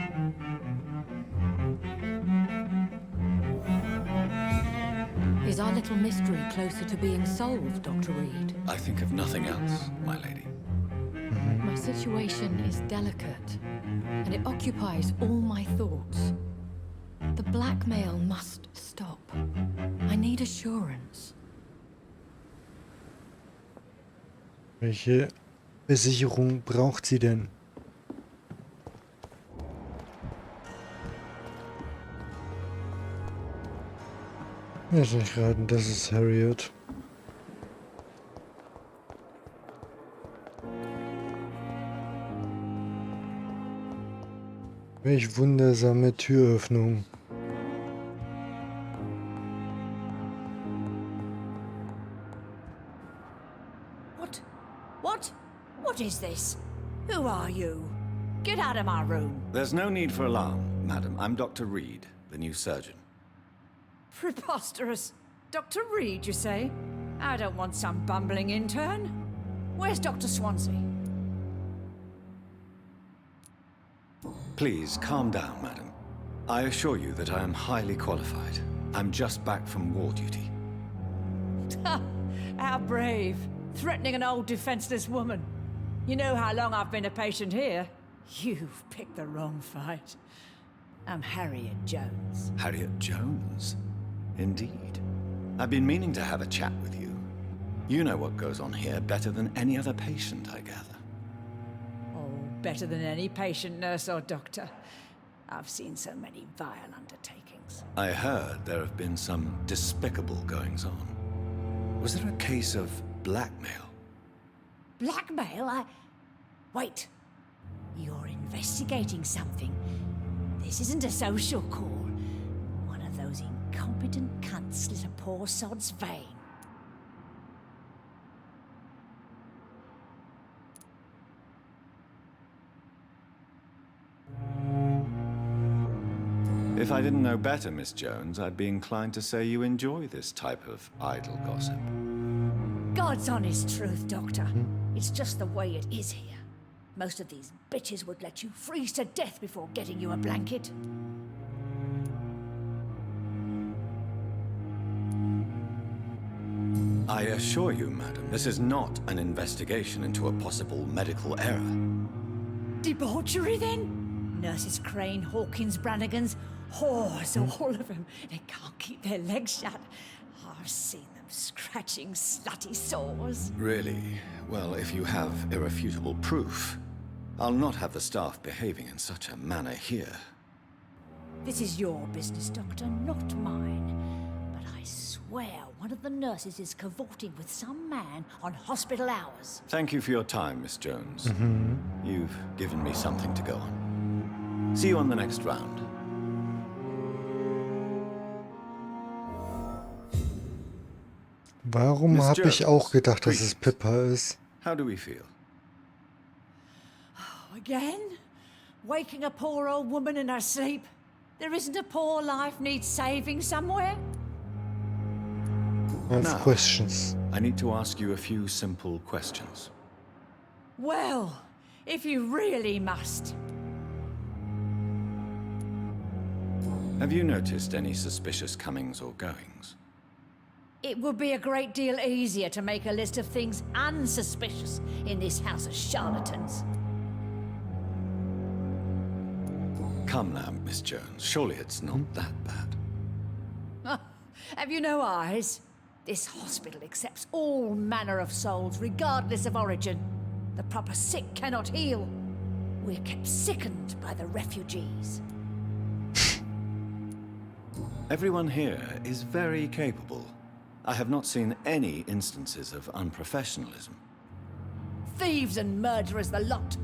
Speaker 17: Is our little mystery closer to being solved, Dr. Reed?
Speaker 7: I think of nothing else, my lady.
Speaker 17: My situation is delicate, and it occupies all my thoughts. The blackmail must stop. I need assurance.
Speaker 1: Welche Besicherung braucht sie denn? Lass mich raten, das ist Harriet. Welch wundersame Türöffnung.
Speaker 21: What is this? Who are you? Get out of my room.
Speaker 7: There's no need for alarm, madam. I'm Dr. Reed, the new surgeon.
Speaker 21: Preposterous. Dr. Reed, you say? I don't want some bumbling intern. Where's Dr. Swansea?
Speaker 7: Please, calm down, madam. I assure you that I am highly qualified. I'm just back from war duty.
Speaker 21: How brave. Threatening an old defenseless woman. You know how long I've been a patient here? You've picked the wrong fight. I'm Harriet Jones.
Speaker 7: Harriet Jones? Indeed. I've been meaning to have a chat with you. You know what goes on here better than any other patient, I gather.
Speaker 21: Oh, better than any patient, nurse, or doctor. I've seen so many vile undertakings.
Speaker 7: I heard there have been some despicable goings-on. Was there a case of blackmail?
Speaker 21: Blackmail? Wait. You're investigating something. This isn't a social call. One of those incompetent cunts slit a poor sod's vein.
Speaker 7: If I didn't know better, Miss Jones, I'd be inclined to say you enjoy this type of idle gossip.
Speaker 21: God's honest truth, Doctor. It's just the way it is here. Most of these bitches would let you freeze to death before getting you a blanket.
Speaker 7: I assure you, madam, this is not an investigation into a possible medical error.
Speaker 21: Debauchery, then? Nurses Crane, Hawkins, Brannigans, whores, all of them. They can't keep their legs shut. I've seen them scratching slutty sores.
Speaker 7: Really? Well, if you have irrefutable proof, I'll not have the staff behaving in such a manner here.
Speaker 21: This is your business, Doctor, not mine. But I swear one of the nurses is cavorting with some man on hospital hours.
Speaker 7: Thank you for your time, Miss Jones. You've given me something to go on. See you on the next round.
Speaker 1: Warum habe ich auch gedacht, dass es Pippa ist?
Speaker 7: How do we feel?
Speaker 21: Oh, again? Waking a poor old woman in her sleep? There isn't a poor life needs saving somewhere?
Speaker 1: I have
Speaker 7: Now,
Speaker 1: questions.
Speaker 7: I need to ask you a few simple questions.
Speaker 21: Well, if you really must.
Speaker 7: Have you noticed any suspicious comings or goings?
Speaker 21: It would be a great deal easier to make a list of things unsuspicious in this house of charlatans.
Speaker 7: Come now, Miss Jones. Surely it's not that bad.
Speaker 21: Have you no eyes? This hospital accepts all manner of souls, regardless of origin. The proper sick cannot heal. We're kept sickened by the refugees.
Speaker 7: Everyone here is very capable. I have not seen any instances of unprofessionalism.
Speaker 21: Thieves and murderers, the lot.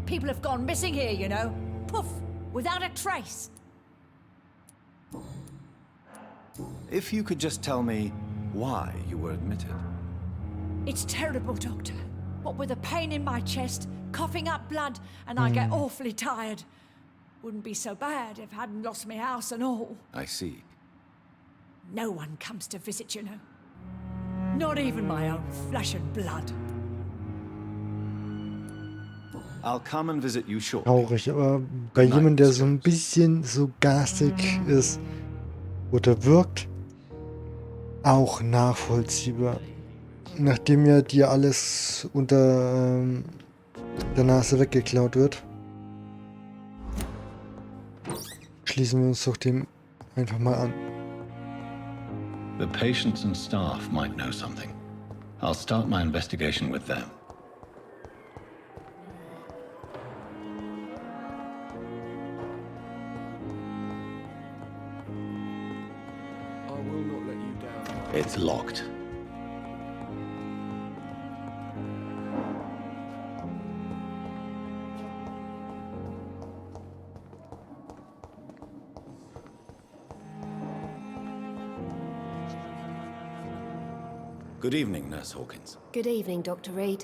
Speaker 21: People have gone missing here, you know. Poof, without a trace.
Speaker 7: If you could just tell me why you were admitted.
Speaker 21: It's terrible, Doctor. What with a pain in my chest, coughing up blood, and I get awfully tired. Wouldn't be so bad if I hadn't lost my house and all.
Speaker 7: I see.
Speaker 21: No one comes to visit, you know. Not even my own flesh and blood.
Speaker 7: I'll come and visit you shortly.
Speaker 1: Traurig, aber bei jemandem, der so ein bisschen so garstig ist oder wirkt, auch nachvollziehbar. Nachdem ja dir alles unter der Nase weggeklaut wird, schließen wir uns doch dem einfach mal an.
Speaker 11: The patients and staff might know something. I'll start my investigation with them.
Speaker 6: I will not let you down.
Speaker 11: It's locked.
Speaker 7: Good evening, Nurse Hawkins.
Speaker 16: Good evening, Dr. Reed.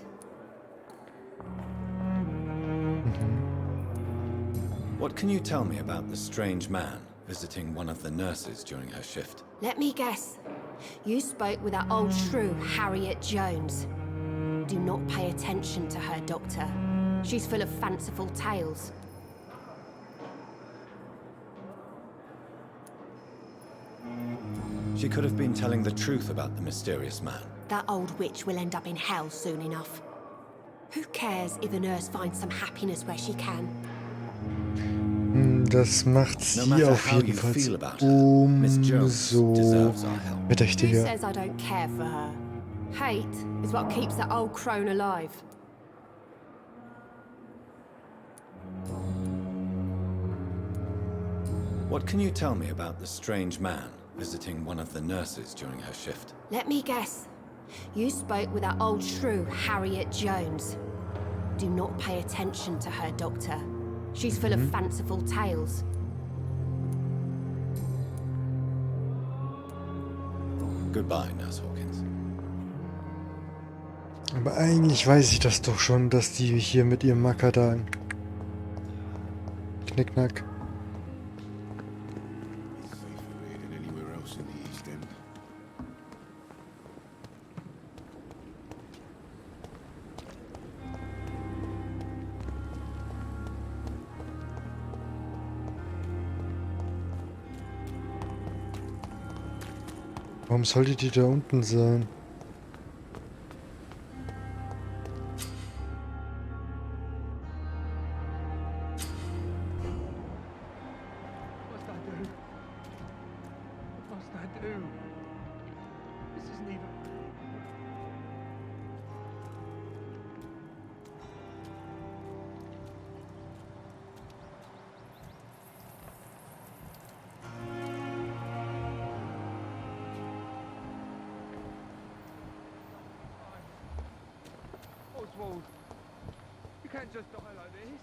Speaker 7: What can you tell me about the strange man visiting one of the nurses during her shift?
Speaker 16: Let me guess. You spoke with that old shrew, Harriet Jones. Do not pay attention to her, Doctor. She's full of fanciful tales.
Speaker 7: She could have been telling the truth about the mysterious man.
Speaker 16: That old witch will end up in hell soon enough. Who cares if the nurse finds some happiness where she can?
Speaker 1: Das macht sie auf jeden Fall umso
Speaker 16: Who
Speaker 1: verdächtiger.
Speaker 16: says I don't care for her? Hate is what keeps that old crone alive.
Speaker 7: What can you tell me about the strange man visiting one of the nurses during her shift?
Speaker 16: Let me guess. You spoke with that old shrew, Harriet Jones. Do not pay attention to her, Doctor. She's full of fanciful tales.
Speaker 7: Goodbye, Nurse Hawkins.
Speaker 1: Aber eigentlich weiß ich das doch schon, dass die hier mit ihrem Macker da Knickknack. Warum sollte die da unten sein?
Speaker 10: What must I do? What must I do? This isn't even... Oswald, you can't just die like this.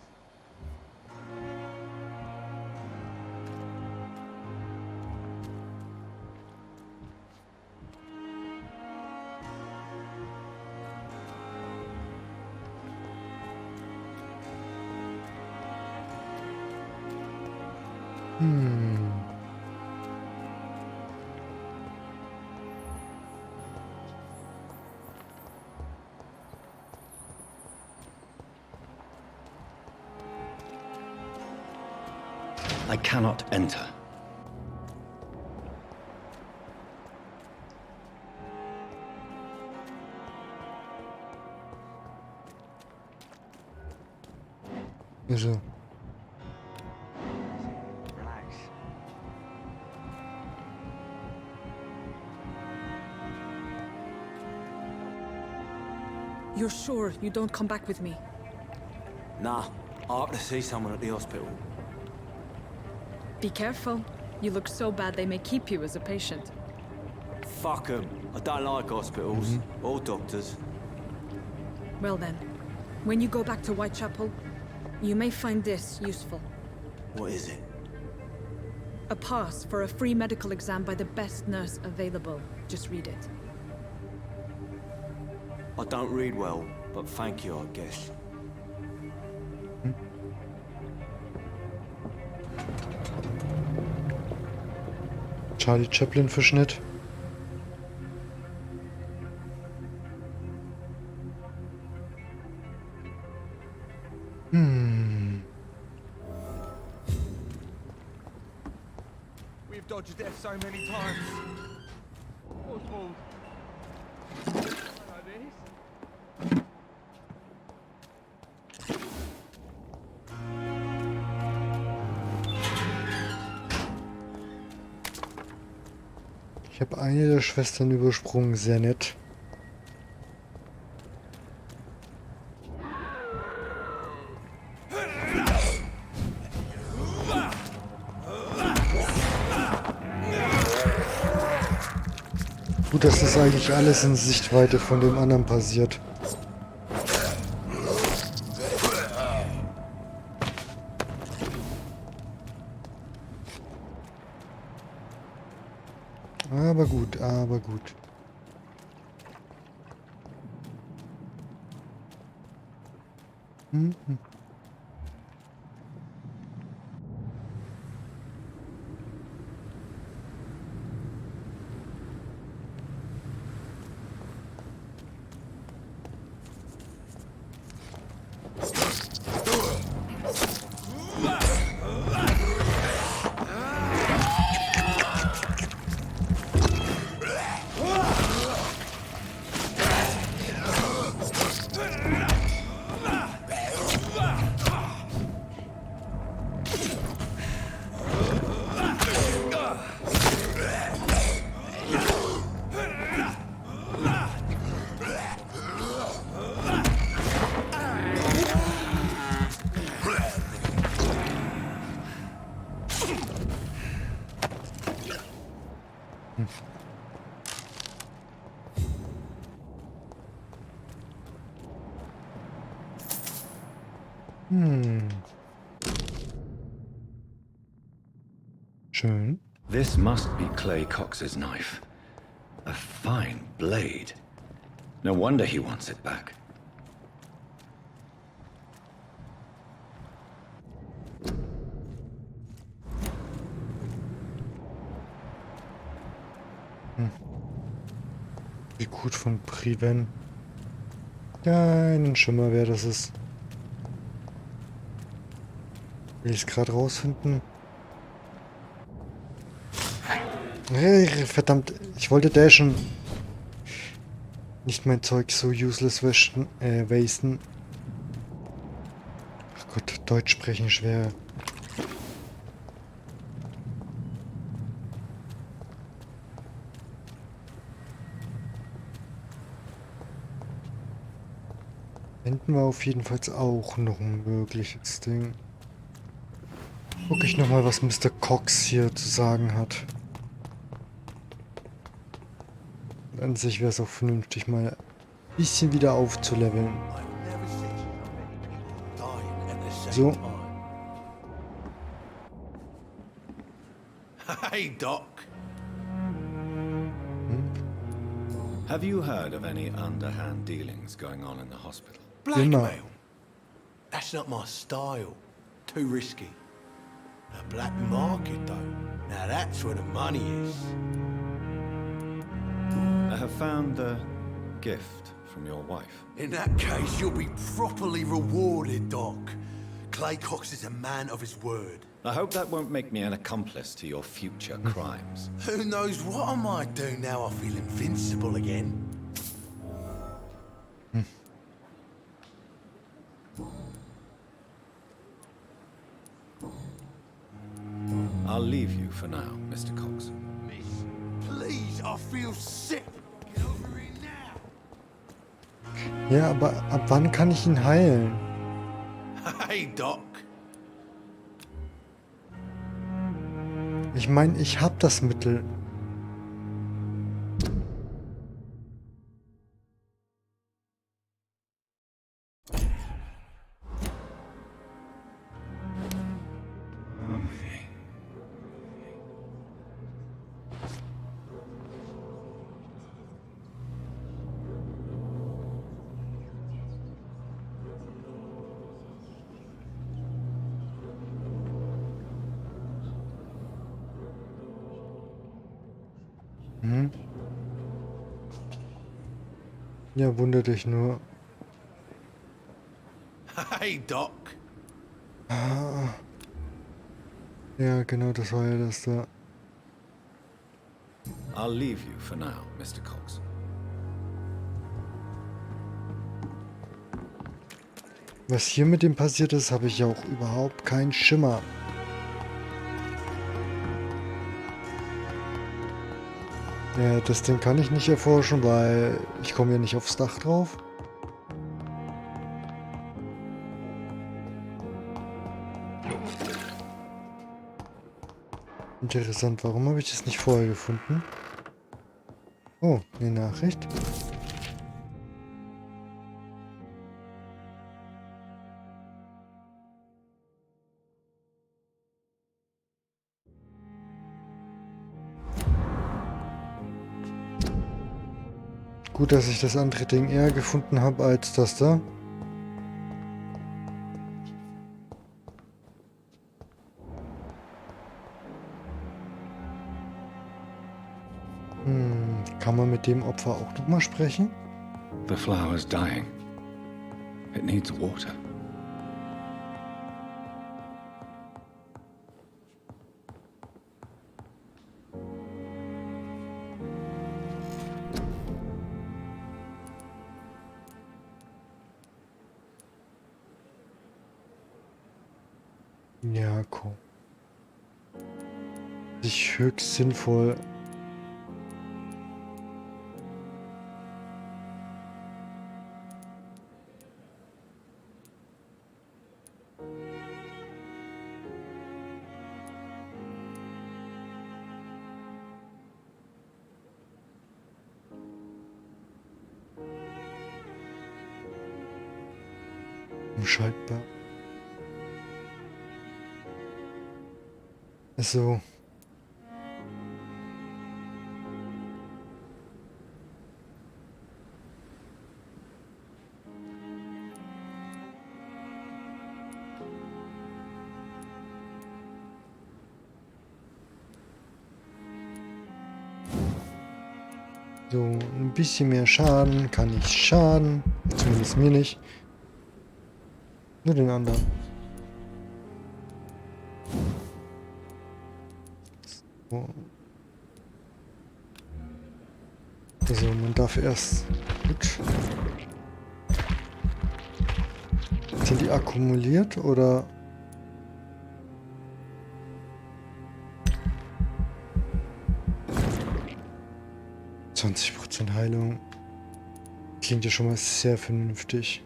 Speaker 11: I cannot enter.
Speaker 1: Also.
Speaker 12: You're sure you don't come back with me?
Speaker 10: Nah, I have to see someone at the hospital.
Speaker 12: Be careful. You look so bad they may keep you as a patient.
Speaker 10: Fuck 'em. I don't like hospitals or doctors.
Speaker 12: Well then, when you go back to Whitechapel, you may find this useful.
Speaker 10: What is it?
Speaker 12: A pass for a free medical exam by the best nurse available. Just read it.
Speaker 10: I don't read well, but thank you, I guess.
Speaker 1: Charlie Chaplin Verschnitt.
Speaker 10: We've dodged death so many times. Oswald. Like this?
Speaker 1: Ich habe eine der Schwestern übersprungen, sehr nett. Gut, dass das eigentlich alles in Sichtweite von dem anderen passiert. Aber gut, aber gut. Schön.
Speaker 11: This must be Clay Cox's knife. A fine blade. No wonder he wants it back.
Speaker 1: Wie gut von Priven. Keinen Schimmer, wer das ist. Will ich es gerade rausfinden? Hey, verdammt, ich wollte dashen. Nicht mein Zeug so useless wasten. Ach Gott, Deutsch sprechen schwer. Hinten war auf jeden Fall auch noch ein mögliches Ding. Guck ich nochmal, was Mr. Cox hier zu sagen hat. An sich wäre es auch vernünftig, mal ein bisschen wieder aufzuleveln. So.
Speaker 2: Hey, Doc.
Speaker 7: Have you heard of any underhand dealings going on in the hospital?
Speaker 2: Blackmail? That's not my style. Too risky. A black market, though. Now that's where the money is.
Speaker 7: I have found the gift from your wife.
Speaker 2: In that case, you'll be properly rewarded, Doc. Clay Cox is a man of his word.
Speaker 7: I hope that won't make me an accomplice to your future crimes.
Speaker 2: Who knows what I might do now I feel invincible again.
Speaker 7: I'll leave you for now, Mr. Cox.
Speaker 2: Miss, please, I feel sick. Get over here now.
Speaker 1: Ja, aber ab wann kann ich ihn heilen?
Speaker 2: Hey, Doc.
Speaker 1: Ich meine, ich habe das Mittel. Ja, wundere dich nur.
Speaker 2: Hey, Doc.
Speaker 1: Ah. Ja, genau, das war ja das da.
Speaker 7: I'll leave you for now, Mr. Cox.
Speaker 1: Was hier mit dem passiert ist, habe ich ja auch überhaupt keinen Schimmer. Ja, das Ding kann ich nicht erforschen, weil ich komme ja nicht aufs Dach drauf. Interessant, warum habe ich das nicht vorher gefunden? Oh, eine Nachricht. Gut, dass ich das andere Ding eher gefunden habe als das da. Kann man mit dem Opfer auch noch mal sprechen?
Speaker 11: The flower's dying. It needs water.
Speaker 1: Ja, cool. Sich höchst sinnvoll. Umschaltbar. So. So, ein bisschen mehr Schaden kann nicht schaden. Zumindest mir nicht. Nur den anderen. So. Also man darf erst... Gut. Sind die akkumuliert oder... 20% Heilung. Klingt ja schon mal sehr vernünftig.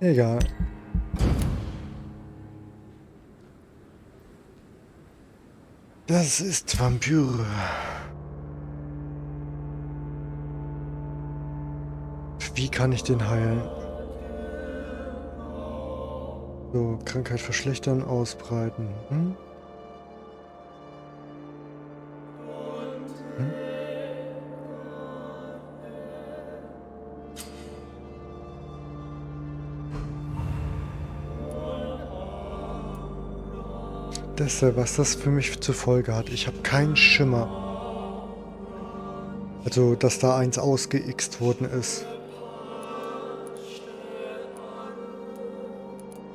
Speaker 1: Egal. Das ist Vampyr. Wie kann ich den heilen? So, Krankheit verschlechtern, ausbreiten. Deshalb, was das für mich zur Folge hat. Ich habe keinen Schimmer. Also, dass da eins ausgeixt worden ist.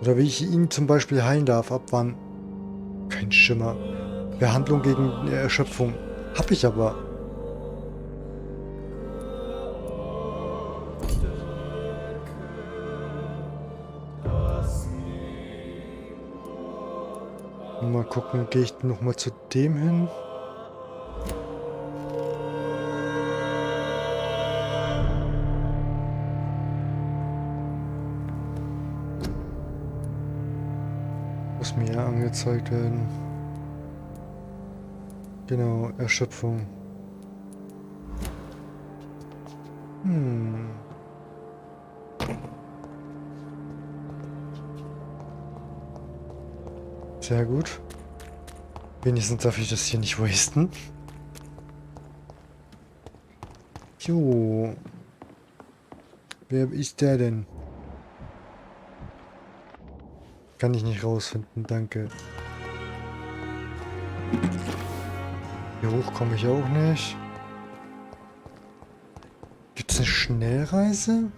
Speaker 1: Oder wie ich ihn zum Beispiel heilen darf. Ab wann? Kein Schimmer. Behandlung gegen Erschöpfung. Hab ich aber. Mal gucken, gehe ich nochmal zu dem hin? Muss mir ja angezeigt werden. Genau, Erschöpfung. Sehr gut. Wenigstens darf ich das hier nicht wasten. Jo. Wer ist der denn? Kann ich nicht rausfinden, danke. Hier hoch komme ich auch nicht. Gibt's eine Schnellreise?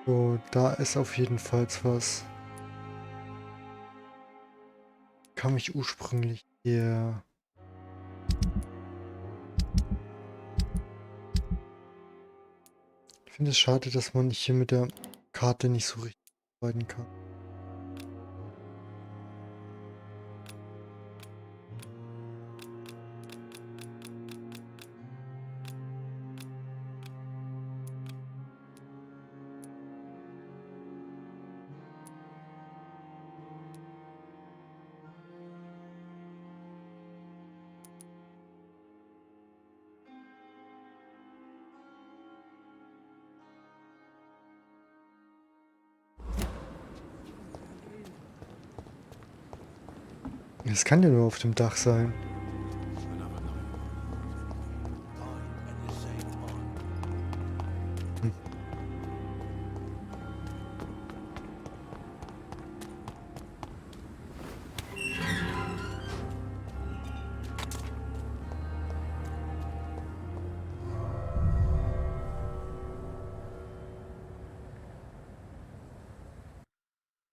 Speaker 1: So, da ist auf jeden Fall was. Kam ich ursprünglich hier. Ich finde es schade, dass man hier mit der Karte nicht so richtig arbeiten kann. Es kann ja nur auf dem Dach sein.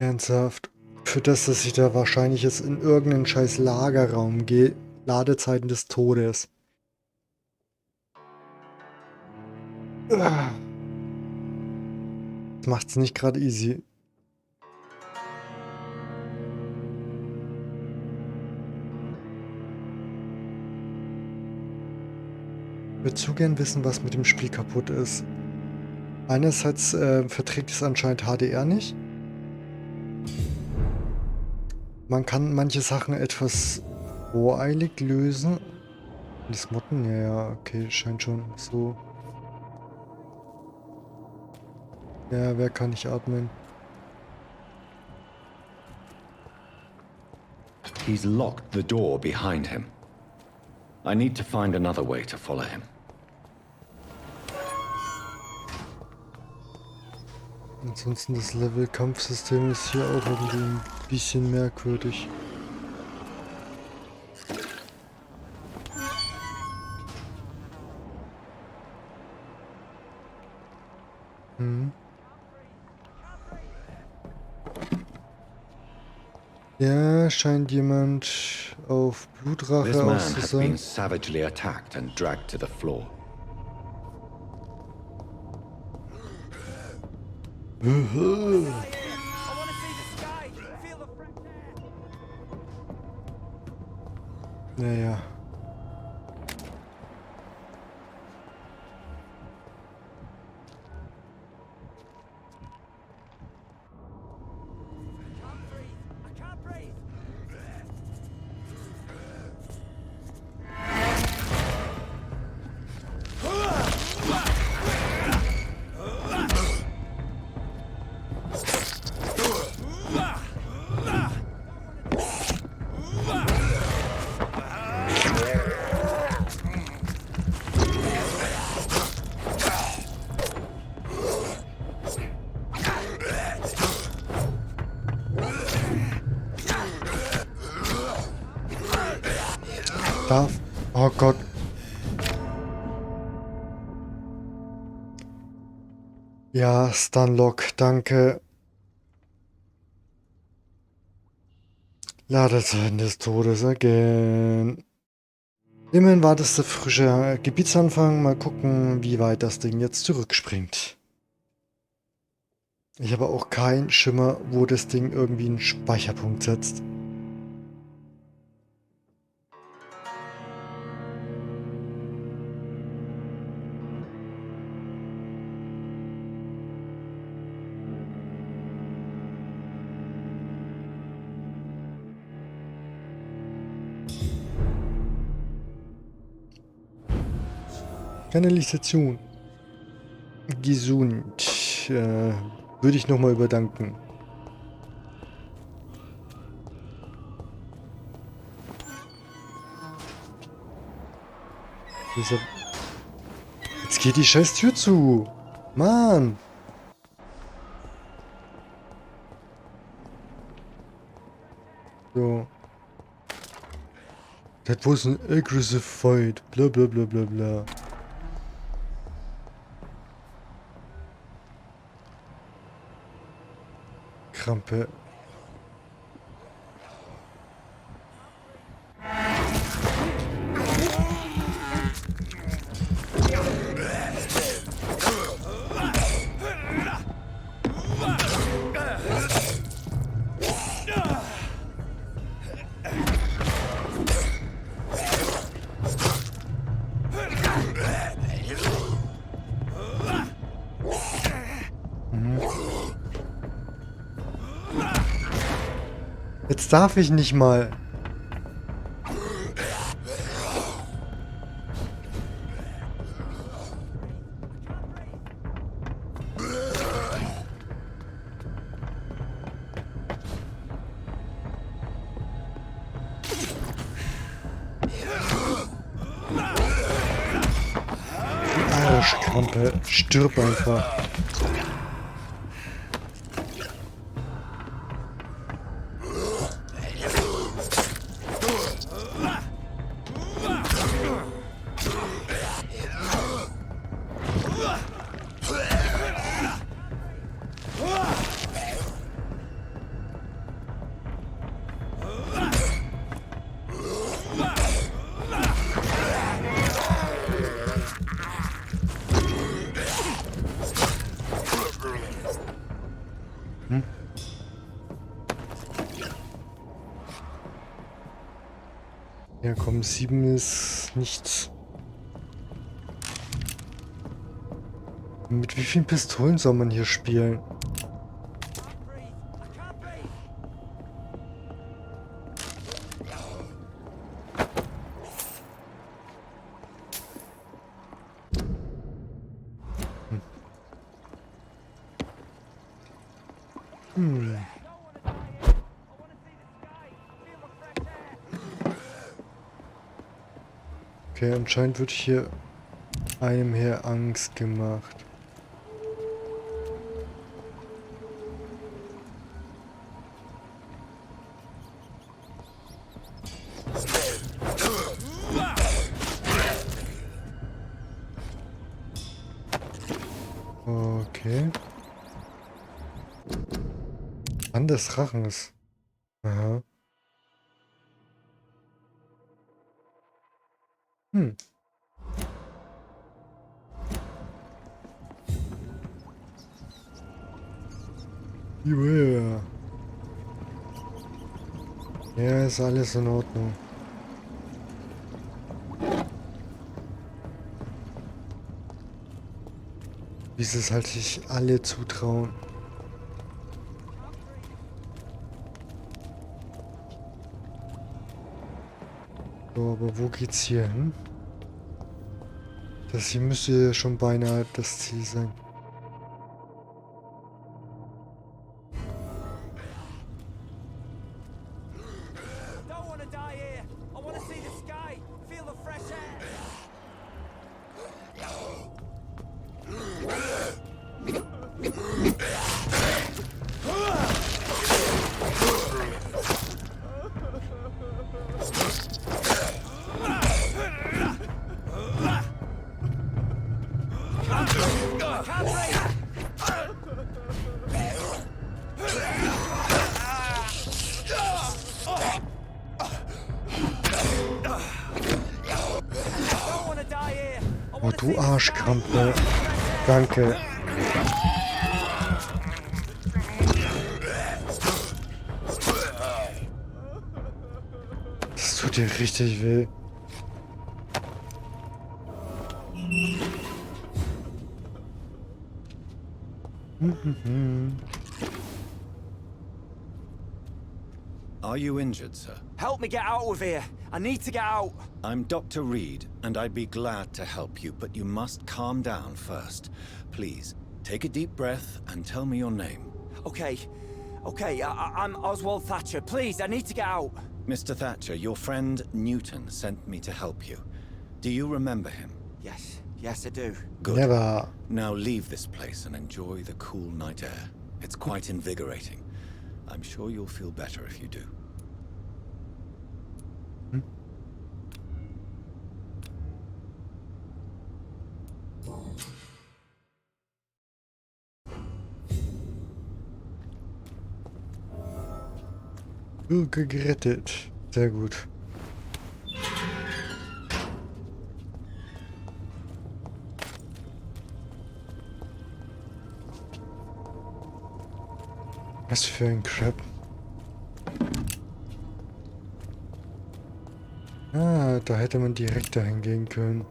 Speaker 1: Ernsthaft? Für das, dass ich da wahrscheinlich jetzt in irgendeinen scheiß Lagerraum gehe. Ladezeiten des Todes. Das macht's nicht gerade easy. Ich würde zu gern wissen, was mit dem Spiel kaputt ist. Einerseits verträgt es anscheinend HDR nicht. Man kann manche Sachen etwas voreilig lösen. Das Motten? Ja, okay, scheint schon so. Ja, wer kann nicht atmen?
Speaker 11: He's locked the door behind him. I need to find another way to follow him.
Speaker 1: Ansonsten das Level-Kampfsystem ist hier auch irgendwie ein bisschen merkwürdig. Ja, scheint jemand auf Blutrache
Speaker 11: This man
Speaker 1: aus zu
Speaker 11: has
Speaker 1: sein.
Speaker 11: been savagely attacked and dragged to the floor.
Speaker 1: Naja. darf... Oh Gott. Ja, Stunlock, danke. Ladezeiten des Todes again. Immerhin war das der frische Gebietsanfang. Mal gucken, wie weit das Ding jetzt zurückspringt. Ich habe auch keinen Schimmer, wo das Ding irgendwie einen Speicherpunkt setzt. Kanalisation. Gesund. Würde ich nochmal überdanken. Jetzt geht die scheiß Tür zu. Mann. So. That was an aggressive fight. Bla bla bla bla bla. Krampe. Jetzt darf ich nicht mal. Die Arschkrampe, stirb einfach. Ja komm, 7 ist nichts. Mit wie vielen Pistolen soll man hier spielen? Okay, anscheinend wird hier einem her Angst gemacht. Okay. An des Rachens. Aha. Beware. Ja, ist alles in Ordnung. Wie sie es halt sich alle zutrauen. So, aber wo geht's hier hin? Das hier müsste ja schon beinahe das Ziel sein. Oh, du Arschkrampe. Danke. Das tut dir richtig weh.
Speaker 7: Are you injured, sir?
Speaker 10: Help me get out of here. I need to get out.
Speaker 7: I'm Dr. Reed, and I'd be glad to help you, but you must calm down first. Please, take a deep breath and tell me your name.
Speaker 10: Okay, I'm Oswald Thatcher. Please, I need to get out.
Speaker 7: Mr. Thatcher, your friend Newton sent me to help you. Do you remember him?
Speaker 10: Yes, I do.
Speaker 7: Good.
Speaker 1: Never.
Speaker 7: Now leave this place and enjoy the cool night air. It's quite invigorating. I'm sure you'll feel better if you do.
Speaker 1: Bürger gerettet. Sehr gut. Was für ein Crap. Ah, da hätte man direkt dahin gehen können.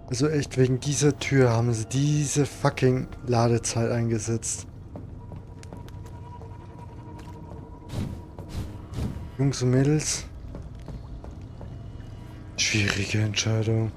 Speaker 1: Also echt, wegen dieser Tür haben sie diese fucking Ladezeit eingesetzt. Jungs und Mädels. Schwierige Entscheidung.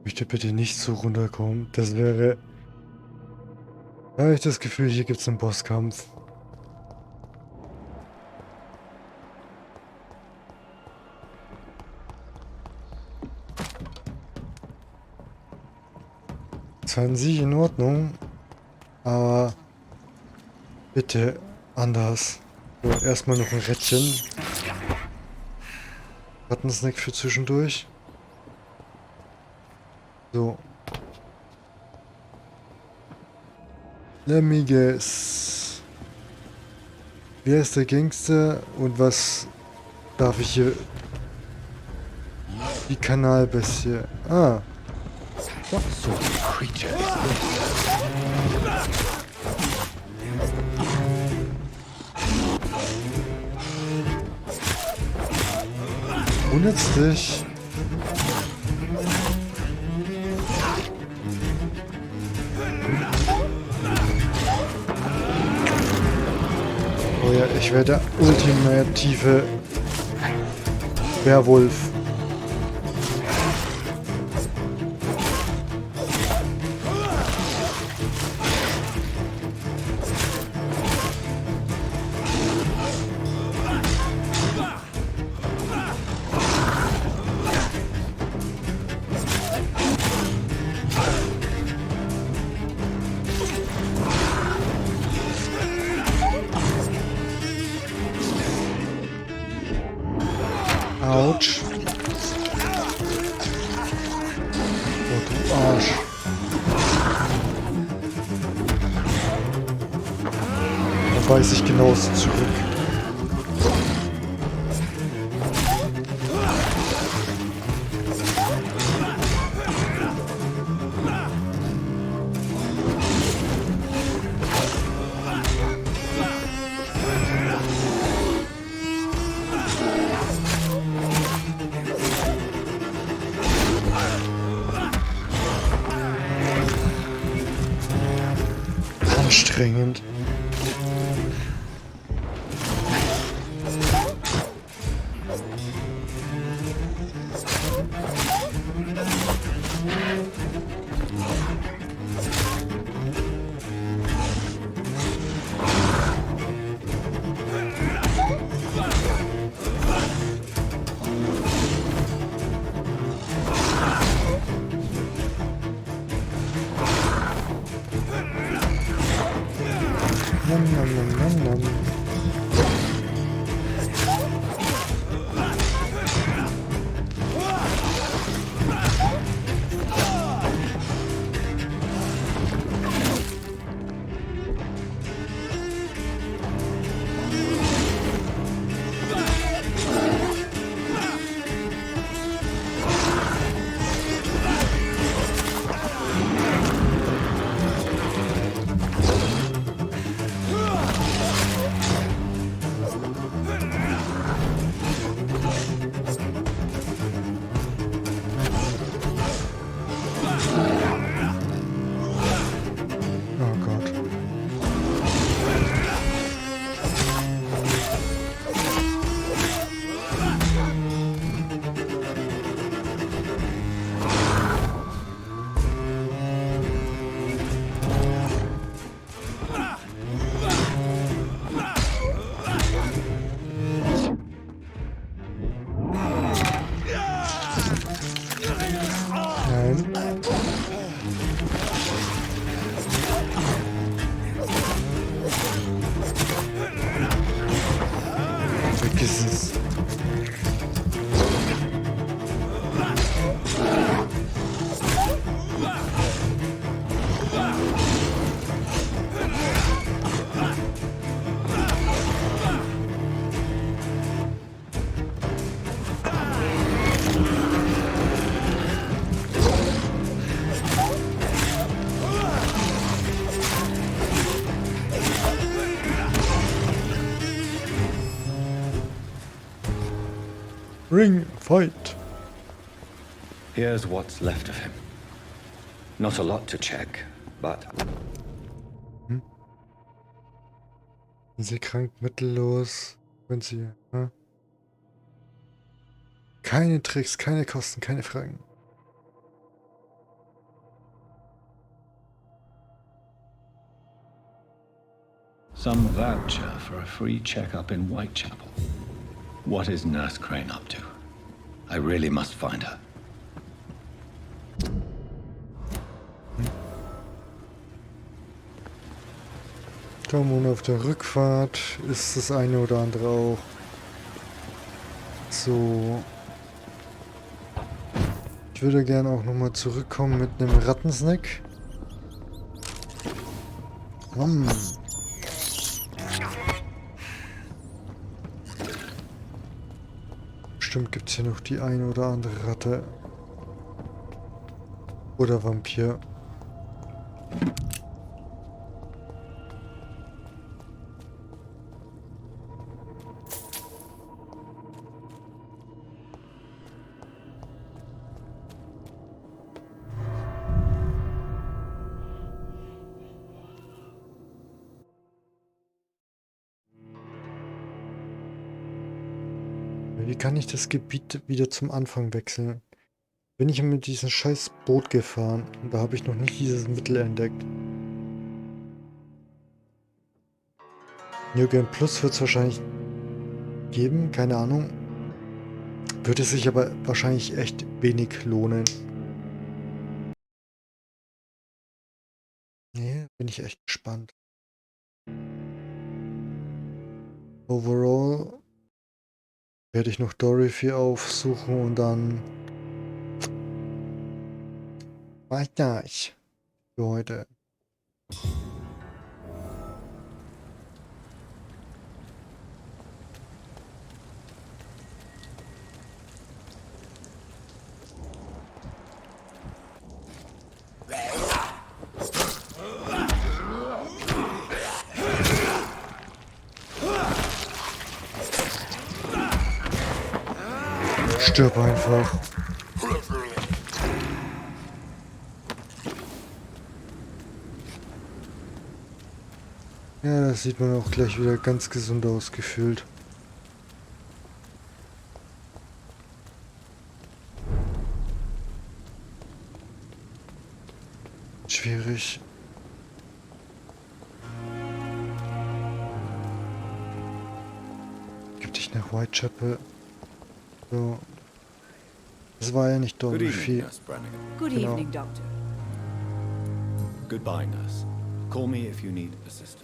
Speaker 1: Möchte bitte nicht so runterkommen. Das wäre... Da habe ich das Gefühl, hier gibt es einen Bosskampf. Zwar an sich in Ordnung, aber bitte anders. So, erstmal noch ein Rädchen. Rattensnack für zwischendurch. So. Let me guess. Wer ist der Gangster und was darf ich hier... Die Kanalbestie. Ah.
Speaker 4: What sort of creature is
Speaker 1: this? Wundert's dich? Oh ja, ich werde der ultimative Werwolf. Autsch. Oh, du Arsch. Da beiß ich genauso zurück. anstrengend. Nom, nom, nom, nom, nom. Vergiss es. Ring fight.
Speaker 11: Here's what's left of him. Not a lot to check, but...
Speaker 1: Sie krank, mittellos. Wenn sie... Hm? Keine Tricks, keine Kosten, keine Fragen.
Speaker 11: Some voucher for a free checkup in Whitechapel. What is Nurse Crane up to? I really must find her.
Speaker 1: Und auf der Rückfahrt ist das eine oder andere auch so. Ich würde gerne auch nochmal zurückkommen mit einem Rattensnack. Bestimmt gibt es hier noch die eine oder andere Ratte. Oder Vampir. Wie kann ich das Gebiet wieder zum Anfang wechseln? Bin ich mit diesem scheiß Boot gefahren und da habe ich noch nicht dieses Mittel entdeckt. New Game Plus wird es wahrscheinlich geben, keine Ahnung. Würde sich aber wahrscheinlich echt wenig lohnen. Nee, bin ich echt gespannt. Overall werde ich noch Dorothy aufsuchen und dann weiter für heute. Stirb einfach. Ja, das sieht man auch gleich wieder ganz gesund aus, gefühlt. Schwierig. Gib dich nach Whitechapel. So. Das war ja nicht dort
Speaker 7: Good evening,
Speaker 1: viel.
Speaker 7: Nurse Brannigan.
Speaker 21: Good evening, Doctor.
Speaker 7: Goodbye, Nurse. Call me if you need assistance.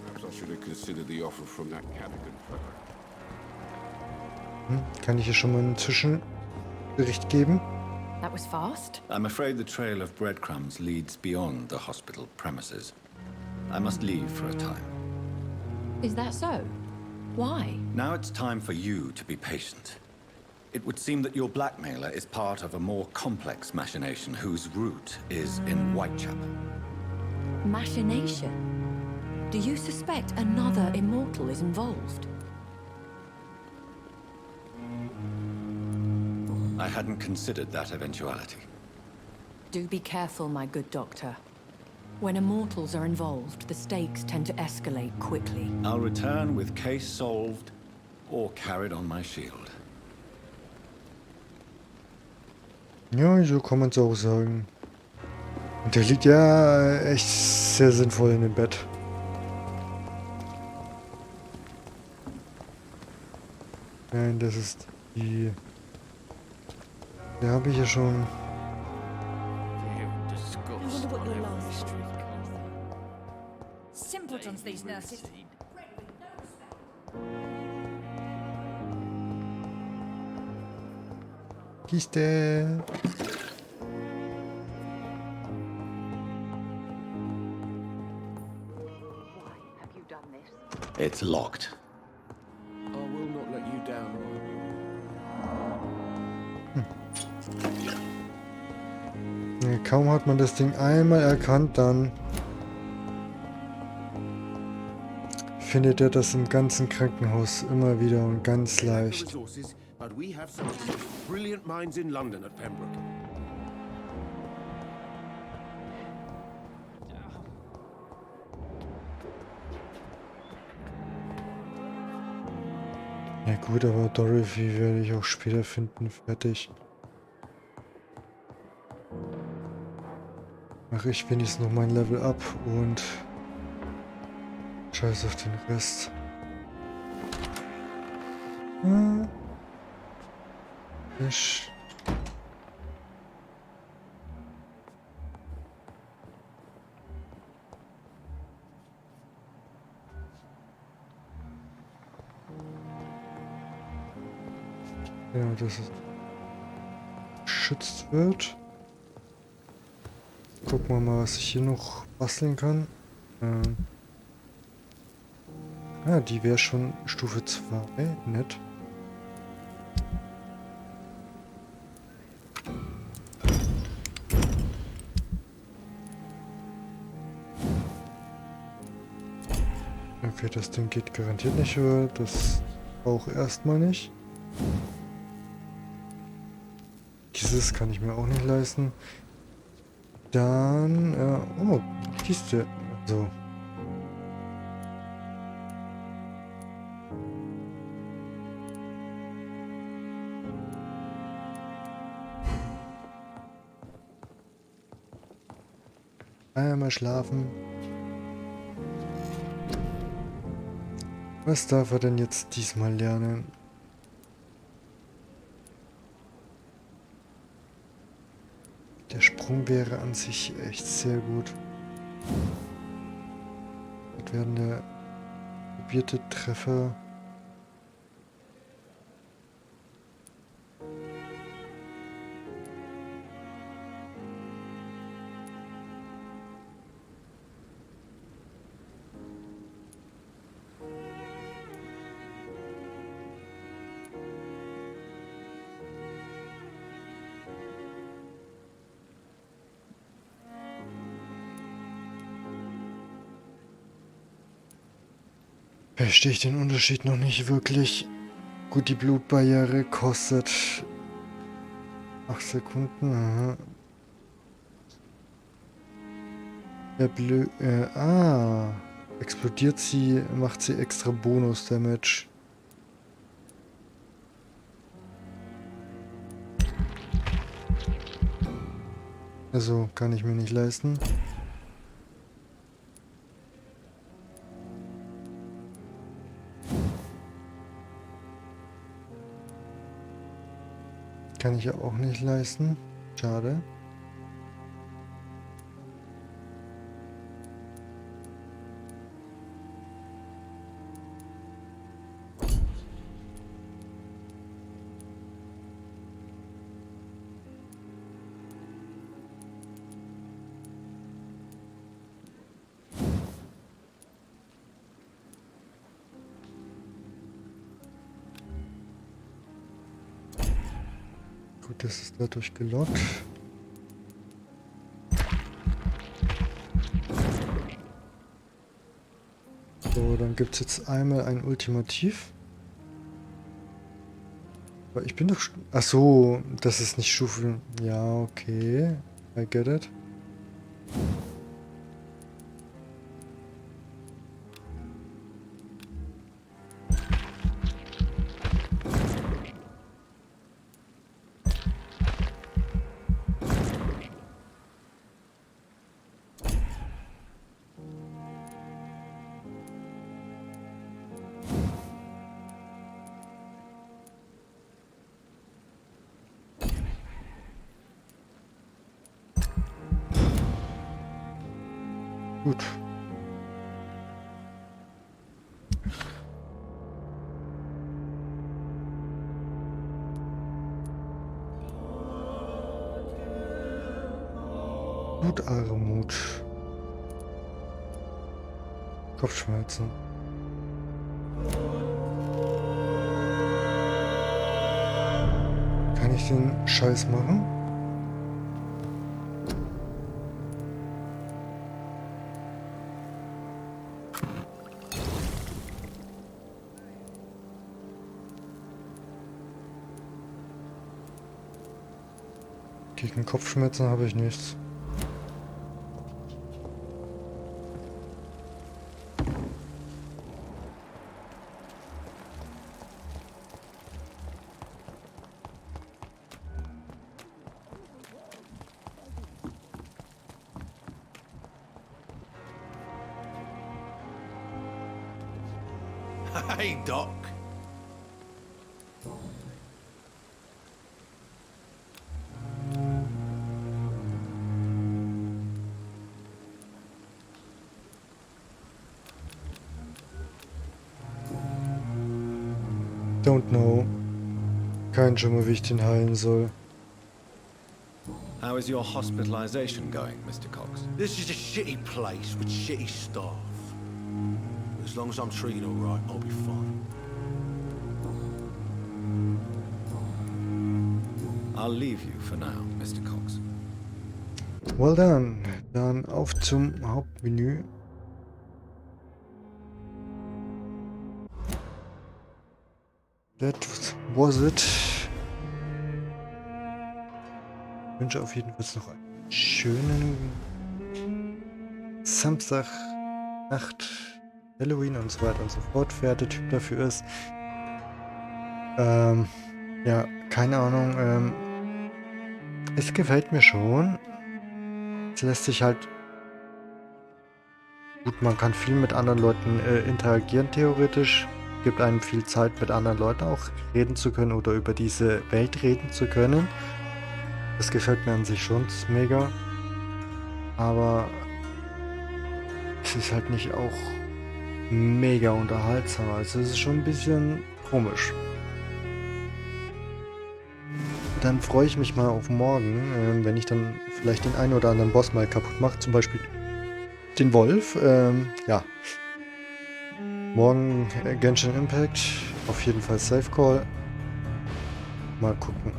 Speaker 14: Perhaps I should have considered the offer from that Cadogan fellow.
Speaker 1: Kann ich hier schon mal einen Zwischenbericht geben?
Speaker 17: That was fast.
Speaker 7: I'm afraid the trail of breadcrumbs leads beyond the hospital premises. I must leave for a time.
Speaker 17: Is that so? Why?
Speaker 7: Now it's time for you to be patient. It would seem that your blackmailer is part of a more complex machination whose root is in Whitechapel.
Speaker 17: Machination? Do you suspect another immortal is involved?
Speaker 7: I hadn't considered that eventuality.
Speaker 17: Do be careful, my good doctor. When immortals are involved, the stakes tend to escalate quickly.
Speaker 7: I'll return with case solved or carried on my shield.
Speaker 1: Ja, so kann man es auch sagen. Und der liegt ja echt sehr sinnvoll in dem Bett. Nein, das ist die... Da habe ich ja schon...
Speaker 21: Simpletons, these nurses.
Speaker 1: Kiste.
Speaker 7: It's locked.
Speaker 6: I will not let you down.
Speaker 1: Ja, kaum hat man das Ding einmal erkannt, dann findet er das im ganzen Krankenhaus immer wieder und ganz leicht.
Speaker 6: But we have some of the most brilliant minds in London at Pembroke.
Speaker 1: Ja gut, aber Dorothy werde ich auch später finden. Fertig. Mache ich wenigstens noch mein Level up und scheiß auf den Rest. Fisch. Ja, dass es geschützt wird. Gucken wir mal, was ich hier noch basteln kann. Ja, die wäre schon Stufe 2. Nett. Okay, das Ding geht garantiert nicht höher. Das auch erstmal nicht. Dieses kann ich mir auch nicht leisten. Dann, oh, Kiste. So. Einmal schlafen. Was darf er denn jetzt diesmal lernen? Der Sprung wäre an sich echt sehr gut. Das wäre der probierte Treffer. Verstehe ich den Unterschied noch nicht wirklich. Gut, die Blutbarriere kostet 8 Sekunden. Aha. Explodiert sie, macht sie extra Bonus-Damage. Also kann ich mir nicht leisten. Kann ich ja auch nicht leisten. Schade. Gut, das ist dadurch gelockt. So, dann gibt es jetzt einmal ein Ultimativ. Aber ich bin doch... Ach so, das ist nicht Stufe... Ja, okay. I get it. Gut. Blutarmut. Kopfschmerzen. Kann ich den Scheiß machen? Gegen Kopfschmerzen habe ich nichts.
Speaker 2: Hey, Doc.
Speaker 1: Don't know. Kein Schimmer, wie ich den heilen soll.
Speaker 7: How is your hospitalization going, Mr. Cox?
Speaker 2: This is a shitty place with shitty staff. As long as I'm treated all right, I'll be fine.
Speaker 7: I'll leave you for now, Mr. Cox.
Speaker 1: Well done. Dann auf zum Hauptmenü. That was it. Ich wünsche auf jeden Fall noch einen schönen Samstag, Nacht, Halloween und so weiter und so fort, wer der Typ dafür ist. Ja, keine Ahnung. Es gefällt mir schon. Es lässt sich halt... Gut, man kann viel mit anderen Leuten interagieren, theoretisch. Gibt einem viel Zeit, mit anderen Leuten auch reden zu können oder über diese Welt reden zu können. Das gefällt mir an sich schon mega. Aber es ist halt nicht auch mega unterhaltsam. Also es ist schon ein bisschen komisch. Dann freue ich mich mal auf morgen, wenn ich dann vielleicht den einen oder anderen Boss mal kaputt mache. Zum Beispiel den Wolf. Ja. Morgen Genshin Impact. Auf jeden Fall Safe Call. Mal gucken.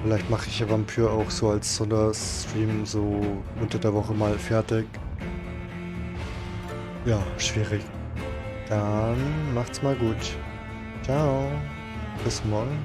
Speaker 1: Vielleicht mache ich ja Vampyr auch so als Sonderstream so unter der Woche mal fertig. Ja, schwierig. Dann macht's mal gut. Ciao. Bis morgen.